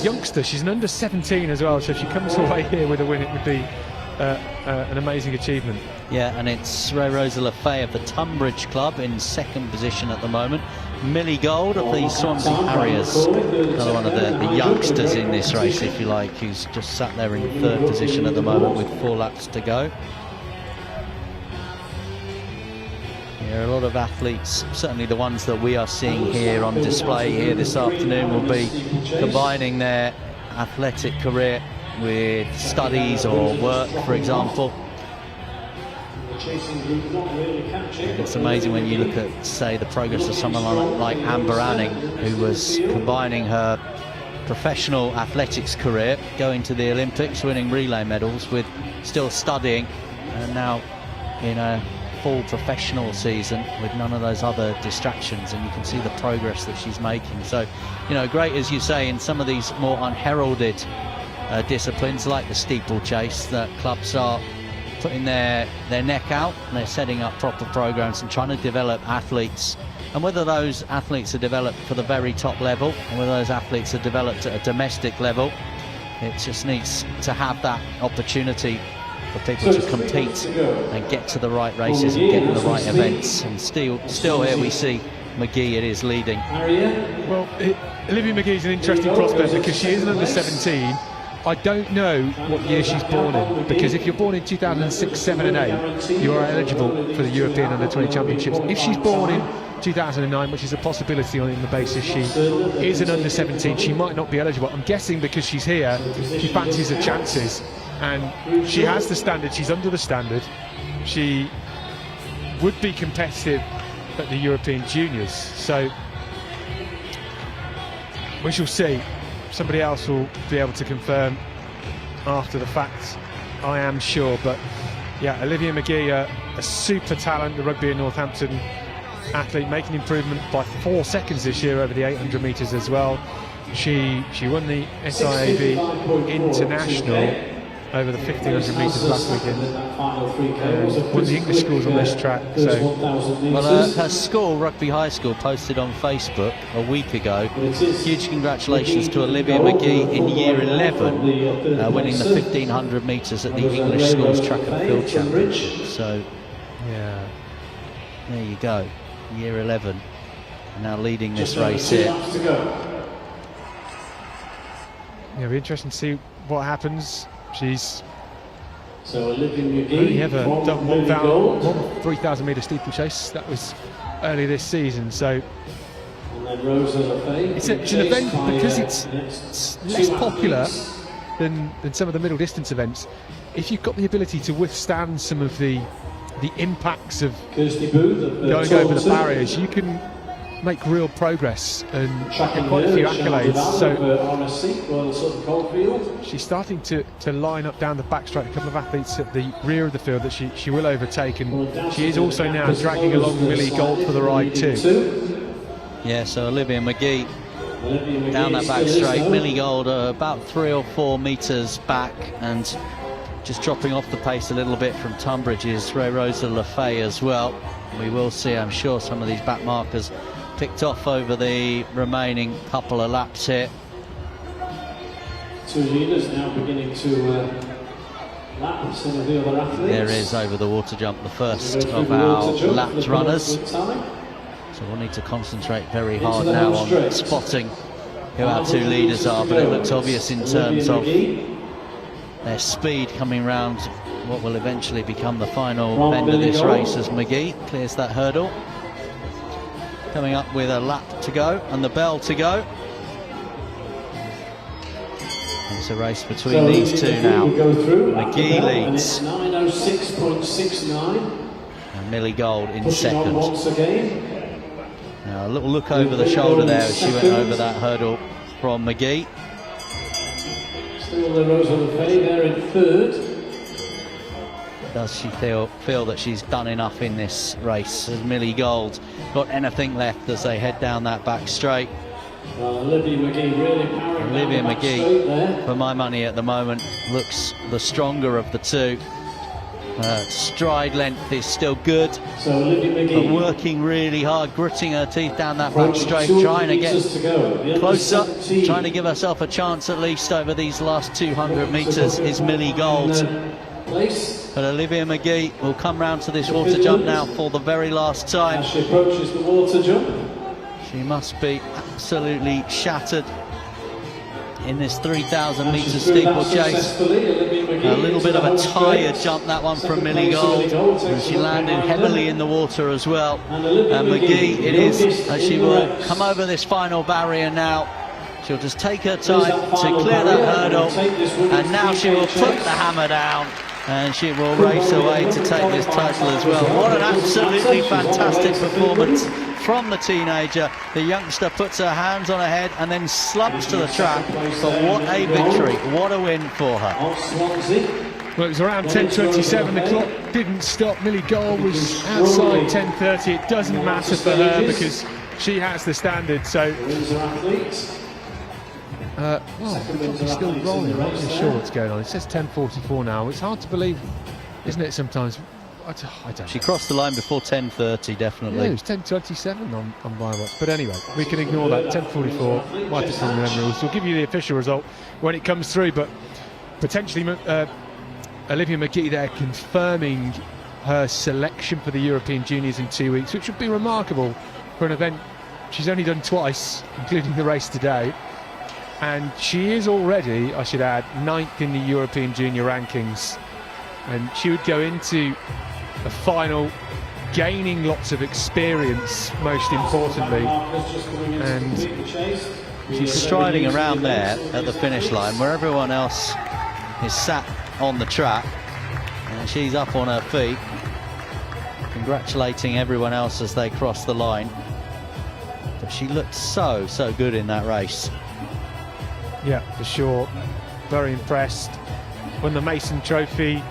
youngster. She's an under 17 as well, so if she comes away here with a win, it would be an amazing achievement. Yeah, and it's Ray Rosa Lafay of the Tunbridge Club in second position at the moment. Millie Gold of the Swansea Harriers, another one of the youngsters in this race, if you like, who's just sat there in third position at the moment with 4 laps to go. There are a lot of athletes, certainly the ones that we are seeing here on display here this afternoon, will be combining their athletic career with studies or work, for example. It's amazing when you look at, say, the progress of someone like Amber Anning, who was combining her professional athletics career, going to the Olympics, winning relay medals, with still studying, and now in a full professional season with none of those other distractions, and you can see the progress that she's making. So, you know, great, as you say, in some of these more unheralded disciplines like the steeplechase, that clubs are putting their neck out and they're setting up proper programs and trying to develop athletes. And whether those athletes are developed for the very top level and whether those athletes are developed at a domestic level, it just needs to have that opportunity for people to compete and get to the right races and get to the right events. And still here we see McGee, it is leading. Well, Olivia McGee is an interesting prospect because she is an under 17. I don't know what year she's born in, because if you're born in 2006, 7 and 8, you are eligible for the European Under 20 Championships. If she's born in 2009, which is a possibility on the basis she is an under 17, she might not be eligible. I'm guessing because she's here, she fancies her chances, and she has the standard, she's under the standard. She would be competitive at the European Juniors, so we shall see. Somebody else will be able to confirm after the fact, I am sure. But yeah, Olivia McGee, a super talent, the Rugby in Northampton athlete, making improvement by 4 seconds this year over the 800 metres as well. She won the SIAB International over the 1500 metres last weekend. Won the English schools on this track. So, well, her school, Rugby High School, posted on Facebook a week ago. Huge congratulations to Olivia McGee in year 11, winning the 1500 metres at the English schools track and field championship. So, yeah, there you go, year 11, now leading this race here. Yeah, it'll be interesting to see what happens. She's So Olivia McGee only ever from done Lily Gold. one 3,000 metre steeplechase. That was early this season. So And then Rosa Lefay. it's an event because it's less popular than some of the middle distance events. If you've got the ability to withstand some of the impacts of Kirsty Booth of going over the barriers, you can make real progress and get quite a few accolades. So on a seat, Royal Sutton Coldfield. she's starting to line up down the backstraight. A couple of athletes at the rear of the field that she will overtake, and she is also now dragging along Millie Gold for the ride too. Yeah, so Olivia McGee down that back straight. Millie Gold about 3 or 4 metres back, and just dropping off the pace a little bit from Tunbridge's Rosa Lefay as well. We will see, I'm sure, some of these back markers picked off over the remaining couple of laps here. Two leaders now beginning to lap some of the other athletes. There is over the water jump the first of our lapped runners. So we'll need to concentrate very hard now on spotting who our two leaders are, but it looks obvious in terms of their speed coming round what will eventually become the final bend of this race as McGee clears that hurdle. Coming up with a lap to go and the bell to go. It's a race between these two now. McGee leads. 9:06.69. And Millie Gold in second. Once again. Now a little look over the shoulder there as she went over that hurdle from McGee. Still the Rosa Lefay there in third. Does she feel that she's done enough in this race? Has Millie Gold got anything left as they head down that back straight? Well, Olivia McGee really powering Olivia down the back straight McGee, there. for my money at the moment, looks the stronger of the two. Stride length is still good, So Olivia but McGee working really hard, gritting her teeth down that back straight, trying to get closer, trying to give herself a chance at least over these last 200 metres is Millie Gold. But Olivia McGee will come round to this water jump now for the very last time. As she approaches the water jump. She must be absolutely shattered in this 3,000 metre steeplechase. A little bit of a tired jump, that one from Millie Gold, and she landed heavily in the water as well. And McGee, it is, as she will come over this final barrier now. She'll just take her time to clear that hurdle, and now she will put the hammer down, and she will race away to take this title as well. What an absolutely fantastic performance from the teenager. The youngster puts her hands on her head and then slumps to the track, but what a victory, what a win for her. Well, it was around 10:27, the clock didn't stop. Millie Gold was outside 10:30. It doesn't matter for her because she has the standard. So well, the clock is still rolling. I'm not really sure what's going on. It says 10:44 now. It's hard to believe, isn't it, sometimes? I don't She crossed the line before 10:30, definitely. Yeah, it was 10:27 on my watch. But anyway, we can ignore that. 10:44, might have come with them rules. We'll give you the official result when it comes through, but potentially Olivia McGee there confirming her selection for the European Juniors in 2 weeks, which would be remarkable for an event she's only done twice, including the race today. And she is already, I should add, 9th in the European Junior rankings. And she would go into a final gaining lots of experience, most importantly. And she's striding around there at the finish line where everyone else is sat on the track, and she's up on her feet, congratulating everyone else as they cross the line. But she looked so good in that race. Yeah, for sure. Very impressed. Won the Mason Trophy,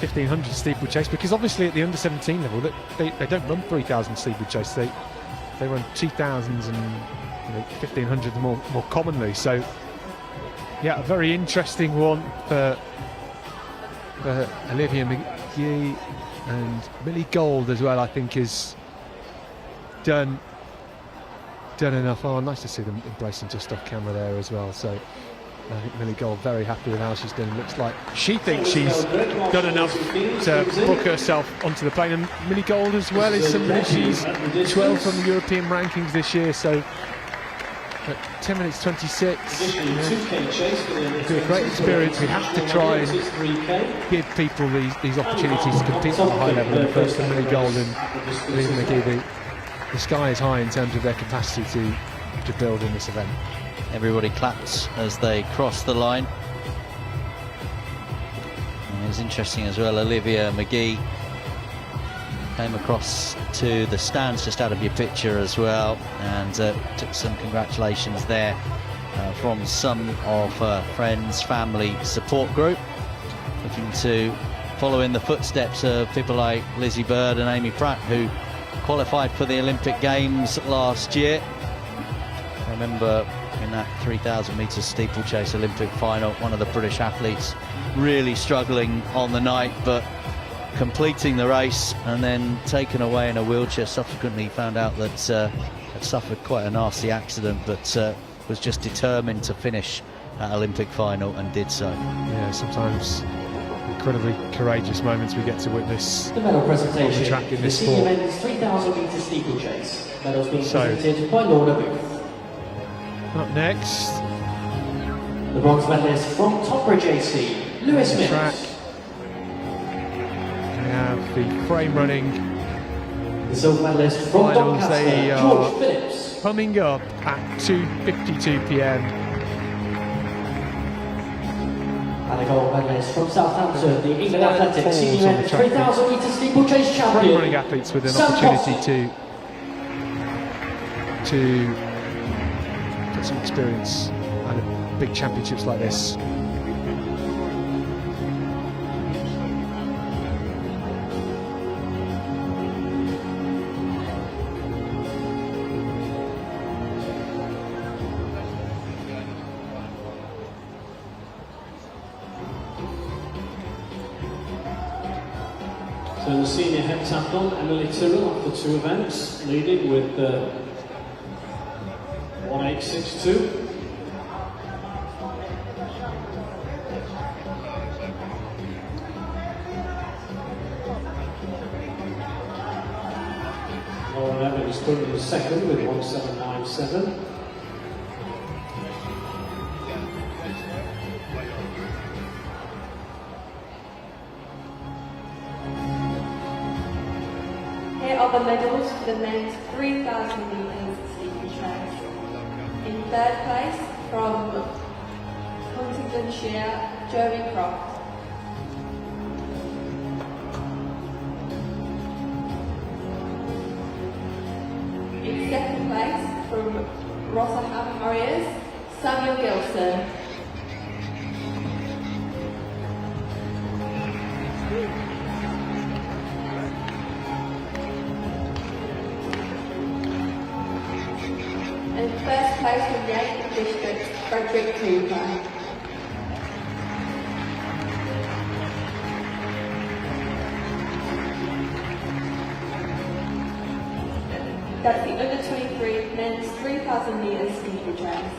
1500 steeplechase, because obviously at the under 17 level they don't run 3000 steeplechase. They run 2000s and 1500 more commonly. So yeah, a very interesting one for Olivia McGee, and Millie Gold as well. I think has done enough. Oh, nice to see them embracing just off camera there as well. So I think Millie Gold very happy with how she's done. Looks like she thinks she's done enough to book herself onto the plane. And Millie Gold as well is somebody, she's 12th on the European rankings this year. So At 10 minutes 26, Additionally, 2K chase for the it'll be a great experience. We have to try and 3K. give people these opportunities to compete at a high level. And both for Millie Gold and Lisa McGee, the sky is high in terms of their capacity to build in this event. Everybody clapped as they crossed the line. And it was interesting as well, Olivia McGee came across to the stands just out of your picture as well, and took some congratulations there from some of her friends, family, support group, looking to follow in the footsteps of people like Lizzie Bird and Amy Pratt, who qualified for the Olympic Games last year. I remember in that 3,000 metres steeplechase Olympic final, one of the British athletes really struggling on the night, but completing the race and then taken away in a wheelchair. Subsequently found out that had suffered quite a nasty accident, but was just determined to finish that Olympic final and did so. Yeah, sometimes incredibly courageous moments we get to witness. The medal presentation. The track in this senior sport. men's 3,000 metre steeplechase. Medals being So, presented by Lorna Booth. Up next, The bronze medalist from Tonbridge AC, Lewis the track. Mills. We have the frame running The silver medalist from finals. They Doncaster, are George Phillips. coming up at 2:52 p.m. And the gold medalist from Southampton, the England Athletics Falls senior on the men's track. 3,000 metre steeplechase Frame running champion. athletes with an Sam opportunity Coffey. to get some experience at big championships like this. So in the senior heptathlon, Emily Tyrrell after 2 events, leading with 1862. Lauren Evans currently second with 1797. Here are the medals for the men's 3,000 metres steeplechase. In third place from Huntingdonshire, Joey Croft. In second place from Rotherham Harriers, Samuel Gilson. And first place from Yankton District, Frederick Cooper. That's the under 23 men's 3,000 metres steeplechase.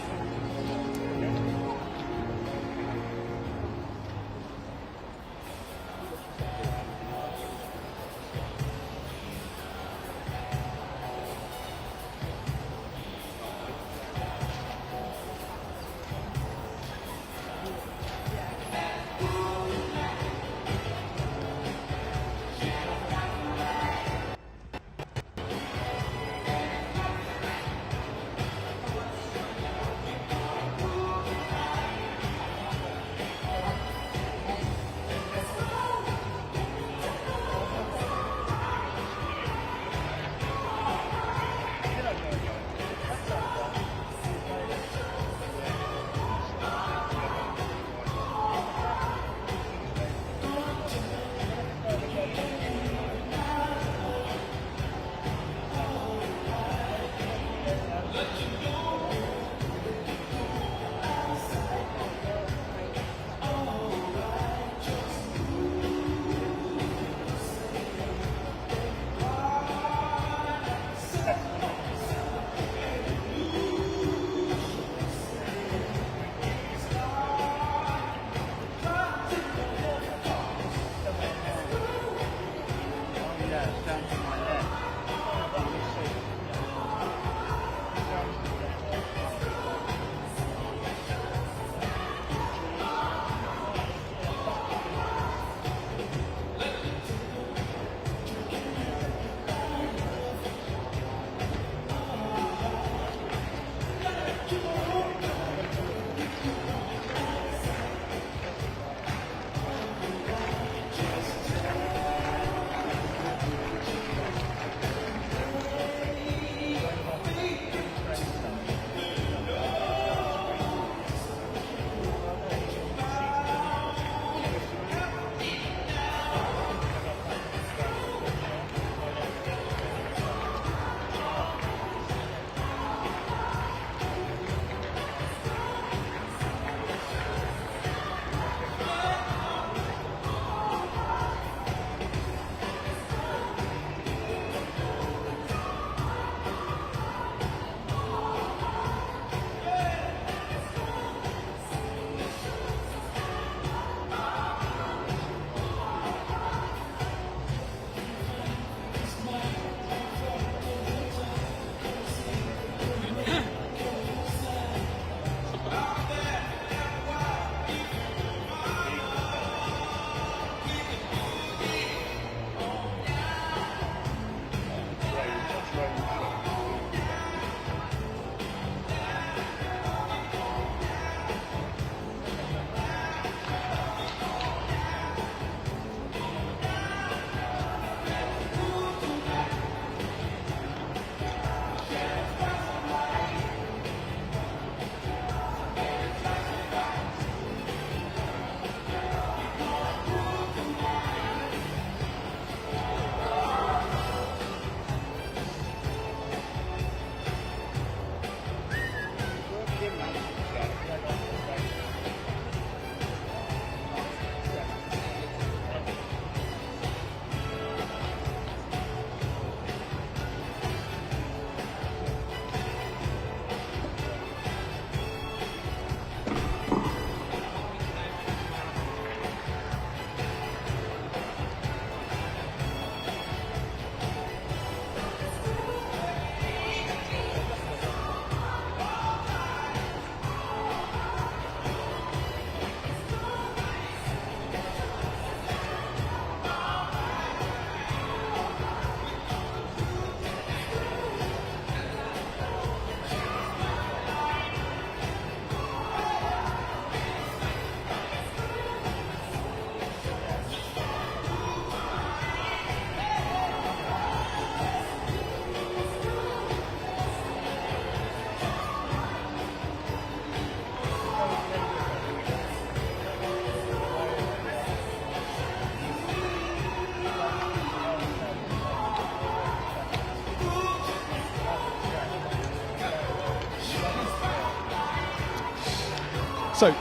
So,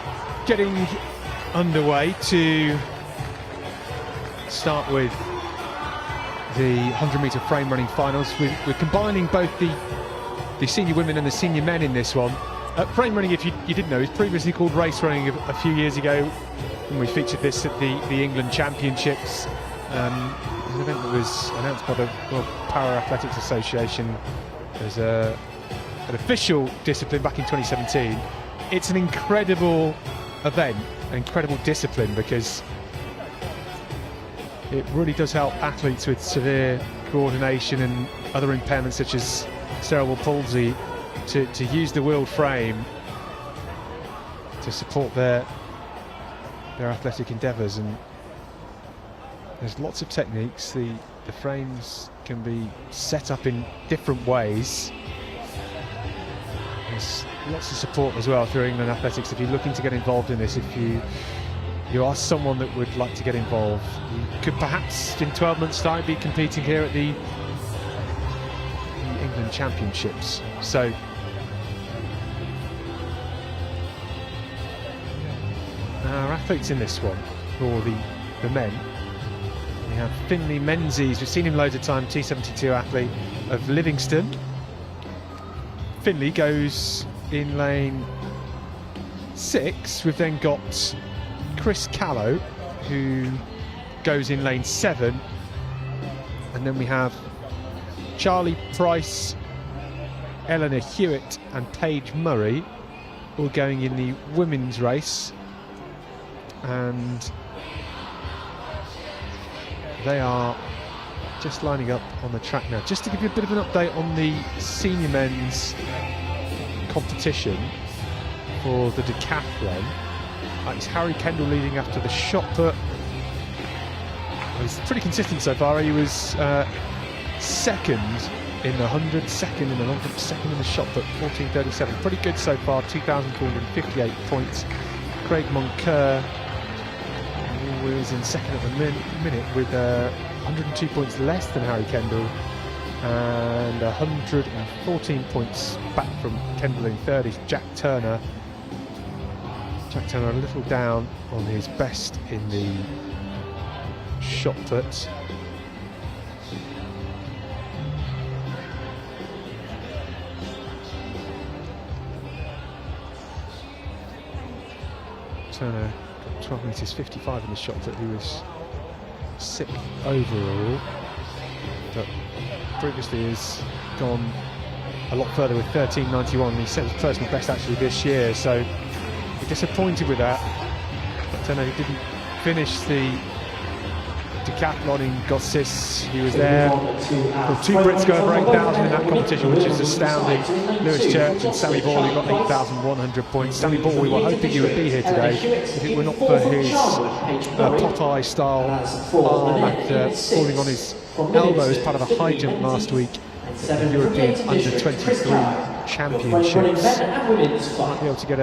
getting underway to start with the 100-metre frame running finals. We're combining both the senior women and the senior men in this one. Frame running, if you didn't know, is previously called race running a few years ago, when we featured this at the England Championships. It was an event that was announced by the World Para Athletics Association as an official discipline back in 2017. It's an incredible event, an incredible discipline, because it really does help athletes with severe coordination and other impairments such as cerebral palsy to use the wheeled frame to support their athletic endeavours. And there's lots of techniques. The frames can be set up in different ways. There's lots of support as well through England Athletics. If you're looking to get involved in this, if you are someone that would like to get involved, you could perhaps in 12 months' time be competing here at the England Championships. So our athletes in this one, for the men, we have Finley Menzies. We've seen him loads of time, T72 athlete of Livingston. Finley goes in lane 6. We've then got Chris Callow, who goes in lane 7, and then we have Charlie Price, Eleanor Hewitt and Paige Murray all going in the women's race, and they are just lining up on the track now. Just to give you a bit of an update on the senior men's competition for the decathlon. It's Harry Kendall leading after the shot put. He's pretty consistent so far. He was second in the 100, second in the long jump, second in the shot put, 14:37. Pretty good so far, 2,458 points. Craig Moncur was in second at the minute with 102 points less than Harry Kendall and 114 points back from Kendall in third is Jack Turner. Jack Turner a little down on his best in the shot put. Turner got 12 metres 55 in the shot put. He was 6th overall, but previously has gone a lot further with 13.91. He set his personal best actually this year, so we're disappointed with that. But Turner didn't finish the decathlon in Gossis. He was there. Well, two Brits go over 8,000 in that competition, which is astounding. Lewis Church and Sally Ball, who got 8,100 points. Sally Ball, we were hoping he would be here today if it were not for his Popeye style arm after falling on his elbow as part of a high jump last week at the European Under-23 Championships. Might be able to get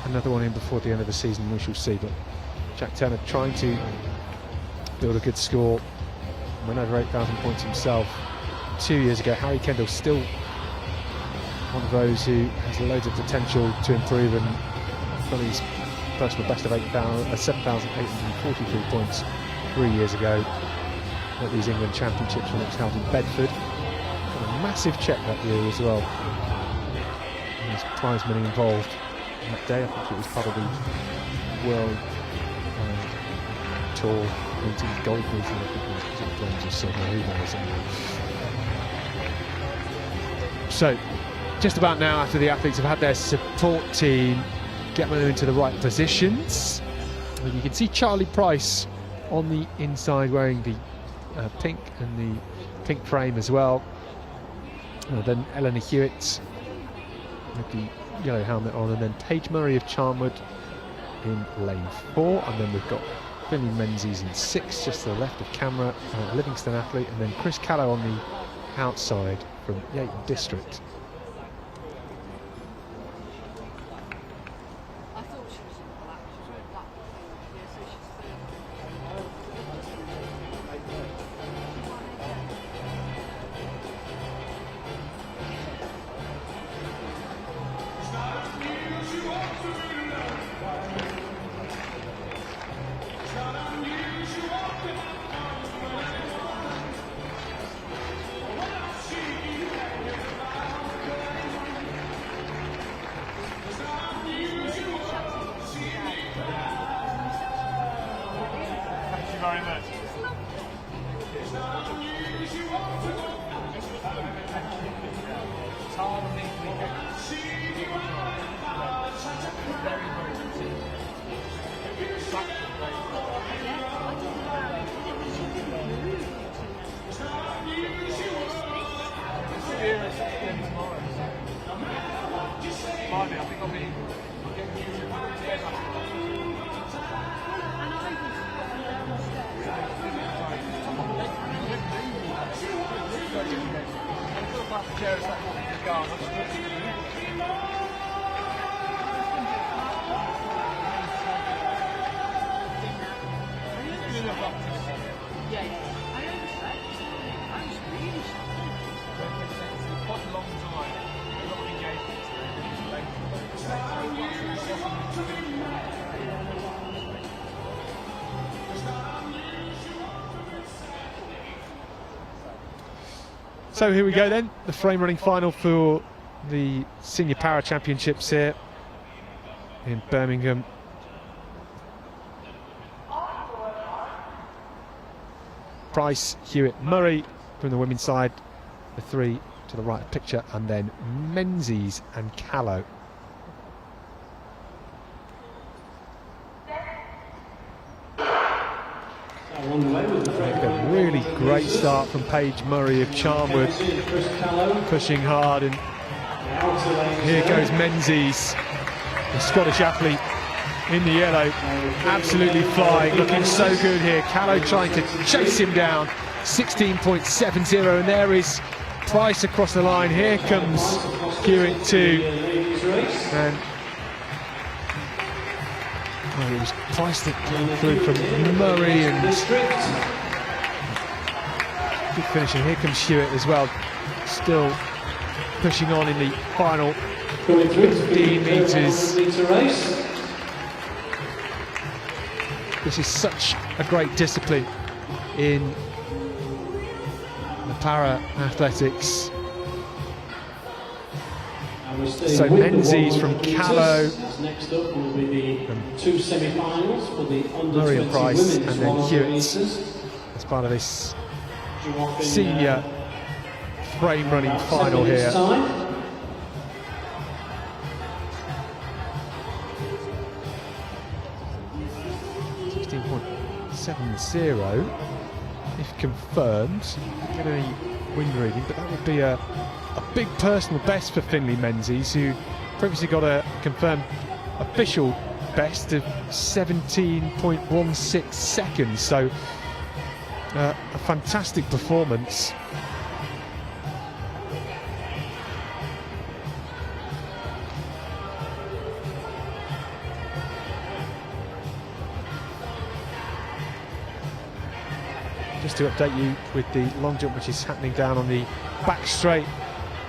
another one in before the end of the season, we shall see. But Jack Turner trying to build a good score, went over 8,000 points himself 2 years ago. Harry Kendall still one of those who has loads of potential to improve, and got his personal best of 7,843 points 3 years ago at these England Championships when it was held in Bedford. Got a massive check that year as well. There's prize money involved on that day. I think it was part of the World Tour meeting, gold meeting, I think it was bronze or silver, who knows anyway. So, just about now, after the athletes have had their support team get them into the right positions, and you can see Charlie Price on the inside wearing the pink and the pink frame as well. Then Eleanor Hewitt with the yellow helmet on, and then Paige Murray of Charnwood in lane 4, and then we've got Finley Menzies in 6, just to the left of camera, Livingston athlete, and then Chris Callow on the outside from Yayton District. very much. So here we go then, the frame running final for the Senior Para Championships here in Birmingham. Price, Hewitt, Murray from the women's side, the three to the right of picture, and then Menzies and Callow. A really great start from Paige Murray of Charnwood, pushing hard, and here goes Menzies, the Scottish athlete in the yellow, absolutely flying, looking so good here. Callow trying to chase him down, 16.70, and there is Price across the line. Here comes Hewitt too, and well, it was Price that came through from Murray, and good finishing. Here comes Hewitt as well, still pushing on in the final 15 metres. This is such a great discipline in the para athletics. So Menzies from Callow, next up will be the two semi-finals for the under Murray 20 and Price, women's and then 100 Hewitt meters. as part of this senior frame running final here. 16.70 if confirmed. Didn't get any wind reading, but that would be a big personal best for Finlay Menzies, who previously got a confirmed official best of 17.16 seconds. So a fantastic performance. Just to update you with the long jump, which is happening down on the back straight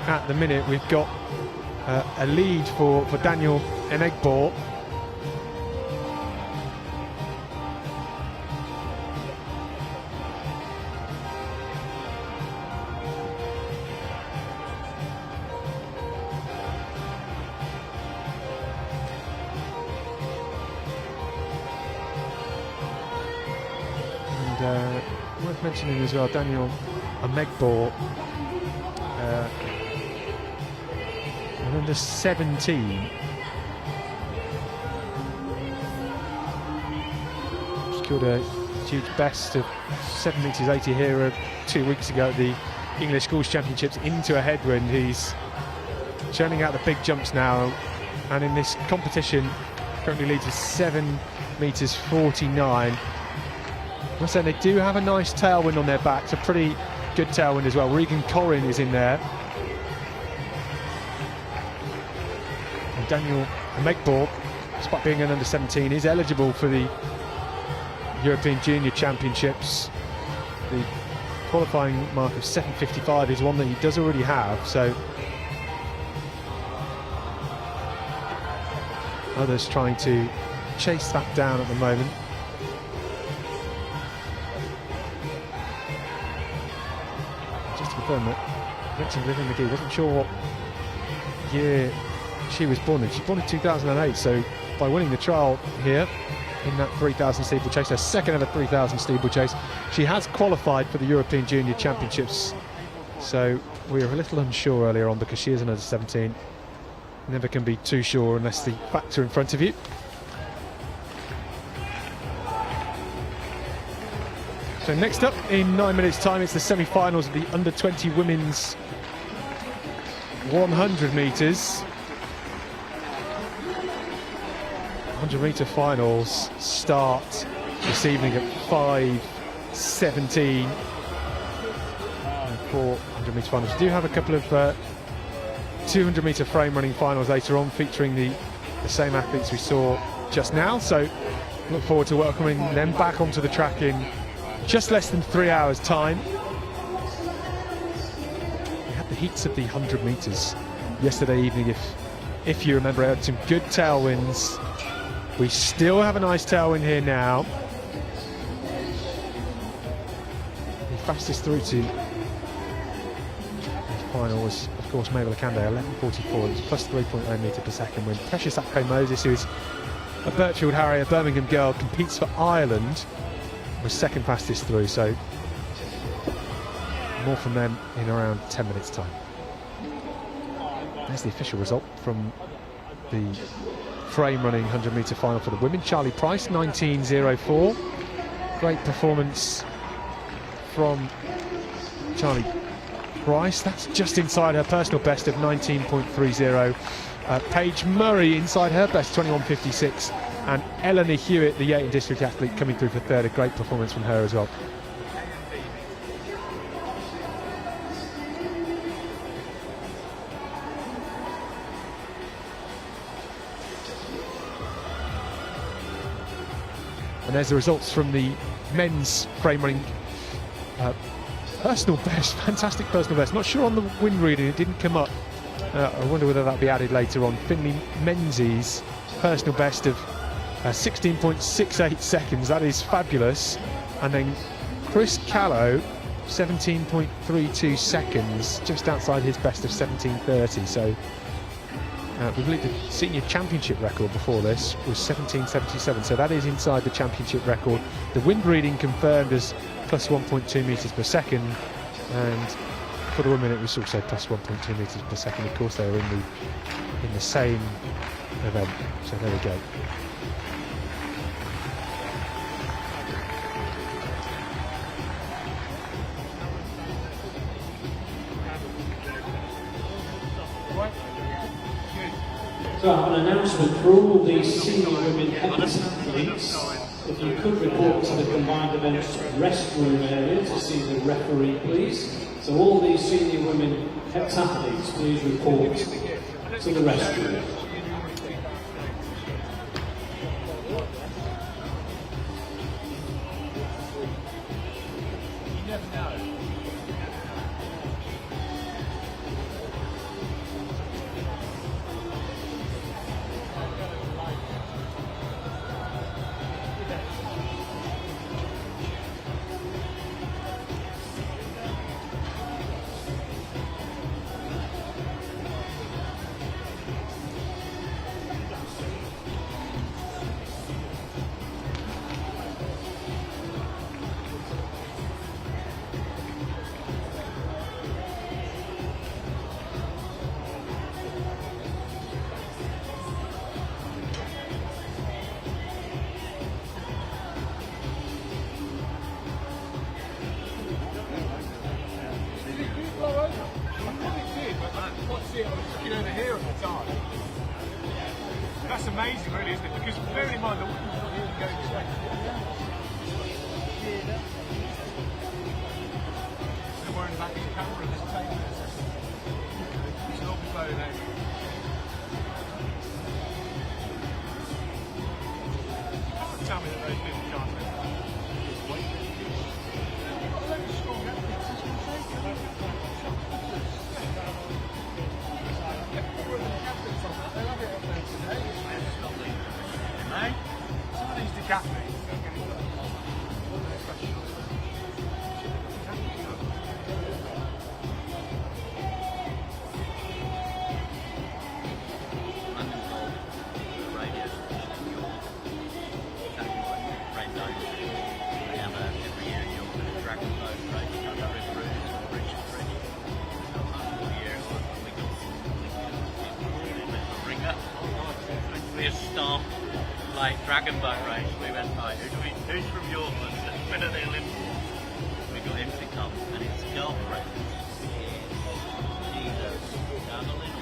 at the minute, we've got a lead for Daniel Enegbor. And worth mentioning as well, Daniel Enegbor, and under 17, scored a huge best of 7 metres 80 here 2 weeks ago at the English Schools Championships into a headwind. He's churning out the big jumps now, and in this competition currently leads with 7 metres 49. I said they do have a nice tailwind on their backs, a pretty good tailwind as well. Regan Corrin is in there. And Daniel Enegbor, despite being an under 17, is eligible for the European Junior Championships. The qualifying mark of 7:55 is one that he does already have, so others trying to chase that down at the moment. That mentioned Vivian McGee, wasn't sure what year she was born in. She was born in 2008, so by winning the trial here in that 3,000 steeplechase, her second ever 3,000 steeplechase. She has qualified for the European Junior Championships, so we were a little unsure earlier on because she is an under 17. Never can be too sure unless the facts are in front of you. So next up in 9 minutes time, it's the semi-finals of the under 20 women's 100 metres. 100 metre finals start this evening at 5:17. And 400 metre finals. We do have a couple of 200 metre frame running finals later on, featuring the same athletes we saw just now. So look forward to welcoming them back onto the track in just less than 3 hours' time. We had the heats of the 100 metres yesterday evening. If you remember, I had some good tailwinds. We still have a nice tailwind here now. The fastest through to the final was, of course, Mabel Akande, 11:44. It was plus 3.0 metre per second wind. Precious Akpo Moses, who is a Birchfield Harrier, Birmingham girl, competes for Ireland, was second fastest through. So more from them in around 10 minutes' time. There's the official result from the frame running 100 metre final for the women. Charlie Price, 19:04. Great performance from Charlie Price. That's just inside her personal best of 19.30. Paige Murray inside her best, 21:56. And Eleanor Hewitt, the Yeaton District athlete, coming through for third. A great performance from her as well. And there's the results from the men's frame running personal best, fantastic personal best. Not sure on the wind reading, it didn't come up. I wonder whether that'll be added later on. Finley Menzies, personal best of 16.68 seconds. That is fabulous. And then Chris Callow, 17.32 seconds, just outside his best of 17:30. So we believe the senior championship record before this was 17:77, so that is inside the championship record. The wind reading confirmed as plus 1.2 metres per second, and for the women it was also plus 1.2 metres per second. Of course, they were in the same event, so there we go. So I have an announcement for all the senior women heptathletes. If you could report to the combined events restroom area to see the referee, please. So all these senior women heptathletes, please report to the restroom. That's amazing, really, isn't it? Because bearing in mind the wind was not even going straight. Still worrying about the camera and this table. It's all blowing out. Tell me that those people can't live. Some of these Decathlon dragon boat race. We went, right, who's from yours? Winner of the Olympics. We got him to come, and his girlfriend is Madeline.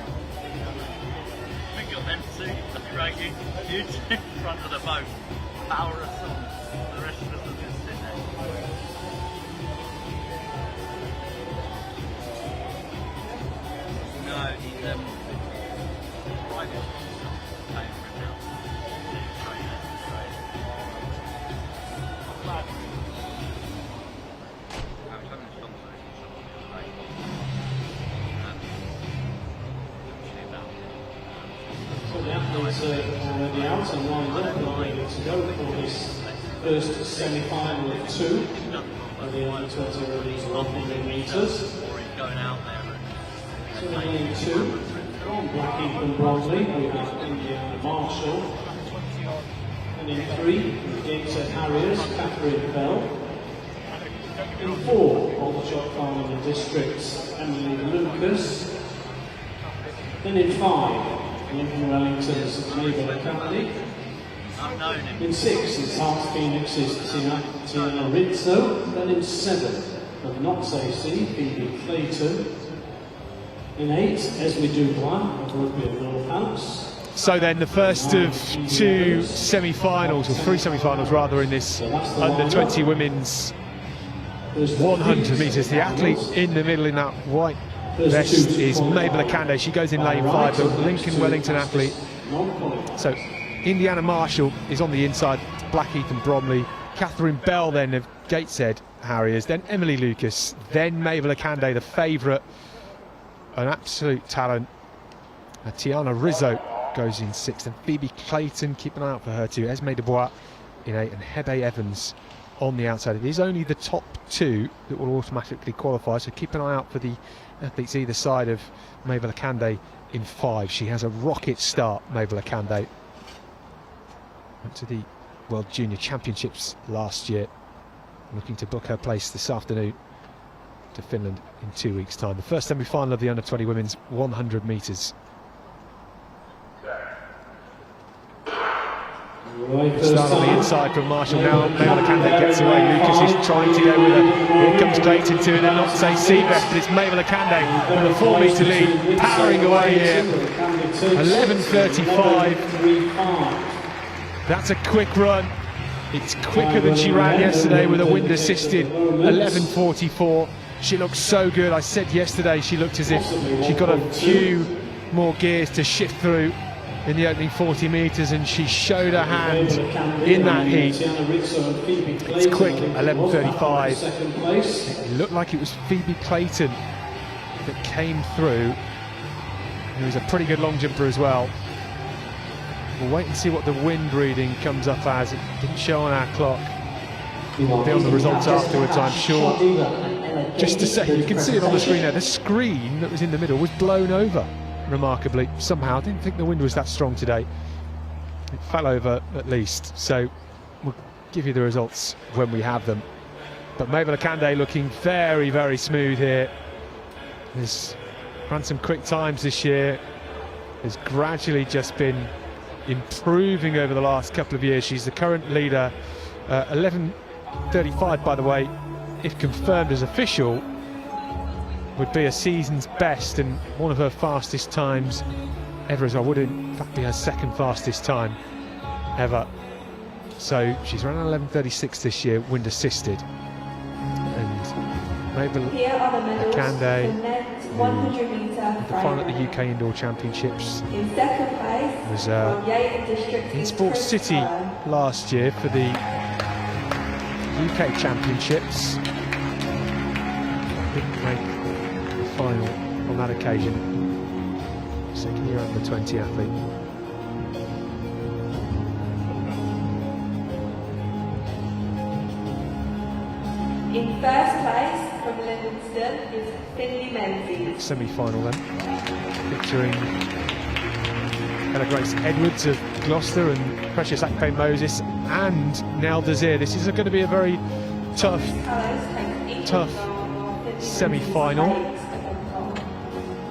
We got them two, right, you two in front of the boat, power us on. The rest of us are just sitting there. No, he's private. Paying for it now. Trainer. So the athletes are already out and lined up and ready to go for this first semi-final of two of the U20 release 100 metres. Going out there. So we're in two from Blackheath and Bromley, we have Indiana Marshall. And in three, the Gateshead Harriers, Catherine Bell. In four, on the shot farm in the districts, Emily Lucas. Then in five, Lincoln Wellington's Mabel Academy. In six, it's Hearts Phoenix's Tiana Rizzo. Then in seven, of Knox AC, Phoebe Clayton. In eight, Esme Dubois of Rugby of Northants. So then the first of two semi-finals, or three semi-finals rather, in this under-20 women's 100 metres. The athlete in the middle in that white vest is Mabel Akande. She goes in lane 5, the Lincoln Wellington athlete. So Indiana Marshall is on the inside, Blackheath and Bromley. Catherine Bell then of Gateshead Harriers, then Emily Lucas, then Mabel Akande, the favourite, an absolute talent. Tiana Rizzo goes in 6th, and Phoebe Clayton, keep an eye out for her too. Esme Dubois in 8, and Hebe Evans on the outside. It is only the top two that will automatically qualify, so keep an eye out for the athletes either side of Mabel Akande in 5. She has a rocket start, Mabel Akande. Went to the World Junior Championships last year, looking to book her place this afternoon to Finland in 2 weeks' time. The first semi-final of the under-20 women's 100 metres. Start on the inside from Marshall now. Mabel Akande gets away. Lucas is trying to go with her. Here comes Clayton to it, and not say Seabest, but it's Mabel Akande with a 4 metre lead, powering away here. 11:35. That's a quick run. It's quicker than she ran yesterday with a wind assisted 11:44. She looks so good. I said yesterday she looked as if she got a few more gears to shift through in the opening 40 metres, and she showed her hand in that heat. It's quick, 11:35. It looked like it was Phoebe Clayton that came through, who was a pretty good long jumper as well. We'll wait and see what the wind reading comes up as. It didn't show on our clock. We'll be on the results afterwards, I'm sure. Just to say, you can see it on the screen there, the screen that was in the middle was blown over, remarkably. Somehow, I didn't think the wind was that strong today. It fell over at least, so we'll give you the results when we have them. But Mabel Akande looking very, very smooth here. Has run some quick times this year. Has gradually just been improving over the last couple of years. She's the current leader. 11:35, by the way, if confirmed as official, would be a season's best and one of her fastest times ever as well. Would in fact be her second fastest time ever. So she's run 11:36 this year, wind assisted. And Mabel Akande, the final at the UK Indoor Championships, was in Sports City last year for the UK Championships. Didn't make the final on that occasion. Second year under 20 athlete. In first place from Livingston is Finley Menzies. Semi-final then, featuring Ella Grace Edwards of Gloucester and Precious Akpe Moses and Nell Desir. This is going to be a very tough semi-final.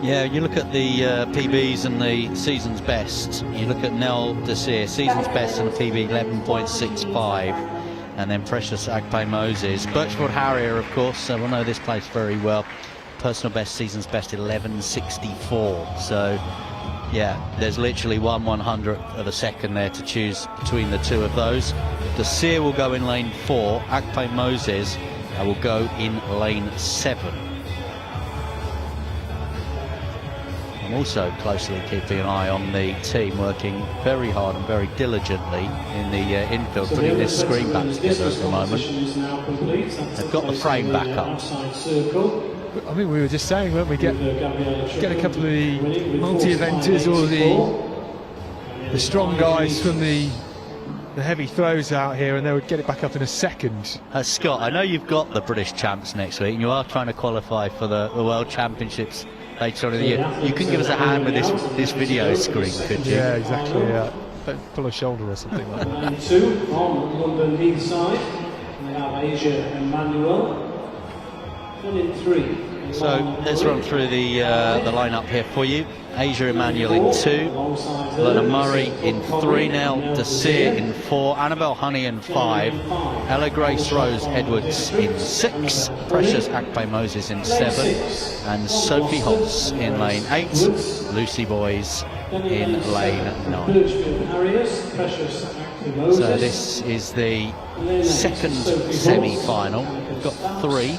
Yeah, you look at the PBs and the season's best. You look at Nell Desir, season's best and a PB 11.65, and then Precious Agpe Moses. Birchfield Harrier, of course, we'll know this place very well. Personal best, season's best 11.64. So, yeah, there's literally 1/100th of a second there to choose between the two of those. Desir will go in lane 4. Agpe Moses will go in lane 7. I'm also closely keeping an eye on the team, working very hard and very diligently in the infield, putting this screen back together at the moment. They've got the frame back up. I mean, we were just saying, weren't we, get a couple of the multi-eventers or the strong guys from the heavy throws out here, and they would get it back up in a second. Scott, I know you've got the British champs next week, and you are trying to qualify for the World Championships later on in the year. You can give us a hand with this video screen, could you? Yeah, exactly. Yeah. Don't pull a shoulder or something like that. And 2 on London lead side. We have Asia Emmanuel. And in 3. So let's run through the lineup here for you. Asia Emmanuel in 2, Lorna Murray in 3 now, Desir in 4, Annabelle Honey in 5, Ella Grace Rose Edwards in 6, Precious Agpe Moses in 7, and Sophie Holtz in lane 8, Lucy Boys in lane 9. So this is the second semi-final. We've got three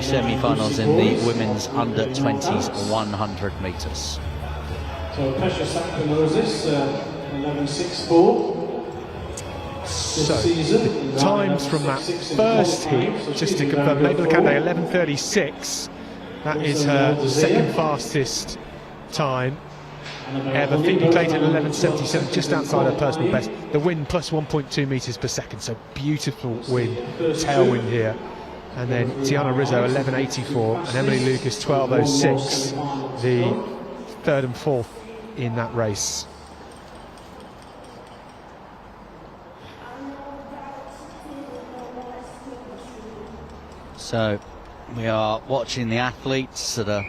semi-finals in the women's under 20s 100 metres. So Precious Agpe Moses, 11.64. So the times from that first heat, just to confirm, Mabel Kande 11.36. That is her second fastest time ever. Phoebe Clayton 11.77, just outside her personal best. The wind plus 1.2 metres per second, so beautiful wind, tailwind here. And then Tiana Rizzo 11.84 and Emily Lucas 12.06, the third and fourth in that race. So we are watching the athletes that are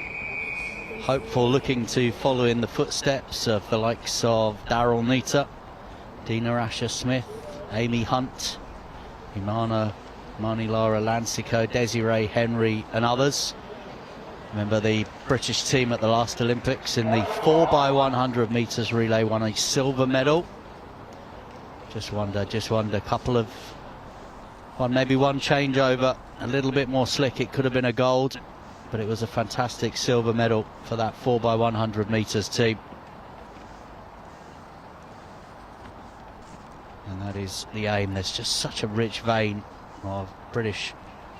hopeful, looking to follow in the footsteps of the likes of Daryl Neater, Dina Asher Smith, Amy Hunt, Mani Lara Lancico, Desiree Henry and others. Remember the British team at the last Olympics in the 4x100 metres relay won a silver medal. Just wonder maybe one changeover, a little bit more slick, it could have been a gold, but it was a fantastic silver medal for that 4x100 metres team. And that is the aim. There's just such a rich vein of British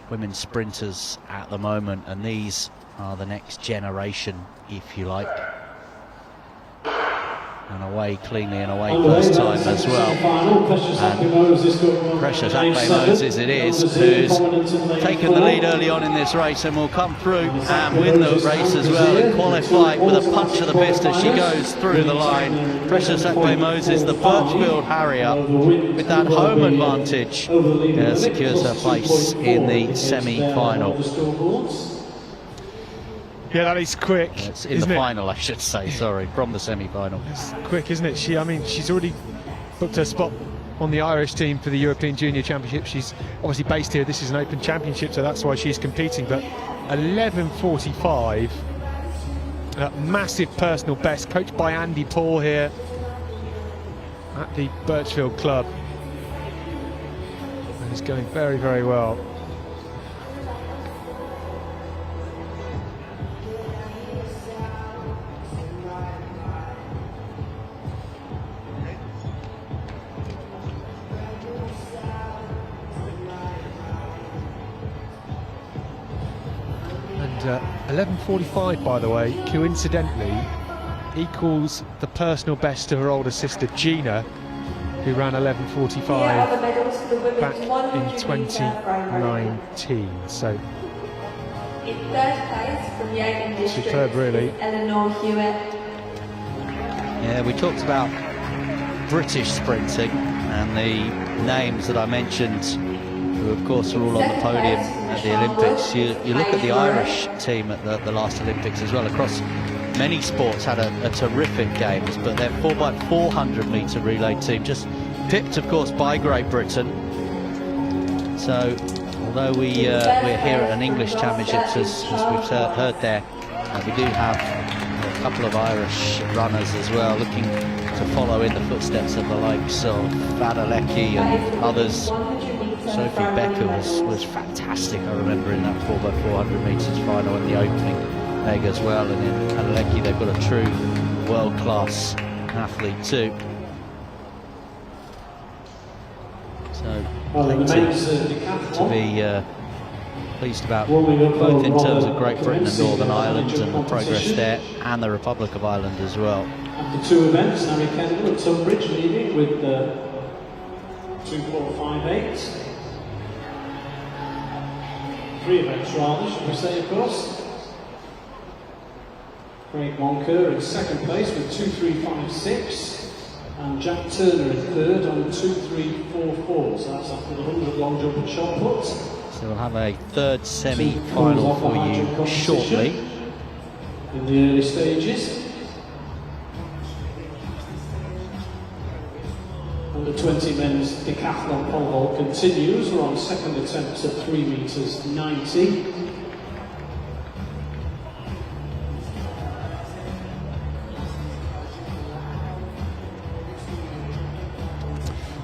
women's sprinters at the moment, and these are the next generation, if you like. And away cleanly and away first time as well. And Precious Agpe Moses it is, who's taken the lead early on in this race and will come through and win the race as well and qualify with a punch of the fist as she goes through the line. Precious Agpe Moses, the Birchfield Harrier, with that home advantage, secures her place in the semi-final. Yeah, that is quick. It's in the final, I should say, sorry, from the semi-final. It's quick, isn't it? She's already booked her spot on the Irish team for the European Junior Championship. She's obviously based here. This is an open championship, so that's why she's competing. But 11.45, massive personal best, coached by Andy Paul here at the Birchfield Club. And it's going very, very well. And 11.45, by the way, coincidentally equals the personal best of her older sister Gina, who ran 11.45 back in 2019. So in third place from the Yeoman District, superb, really. Eleanor Hewitt. Yeah, we talked about British sprinting and the names that I mentioned who of course are all on the podium at the Olympics. You look at the Irish team at the last Olympics as well, across many sports had a terrific games, but their 4x400 metre relay team just pipped, of course, by Great Britain. So although we're here at an English Championships, as we've heard there, we do have a couple of Irish runners as well, looking to follow in the footsteps of the likes of Badalecki and others. Sophie Becker was fantastic, I remember, in that 4x400 metres final in the opening leg as well. And in Badalecki, they've got a true world-class athlete too. So plenty to be pleased about, both in terms of Great Britain and Northern Ireland and the progress there, and the Republic of Ireland as well. After two events, Harry Kendall and Tunbridge leading with 2.458. Three events rather, should we say, of course. Craig Moncur in second place with 2.356, and Jack Turner in third on 2.344. So that's after the 100 long jump and shot put. So we'll have a third semi-final for you shortly. In the early stages. Under 20 men's decathlon pole vault continues. We're on second attempt at 3 metres 90.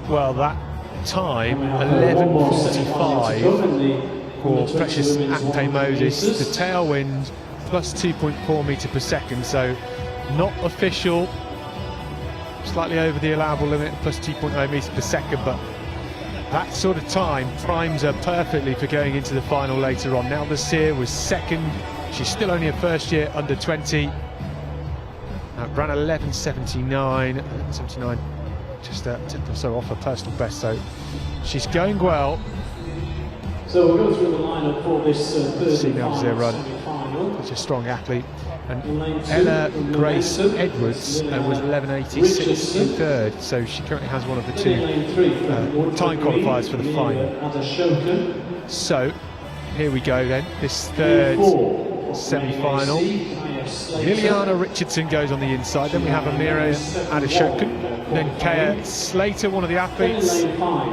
Well, that time, 11:45 for Precious Akpe Moses. The tailwind plus 2.4 metre per second, so not official. Slightly over the allowable limit, plus 2.0 metres per second, but that sort of time primes her perfectly for going into the final later on. Now Nasir was second. She's still only a first year under 20. Ran 11:79, just tipped or so off her personal best, so she's going well. So we'll go through the lineup for this third run. Such a strong athlete. And Ella Grace Edwards was 11:86 in third, so she currently has one of the two time qualifiers for the final. So here we go then, this third semi-final. Liliana Richardson goes on the inside, then we have Amira Adeshokan, then Kaya Slater, one of the athletes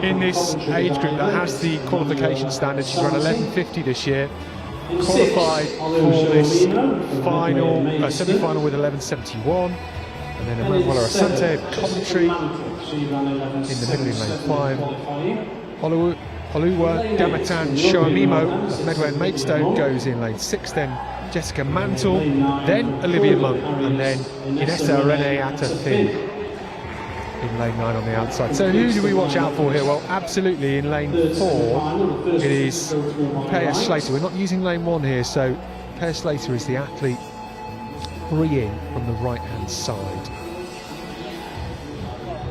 in this age group that has the qualification standard. She's run 11:50 this year, qualified for this final semi-final with 11:71, and then Emanuela Asante of Coventry in the middle in lane 5. Oluwa Damatan Shoamimo of Medway and Maidstone goes in lane 6, then Jessica Mantle, then Olivia Monk, and then Inessa Rene Atafin in lane 9 on the outside. So who do we watch out for here? Well, absolutely in lane 4 it is Kaya Slater. We're not using lane 1 here, so Kaya Slater is the athlete free in from the right hand side.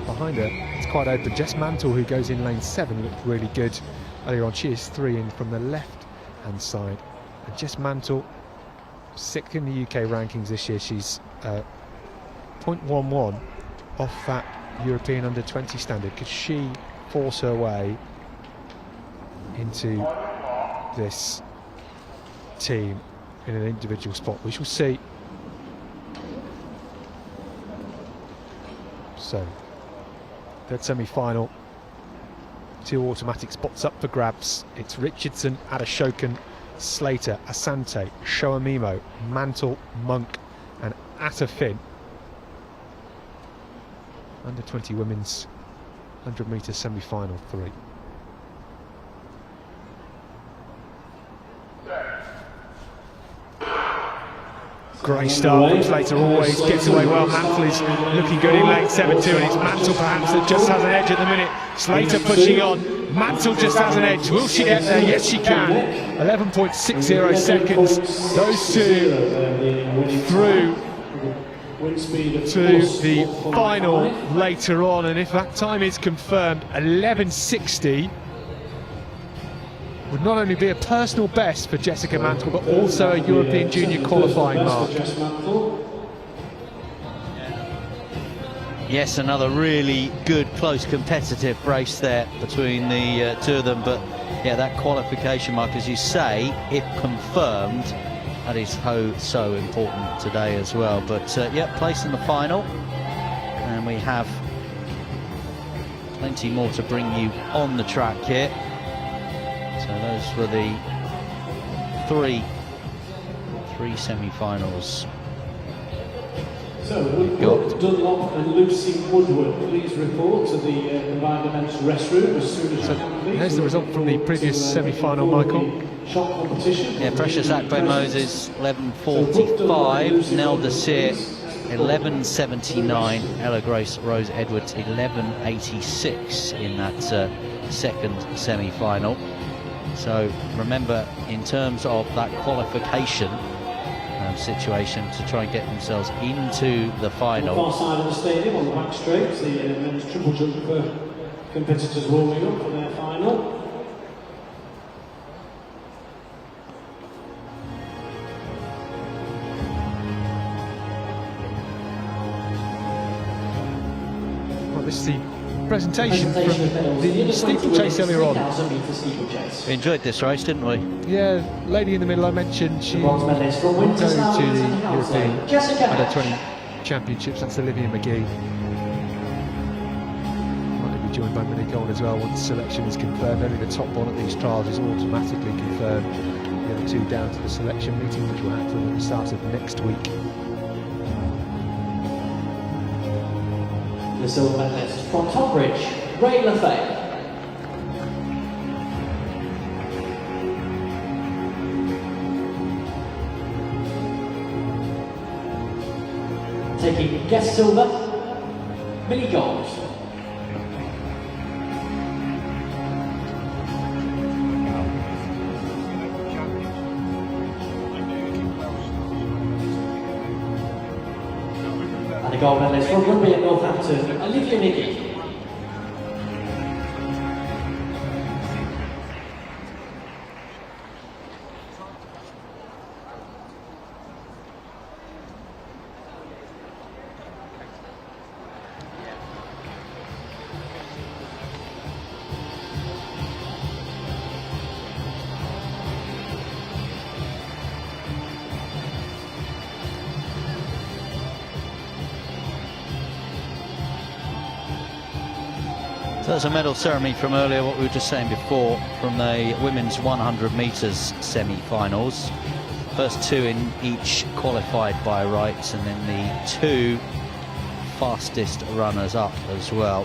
Behind her it's quite open. Jess Mantle, who goes in lane 7, looked really good earlier on. She is 3 in from the left hand side, and Jess Mantle 6th in the UK rankings this year. She's 0.11 off that European under 20 standard. Could she force her way into this team in an individual spot? We shall see. So third semi-final, 2 automatic spots up for grabs. It's Richardson, Adeshokan, Slater, Asante, Shoamimo, Mantle, Monk and Atafin. Under 20 women's 100 metre semi-final 3. Great start from Slater, always gets away well. Mantle is looking good in lane 7 too, and it's Mantle perhaps that just has an edge at the minute. Slater pushing on, Mantle just has an edge. Will she get there? Yes she can. 11.60 seconds, those two through to the final later on, and if that time is confirmed, 11:60 would not only be a personal best for Jessica Mantle, but also a European Junior qualifying mark. Yes, another really good, close, competitive race there between the two of them. But yeah, that qualification mark, as you say, if confirmed, that is so important today as well. But yeah, place in the final, and we have plenty more to bring you on the track here. So those were the three semi-finals. So, Woodward, Dunlop and Lucy Woodward, please report to the combined events restroom as soon as you can, please. There's the result from the previous semi-final, Michael. Shot competition. Yeah, Precious Akpe Moses 11.45, Nell Desir 11.79, Ella Grace Rose Edwards 11.86 in that second semi-final. So remember, in terms of that qualification situation to try and get themselves into the final. On the far side of the stadium, on the back straight, the men's triple jump competitors warming up for their final. Well, this is the presentation from the steeplechase earlier on. We enjoyed this race, didn't we? Yeah, lady in the middle I mentioned, she will go to the European Under-20 Championships. That's Olivia McGee. Might be joined by Monique Gold as well once selection is confirmed. Only the top one at these trials is automatically confirmed. The other two down to the selection meeting, which will happen at the start of next week. The silver medalist from Tonbridge, Ray Lafay. Taking guest silver, Millie Gold. And the gold medalist from rugby at Northampton, Olivia Niggy. So that's a medal ceremony from earlier, what we were just saying before, from the women's 100 metres semi-finals. First two in each qualified by rights, and then the two fastest runners up as well.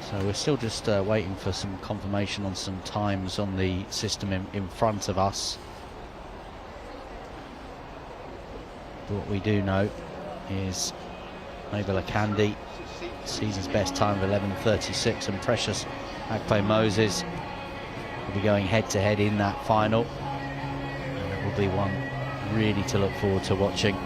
So we're still just waiting for some confirmation on some times on the system in front of us. But what we do know is Mabel Akandi, season's best time of 11.36, and Precious Akpe Moses will be going head-to-head in that final, and it will be one really to look forward to watching.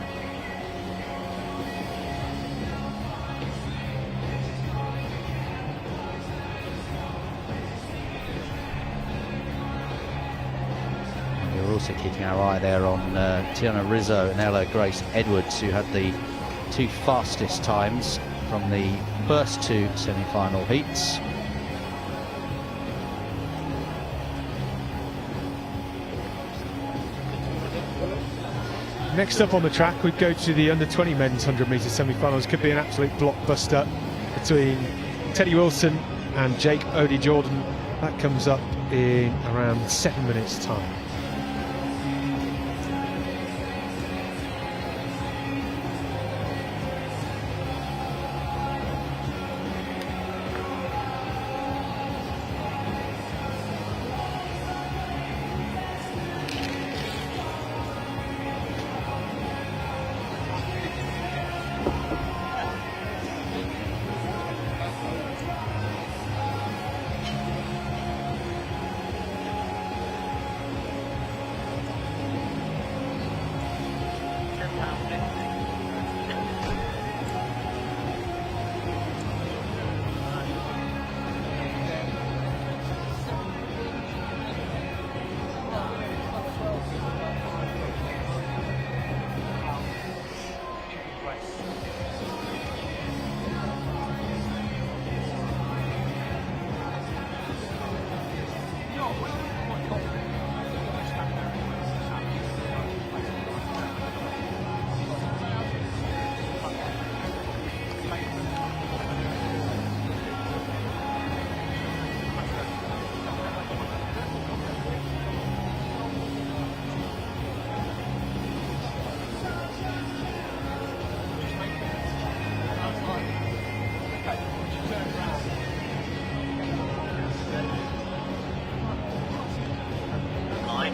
And we're also keeping our eye there on Tiana Rizzo and Ella Grace Edwards, who had the two fastest times from the first two semi-final heats. Next up on the track, we go to the under-20 men's 100 metre semi-finals. Could be an absolute blockbuster between Teddy Wilson and Jake Odie Jordan. That comes up in around 7 minutes' time.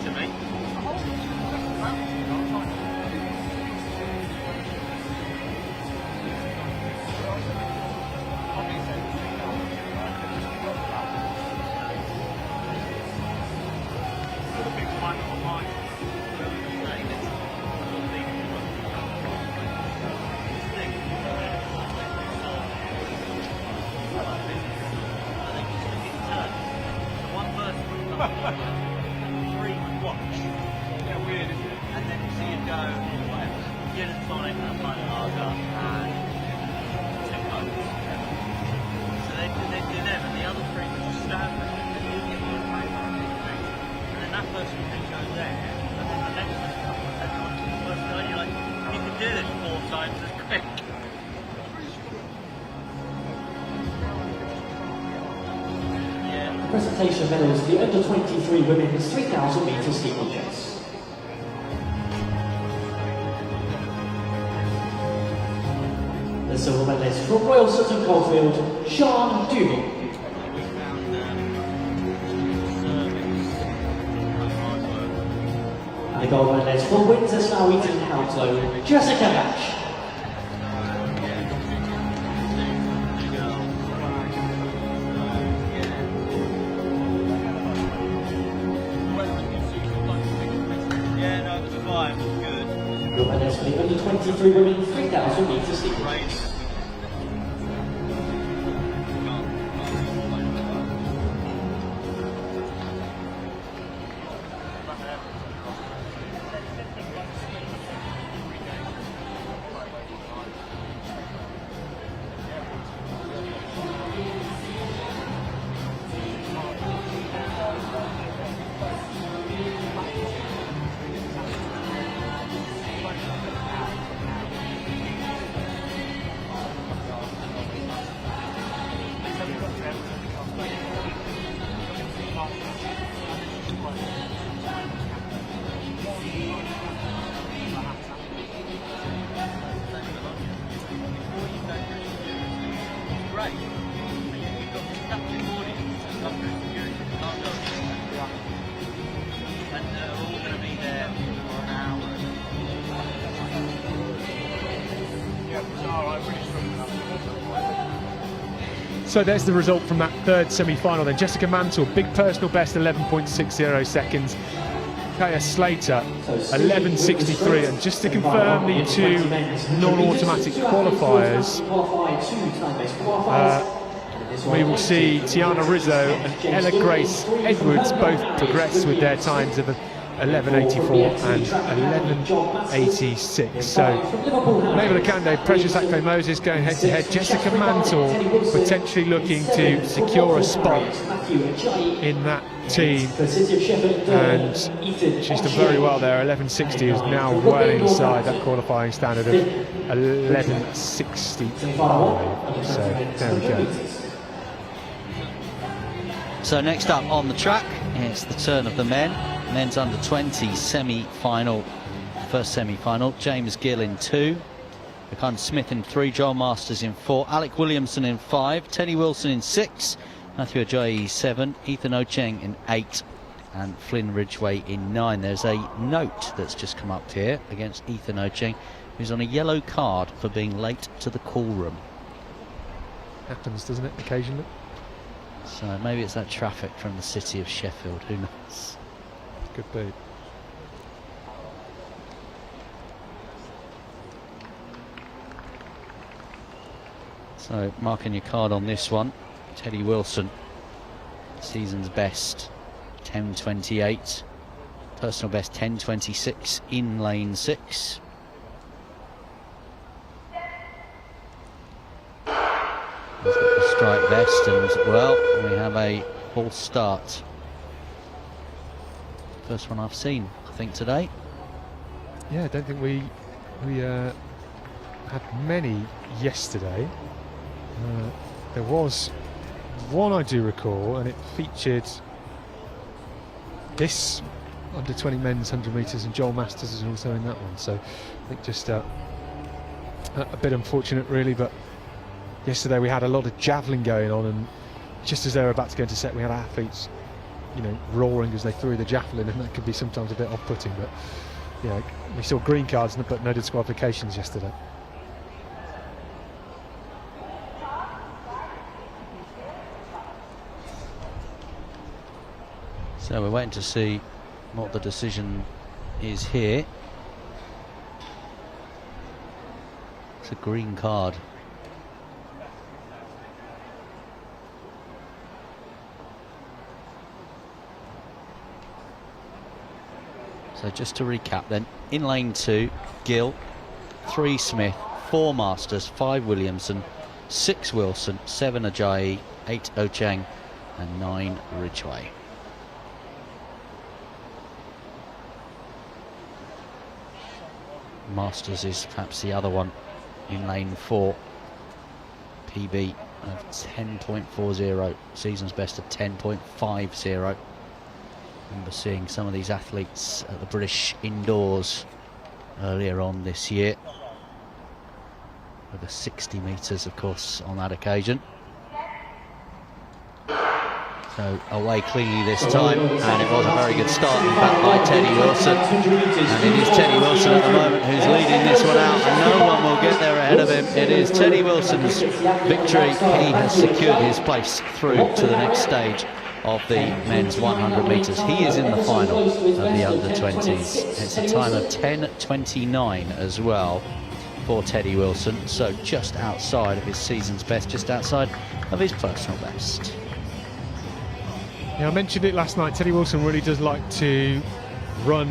to me. Presentation medals for the under 23 women's 3,000 metre steeplechase. The silver medalist from Royal Sutton Coldfield, Sean Dougal. And the gold medalist from Windsor Slough Eton Hounslow, Jessica Nash. For the under 23 women 3,000 metre steeplechase. So there's the result from that third semi-final then. Jessica Mantle, big personal best, 11.60 seconds. Kaya Slater, 11.63. And just to confirm the two non-automatic qualifiers, we will see Tiana Rizzo and Ella Grace Edwards both progress with their times of 11.84 and 11.86. So Mabel Akande, Precious Akpe Moses going head to head. Jessica Mantle potentially looking to secure a spot in that team, and she's done very well there. 11.60 is now well inside that qualifying standard of 11.65. So there we go. So next up on the track, it's the turn of the men. Men's under 20 semi-final, first semi-final. James Gill in 2, Ricardo Smith in 3, Joel Masters in 4, Alec Williamson in 5, Teddy Wilson in 6, Matthew Ajayi 7, Ethan Ocheng in 8, and Flynn Ridgway in 9. There's a note that's just come up here against Ethan Ocheng, who's on a yellow card for being late to the call room. Happens, doesn't it, occasionally? So maybe it's that traffic from the city of Sheffield, who knows? Could be. So marking your card on this one, Teddy Wilson, season's best 10.28, personal best 10.26 in lane 6. He's got the striped vest, and well, we have a false start. First one I've seen, I think, today. Yeah, I don't think we had many yesterday. There was one I do recall, and it featured this under 20 men's 100 metres, and Joel Masters is also in that one. So I think just a bit unfortunate, really. But yesterday we had a lot of javelin going on, and just as they were about to go into set, we had athletes you know, roaring as they threw the javelin, and that could be sometimes a bit off-putting. But yeah, we saw green cards but no disqualifications yesterday. So we're waiting to see what the decision is here. It's a green card. So just to recap then, in lane 2, Gill, 3 Smith, 4 Masters, 5 Williamson, 6 Wilson, 7 Ajayi, 8 Ocheng and 9 Ridgway. Masters is perhaps the other one in lane 4. PB of 10.40, season's best of 10.50. Remember seeing some of these athletes at the British Indoors earlier on this year. Over 60 metres, of course, on that occasion. So away cleanly this time, and it was a very good start, in fact, by Teddy Wilson. And it is Teddy Wilson at the moment who's leading this one out, and no one will get there ahead of him. It is Teddy Wilson's victory. He has secured his place through to the next stage of the men's 100 metres. He is in the final of the under-20s. It's a time of 10.29 as well for Teddy Wilson, so just outside of his season's best, just outside of his personal best. Yeah, I mentioned it last night. Teddy Wilson really does like to run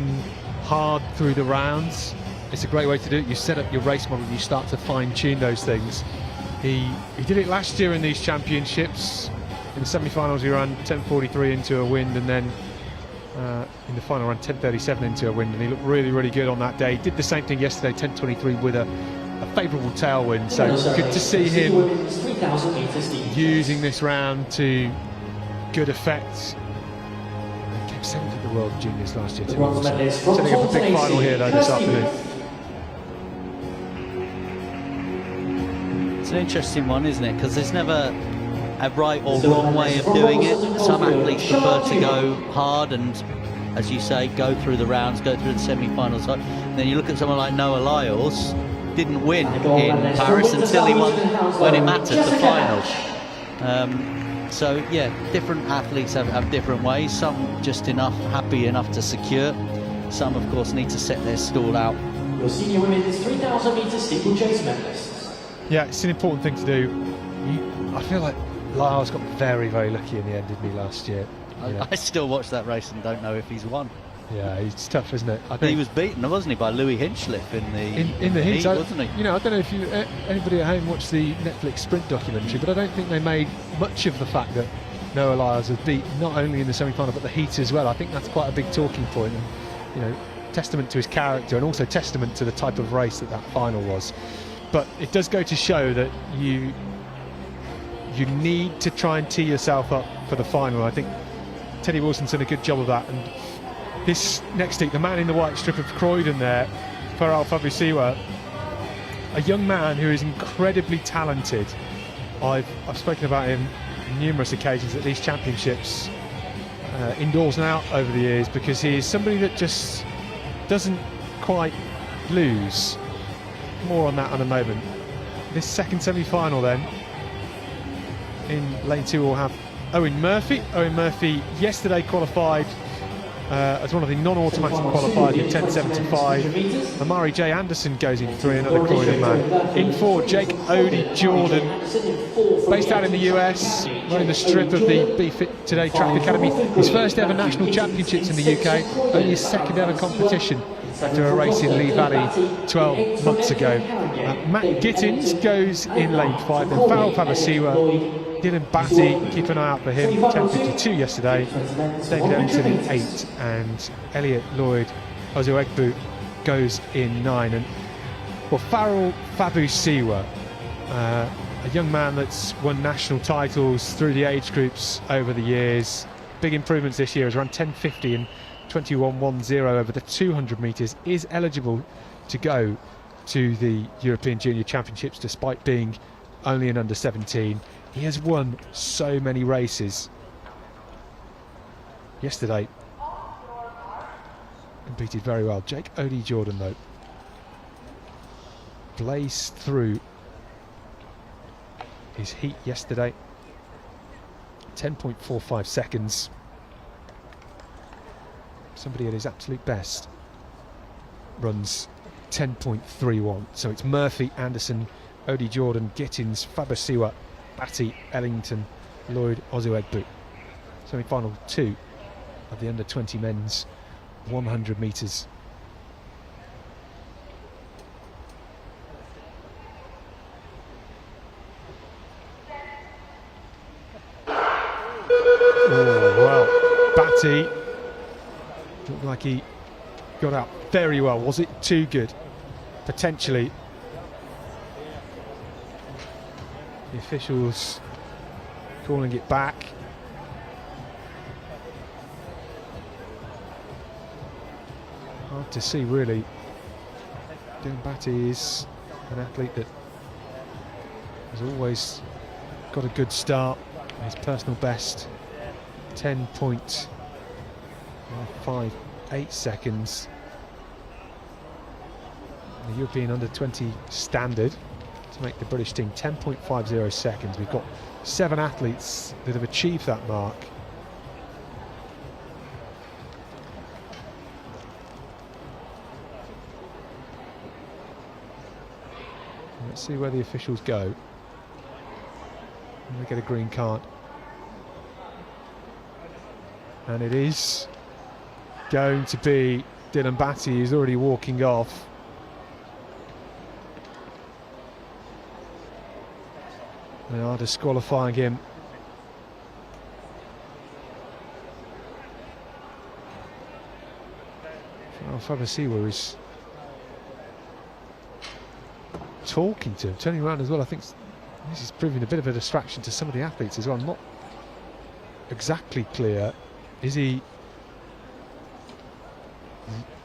hard through the rounds. It's a great way to do it. You set up your race model, you start to fine-tune those things. He did it last year in these championships. In the semi-finals he ran 10.43 into a wind, and then in the final ran 10.37 into a wind, and he looked really, really good on that day. He did the same thing yesterday, 10.23 with a favourable tailwind, so good to see him using this round to good effect. He came 7th at the World Juniors last year. Setting up a big final here though this afternoon. It's an interesting one, isn't it? Because there's never a right or wrong way of doing it. Some athletes prefer to go hard and, as you say, go through the rounds, go through the semi-finals. Then you look at someone like Noah Lyles, didn't win in Paris until he won when it mattered, the final. So yeah, different athletes have different ways. Some just happy enough to secure. Some, of course, need to set their stall out. Your senior women's 3,000 metre steeplechase medalists. Yeah, it's an important thing to do. I feel like Lyles got very, very lucky in the end, didn't he, last year? I still watch that race and don't know if he's won. Yeah, it's tough, isn't it? He was beaten, wasn't he, by Louis Hinchliffe in the heat, wasn't he? You know, I don't know if anybody at home watched the Netflix Sprint documentary, but I don't think they made much of the fact that Noah Lyles was beat not only in the semi-final but the heat as well. I think that's quite a big talking point, and you know, testament to his character and also testament to the type of race that final was. But it does go to show that you need to try and tee yourself up for the final. I think Teddy Wilson's done a good job of that, and this next heat, the man in the white strip of Croydon there, Faral Fabusiwa, a young man who is incredibly talented. I've spoken about him on numerous occasions at these championships, indoors and out over the years, because he is somebody that just doesn't quite lose. More on that in a moment. This second semi-final then, in lane 2 we'll have Owen Murphy. Owen Murphy yesterday qualified as one of the non-automatic qualifiers in 10.75. Amari J. Anderson goes in 3, another Croydon man. In 4, Jake Odie Jordan, based out in the US, running the strip of the Be Fit Today Track Academy. His first ever national championships in the UK, only his second ever competition after a race in Lee Valley 12 months ago. Matt Gittins goes in lane 5, then Farrell Fabasiwa, Dylan Batty, keep an eye out for him, 10.52 yesterday, David Ellington in 8, and Elliot Lloyd Ozuegbu goes in 9. And well, Farrell Fabasiwa, a young man that's won national titles through the age groups over the years, big improvements this year, has run 10.50 and 21.10 over the 200 metres, is eligible to go to the European Junior Championships despite being only an under-17. He has won so many races. yesterday competed very well. Jake Odie Jordan, though, blazed through his heat yesterday. 10.45 seconds. Somebody at his absolute best runs 10.31. So it's Murphy, Anderson, Odie Jordan, Gittins, Fabasiwa, Batty, Ellington, Lloyd, Ozuegbu. Semi-final 2 of the under-20 men's 100 metres. Oh, well, Batty looked like he got out very well. Was it too good? Potentially. The officials calling it back. Hard to see, really. Dylan Batty is an athlete that has always got a good start. His personal best, 10.58 seconds. The European under-20 standard to make the British team, 10.50 seconds. We've got 7 athletes that have achieved that mark. Let's see where the officials go. We get a green card. And it is going to be Dylan Batty, who's already walking off. They are disqualifying him. Well, Fabasiwa is talking to him, turning around as well. I think this is proving a bit of a distraction to some of the athletes as well. I'm not exactly clear. Is he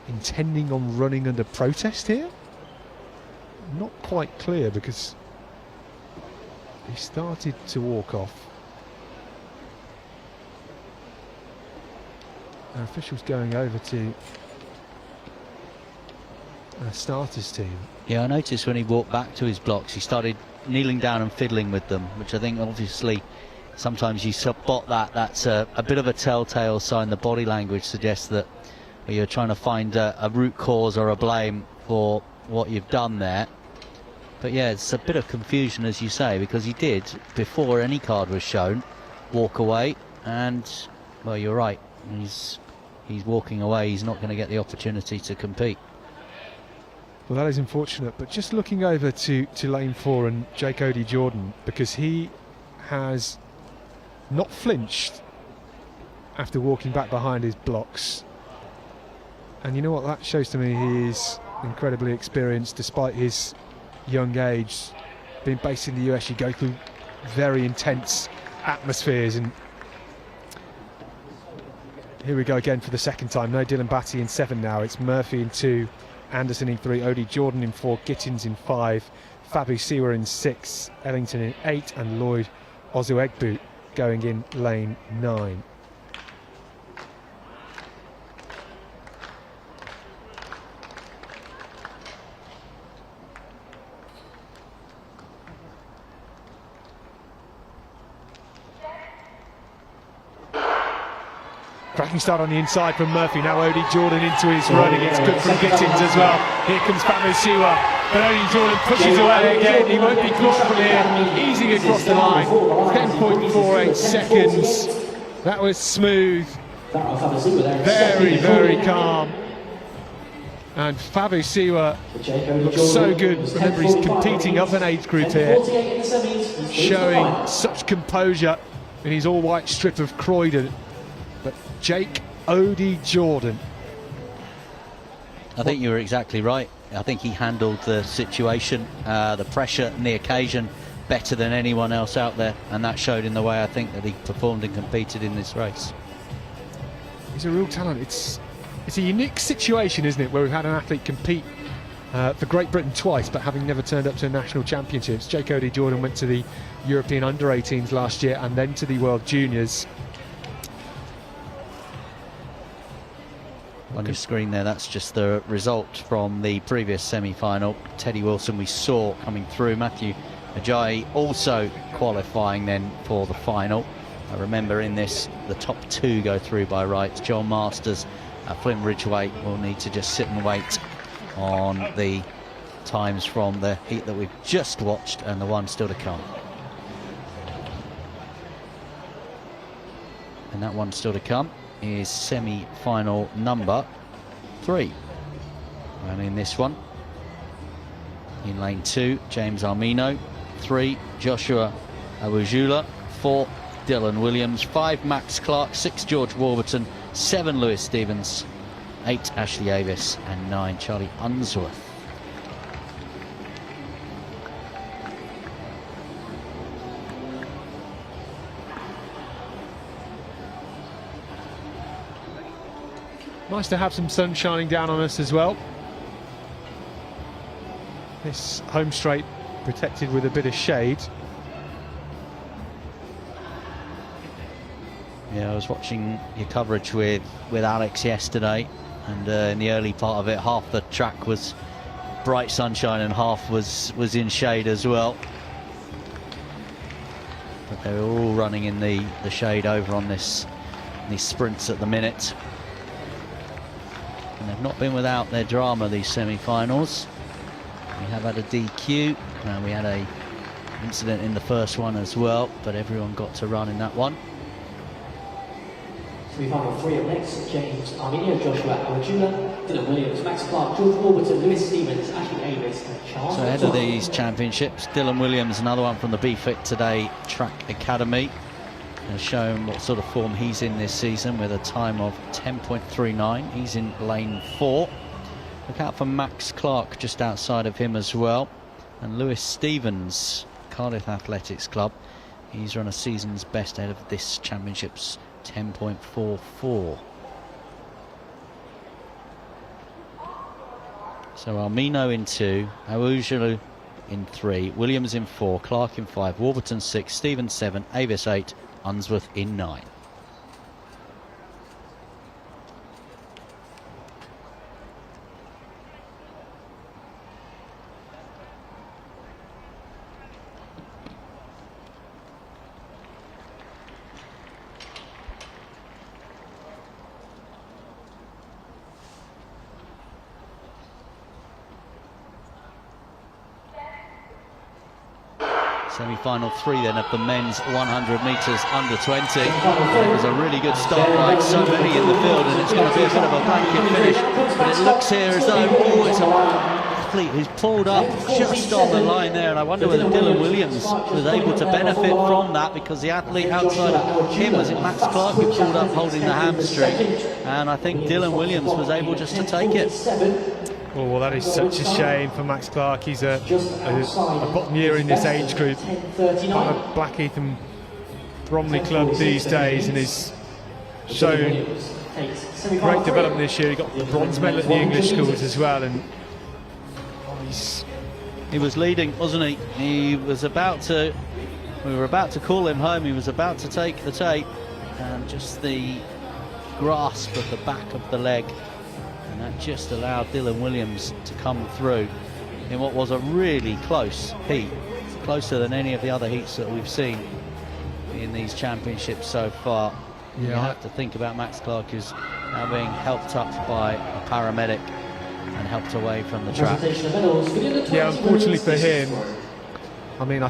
intending on running under protest here? Not quite clear, because he started to walk off. Our officials going over to our starters team. Yeah, I noticed when he walked back to his blocks, he started kneeling down and fiddling with them, which I think obviously sometimes you spot that. That's a bit of a telltale sign. The body language suggests that you're trying to find a root cause or a blame for what you've done there. But yeah, it's a bit of confusion, as you say, because he did, before any card was shown, walk away, and well, you're right, he's walking away. He's not going to get the opportunity to compete. Well, that is unfortunate, but just looking over to lane 4 and Jake Odie Jordan, because he has not flinched after walking back behind his blocks. And you know what that shows to me? He is incredibly experienced despite his young age. Being based in the US, you go through very intense atmospheres, and here we go again for the second time. No Dylan Batty in 7 now. It's Murphy in 2, Anderson in 3, Odie Jordan in 4, Gittins in 5, Fabasiwa in 6, Ellington in 8, and Lloyd Ozuegbu going in lane 9. Cracking start on the inside from Murphy. Now Odie Jordan into his running. It's good from Gittins as well. Here comes Fabasiwa, but Odie Jordan pushes away again. He won't be caught from here. Easing across the line. 10.48 seconds. That was smooth. Very, very calm. And Fabasiwa looks so good. Remember, he's competing up an age group here, showing such composure in his all-white strip of Croydon. But Jake Odie Jordan, I think you were exactly right. I think he handled the situation, the pressure and the occasion better than anyone else out there, and that showed in the way I think that he performed and competed in this race. He's a real talent. It's a unique situation, isn't it, where we've had an athlete compete for Great Britain twice, but having never turned up to national championships. Jake Odie Jordan went to the European Under-18s last year and then to the World Juniors. On your screen there, that's just the result from the previous semi-final. Teddy Wilson we saw coming through. Matthew Ajayi also qualifying then for the final. I remember in this, the top 2 go through by rights. John Masters, Flynn Ridgway will need to just sit and wait on the times from the heat that we've just watched and the one still to come. And that one still to come is semi-final number 3. And in this one, in lane 2, James Armino. 3, Joshua Awujula. 4, Dylan Williams. 5, Max Clark. 6, George Warburton. 7, Lewis Stevens. 8, Ashley Avis. And 9, Charlie Unsworth. Nice to have some sun shining down on us as well. This home straight protected with a bit of shade. Yeah, I was watching your coverage with Alex yesterday, and in the early part of it, half the track was bright sunshine and half was in shade as well. But they were all running in the shade over on these sprints at the minute. And they've not been without their drama, these semi-finals. We have had a DQ, and we had a incident in the first one as well, but everyone got to run in that one. Semi-final 3 up next: James Armino, Joshua Awujula, Dylan Williams, Max Clark, George Warburton, Lewis Stevens, Ashley Avis and Charles. So ahead of these championships, Dylan Williams, another one from the Be Fit Today Track Academy, has shown what sort of form he's in this season with a time of 10.39. He's in lane 4. Look out for Max Clark just outside of him as well. And Lewis Stevens, Cardiff Athletics Club, he's run a season's best ahead of this championship's 10.44. So Armino in 2, Awujulu in 3, Williams in 4, Clark in 5, Warburton 6, Stevens 7, Avis 8, Unsworth in 9. Semi-final 3 then of the men's 100 metres under 20. And it was a really good start by so many in the field, and it's going to be a bit of a blanket finish. But it looks here as though, oh, it's an athlete who's pulled up just on the line there, and I wonder whether Dylan Williams was able to benefit from that, because the athlete outside of him, was it Max Clark, who pulled up holding the hamstring, and I think Dylan Williams was able just to take it. Oh, well, that is such a shame for Max Clark. He's a bottom year in this age group, part of Blackheath and Bromley Club these days, and is shown great development this year. He got the bronze medal at the English schools as well, and he was leading, wasn't he? He was about to, we were about to call him home. He was about to take the tape, and just the grasp of the back of the leg, and that just allowed Dylan Williams to come through in what was a really close heat, closer than any of the other heats that we've seen in these championships so far. Yeah. You have to think about Max Clark, who's now being helped up by a paramedic and helped away from the track. Yeah, unfortunately for him, I mean,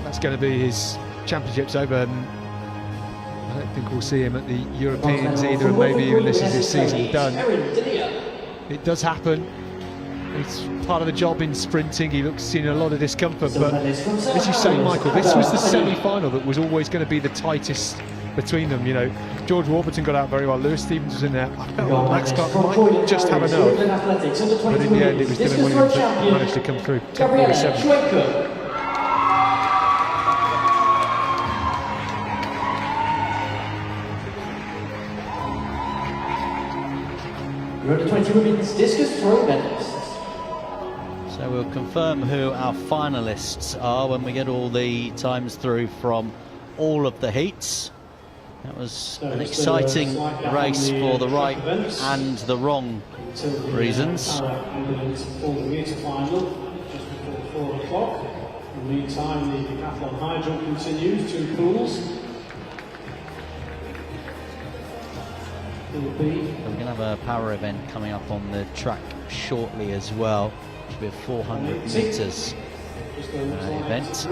that's going to be his championships over, and I don't think we'll see him at the Europeans either, and maybe even this is his season done. It does happen. It's part of the job in sprinting. He looks seen a lot of discomfort, but as you say, Michael, this was the semi-final that was always going to be the tightest between them. You know, George Warburton got out very well. Lewis Stevens was in there. I felt like Max Clark might just have enough, but in the end, it was Dylan Williams that managed to come through. 10:47. Under 20 women's discus throw medalists. So we'll confirm who our finalists are when we get all the times through from all of the heats. That was So an it's still a exciting slight gap race on the, for the track right events and the wrong until the reasons. ambulance 400 metre final just before 4 o'clock. In the meantime, the decathlon high jump continues, 2 pools. We're going to have a power event coming up on the track shortly as well, which will be a 400 metres event.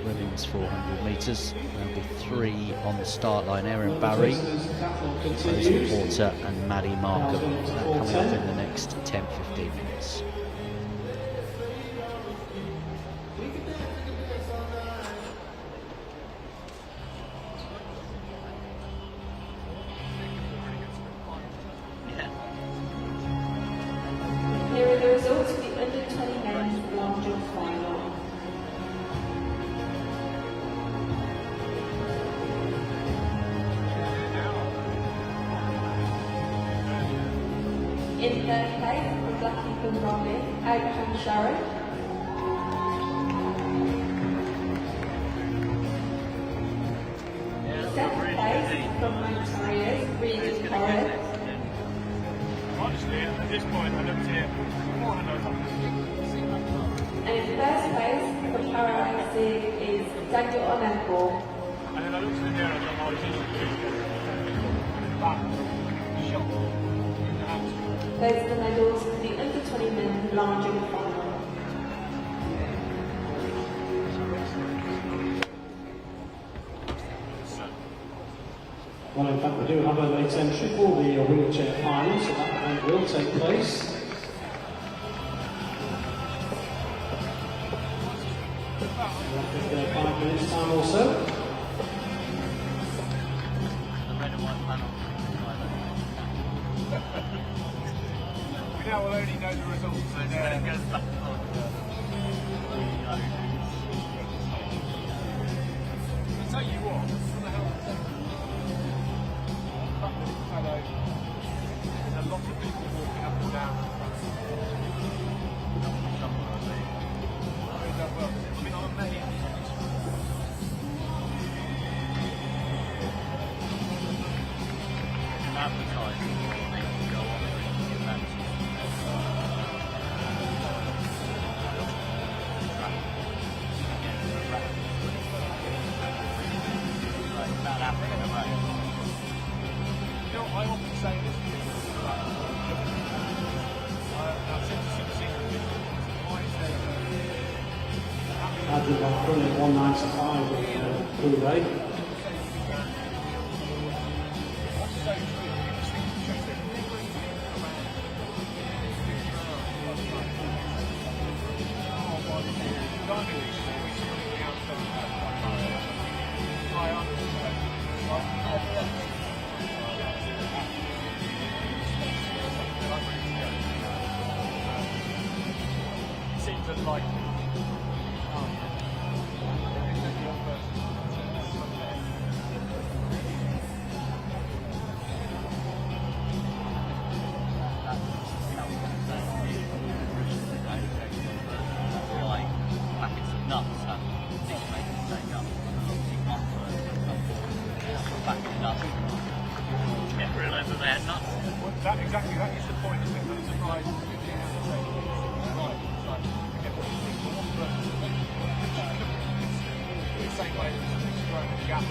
Women's 400 metres. There'll be 3 on the start line: Erin Barry, Rosie Porter and Maddie Markham. That coming up in the next 10-15 minutes. Here are the results of the under 20 men's long jump final. In third place, for Blackie from Bromley, Abraham Sharon. Second place, from Monteria's, Regan Corrin. Honestly, at this point, I looked here. And in first place, for Paralympic is Daniel Onenko. And then I looked in here and I thought, Those are the medals for the under 20 men long jump final. Well, in fact, we do have a late entry for the wheelchair final, so that event will take place. In 5 minutes' time or so. We now will only know the results and it goes back on. I'll tell you what, for the hell there's a lot of people walking up and down the front. I mean, I'm many. Advertising, they can go on and events. About Africa, right? You know, I often say this to people, I tend to sort of see why is there I've been running 195 with Blue Ray. seems unlikely. Exactly, that is the point, isn't it? I'm surprised. The same way as growing the gap.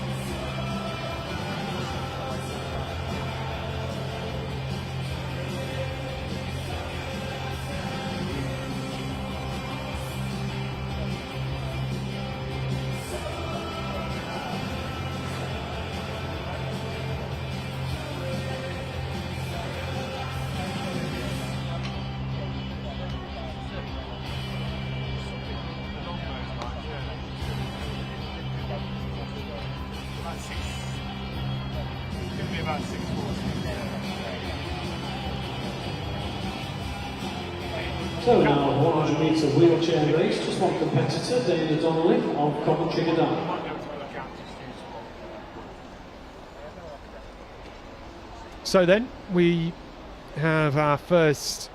So now, 100 metre wheelchair race, just one competitor, Dana Donnelly of Coventry Gadar. So then, we have our first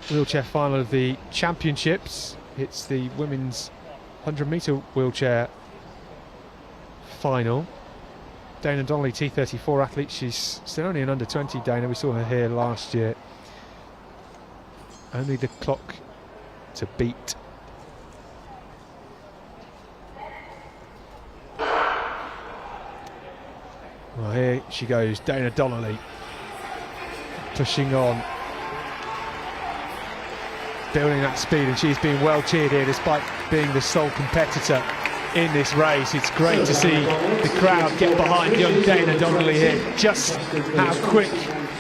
wheelchair final of the championships. It's the women's 100 metre wheelchair final. Dana Donnelly, T34 athlete. She's still only an under-20 Dana. We saw her here last year. Only the clock to beat. Well, here she goes, Dana Donnelly, pushing on, building that speed, and she's been well cheered here despite being the sole competitor in this race. It's great to see the crowd get behind young Dana Donnelly here. Just how quick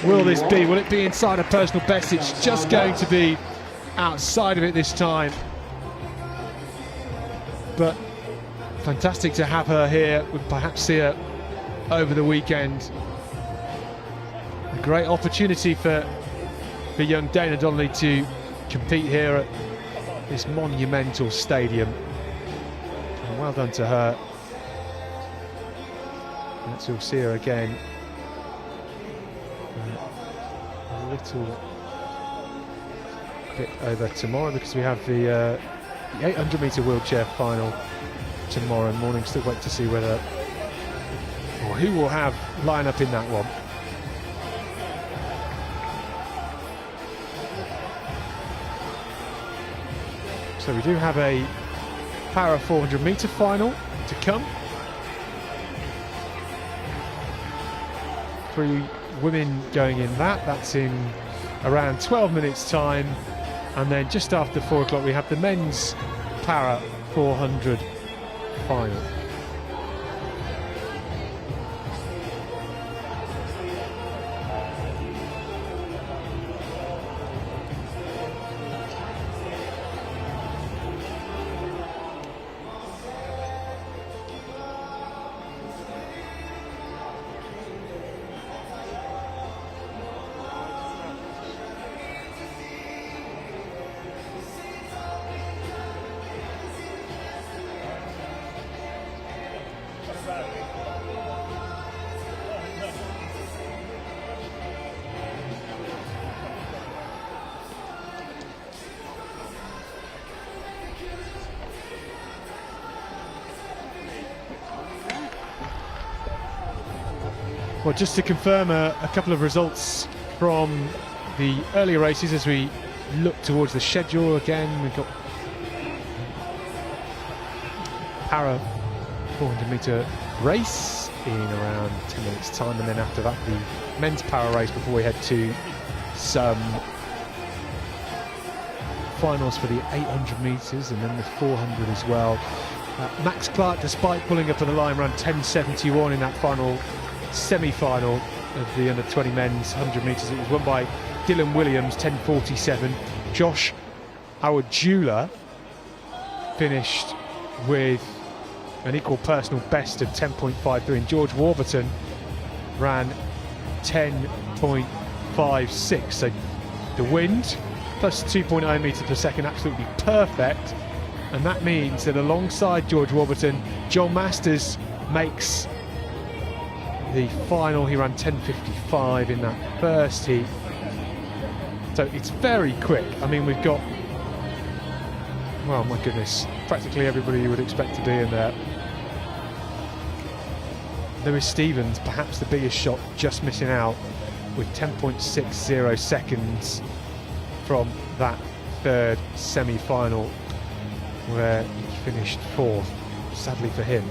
will this be? Will it be inside a personal best? It's just going to be outside of it this time. But fantastic to have her here. We'll perhaps see her over the weekend. A great opportunity for young Dana Donnelly to compete here at this monumental stadium. And well done to her. Let's all see her again. A little bit over tomorrow because we have the 800 metre wheelchair final tomorrow morning. Still wait to see whether or who will have line up in that one. So we do have a para 400 metre final to come. 3 women going in that. That's in around 12 minutes time. And then just after 4 o'clock we have the men's para 400 final. Well, just to confirm a couple of results from the earlier races as we look towards the schedule again. We've got para 400 metre race in around 10 minutes time, and then after that the men's para race before we head to some finals for the 800 metres and then the 400 as well. Max Clark, despite pulling up on the line, ran 10.71 in that final semi-final of the under-20 men's 100 metres. It was won by Dylan Williams, 10.47. Josh Awajula finished with an equal personal best of 10.53, and George Warburton ran 10.56. So the wind plus 2.0 metres per second, absolutely perfect. And that means that alongside George Warburton, John Masters makes the final. He ran 10.55 in that first heat. So it's very quick. I mean, we've got, well, my goodness, practically everybody you would expect to be in there. Lewis Stevens, perhaps the biggest shot, just missing out with 10.60 seconds from that third semi-final where he finished 4th, sadly for him.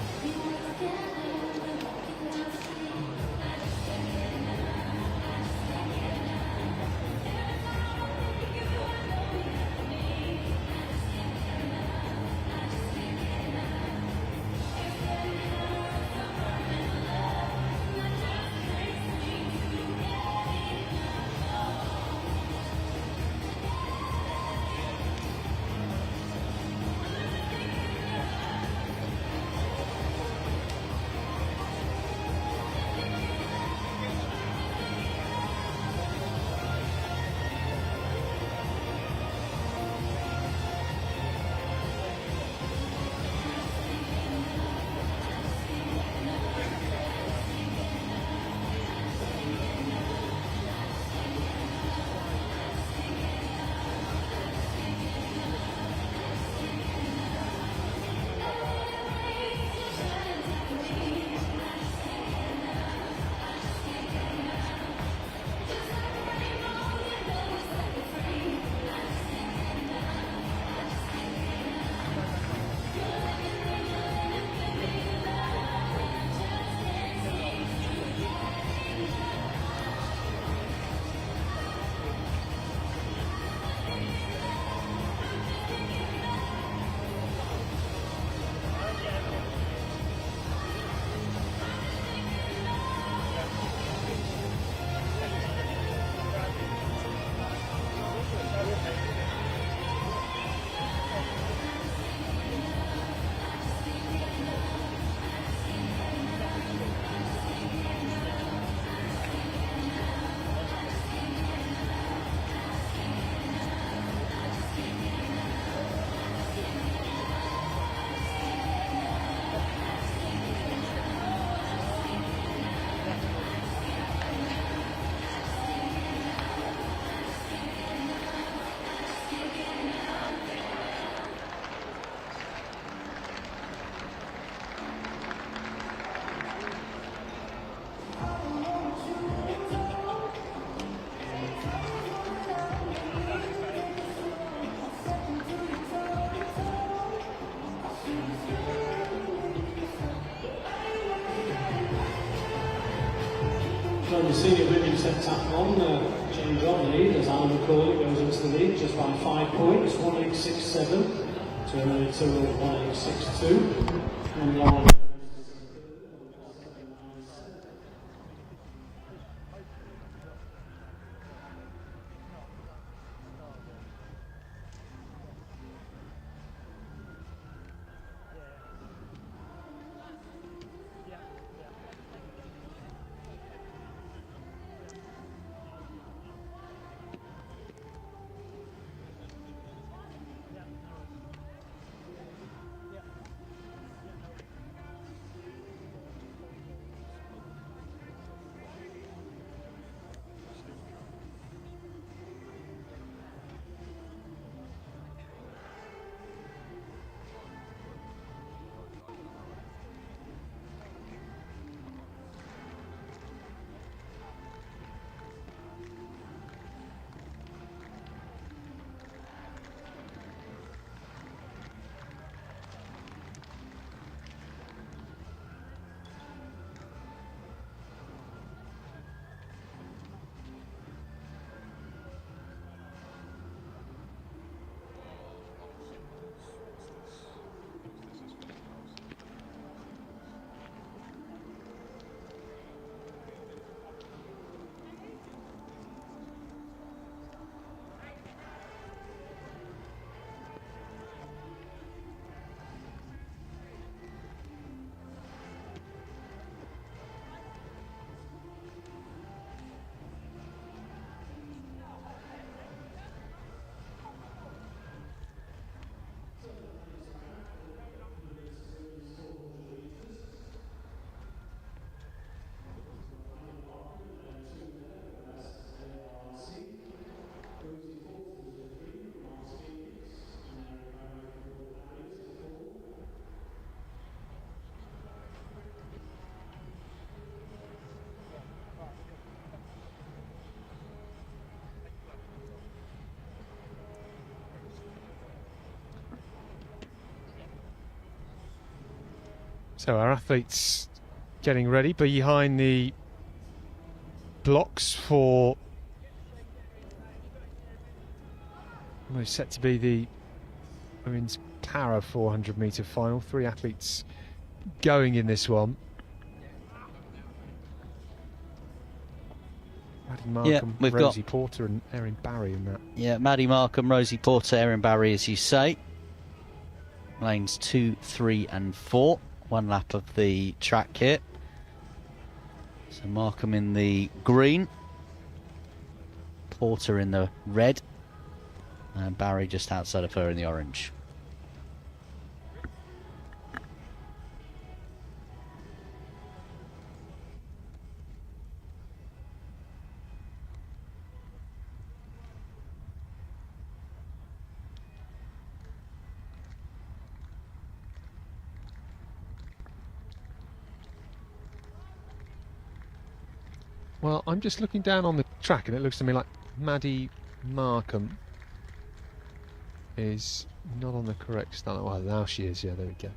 senior women's heptathlon, James on the lead as Alan McCauley goes into the lead just by 5 points, 1:8.67 to a total of 1:8.62. And Lauren So our athletes getting ready behind the blocks for what is set to be the women's para 400 metre final. 3 athletes going in this one. Maddie Markham, we've Rosie got Porter and Erin Barry in that. Yeah, Maddie Markham, Rosie Porter, Erin Barry, as you say. Lanes 2, 3 and 4. 1 lap of the track here. So Markham in the green, Porter in the red, and Barry just outside of her in the orange. Well, I'm just looking down on the track and it looks to me like Maddie Markham is not on the correct start. Well, now she is, yeah, there we go.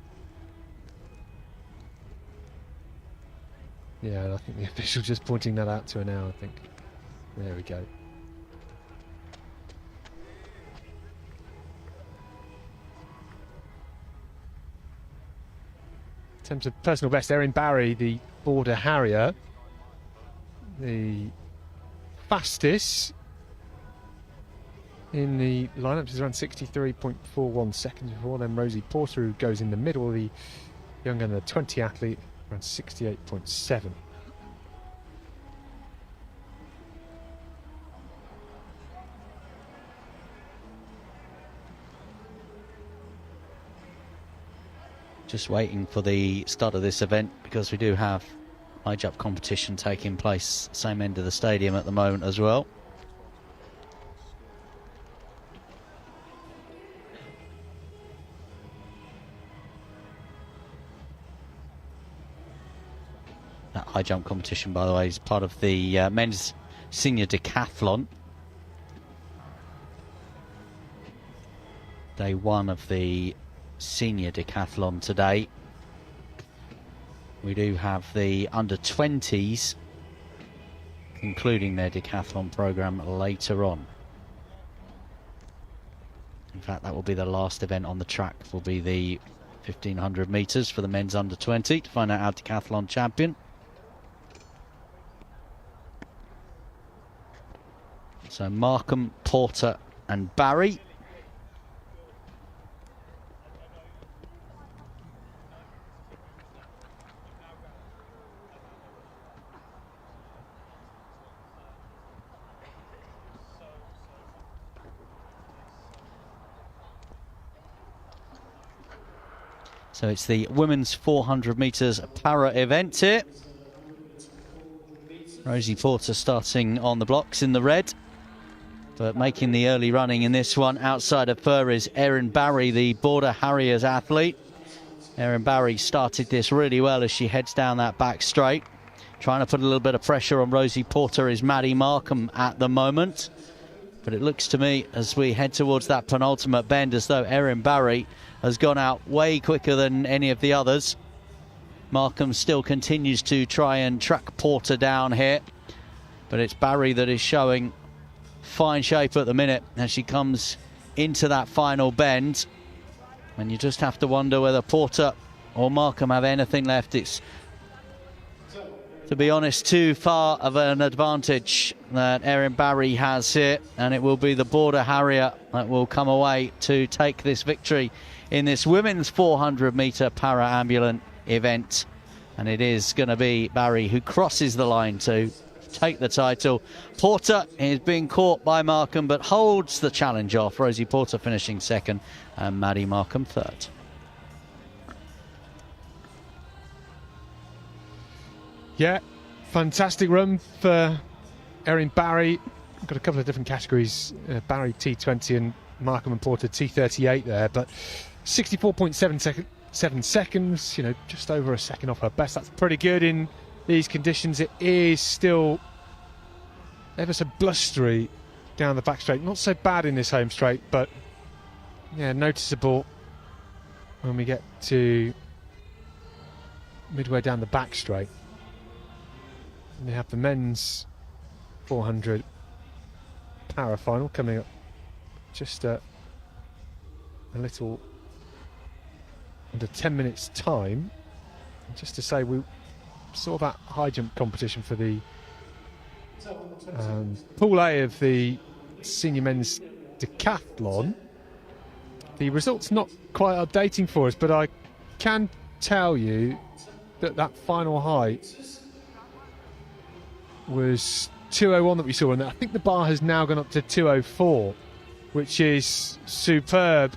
Yeah, and I think the official just pointing that out to her now, I think. There we go. In terms of personal best, Erin Barry, the Border Harrier, the fastest in the lineup is around 63.41 seconds before. Then Rosie Porter, who goes in the middle, the young under 20 athlete, around 68.7. Just waiting for the start of this event because we do have high jump competition taking place same end of the stadium at the moment as well. That high jump competition, by the way, is part of the men's senior decathlon. Day 1 of the senior decathlon today. We do have the under 20s concluding their decathlon program later on. In fact, that will be the last event on the track, will be the 1500 metres for the men's under 20 to find out our decathlon champion. So Markham, Porter and Barry. So it's the women's 400 metres para event here. Rosie Porter starting on the blocks in the red, but making the early running in this one outside of her is Erin Barry, the Border Harriers athlete. Erin Barry started this really well as she heads down that back straight. Trying to put a little bit of pressure on Rosie Porter is Maddie Markham at the moment. But it looks to me, as we head towards that penultimate bend, as though Erin Barry has gone out way quicker than any of the others. Markham still continues to try and track Porter down here, but it's Barry that is showing fine shape at the minute as she comes into that final bend. And you just have to wonder whether Porter or Markham have anything left. It's, to be honest, too far of an advantage that Erin Barry has here, and it will be the Border Harrier that will come away to take this victory in this women's 400 metre para-ambulant event. And it is going to be Barry who crosses the line to take the title. Porter is being caught by Markham but holds the challenge off. Rosie Porter finishing second and Maddie Markham third. Yeah, fantastic run for Erin Barry. Got a couple of different categories, Barry T20 and Markham and Porter T38 there, but 64.7 seconds, you know, just over a second off her best. That's pretty good in these conditions. It is still ever so blustery down the back straight. Not so bad in this home straight, but yeah, noticeable when we get to midway down the back straight. And they have the men's 400 para final coming up just a little under 10 minutes time. And just to say, we saw that high jump competition for the Pool A of the senior men's decathlon. The results not quite updating for us, but I can tell you that that final height was 201 that we saw, and I think the bar has now gone up to 204, which is superb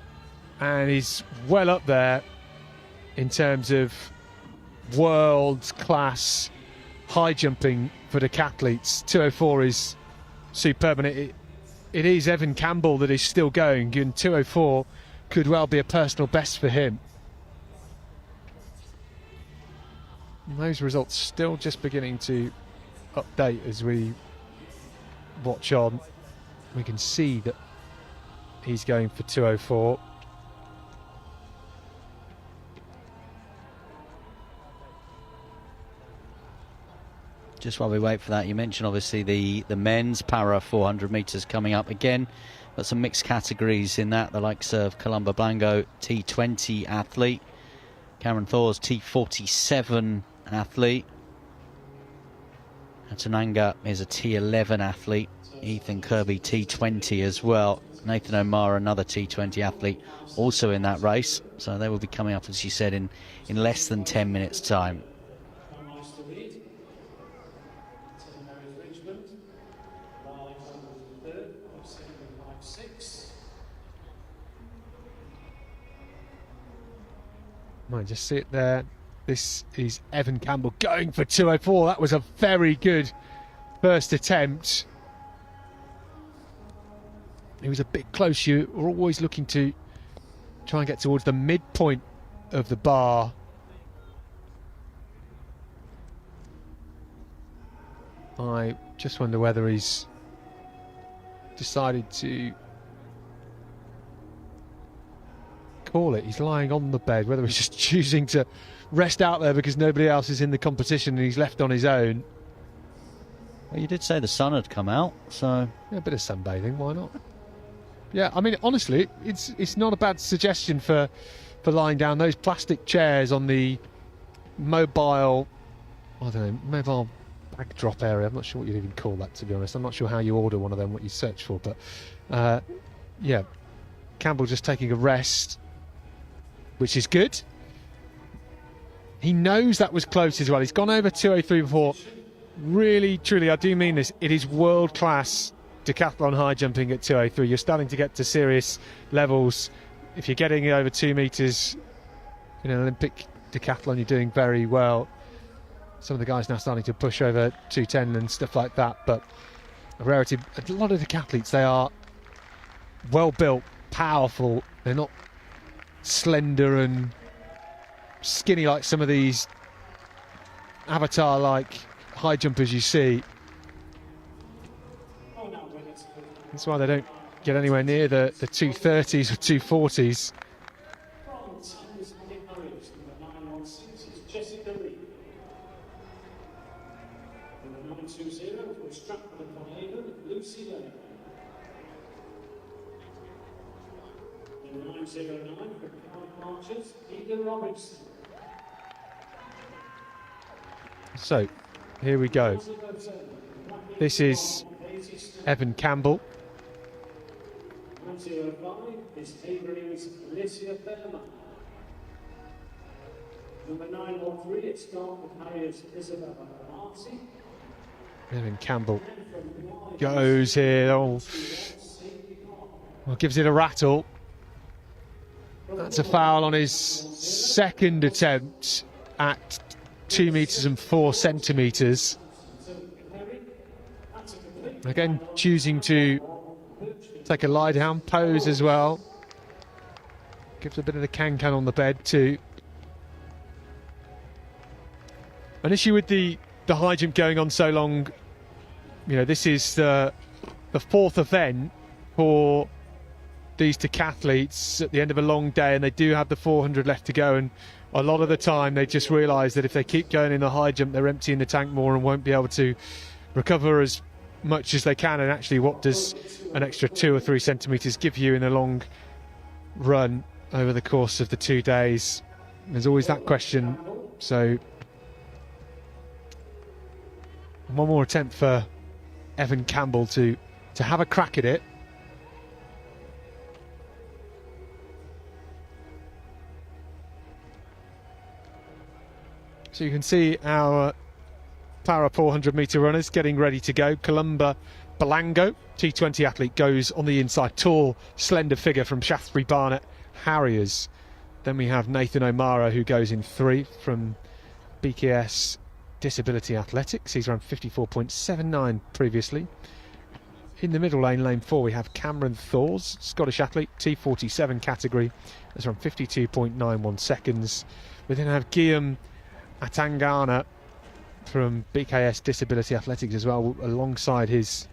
and is well up there in terms of world-class high jumping for decathletes. 204 is superb, and it is Evan Campbell that is still going, and 204 could well be a personal best for him. And those results still just beginning to update as we watch on. We can see that he's going for 204. Just while we wait for that, you mentioned obviously the men's para 400 metres coming up again. Got some mixed categories in that, the likes of Columba Blango T20 athlete, Cameron Thors T47 athlete, Tananga is a T11 athlete, Ethan Kirby T20 as well, Nathan O'Mara another T20 athlete also in that race. So they will be coming up, as you said, in less than 10 minutes time. Might just see it there. This is Evan Campbell going for 204. That was a very good first attempt. It was a bit close. You were always looking to try and get towards the midpoint of the bar. I just wonder whether he's decided to call it. He's lying on the bed, whether he's just choosing to rest out there because nobody else is in the competition and he's left on his own, Well, you did say the sun had come out, so Yeah, a bit of sunbathing, why not? Yeah, I mean, honestly, it's not a bad suggestion for lying down. Those plastic chairs on the mobile, I don't know, mobile backdrop area. I'm not sure what you'd even call that, to be honest. I'm not sure how you order one of them, what you search for, but yeah, Campbell just taking a rest, which is good. He knows that was close as well. He's gone over 2:03 before. Really, truly, I do mean this. It is world-class decathlon high jumping at 2:03. You're starting to get to serious levels. If you're getting over 2 metres in an Olympic decathlon, you're doing very well. Some of the guys now starting to push over 2:10 and stuff like that. But a rarity. A lot of decathletes, they are well-built, powerful. They're not slender and skinny like some of these avatar-like high jumpers you see. That's why they don't get anywhere near the 230s or 240s. So, here we go. This is Evan Campbell. Evan Campbell goes here. Oh, well, gives it a rattle. That's a foul on his second attempt at 2 metres and 4 centimetres. Again, choosing to take a lie down pose as well. Gives a bit of the can-can on the bed too. An issue with the high jump going on so long, you know, this is the fourth event for these decathletes at the end of a long day, and they do have the 400 left to go, and a lot of the time they just realise that if they keep going in the high jump, they're emptying the tank more and won't be able to recover as much as they can. And actually, what does an extra 2 or 3 centimetres give you in a long run over the course of the 2 days? There's always that question. So one more attempt for Evan Campbell to have a crack at it. So you can see our para 400 metre runners getting ready to go. Columba Belango, T20 athlete, goes on the inside. Tall, slender figure from Shaftesbury Barnet Harriers. Then we have Nathan O'Mara, who goes in 3 from BKS Disability Athletics. He's around 54.79 previously. In the middle lane, lane 4, we have Cameron Thors, Scottish athlete, T47 category. That's around 52.91 seconds. We then have Guillaume Atangana from BKS Disability Athletics as well, alongside his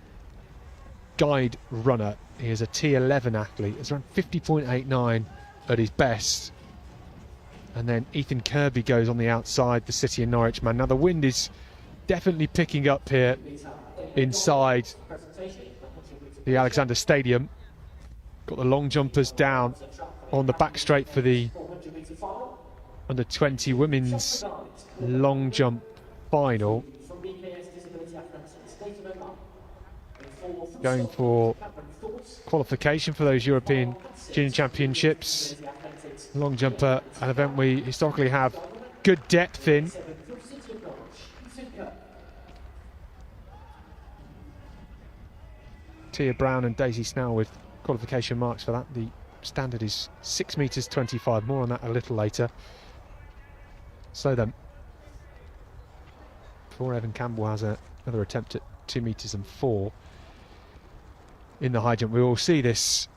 guide runner. He is a T11 athlete. It's around 50.89 at his best. And then Ethan Kirby goes on the outside, the City of Norwich man. Now the wind is definitely picking up here inside the Alexander Stadium. Got the long jumpers down on the back straight for the under 20 women's long jump final. Going for qualification for those European Junior Championships. Long jumper, an event we historically have good depth in. Tia Brown and Daisy Snell with qualification marks for that. The standard is 6 metres 25. More on that a little later. So then, before Evan Campbell has another attempt at 2 metres and 4 in the high jump, we will see this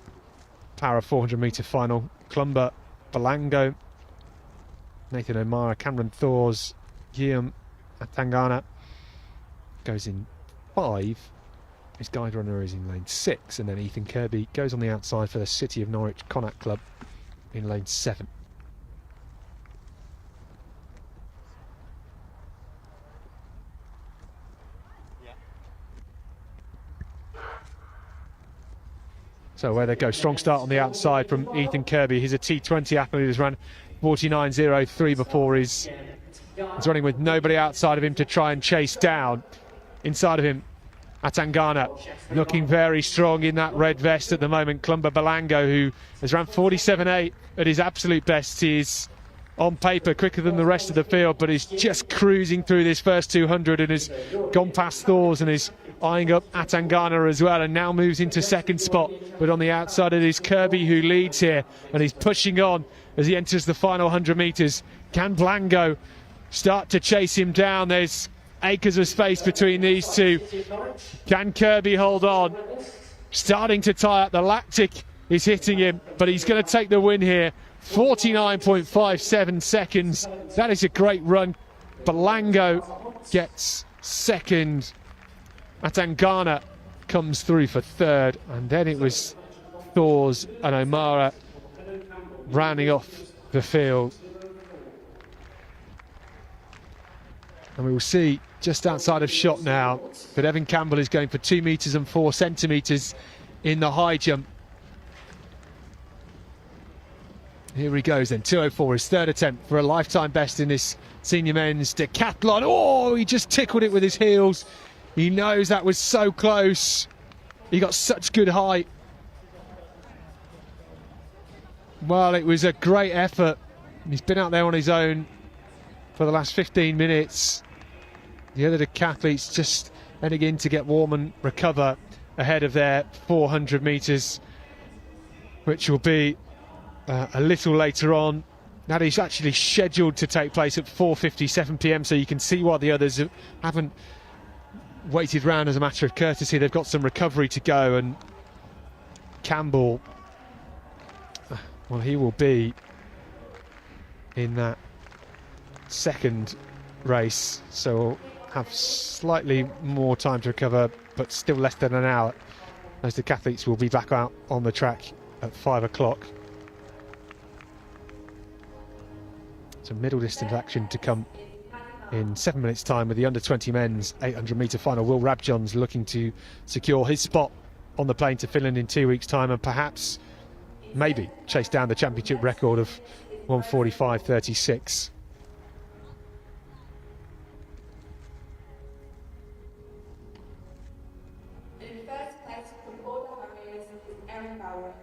para 400 metre final. Columba Belango, Nathan O'Mara, Cameron Thors, Guillaume Atangana goes in 5. His guide runner is in lane 6, and then Ethan Kirby goes on the outside for the City of Norwich Connacht Club in lane 7. So where they go, strong start on the outside from Ethan Kirby. He's a T20 athlete, has run 49.03 before. He's running with nobody outside of him to try and chase down. Inside of him, Atangana looking very strong in that red vest at the moment. Clumber Balango, who has run 47.8 at his absolute best. He's on paper quicker than the rest of the field, but is just cruising through this first 200 and has gone past Thors and is eyeing up Atangana as well, and now moves into second spot. But on the outside it is Kirby who leads here, and he's pushing on as he enters the final 100 metres. Can Blango start to chase him down? There's acres of space between these two. Can Kirby hold on? Starting to tie up. The lactic is hitting him, but he's going to take the win here. 49.57 seconds. That is a great run. Balango gets second. Atangana comes through for third, and then it was Thors and O'Mara rounding off the field. And we will see just outside of shot now, but Evan Campbell is going for 2 metres and 4 centimetres in the high jump. Here he goes then, 2:04, his third attempt for a lifetime best in this senior men's decathlon. Oh, he just tickled it with his heels. He knows that was so close. He got such good height. Well, it was a great effort. He's been out there on his own for the last 15 minutes. The other decathletes just heading in to get warm and recover ahead of their 400 metres, which will be a little later on. That is actually scheduled to take place at 4:57 p.m, so you can see why the others haven't waited round as a matter of courtesy. They've got some recovery to go, and Campbell, well, he will be in that second race, so we'll have slightly more time to recover, but still less than an hour, as the decathletes will be back out on the track at 5 o'clock. Some middle distance action to come in 7 minutes time with the under 20 men's 800 metre final. Will Rabjohns looking to secure his spot on the plane to Finland in 2 weeks time, and perhaps maybe chase down the championship record of 1:45.36. In first place from all the areas is Erin Bauer.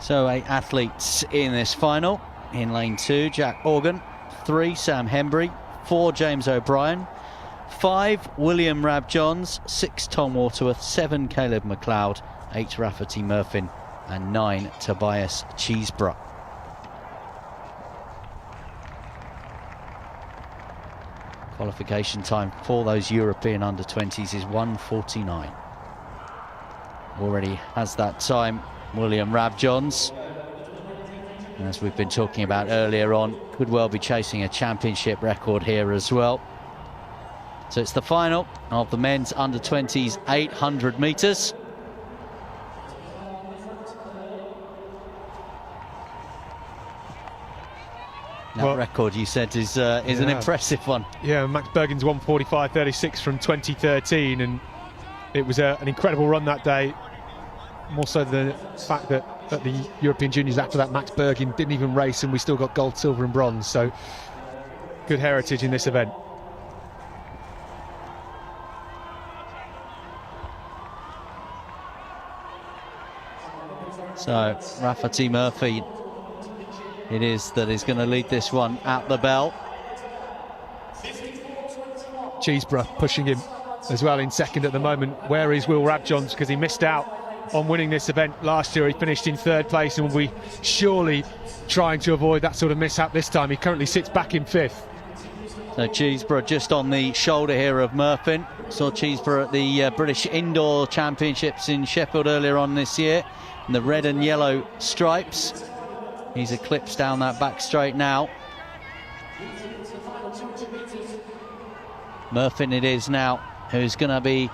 So 8 athletes in this final. In lane 2, Jack Organ. 3, Sam Hembry. 4, James O'Brien. 5, William Rab-Johns. 6, Tom Waterworth. 7, Caleb McLeod. 8, Rafferty Murphin. And 9, Tobias Cheeseborough. Qualification time for those European under-20s is 1:49. Already has that time, William Rab-Johns. And as we've been talking about earlier on, could well be chasing a championship record here as well. So it's the final of the men's under-20s 800 metres. That record, you said, is an impressive one. Yeah, Max Bergen's 1:45.36 from 2013, and it was an incredible run that day. More so the fact that at the European Juniors after that, Max Bergen didn't even race, and we still got gold, silver and bronze. So good heritage in this event. So Rafferty Murphy it is that is going to lead this one at the bell. Cheeseborough pushing him as well in second at the moment. Where is Will Rab-Johns? Because he missed out on winning this event last year. He finished in 3rd place and will be surely trying to avoid that sort of mishap this time. He currently sits back in 5th. So Cheeseborough just on the shoulder here of Murphin. Saw Cheeseborough at the British Indoor Championships in Sheffield earlier on this year in the red and yellow stripes. He's eclipsed down that back straight now. Murphin it is now, who's going to be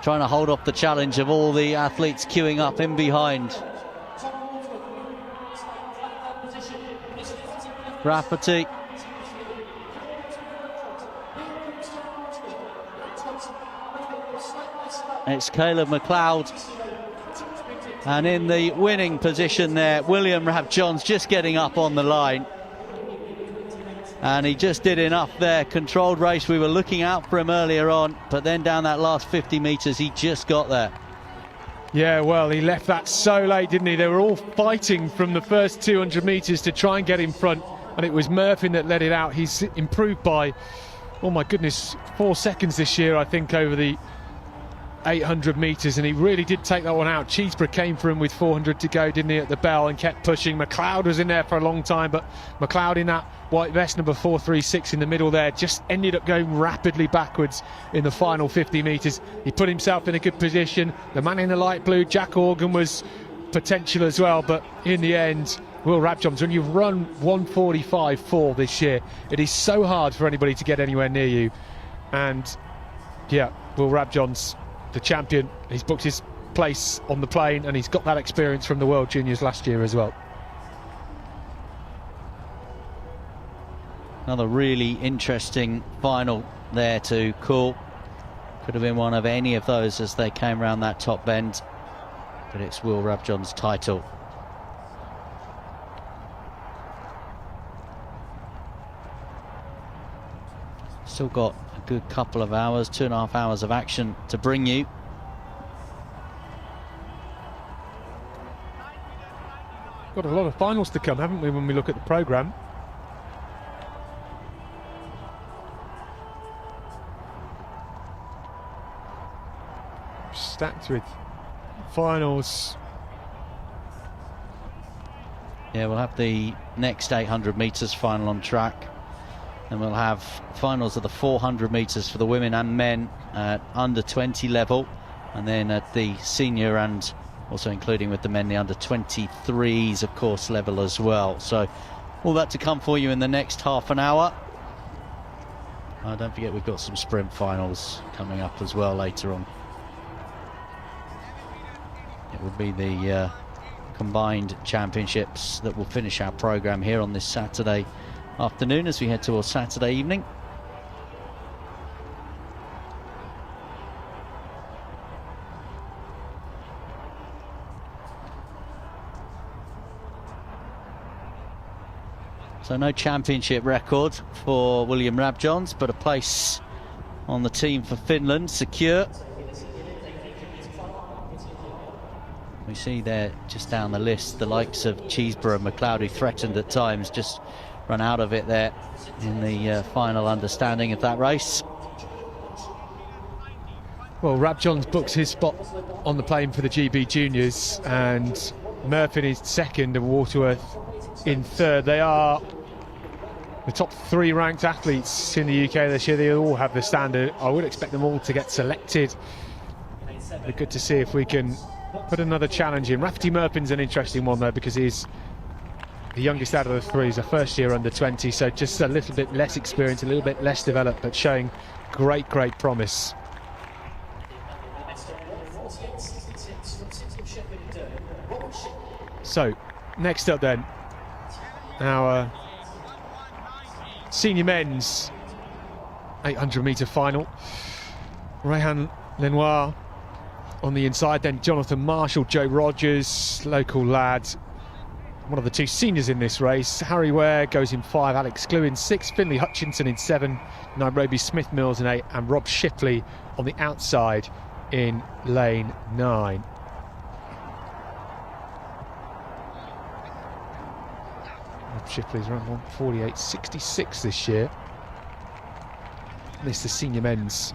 trying to hold off the challenge of all the athletes queuing up in behind. Rafferty. It's Caleb McLeod. And in the winning position there, William Rab-Johns just getting up on the line. And he just did enough there. Controlled race, we were looking out for him earlier on, but then down that last 50 metres, he just got there. Yeah, well, he left that so late, didn't he? They were all fighting from the first 200 metres to try and get in front, and it was Murphin that let it out. He's improved by, oh my goodness, 4 seconds this year, I think, over the 800 metres, and he really did take that one out. Cheeseborough came for him with 400 to go, didn't he, at the bell, and kept pushing. McLeod was in there for a long time, but McLeod in that white vest, number 436 in the middle there, just ended up going rapidly backwards in the final 50 metres. He put himself in a good position. The man in the light blue, Jack Organ, was potential as well, but in the end, Will Rab-Johns, when you've run 1:45.4 this year, it is so hard for anybody to get anywhere near you. And yeah, Will Rab-Johns, the champion, he's booked his place on the plane, and he's got that experience from the World Juniors last year as well. Another really interesting final there to call. Could have been one of any of those as they came around that top bend, but it's Will Rab-Johns' title. Still got a good couple of hours, 2.5 hours of action to bring you. Got a lot of finals to come, haven't we, when we look at the programme? Stacked with finals. Yeah, we'll have the next 800 metres final on track. And we'll have finals of the 400 metres for the women and men at under 20 level, and then at the senior and also including with the men the under 23s of course level as well. So all that to come for you in the next half an hour. Don't forget we've got some sprint finals coming up as well later on. It will be the combined championships that will finish our programme here on this Saturday afternoon as we head towards Saturday evening. So no championship record for William Rab-Johns, but a place on the team for Finland secure. We see there just down the list the likes of Cheeseborough and McLeod, who threatened at times, just run out of it there in the final understanding of that race. Well, Rab Johns books his spot on the plane for the GB Juniors, and Murphy is second and Waterworth in third. They are the top 3 ranked athletes in the UK this year. They all have the standard. I would expect them all to get selected. It'd be good to see if we can put another challenge in. Rafferty Murphy's an interesting one though, because he's the youngest out of the 3. He's a first year under 20, so just a little bit less experience, a little bit less developed, but showing great promise. So next up then, our senior men's 800 metre final. Rehan Lenoir on the inside, then Jonathan Marshall, Joe Rogers, local lad, one of the 2 seniors in this race. Harry Ware goes in 5, Alex Clue in 6, Finley Hutchinson in 7, Nairobi Smith Mills in 8, and Rob Shipley on the outside in lane 9. Rob Shipley's around 1:48.66 this year. And this is the senior men's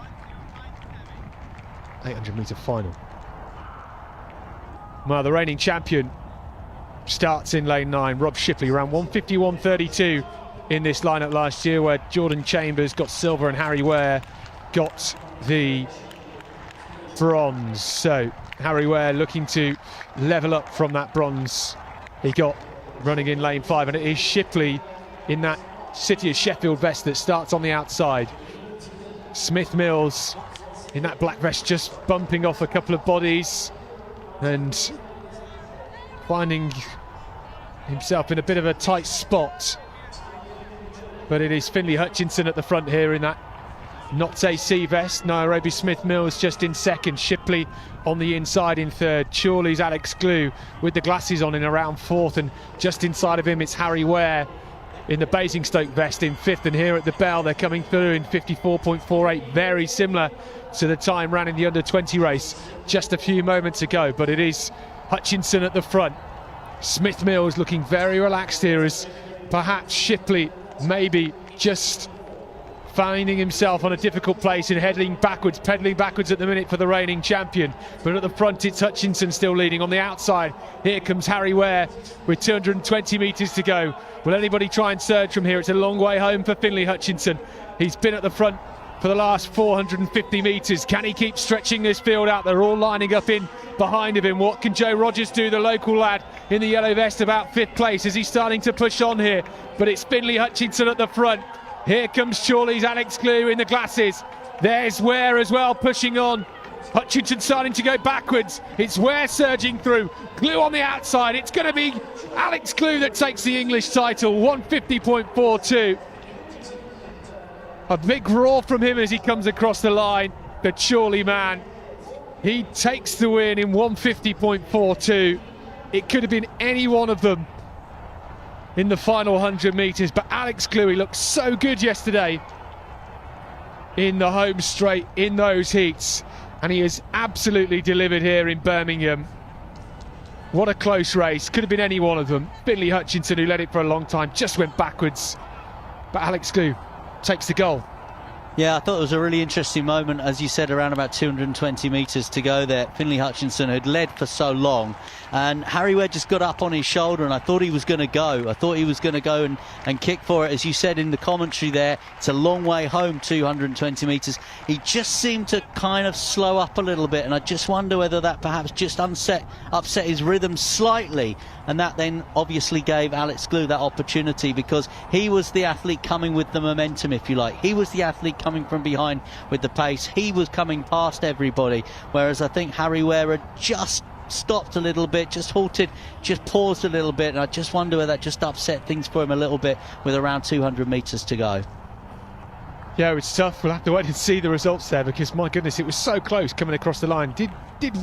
800 metre final. Well, the reigning champion starts in lane 9. Rob Shipley around 1:51.32 in this lineup last year, where Jordan Chambers got silver and Harry Ware got the bronze. So Harry Ware looking to level up from that bronze he got running in lane 5, and it is Shipley in that City of Sheffield vest that starts on the outside. Smith Mills in that black vest just bumping off a couple of bodies and finding himself in a bit of a tight spot. But it is Finley Hutchinson at the front here in that Knots AC vest. Nairobi Smith Mills just in second. Shipley on the inside in third. Chorley's Alex Glue with the glasses on in around 4th, and just inside of him it's Harry Ware in the Basingstoke vest in 5th. And here at the bell they're coming through in 54.48, very similar to the time ran in the under 20 race just a few moments ago. But it is Hutchinson at the front. Smith Mills looking very relaxed here, as perhaps Shipley maybe just finding himself on a difficult place and pedalling backwards at the minute for the reigning champion. But at the front it's Hutchinson still leading. On the outside here comes Harry Ware with 220 metres to go. Will anybody try and surge from here? It's a long way home for Finley Hutchinson. He's been at the front for the last 450 metres. Can he keep stretching this field out? They're all lining up in behind of him. What can Joe Rogers do, the local lad in the yellow vest, about 5th place? Is he starting to push on here? But it's Finley Hutchinson at the front. Here comes Chorley's Alex Glue in the glasses. There's Ware as well pushing on. Hutchinson starting to go backwards. It's Ware surging through. Glue on the outside. It's going to be Alex Glue that takes the English title. 150.42. A big roar from him as he comes across the line. The Chorley man. He takes the win in 150.42. It could have been any one of them in the final 100 metres, but Alex Glue looked so good yesterday in the home straight in those heats, and he has absolutely delivered here in Birmingham. What a close race, could have been any one of them. Finley Hutchinson, who led it for a long time, just went backwards, but Alex Glue takes the goal. Yeah, I thought it was a really interesting moment, as you said, around about 220 metres to go there. Finley Hutchinson had led for so long, and Harry Ware just got up on his shoulder, and I thought he was going to go. I thought he was going to go and kick for it. As you said in the commentary there, it's a long way home, 220 metres. He just seemed to kind of slow up a little bit, and I just wonder whether that perhaps just upset his rhythm slightly, and that then obviously gave Alex Glue that opportunity, because he was the athlete coming with the momentum, if you like. He was the athlete coming from behind with the pace. He was coming past everybody, whereas I think Harry Ware had just stopped a little bit, just halted, just paused a little bit, and I just wonder whether that just upset things for him a little bit with around 200 metres to go. Yeah, it's tough. We'll have to wait and see the results there, because my goodness, it was so close coming across the line. Did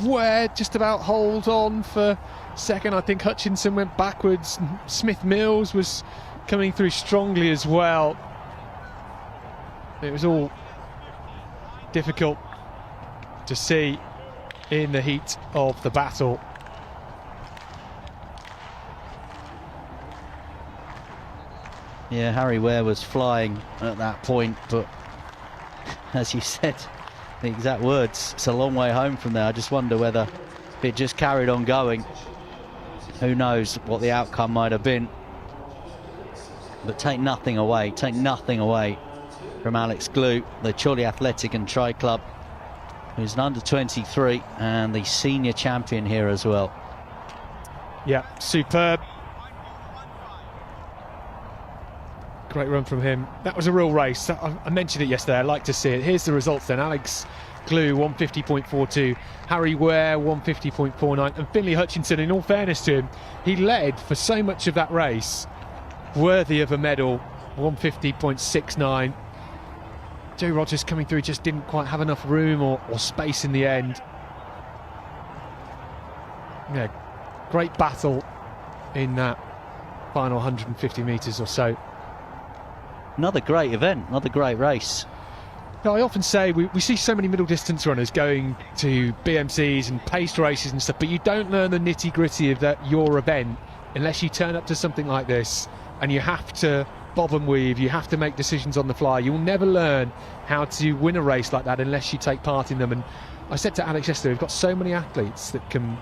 Ware just about hold on for second? I think Hutchinson went backwards. Smith Mills was coming through strongly as well. It was all difficult to see in the heat of the battle. Yeah, Harry Ware was flying at that point, but as you said, the exact words, it's a long way home from there. I just wonder whether if it just carried on going, who knows what the outcome might have been. But take nothing away from Alex Glue, the Chorley Athletic and Tri Club, who's an under-23 and the senior champion here as well. Yeah, superb. Great run from him. That was a real race. I mentioned it yesterday. I like to see it. Here's the results then. Alex Glue 150.42, Harry Ware 150.49, and Finley Hutchinson, in all fairness to him, he led for so much of that race, worthy of a medal, 150.69. Joe Rogers coming through just didn't quite have enough room or space in the end. Yeah, great battle in that final 150 metres or so. Another great event, another great race. Now, I often say we see so many middle distance runners going to BMCs and paced races and stuff, but you don't learn the nitty gritty of your event unless you turn up to something like this and you have to bob and weave, you have to make decisions on the fly. You'll never learn how to win a race like that unless you take part in them. And I said to Alex yesterday, we've got so many athletes that can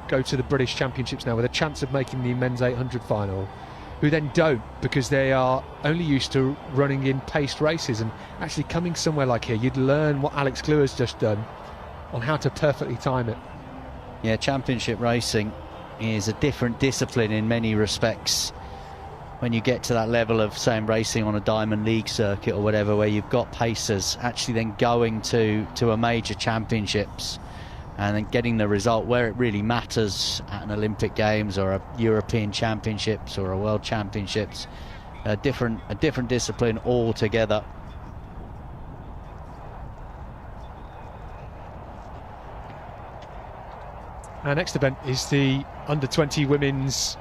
go to the British Championships now with a chance of making the men's 800 final, who then don't because they are only used to running in paced races. And actually coming somewhere like here, you'd learn what Alex Glue has just done on how to perfectly time it. Yeah, championship racing is a different discipline in many respects. When you get to that level of, say, racing on a Diamond League circuit or whatever, where you've got pacers, actually then going to a major championships and then getting the result where it really matters at an Olympic Games or a European Championships or a World Championships, a different discipline altogether. Our next event is the under-20 women's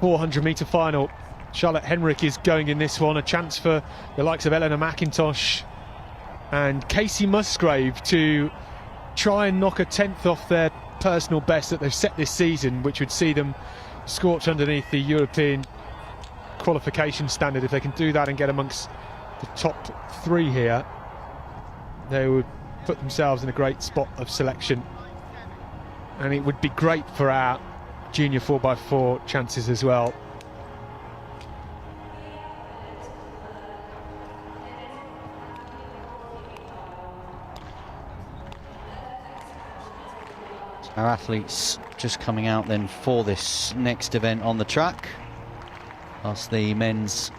400-metre final. Charlotte Henrik is going in this one, a chance for the likes of Eleanor McIntosh and Casey Musgrave to try and knock a 10th off their personal best that they've set this season, which would see them scorch underneath the European qualification standard. If they can do that and get amongst the top 3 here, they would put themselves in a great spot of selection, and it would be great for our junior 4x4 chances as well. Our athletes just coming out then for this next event on the track, plus the men's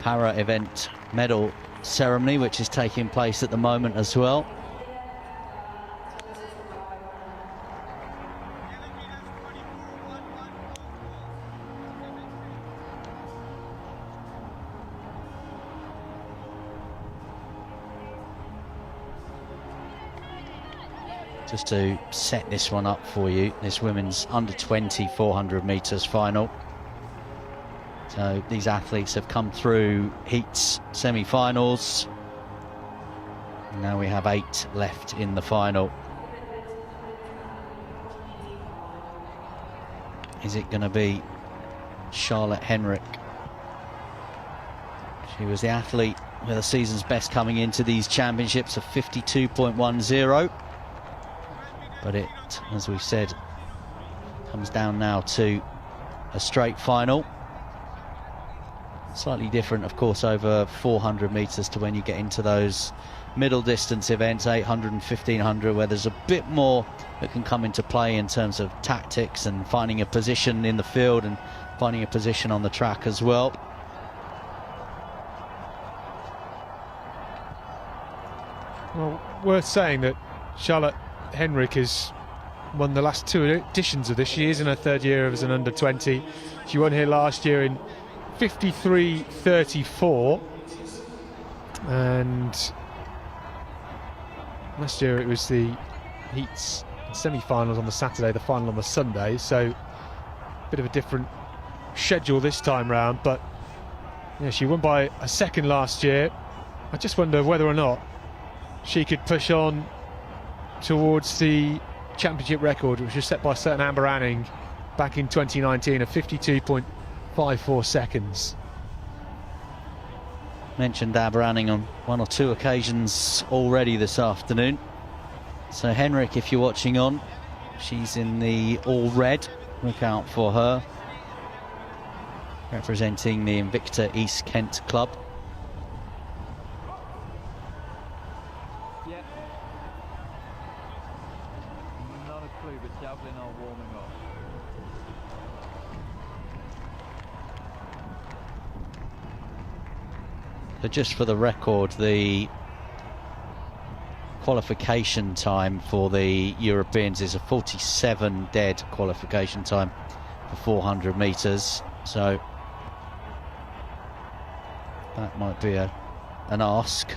para event medal ceremony, which is taking place at the moment as well. Just to set this one up for you, this women's under-20 400 metres final. So these athletes have come through heats, semi-finals. Now we have 8 left in the final. Is it going to be Charlotte Henrik? She was the athlete with a season's best coming into these championships of 52.10. But it, as we said, comes down now to a straight final. Slightly different, of course, over 400 metres to when you get into those middle distance events, 800 and 1500, where there's a bit more that can come into play in terms of tactics and finding a position in the field and finding a position on the track as well. Well, worth saying that Charlotte Henrik has won the last 2 editions of this. She is in her 3rd year as an under-20. She won here last year in 53.34, and last year it was the heats semi-finals on the Saturday, the final on the Sunday, so a bit of a different schedule this time round. But yeah, she won by a second last year. I just wonder whether or not she could push on towards the championship record, which was set by certain Amber Anning back in 2019 of 52.54 seconds. mentioned Dab Ranning on one or two occasions already this afternoon. So Henrik, if you're watching on, she's in the all red. Look out for her. Representing the Invicta East Kent club. Yeah. Not a clue, but javelin are warming up. So just for the record, the qualification time for the Europeans is a 47 dead qualification time for 400 metres. So that might be an ask.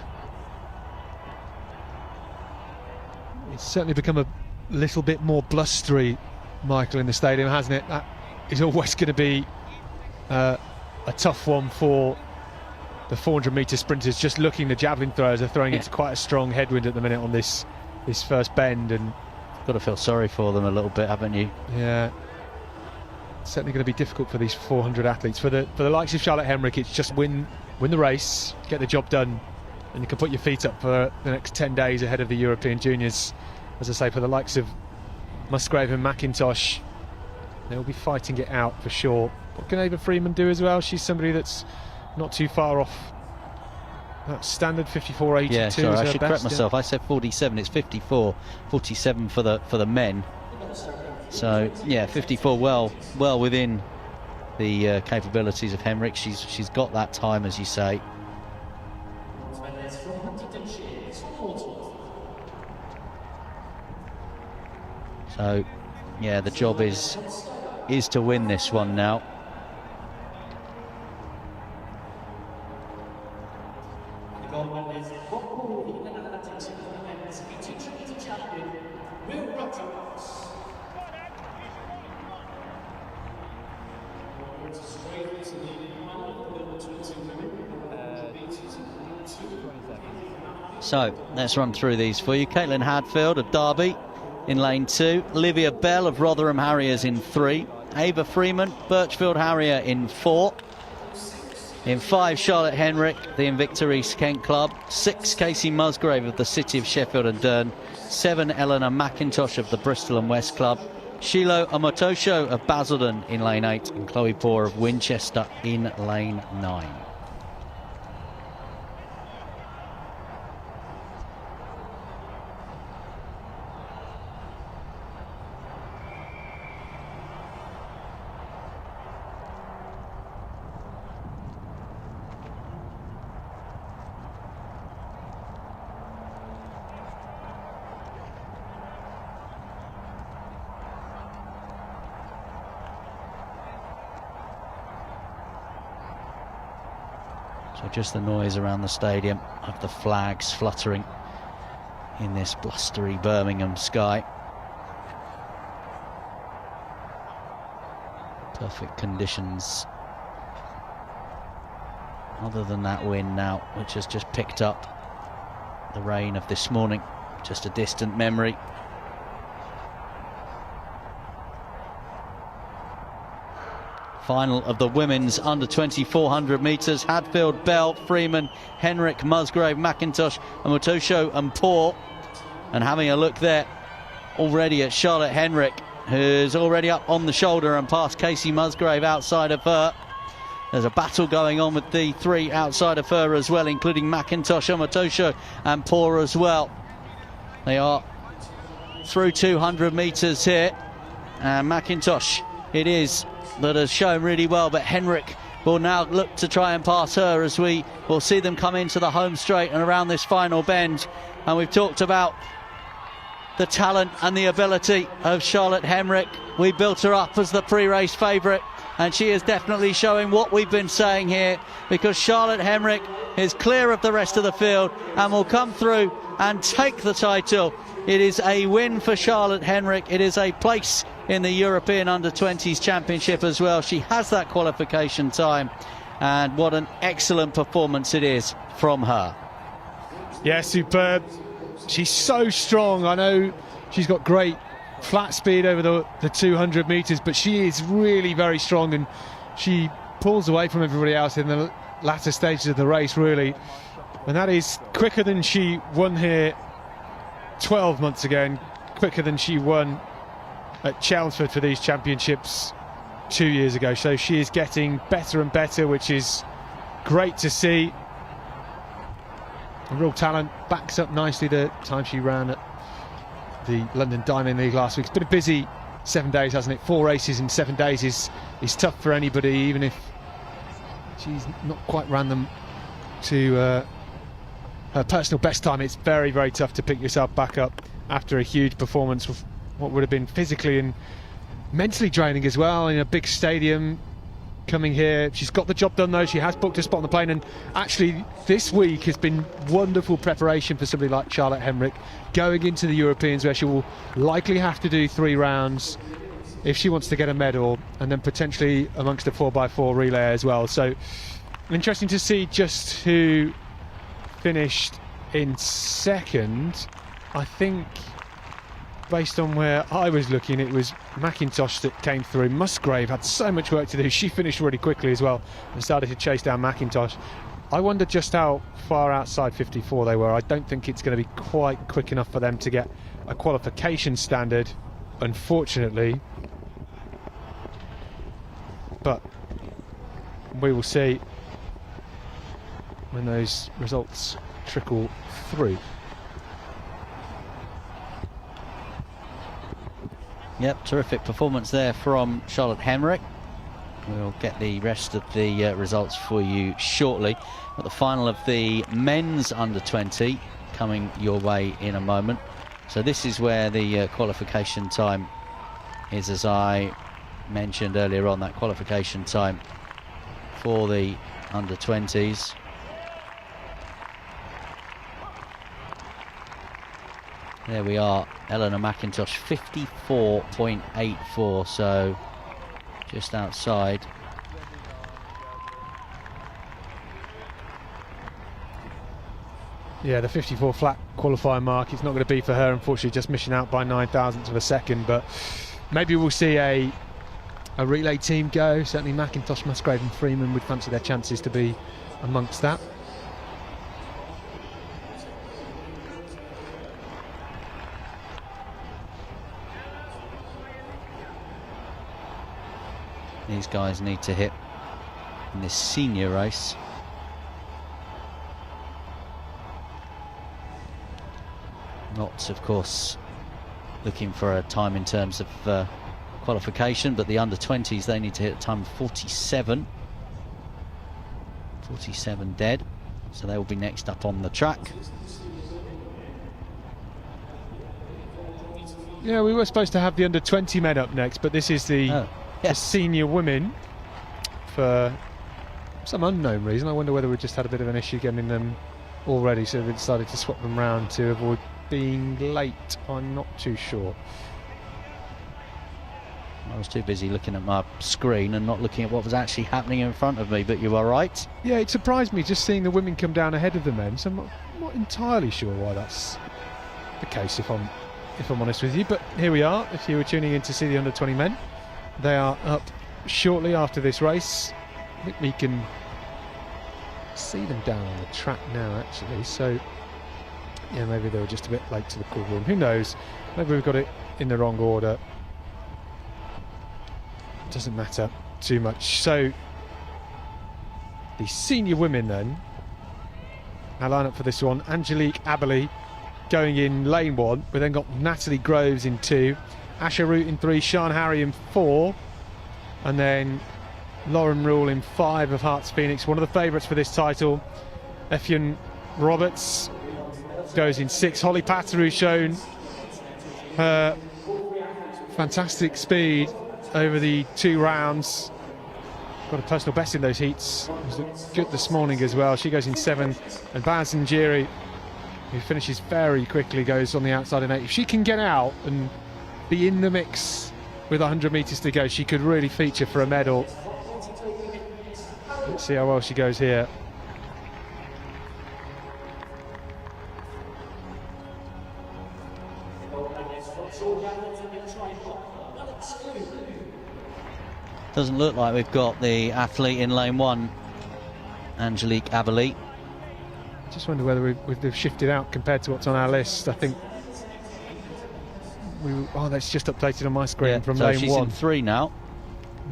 It's certainly become a little bit more blustery, Michael, in the stadium, hasn't it? That is always going to be a tough one for the 400 metre sprinters. Just looking, the javelin throwers are throwing into quite a strong headwind at the minute on this first bend, and got to feel sorry for them a little bit, haven't you? Yeah, it's certainly going to be difficult for these 400 athletes. For the likes of Charlotte Henrik, it's just win the race, get the job done, and you can put your feet up for the next 10 days ahead of the European Juniors. As I say, for the likes of Musgrave and McIntosh, they'll be fighting it out for sure. What can Ava Freeman do as well? She's somebody that's not too far off that standard 54.82. Yeah, sorry, I should correct myself. I said 47. It's 54. 47 for the men. So yeah, 54. Well within the capabilities of Henrik. She's got that time, as you say. So yeah, the job is to win this one now. So let's run through these for you. Caitlin Hadfield of Derby in lane 2. Olivia Bell of Rotherham Harriers in 3. Ava Freeman, Birchfield Harrier in 4. In 5, Charlotte Henrik, the Invicta East Kent club. 6, Casey Musgrave of the City of Sheffield and Durn. 7, Eleanor McIntosh of the Bristol and West club. Shilo Omotosho of Basildon in lane 8. And Chloe Poor of Winchester in lane 9. So just the noise around the stadium of the flags fluttering in this blustery Birmingham sky. Perfect conditions. Other than that wind now, which has just picked up the rain of this morning, just a distant memory. Final of the women's under 20 400 metres. Hadfield, Bell, Freeman, Henrik, Musgrave, McIntosh, Omotosho and Poor. And having a look there already at Charlotte Henrik, who's already up on the shoulder and past Casey Musgrave outside of her. There's a battle going on with the 3 outside of her as well, including McIntosh, Omotosho and Poor as well. They are through 200 metres here. And McIntosh it is that has shown really well, but Henrik will now look to try and pass her as we will see them come into the home straight and around this final bend. And we've talked about the talent and the ability of Charlotte Henrik. We built her up as the pre-race favourite, and she is definitely showing what we've been saying here, because Charlotte Henrik is clear of the rest of the field and will come through and take the title. It is a win for Charlotte Henrik. It is a place in the European Under-20s Championship as well. She has that qualification time, and what an excellent performance it is from her. Yeah, superb. She's so strong. I know she's got great flat speed over the 200 metres, but she is really very strong, and she pulls away from everybody else in the latter stages of the race, really. And that is quicker than she won here 12 months ago, and quicker than she won at Chelmsford for these championships 2 years ago. So she is getting better and better, which is great to see. A real talent, backs up nicely the time she ran at the London Diamond League last week. It's been a busy 7 days, hasn't it? 4 races in 7 days is tough for anybody, even if she's not quite ran them to her personal best time. It's very, very tough to pick yourself back up after a huge performance with what would have been physically and mentally draining as well in a big stadium. Coming here, she's got the job done though. She has booked a spot on the plane, and actually this week has been wonderful preparation for somebody like Charlotte Hemrick going into the Europeans, where she will likely have to do 3 rounds if she wants to get a medal, and then potentially amongst the 4x4 relay as well. So interesting to see just who finished in second. I think based on where I was looking, it was McIntosh that came through. Musgrave had so much work to do. She finished really quickly as well and started to chase down McIntosh. I wonder just how far outside 54 they were. I don't think it's going to be quite quick enough for them to get a qualification standard, unfortunately. But we will see when those results trickle through. Yep, terrific performance there from Charlotte Hemrick. We'll get the rest of the results for you shortly. But the final of the men's under-20 coming your way in a moment. So this is where the qualification time is, as I mentioned earlier on, that qualification time for the under-20s. There we are, Eleanor McIntosh, 54.84, so just outside. Yeah, the 54 flat qualifying mark, it's not going to be for her, unfortunately, just missing out by 9,000ths of a second, but maybe we'll see a relay team go. Certainly McIntosh, Musgrave and Freeman would fancy their chances to be amongst that. These guys need to hit in this senior race. Not, of course, looking for a time in terms of qualification, but the under-20s, they need to hit a time of 47 dead, so they will be next up on the track. Yeah, we were supposed to have the under-20 men up next, but this is the senior women for some unknown reason. I wonder whether we just had a bit of an issue getting them already, so we decided to swap them round to avoid being late. I'm not too sure. I was too busy looking at my screen and not looking at what was actually happening in front of me, but you are right. Yeah, it surprised me just seeing the women come down ahead of the men, so I'm not entirely sure why that's the case, if I'm honest with you. But here we are, if you were tuning in to see the under-20 men. They are up shortly after this race. I think we can see them down on the track now, actually, so yeah, maybe they were just a bit late to the call room. Who knows? Maybe we've got it in the wrong order. Doesn't matter too much. So the senior women then, our line up for this one: Angelique Aberley going in lane 1. We then got Natalie Groves in 2, Asher Root in 3, Sian Harry in 4, and then Lauren Rule in 5 of Hearts Phoenix. One of the favourites for this title, Effion Roberts, goes in 6. Holly Patter, who's shown her fantastic speed over the 2 rounds, got a personal best in those heats. It was good this morning as well. She goes in 7, and Baz Njiri, who finishes very quickly, goes on the outside in 8. If she can get out and be in the mix with 100 metres to go, she could really feature for a medal. Let's see how well she goes here. Doesn't look like we've got the athlete in lane 1 Angelique Aberley. Just wonder whether they've shifted out compared to what's on our list. I think that's just updated on my screen from so lane she's 1. in 3 now.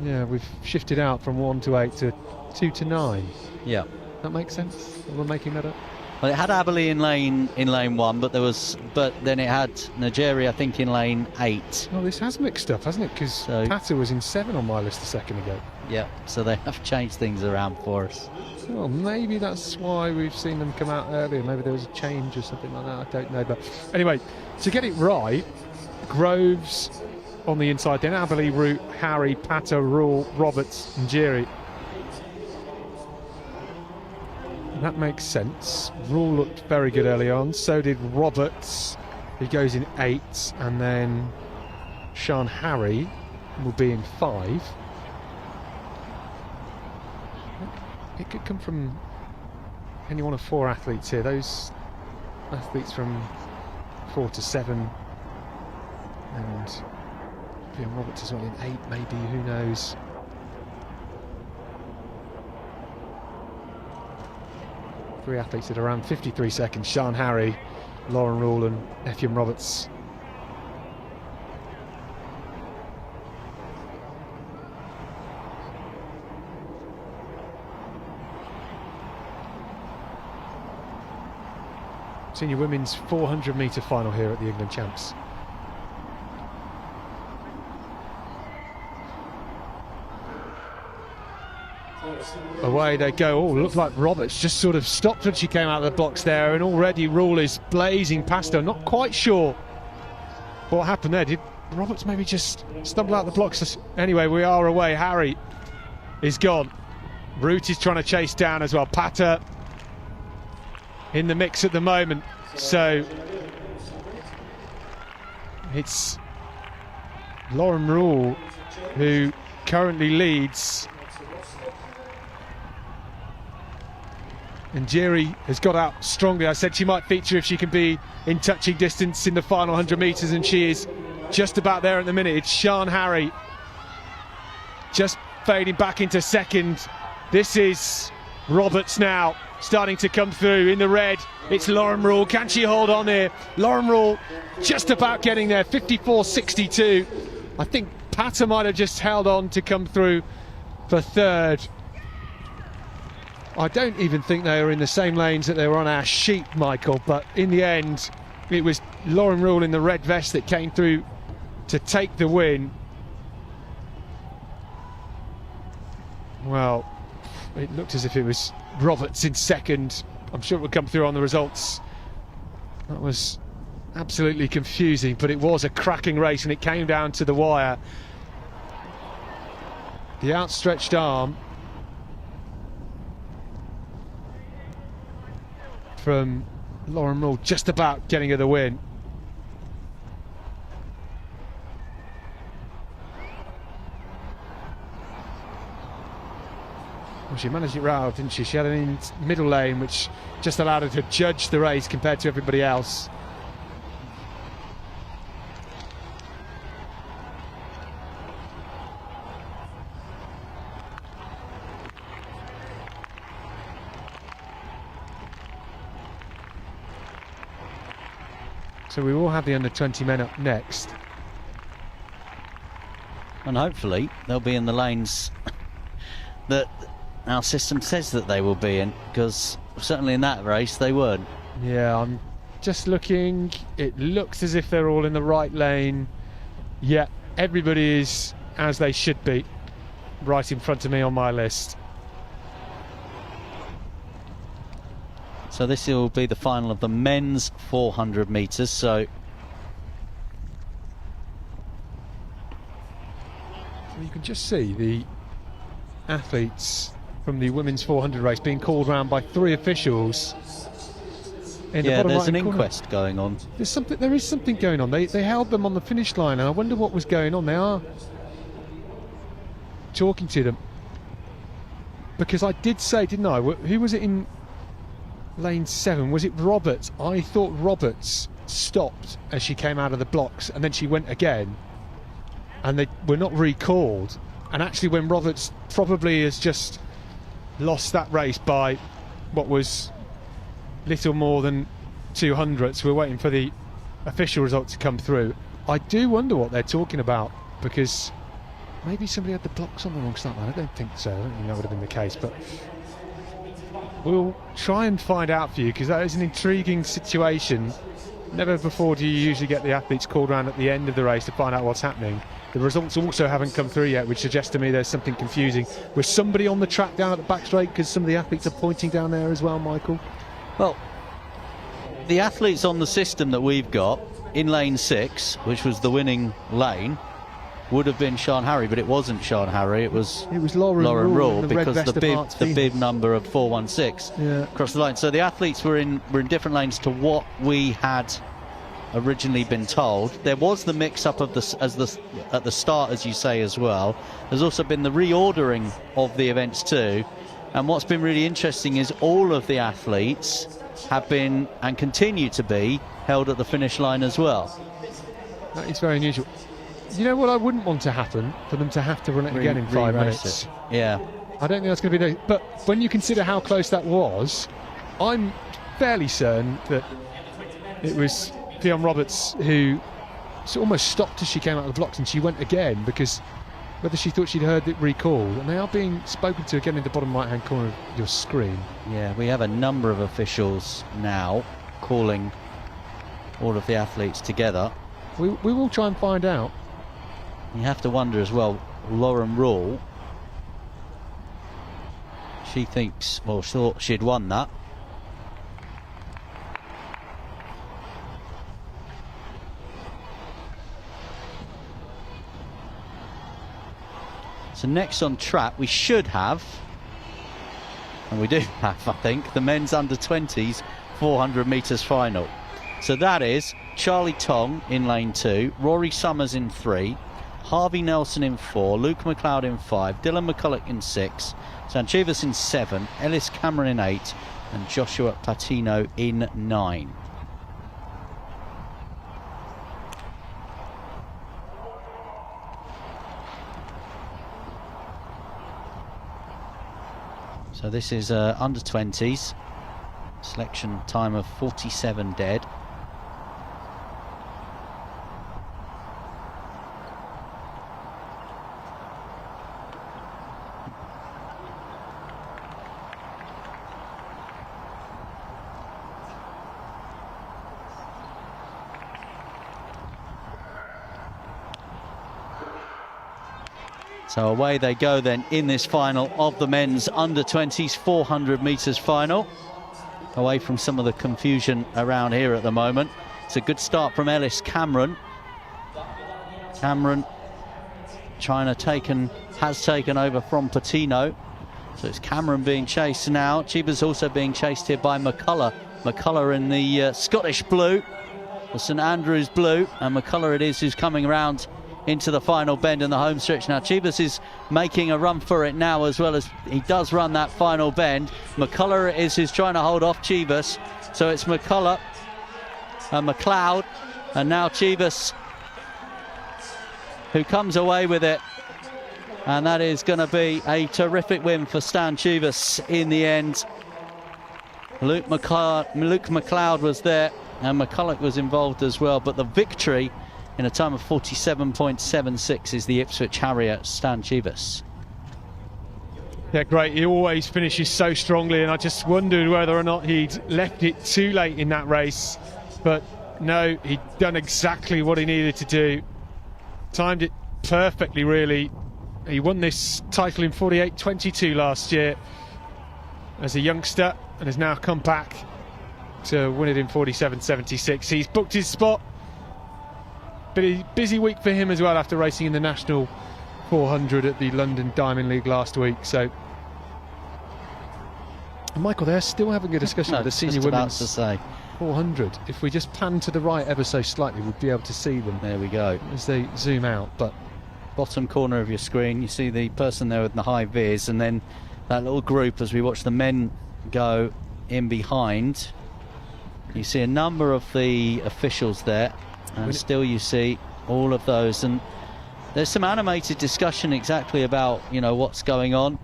Yeah, we've shifted out from 1 to 8 to 2 to 9. Yeah, that makes sense. We're making that up. Well, it had Aberley in lane 1, but then it had Nigeria, I think, in lane 8. Oh, this has mixed up, hasn't it? Because Pata was in 7 on my list a second ago. Yeah, so they have changed things around for us. Well, maybe that's why we've seen them come out earlier. Maybe there was a change or something like that. I don't know. But anyway, to get it right, Groves on the inside, then Aberley, Root, Harry, Pata, Rule, Roberts, and Jiri. That makes sense. Rule looked very good early on. So did Roberts. He goes in 8, and then Sean Harry will be in 5. It could come from any one of 4 athletes here. Those athletes from 4 to 7, and Bjorn Roberts as well in 8, maybe. Who knows? Three athletes at around 53 seconds. Sean Harry, Lauren Rule and Effiam Roberts. Senior women's 400 metre final here at the England Champs. Away they go. Oh, looked like Roberts just sort of stopped when she came out of the blocks there, and already Rule is blazing past her. Not quite sure what happened there. Did Roberts maybe just stumble out the blocks? Anyway, we are away. Harry is gone. Root is trying to chase down as well. Pata in the mix at the moment. So it's Lauren Rule who currently leads. And Jiri has got out strongly. I said she might feature if she can be in touching distance in the final 100 metres, and she is just about there at the minute. It's Sean Harry just fading back into second. This is Roberts now starting to come through in the red. It's Lauren Rule. Can she hold on here? Lauren Rule just about getting there, 54.62. I think Pata might have just held on to come through for third. I don't even think they were in the same lanes that they were on our sheet, Michael, but in the end it was Lauren Rule in the red vest that came through to take the win. Well, it looked as if it was Roberts in second. I'm sure it would come through on the results. That was absolutely confusing, but it was a cracking race and it came down to the wire. The outstretched arm from Lauren Rule just about getting her the win. Well, she managed it right, didn't she? She had an in middle lane which just allowed her to judge the race compared to everybody else. So we will have the under-20 men up next. And hopefully they'll be in the lanes that our system says that they will be in, because certainly in that race they weren't. Yeah, I'm just looking. It looks as if they're all in the right lane. Yeah, everybody is as they should be, right in front of me on my list. So this will be the final of the men's 400 metres. So you can just see the athletes from the women's 400 race being called around by 3 officials. Yeah, there's an inquest going on. There is something going on. They held them on the finish line, and I wonder what was going on. They are talking to them, because I did say, didn't I? Who was it in lane 7? Was it Roberts? I thought Roberts stopped as she came out of the blocks, and then she went again, and they were not recalled. And actually, when Roberts probably has just lost that race by what was little more than 200ths. We're waiting for the official result to come through. I do wonder what they're talking about, because maybe somebody had the blocks on the wrong start line. I don't think so. I don't think that would have been the case, but we'll try and find out for you, because that is an intriguing situation. Never before do you usually get the athletes called around at the end of the race to find out what's happening. The results also haven't come through yet, which suggests to me there's something confusing. Was somebody on the track down at the back straight, because some of the athletes are pointing down there as well, Michael? Well, the athletes on the system that we've got in lane 6, which was the winning lane, would have been Sean Harry, but it wasn't Sean Harry. It was Lauren Rule, because the bib number of 416 across the line. So the athletes were in different lanes to what we had originally been told. There was the mix-up of at the start, as you say, as well. There's also been the reordering of the events too. And what's been really interesting is all of the athletes have been and continue to be held at the finish line as well. That is very unusual. You know what I wouldn't want to happen? For them to have to run it again in 5 minutes. Yeah. I don't think that's going to be but when you consider how close that was, I'm fairly certain that it was Fionn Roberts who almost stopped as she came out of the blocks, and she went again, because whether she thought she'd heard it recalled, and they are being spoken to again in the bottom right hand corner of your screen. Yeah, we have a number of officials now calling all of the athletes together. We will try and find out. You have to wonder as well, Lauren Rule, she thinks, well, she thought she'd won that. So next on track we should have, and we do have, I think, the men's under-20s 400 metres final. So that is Charlie Tong in lane 2, Rory Summers in 3, Harvey Nelson in 4, Luke McLeod in 5, Dylan McCulloch in 6, Sanchivas in 7, Ellis Cameron in 8, and Joshua Platino in 9. So this is under 20s, selection time of 47 dead. So away they go then in this final of the men's under-20s 400 metres final. Away from some of the confusion around here at the moment. It's a good start from Ellis Cameron. Cameron has taken over from Patino. So it's Cameron being chased now. Chiba's also being chased here by McCulloch. McCulloch in the Scottish blue, the St Andrews blue, and McCulloch it is who's coming around into the final bend in the home stretch. Now Chibas is making a run for it now, as well as he does run that final bend. McCulloch is who's trying to hold off Chibas. So it's McCulloch and McLeod, and now Chibas who comes away with it. And that is going to be a terrific win for Stan Chivas in the end. Luke McLeod was there, and McCulloch was involved as well, but the victory in a time of 47.76 is the Ipswich Harrier, Stan Chivas. Yeah, great. He always finishes so strongly, and I just wondered whether or not he'd left it too late in that race. But no, he'd done exactly what he needed to do. Timed it perfectly, really. He won this title in 48.22 last year as a youngster, and has now come back to win it in 47.76. He's booked his spot. But a busy week for him as well, after racing in the National 400 at the London Diamond League last week. So, Michael, they're still having a discussion with the senior women's 400. If we just pan to the right ever so slightly, we'll be able to see them. There we go. As they zoom out. But bottom corner of your screen, you see the person there with the high vis, and then that little group as we watch the men go in behind. You see a number of the officials there. And still you see all of those, and there's some animated discussion exactly about, you know, what's going on.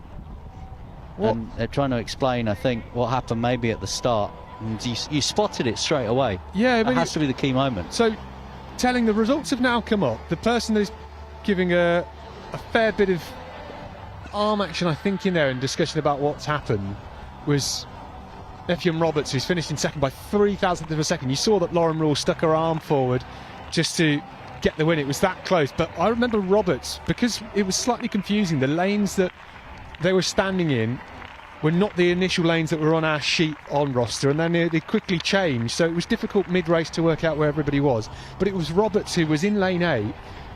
And they're trying to explain, I think, what happened maybe at the start. And you spotted it straight away. Yeah, that has to be the key moment. So, telling the results have now come up. The person that is giving a fair bit of arm action, I think, in there in discussion about what's happened was Effiam Roberts, who's finished in second by 0.03 of a second. You saw that Lauren Rule stuck her arm forward just to get the win. It was that close. But I remember Roberts, because it was slightly confusing. The lanes that they were standing in were not the initial lanes that were on our sheet on roster, and then they quickly changed. So it was difficult mid-race to work out where everybody was. But it was Roberts who was in lane 8.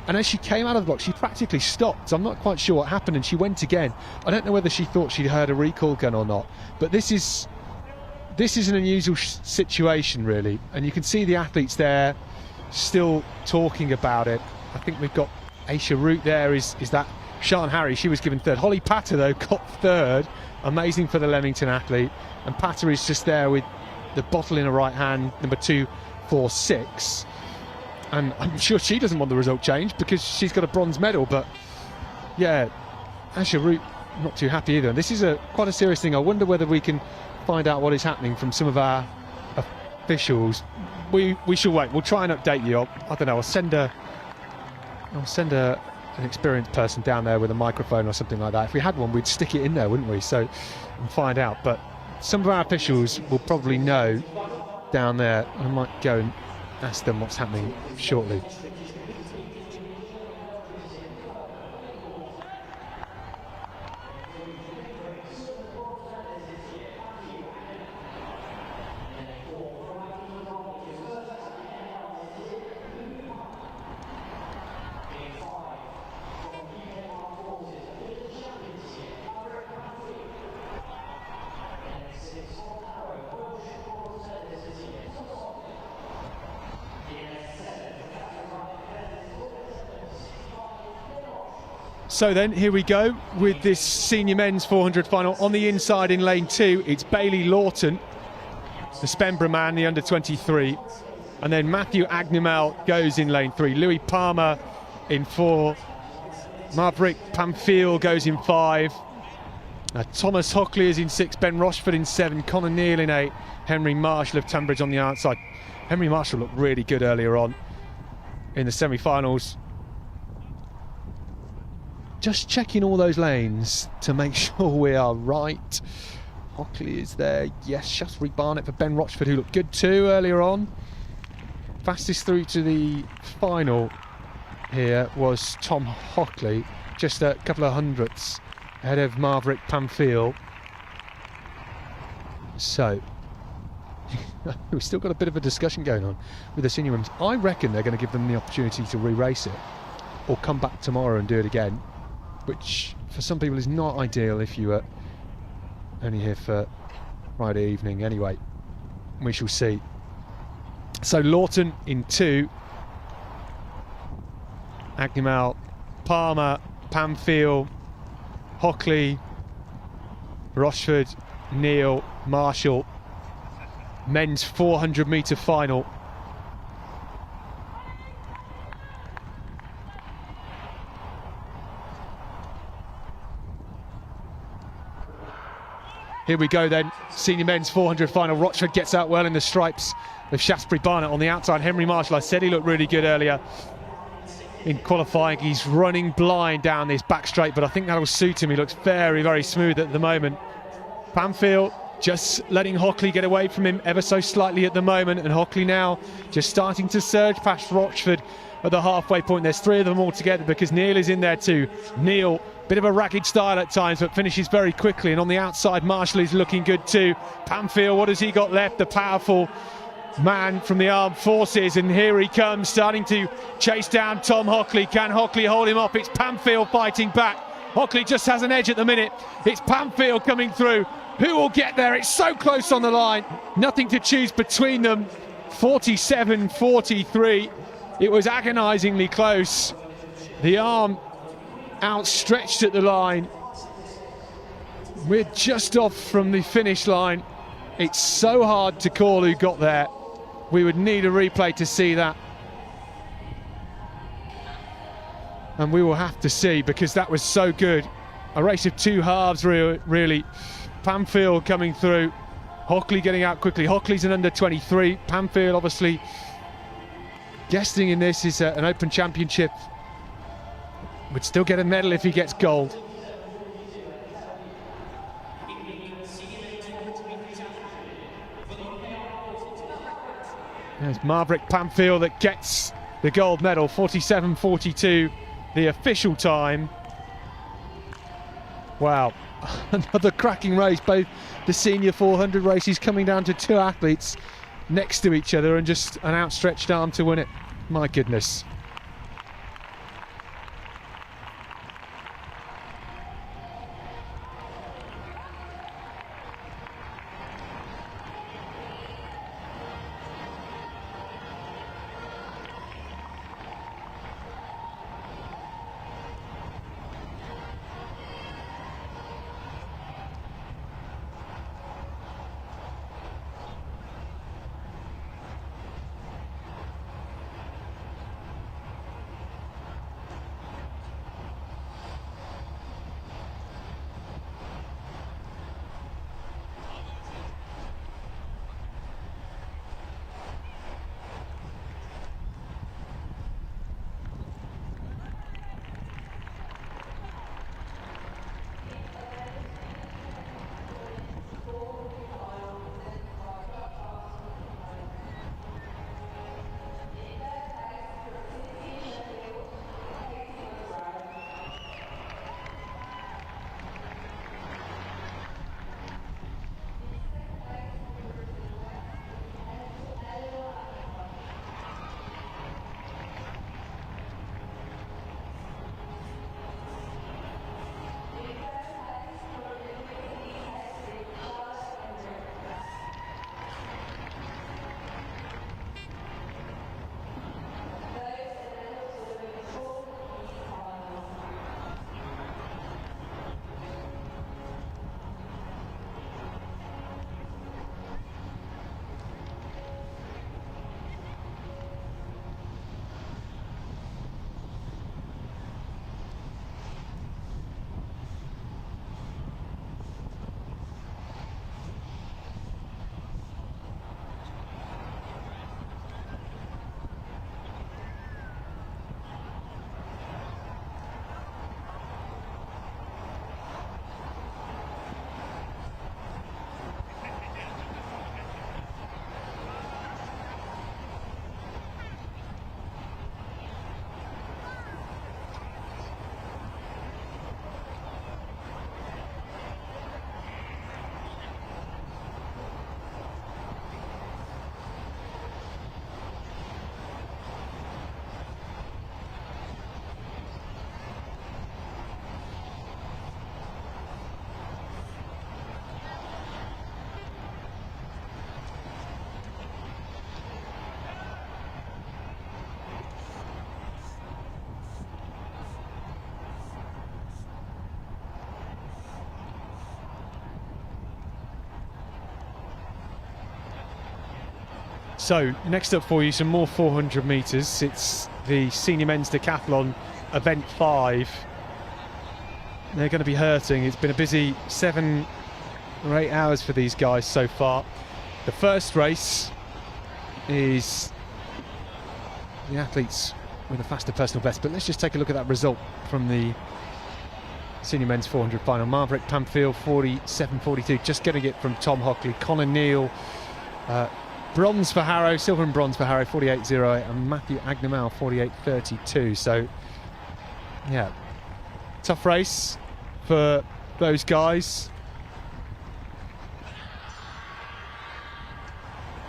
And as she came out of the box, she practically stopped. I'm not quite sure what happened, and she went again. I don't know whether she thought she'd heard a recall gun or not. But this is an unusual situation, really. And you can see the athletes there still talking about it. I think we've got Aisha Root there. Is that Sian Harry? She was given third. Holly Patter, though, got third. Amazing for the Leamington athlete. And Patter is just there with the bottle in her right hand, number 246. And I'm sure she doesn't want the result changed because she's got a bronze medal. But yeah, Asha Root not too happy either. And this is quite a serious thing. I wonder whether we can find out what is happening from some of our officials. We shall wait. We'll try and update you. I don't know. I'll send an experienced person down there with a microphone or something like that. If we had one, we'd stick it in there, wouldn't we? So and find out. But some of our officials will probably know down there. I might go and ask them what's happening shortly. So then, here we go with this senior men's 400 final. On the inside in lane 2, it's Bailey Lawton, the Spenborough man, the under-23. And then Matthew Agnimel goes in lane 3. Louis Palmer in 4. Maverick Pamphile goes in 5. Thomas Hockley is in 6. Ben Rochford in 7. Connor Neal in 8. Henry Marshall of Tunbridge on the outside. Henry Marshall looked really good earlier on in the semi-finals. Just checking all those lanes to make sure we are right. Hockley is there. Yes, Shaftesbury Barnett for Ben Rochford, who looked good too earlier on. Fastest through to the final here was Tom Hockley, just a couple of hundredths ahead of Maverick Pamphile. So we've still got a bit of a discussion going on with the senior women's. I reckon they're going to give them the opportunity to re-race it or come back tomorrow and do it again, which for some people is not ideal if you are only here for Friday evening anyway. We shall see. So Lawton in 2, Agnimel, Palmer, Pamphile, Hockley, Rochford, Neal, Marshall. Men's 400 metre final. Here we go then, senior men's 400 final. Rochford gets out well in the stripes of Shaftesbury Barnett on the outside. Henry Marshall, I said he looked really good earlier in qualifying. He's running blind down this back straight, but I think that'll suit him. He looks very, very smooth at the moment. Pamphile just letting Hockley get away from him ever so slightly at the moment, and Hockley now just starting to surge past Rochford at the halfway point. There's 3 of them all together because Neal is in there too. Neal, bit of a ragged style at times, but finishes very quickly. And on the outside, Marshall is looking good too. Pamphile, what has he got left? The powerful man from the armed forces, and here he comes, starting to chase down Tom Hockley. Can Hockley hold him up? It's Pamphile fighting back. Hockley just has an edge at the minute. It's Pamphile coming through. Who will get there? It's so close on the line. Nothing to choose between them. 47-43. It was agonisingly close. The arm outstretched at the line. We're just off from the finish line. It's so hard to call who got there. We would need a replay to see that. And we will have to see, because that was so good. a race of two halves, really. Pamfield coming through, Hockley getting out quickly. Hockley's an under 23. Pamfield obviously guesting in this is an open championship. Would still get a medal if he gets gold. There's Maverick Pamfield that gets the gold medal, 47.42, the official time. Wow, another cracking race. Both the senior 400 races coming down to two athletes next to each other and just an outstretched arm to win it. My goodness. So next up for you, some more 400 metres. It's the senior men's decathlon, event 5. They're going to be hurting. It's been a busy 7 or 8 hours for these guys so far. The first race is the athletes with a faster personal best, but let's just take a look at that result from the senior men's 400 final. Maverick Pamfield 47.42, just getting it from Tom Hockley. Connor Neal, bronze for Harrow, silver and bronze for Harrow, 48.08, and Matthew Agnemal 48.32. So yeah, tough race for those guys.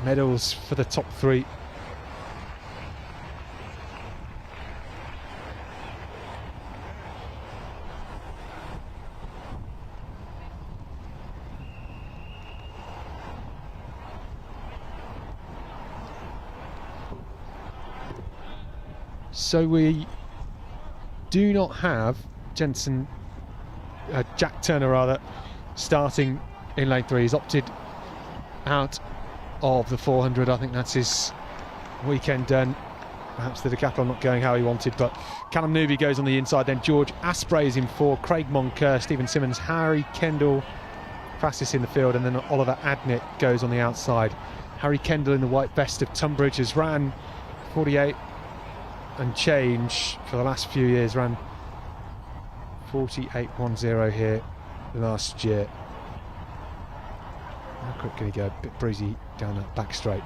Medals for the top 3. So we do not have Jack Turner rather, starting in lane 3. He's opted out of the 400. I think that's his weekend done. perhaps the decathlon not going how he wanted, but Callum Newby goes on the inside, then George Asprey is in 4, Craig Moncur, Stephen Simmons, Harry Kendall fastest in the field, and then Oliver Adnett goes on the outside. Harry Kendall in the white vest of Tunbridge has ran 48 and change for the last few years, ran 48.10 here last year. How quick can he go? A bit breezy down that back straight.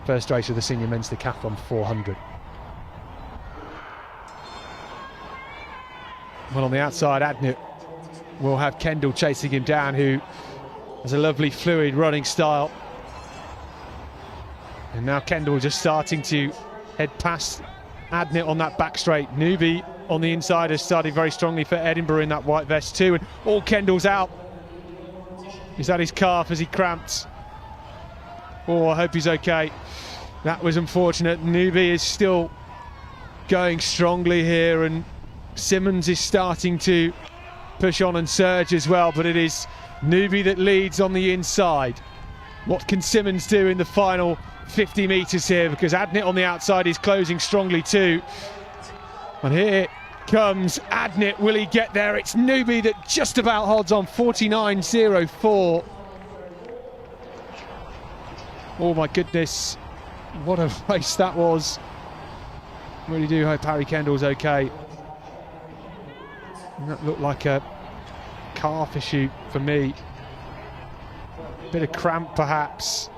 First race of the senior men's decathlon 400. Well, on the outside, Adnett will have Kendall chasing him down, who has a lovely fluid running style. And now Kendall just starting to head past Adnett on that back straight. Newby on the inside has started very strongly for Edinburgh in that white vest too, and all Kendall's out. He's had his calf as he cramped. Oh, I hope he's okay. That was unfortunate. Newby is still going strongly here, and Simmons is starting to push on and surge as well, but it is Newby that leads on the inside. What can Simmons do in the final 50 metres here, because Adnett on the outside is closing strongly too. And here comes Adnett. Will he get there? It's Newby that just about holds on, 49.04. Oh my goodness, what a race that was. Really do hope Harry Kendall's okay. And that looked like a calf issue for me. Bit of cramp perhaps.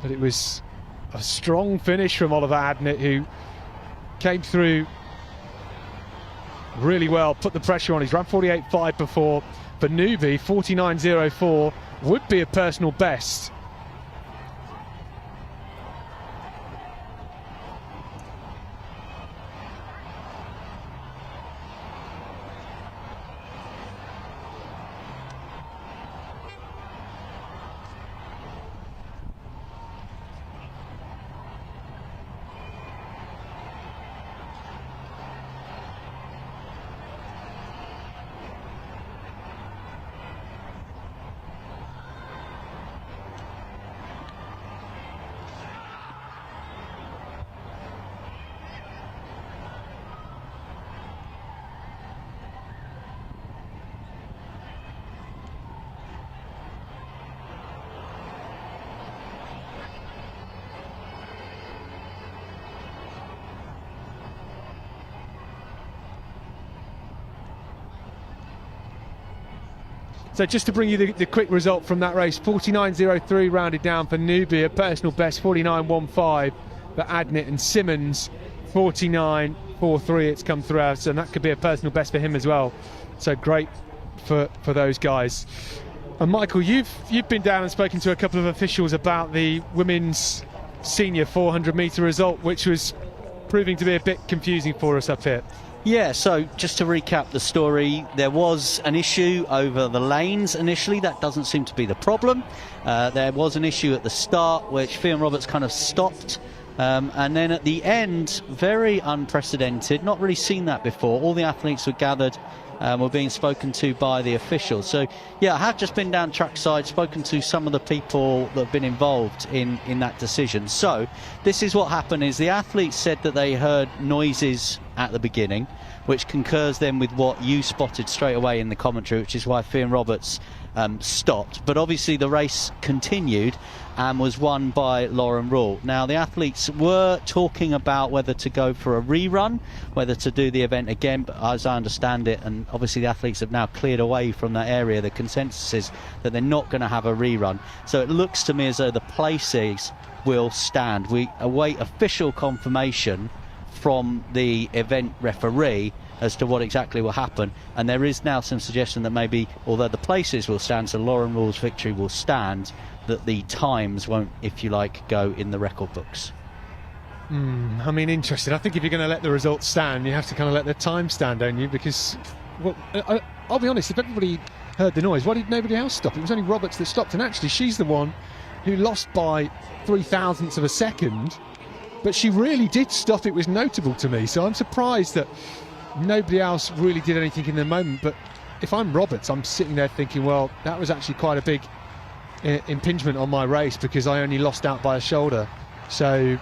But it was a strong finish from Oliver Adnett, who came through really well, put the pressure on. He's run 48.5 before. For Newby, 49.04 would be a personal best. So just to bring you the quick result from that race, 49.03 rounded down for Newby, a personal best 49.15 for Adnett, and Simmons 49.43 it's come throughout, and that could be a personal best for him as well. So great for those guys. And Michael, you've been down and spoken to a couple of officials about the women's senior 400 metre result, which was proving to be a bit confusing for us up here. Yeah, so just to recap the story, there was an issue over the lanes initially. That doesn't seem to be the problem. There was an issue at the start, which Fionn Roberts kind of stopped. And then at the end, very unprecedented, not really seen that before. All the athletes were gathered, were being spoken to by the officials. So, yeah, I have just been down trackside, spoken to some of the people that have been involved in that decision. So this is what happened, is the athletes said that they heard noises at the beginning, which concurs then with what you spotted straight away in the commentary, which is why Fionn Roberts stopped. But obviously the race continued and was won by Lauren Rule. Now, the athletes were talking about whether to go for a rerun, whether to do the event again, but as I understand it, and obviously the athletes have now cleared away from that area, the consensus is that they're not going to have a rerun. So it looks to me as though the places will stand. We await official confirmation from the event referee as to what exactly will happen, and there is now some suggestion that maybe, although the places will stand, so Lauren Rule's victory will stand, that the times won't, if you like, go in the record books. I mean, interesting. I think if you're going to let the results stand, you have to kind of let the time stand, don't you? Because, well, I'll be honest, if everybody heard the noise, why did nobody else stop? It was only Roberts that stopped, and actually she's the one who lost by 0.003 of a second, but she really did stop. It was notable to me, so I'm surprised that nobody else really did anything in the moment. But if I'm Roberts, I'm sitting there thinking, well, that was actually quite a big impingement on my race because I only lost out by a shoulder. So,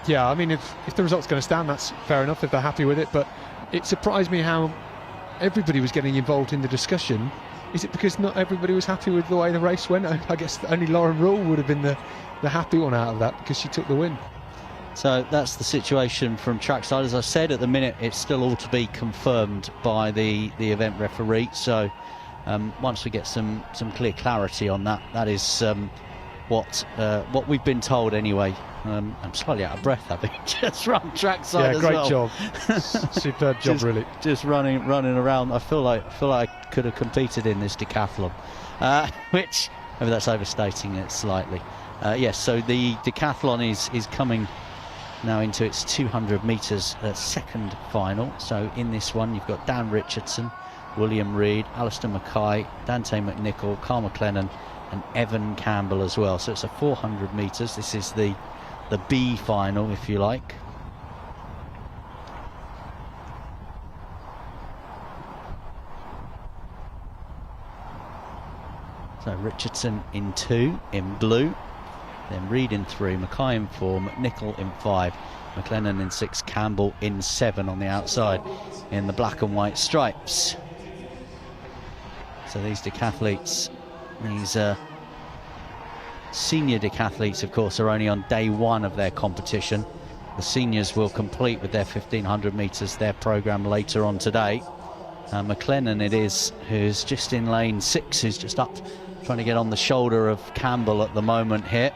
yeah, I mean, if the result's going to stand, that's fair enough if they're happy with it. But it surprised me how everybody was getting involved in the discussion. Is it because not everybody was happy with the way the race went? I guess only Lauren Rule would have been the happy one out of that because she took the win. So that's the situation from trackside. As I said, at the minute it's still all to be confirmed by the event referee. So once we get some clear clarity on that, that is what we've been told anyway. I'm slightly out of breath having just run trackside as well. Yeah, great job. Superb job, really. Just running around. I feel like I could have competed in this decathlon, which maybe that's overstating it slightly. Yes, so the decathlon is coming now into its 200 metres second final. So in this one you've got Dan Richardson, William Reid, Alistair Mackay, Dante McNichol, Carl McLennan and Evan Campbell as well. So it's a 400 metres. This is the B final, if you like. So Richardson in 2 in blue, then Reid in 3, Mackay in 4, McNichol in 5, McLennan in 6, Campbell in 7 on the outside in the black and white stripes. So these decathletes, these senior decathletes, of course, are only on day 1 of their competition. The seniors will complete with their 1500 metres, their programme later on today. McLennan it is, who's just in lane 6, who's just up trying to get on the shoulder of Campbell at the moment here.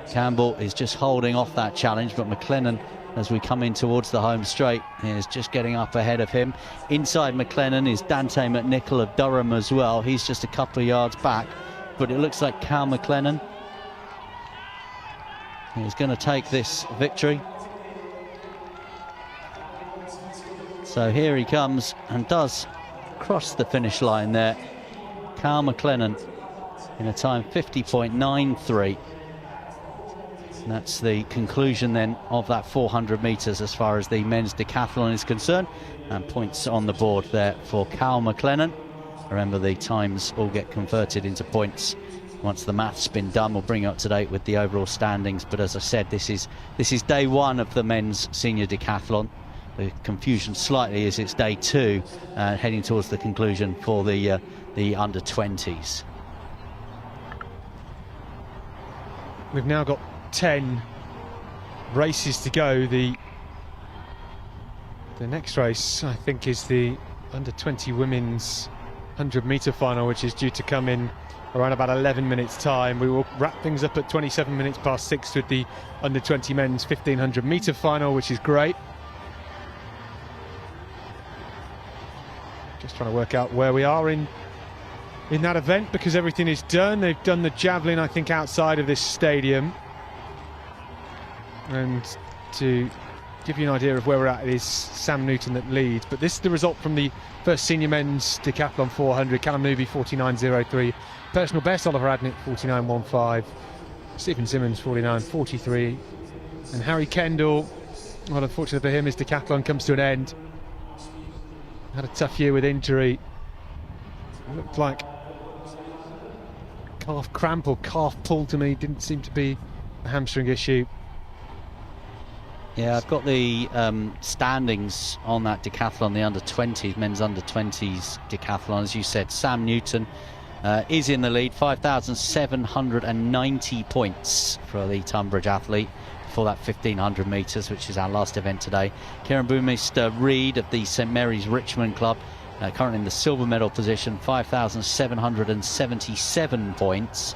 Campbell is just holding off that challenge, but McLennan, as we come in towards the home straight, is just getting up ahead of him. Inside McLennan is Dante McNichol of Durham as well. He's just a couple of yards back, but it looks like Carl McLennan is going to take this victory. So here he comes and does cross the finish line there. Carl McLennan in a time 50.93. And that's the conclusion then of that 400 metres as far as the men's decathlon is concerned. And points on the board there for Carl McLennan. Remember, the times all get converted into points once the math's been done. We'll bring you up to date with the overall standings. But as I said, this is day 1 of the men's senior decathlon. The confusion slightly is it's day 2, heading towards the conclusion for the under 20s. We've now got 10 races to go. The next race, I think, is the under 20 women's 100-metre final, which is due to come in around about 11 minutes time. We will wrap things up at 27 minutes past 6 with the under 20 men's 1500-metre final, which is great. Just trying to work out where we are in that event, because everything is done. They've done the javelin, I think, outside of this stadium. And to give you an idea of where we're at, it is Sam Newton that leads. But this is the result from the first senior men's decathlon 400. Callum Newby 49.03, personal best Oliver Adnick 49.15, Stephen Simmons 49.43, and Harry Kendall, well, unfortunately for him, his decathlon comes to an end. Had a tough year with injury. It looked like calf cramp or calf pull to me. Didn't seem to be a hamstring issue. Yeah, I've got the standings on that decathlon, the under 20s, men's under 20s decathlon. As you said, Sam Newton is in the lead, 5,790 points for the Tunbridge athlete for that 1500 metres, which is our last event today. Kieran Boomister Reid of the St Mary's Richmond Club, currently in the silver medal position, 5,777 points.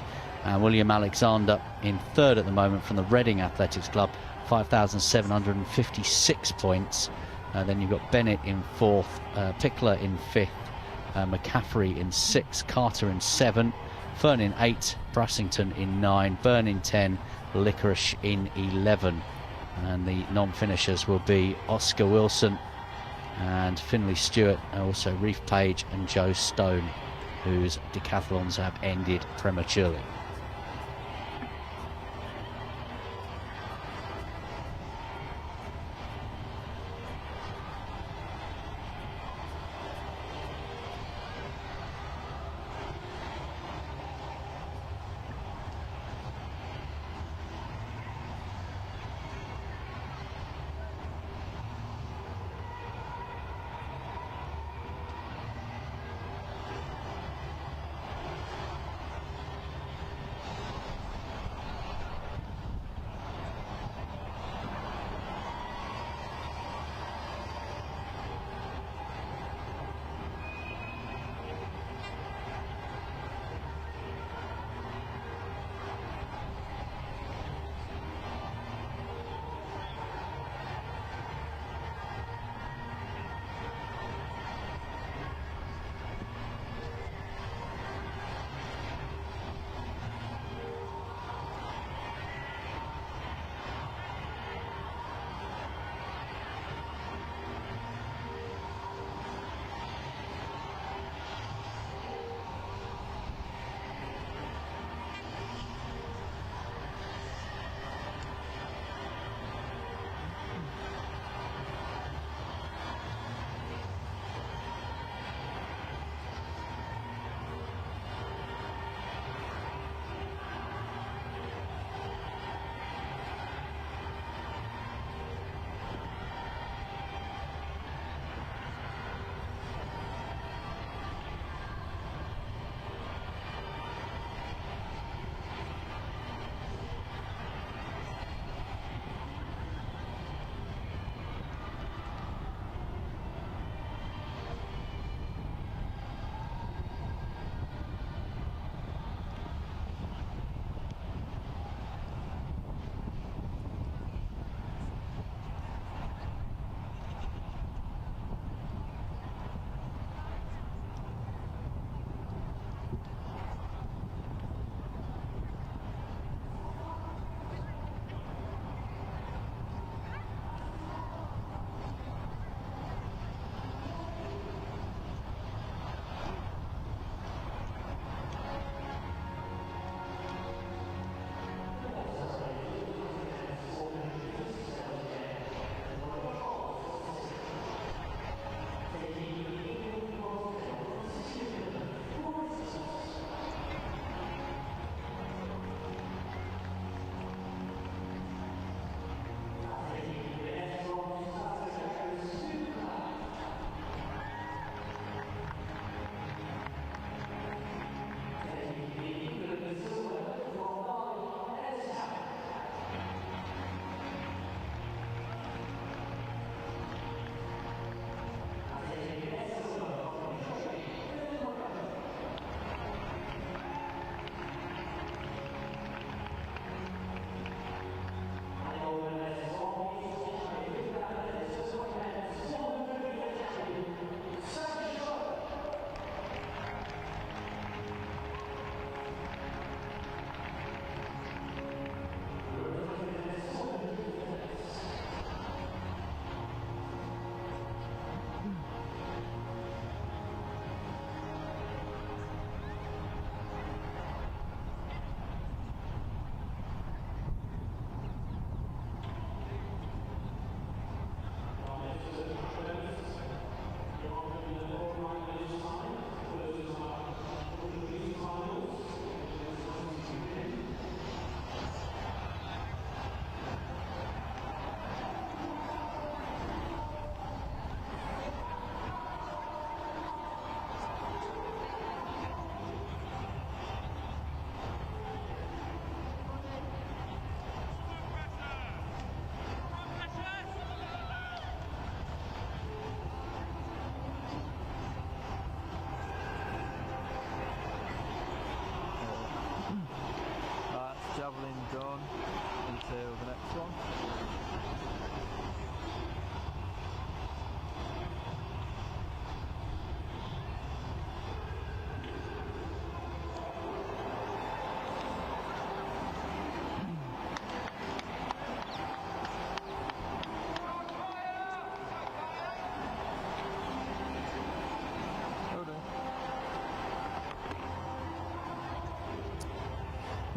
William Alexander in 3rd at the moment from the Reading Athletics Club, 5,756 points. Then you've got Bennett in 4th, Pickler in 5th, McCaffrey in 6th, Carter in 7, Fern in 8, Brassington in 9, Byrne in 10, Licorice in 11. And the non-finishers will be Oscar Wilson and Finlay Stewart, and also Reef Page and Joe Stone, whose decathlons have ended prematurely.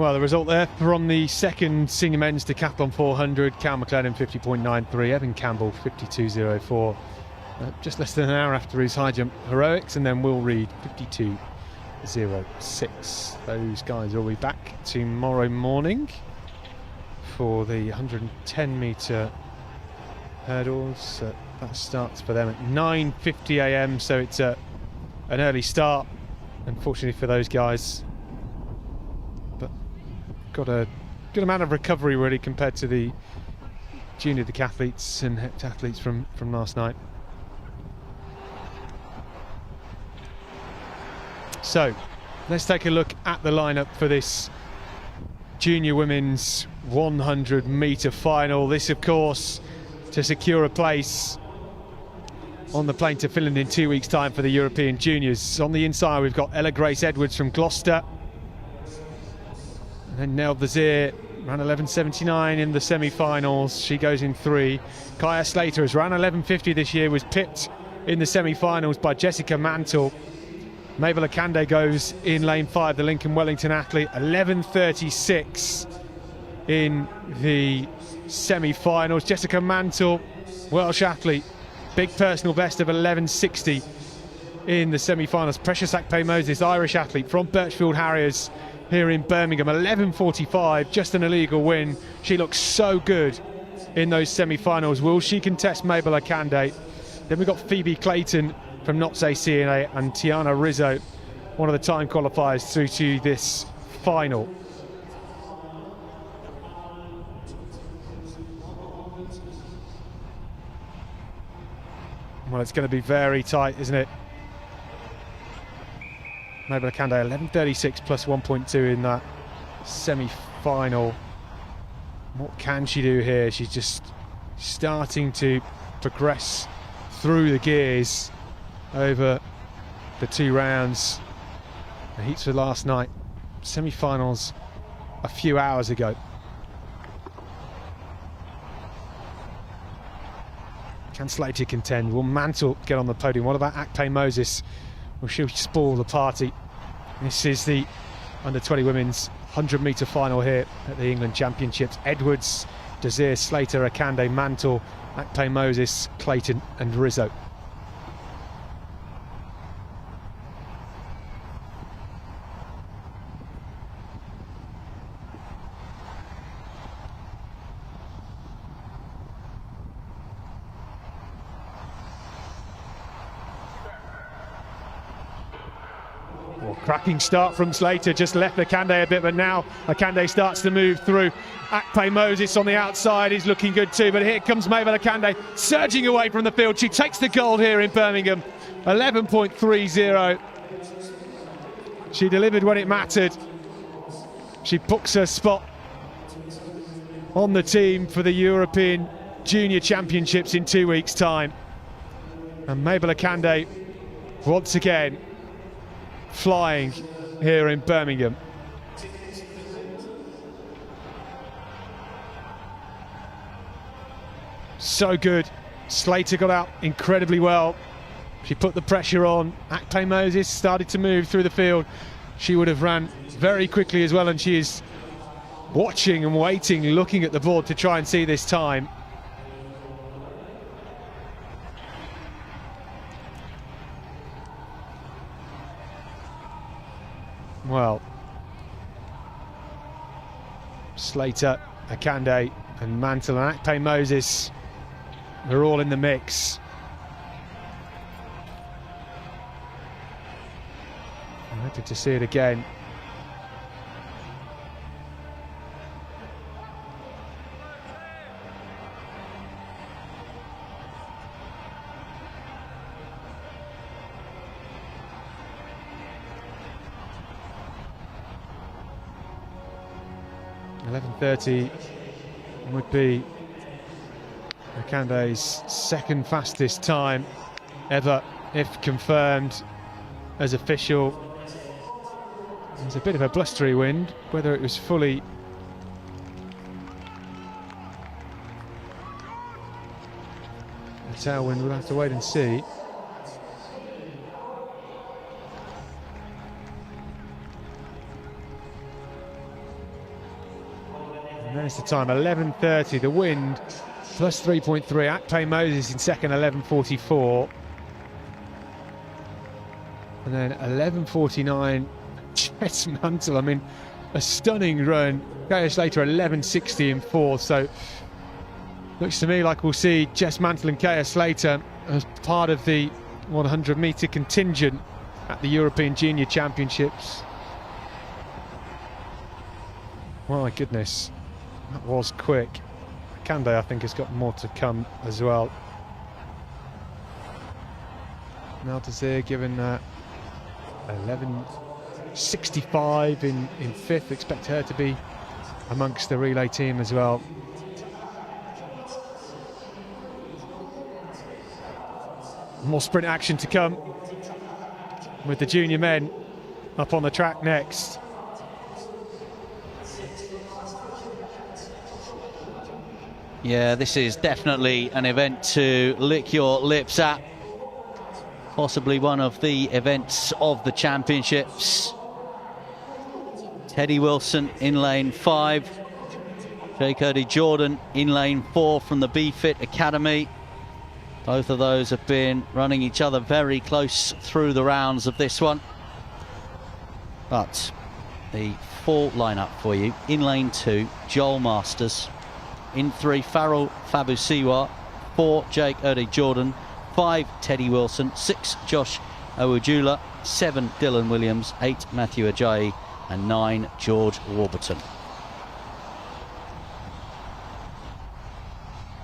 Well, the result there from the second senior men's decathlon 400, Cal McLennan 50.93, Evan Campbell 52.04. Just less than an hour after his high jump heroics, and then Will Reed 52.06. Those guys will be back tomorrow morning for the 110 metre hurdles. That starts for them at 9:50 a.m, so it's an early start, unfortunately for those guys. But got a good amount of recovery really compared to the junior decathletes and heptathletes from last night. So let's take a look at the lineup for this junior women's 100 metre final. This, of course, to secure a place on the plane to Finland in 2 weeks' time for the European Juniors. On the inside, we've got Ella Grace Edwards from Gloucester. And then Nell Vizier, ran 11.79 in the semi-finals. She goes in 3. Kaya Slater has ran 11.50 this year, was pipped in the semi-finals by Jessica Mantle. Mabel Akande goes in lane 5, the Lincoln Wellington athlete, 11.36 in the semi-finals. Jessica Mantle, Welsh athlete, big personal best of 11.60 in the semi-finals. Precious Akpe Moses, Irish athlete from Birchfield Harriers here in Birmingham, 11.45, just an illegal win. She looks so good in those semi-finals. Will she contest Mabel Akande? Then we've got Phoebe Clayton from Notts ACNA and Tiana Rizzo, one of the time qualifiers, through to this final. Well, it's going to be very tight, isn't it? Mabel Akande 11.36 plus 1.2 in that semi-final. What can she do here? She's just starting to progress through the gears over the 2 rounds. The heats for last night, semi-finals a few hours ago. Can Slater contend? Will Mantle get on the podium? What about Akpe Moses? Will she spoil the party? This is the under-20 women's 100 metre final here at the England Championships. Edwards, Desir, Slater, Akande, Mantle, Akpe Moses, Clayton and Rizzo. Cracking start from Slater, just left Akande a bit, but now Akande starts to move through. Akpe Moses on the outside is looking good too, but here comes Mabel Akande surging away from the field. She takes the gold here in Birmingham, 11.30. She delivered when it mattered. She books her spot on the team for the European Junior Championships in 2 weeks' time. And Mabel Akande, once again, flying here in Birmingham. So good. Slater got out incredibly well. She put the pressure on. Akpe Moses started to move through the field. She would have ran very quickly as well, and she is watching and waiting, looking at the board to try and see this time. Well, Slater, Akande and Mantle and Akpe Moses are all in the mix. I'm happy to see it again. .11.30 would be Akande's second fastest time ever, if confirmed as official. There's a bit of a blustery wind. Whether it was fully a tailwind, we'll have to wait and see. There's the time, 11:30. The wind plus 3.3. Akpe Moses in second, 11:44. And then 11:49, Jess Mantle. I mean, a stunning run. Gaius later, 11:60 in fourth. So looks to me like we'll see Jess Mantle and Kaya Slater as part of the 100-metre contingent at the European Junior Championships. My goodness, that was quick. Kande, I think, has got more to come as well. Maltazir given 11:65 in fifth. Expect her to be amongst the relay team as well. More sprint action to come with the junior men up on the track next. Yeah, this is definitely an event to lick your lips at. Possibly one of the events of the championships. Teddy Wilson in lane 5. Jake O'Day-Jordan in lane 4 from the B-Fit Academy. Both of those have been running each other very close through the rounds of this one. But the full lineup for you. In lane 2, Joel Masters. In 3, Farrell Fabusiwa. 4, Jake O'Day-Jordan. 5, Teddy Wilson. 6, Josh Owujula. 7, Dylan Williams. 8, Matthew Ajayi. And 9, George Warburton.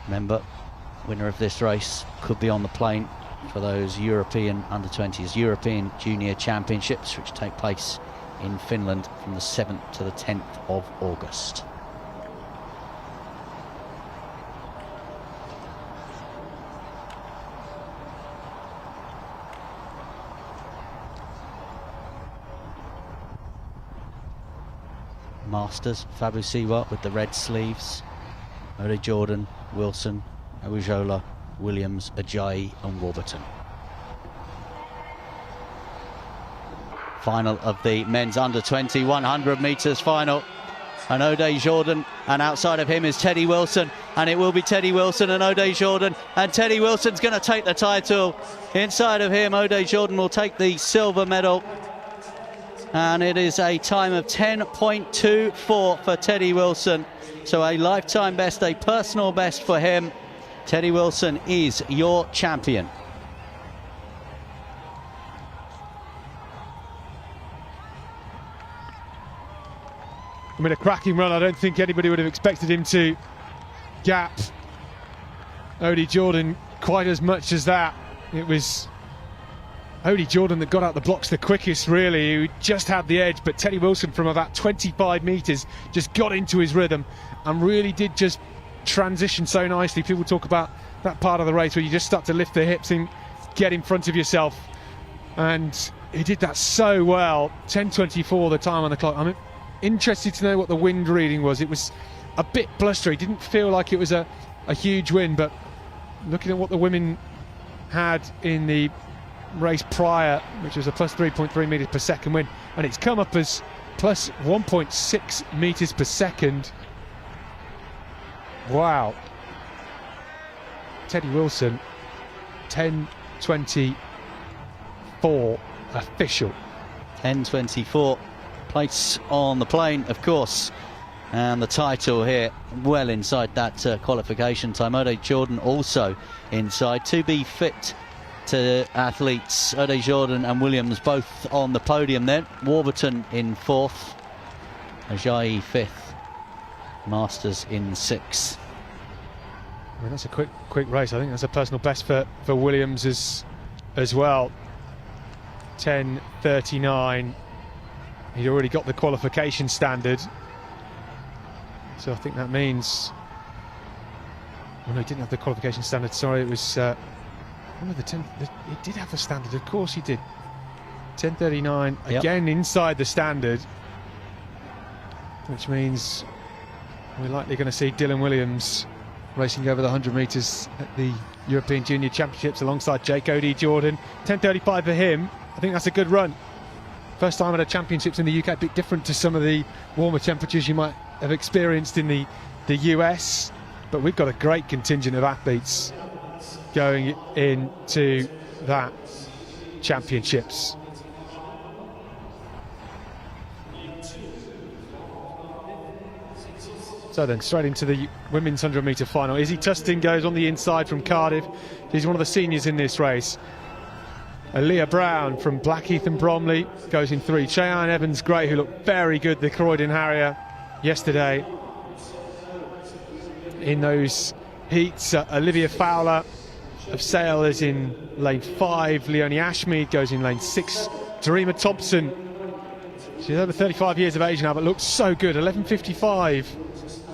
Remember, winner of this race could be on the plane for those European under-20s, European Junior Championships, which take place in Finland from the 7th to the 10th of August. Masters, Fabusiwa with the red sleeves, O'Day-Jordan, Wilson, Awujola, Williams, Ajayi and Warburton. Final of the men's under-20 100 metres final. And O'Day-Jordan, and outside of him is Teddy Wilson, and it will be Teddy Wilson and O'Day-Jordan, and Teddy Wilson's going to take the title. Inside of him, O'Day-Jordan will take the silver medal. And it is a time of 10.24 for Teddy Wilson. So a lifetime best, a personal best for him. Teddy Wilson is your champion. I mean, a cracking run. I don't think anybody would have expected him to gap O'Day-Jordan quite as much as that. It was O'Day-Jordan that got out the blocks the quickest, really, who just had the edge, but Teddy Wilson from about 25 metres just got into his rhythm and really did just transition so nicely. People talk about that part of the race where you just start to lift the hips and get in front of yourself, and he did that so well. 10:24 the time on the clock. I'm interested to know what the wind reading was. It was a bit blustery, didn't feel like it was a huge wind, but looking at what the women had in the race prior, which was a plus 3.3 metres per second wind, and it's come up as plus 1.6 metres per second. Wow. Teddy Wilson, 10:24 official. 10:24, place on the plane, of course, and the title here well inside that qualification time. O'Day-Jordan also inside. To be fit to athletes, O'Day-Jordan and Williams both on the podium then. Warburton in 4th, Ajayi 5th, Masters in 6th. I mean, that's a quick race. I think that's a personal best for Williams as well. 10:39. He'd already got the qualification standard, so I think that means. Oh no, he didn't have the qualification standard. Sorry, it was. He did have the standard. Of course, he did. 10:39 again, yep. Inside the standard, which means we're likely going to see Dylan Williams racing over the 100 metres at the European Junior Championships alongside Jake O'Day-Jordan. 10:35 for him. I think that's a good run. First time at a championships in the UK, a bit different to some of the warmer temperatures you might have experienced in the US, but we've got a great contingent of athletes going into that championships. So then straight into the women's 100-metre final. Izzy Tustin goes on the inside from Cardiff. She's one of the seniors in this race. Aaliyah Brown from Blackheath and Bromley goes in 3. Cheyenne Evans-Gray, who looked very good, the Croydon Harrier, yesterday in those heats. Olivia Fowler of Sale is in lane 5. Leonie Ashmead goes in lane 6. Dorema Thompson, she's over 35 years of age now, but looked so good. 11.55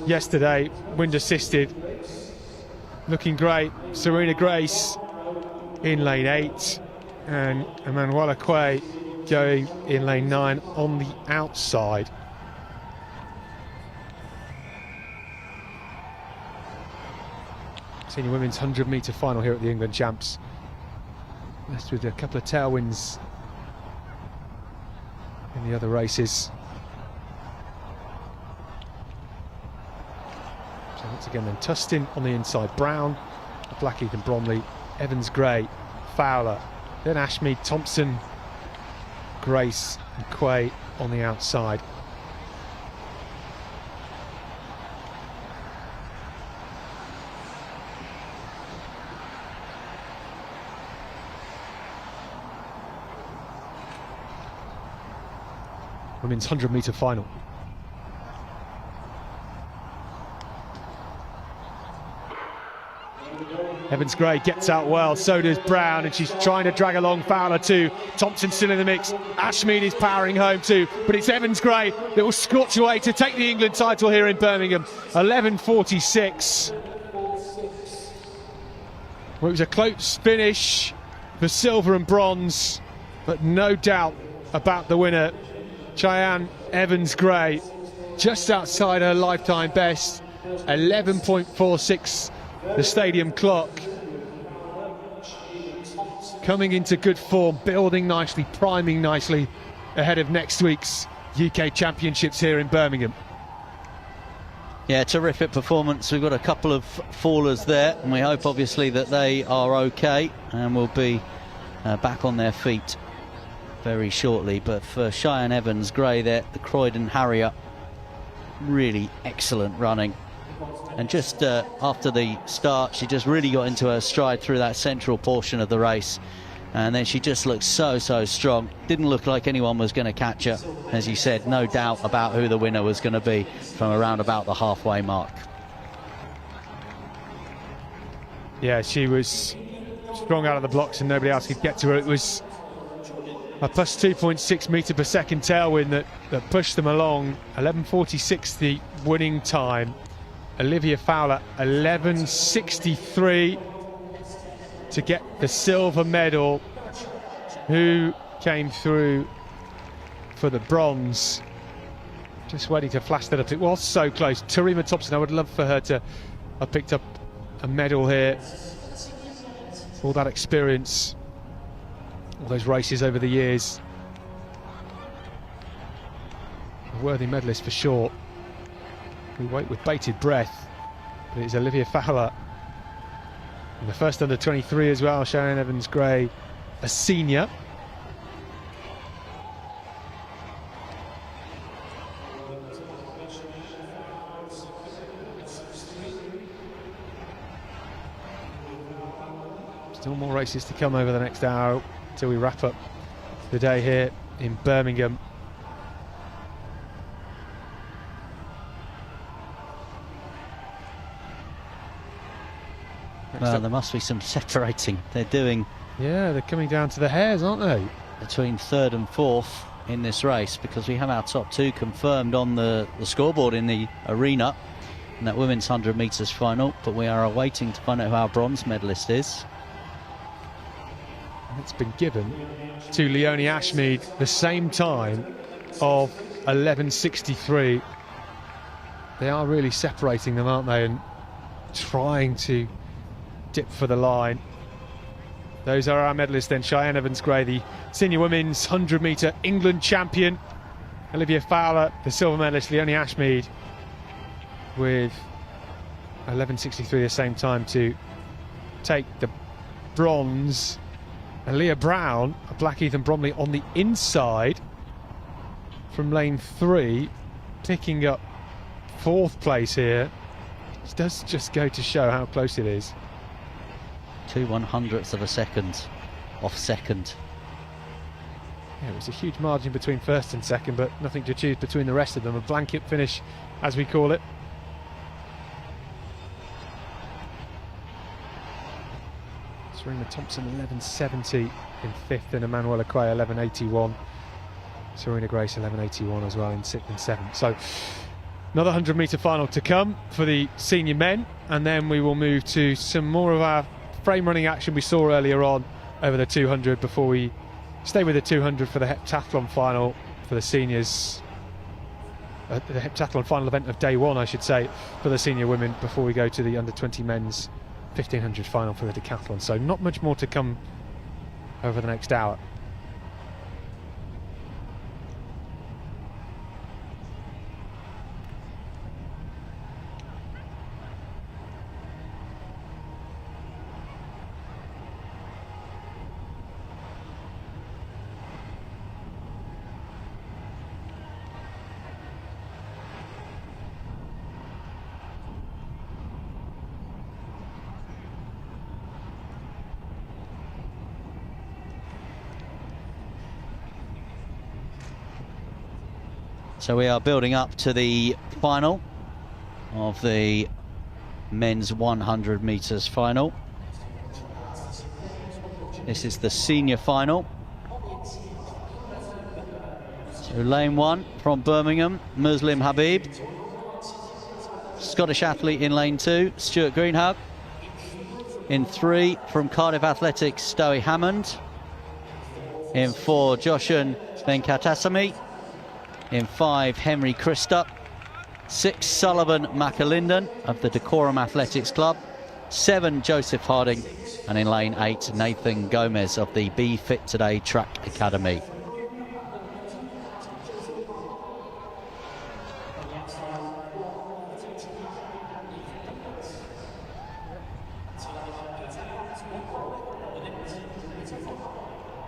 yesterday, wind assisted, looking great. Serena Grace in lane 8, and Emanuela Quay going in lane 9 on the outside. Senior women's 100-metre final here at the England Champs. Blessed with a couple of tailwinds in the other races. So once again then Tustin on the inside, Brown, Blackheath and Bromley, Evans-Gray, Fowler, then Ashmead, Thompson, Grace and Quay on the outside. Women's 100-metre final. Evans-Gray gets out well, so does Brown, and she's trying to drag along Fowler too. Thompson still in the mix. Ashmead is powering home too, but it's Evans-Gray that will scorch away to take the England title here in Birmingham. 11.46. Well, it was a close finish for silver and bronze, but no doubt about the winner. Cheyenne Evans-Gray, just outside her lifetime best, 11.46 the stadium clock. Coming into good form, building nicely, priming nicely ahead of next week's UK Championships here in Birmingham. Yeah, terrific performance. We've got a couple of fallers there, and we hope obviously that they are okay and will be back on their feet very shortly. But for Cheyenne Evans-Gray there, the Croydon Harrier, really excellent running. And just after the start, she just really got into her stride through that central portion of the race. And then she just looked so strong. Didn't look like anyone was going to catch her. As you said, no doubt about who the winner was going to be from around about the halfway mark. Yeah, she was strong out of the blocks and nobody else could get to her. It was a plus 2.6 metre per second tailwind that pushed them along. 11.46 the winning time. Olivia Fowler 11.63 to get the silver medal. Who came through for the bronze? Just waiting to flash that up. It was so close. Dorema Thompson, I would love for her to have picked up a medal here. All that experience, all those races over the years. A worthy medalist for sure. We wait with bated breath, but it's Olivia Fowler. And the first under 23 as well, Cheyenne Evans-Gray, a senior. Still more races to come over the next hour until we wrap up the day here in Birmingham. Well, there must be some separating. They're doing... Yeah, they're coming down to the hairs, aren't they? Between third and fourth in this race, because we have our top two confirmed on the scoreboard in the arena in that women's 100 metres final, but we are awaiting to find out who our bronze medalist is. And it's been given to Leonie Ashmead, the same time of 11.63. They are really separating them, aren't they, and trying to dip for the line. Those are our medalists then. Cheyenne Evans-Gray, the senior women's 100 metre England champion. Olivia Fowler, the silver medalist. Leonie Ashmead, with 11.63 the same time to take the bronze. And Leah Brown, Blackheath and Bromley on the inside from lane 3, picking up 4th place here. It does just go to show how close it is. 2/100ths of a second off second. Yeah, it was a huge margin between first and second, but nothing to choose between the rest of them. A blanket finish, as we call it. Serena Thompson 11.70 in 5th, and Emanuela Quay 11.81. Serena Grace 11.81 as well in 6th and 7th. So another 100-metre final to come for the senior men, and then we will move to some more of our frame running action we saw earlier on over the 200 before we stay with the 200 for the heptathlon final for the seniors. The heptathlon final event of day 1, I should say, for the senior women before we go to the under-20 men's 1500 final for the decathlon. So not much more to come over the next hour. So we are building up to the final of the men's 100 metres final. This is the senior final. So lane 1 from Birmingham, Muslim Habib. Scottish athlete in lane 2, Stuart Greenhug. In 3 from Cardiff Athletics, Stowe Hammond. In 4, Joshan Venkatasamy. In 5, Henry Christa. 6, Sullivan McAlinden of the Decorum Athletics Club. 7, Joseph Harding. And in lane 8, Nathan Gomez of the Be Fit Today Track Academy.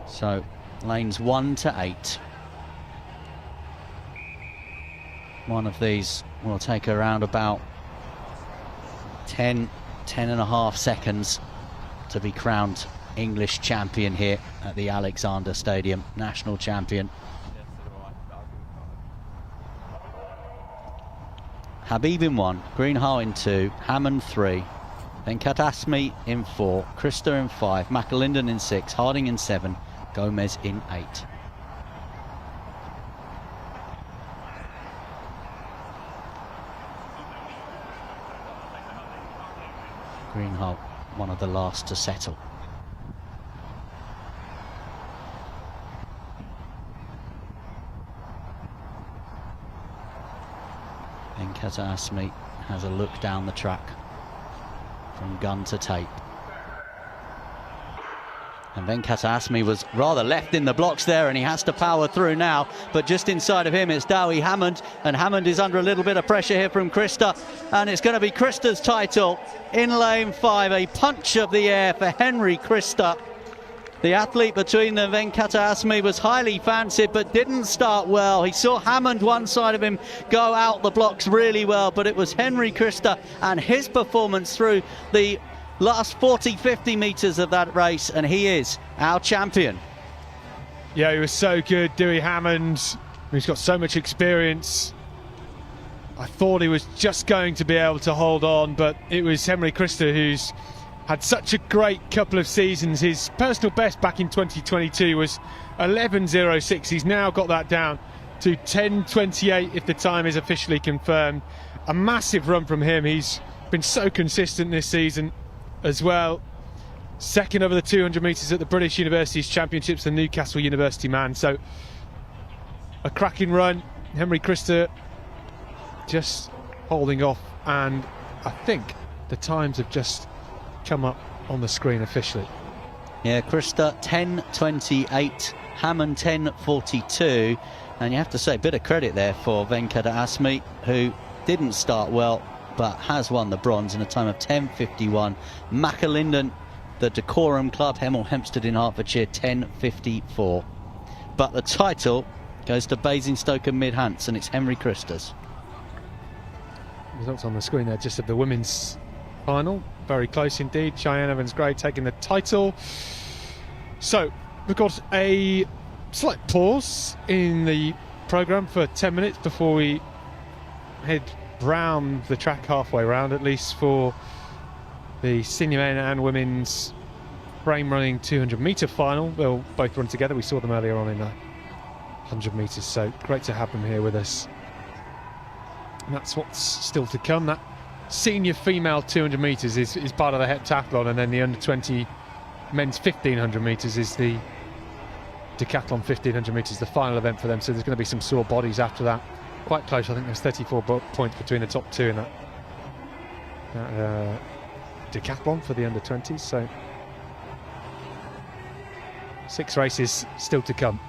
So, lanes 1 to 8. One of these will take around about 10 and a half seconds to be crowned English champion here at the Alexander Stadium, national champion. Habib in 1, Greenhalgh in 2, Hammond 3, Venkatasamy in 4, Christa in 5, McAlinden in 6, Harding in 7, Gomez in 8. Greenhalgh, one of the last to settle. Venkatasamy has a look down the track from gun to tape. And Venkatasamy was rather left in the blocks there, and he has to power through now. But just inside of him, it's Dowie Hammond, and Hammond is under a little bit of pressure here from Christa, and it's going to be Christa's title in lane 5. A punch of the air for Henry Christa. The athlete between them, Venkatasamy, was highly fancied but didn't start well. He saw Hammond one side of him go out the blocks really well, but it was Henry Christa and his performance through the last 40-50 metres of that race, and he is our champion. Yeah, he was so good, Dewey Hammond. He's got so much experience. I thought he was just going to be able to hold on, but it was Henry Christa who's had such a great couple of seasons. His personal best back in 2022 was 11.06. He's now got that down to 10.28 if the time is officially confirmed. A massive run from him. He's been so consistent this season as well. Second over the 200 metres at the British Universities Championships, the Newcastle University man. So a cracking run. Henry Christa just holding off, and I think the times have just come up on the screen officially. Yeah, Christa 10.28, Hammond 10.42, and you have to say a bit of credit there for Venkatasamy, who didn't start well but has won the bronze in a time of 10:51. Macalinden, the Decorum Club, Hemel Hempstead in Hertfordshire, 10:54. But the title goes to Basingstoke and Midhants, and it's Henry Christus. Results on the screen there just of the women's final. Very close indeed. Cheyenne Evans-Gray taking the title. So we've got a slight pause in the programme for 10 minutes before we head round the track halfway round, at least for the senior men and women's frame running 200 metre final. They'll both run together. We saw them earlier on in the 100 metres, so great to have them here with us. And that's what's still to come. That senior female 200 metres is part of the heptathlon, and then the under 20 men's 1500 metres is the Decathlon 1500 metres, the final event for them. So there's going to be some sore bodies after that. Quite close. I think there's 34 points between the top two in that Decathlon for the under 20s. So 6 races still to come.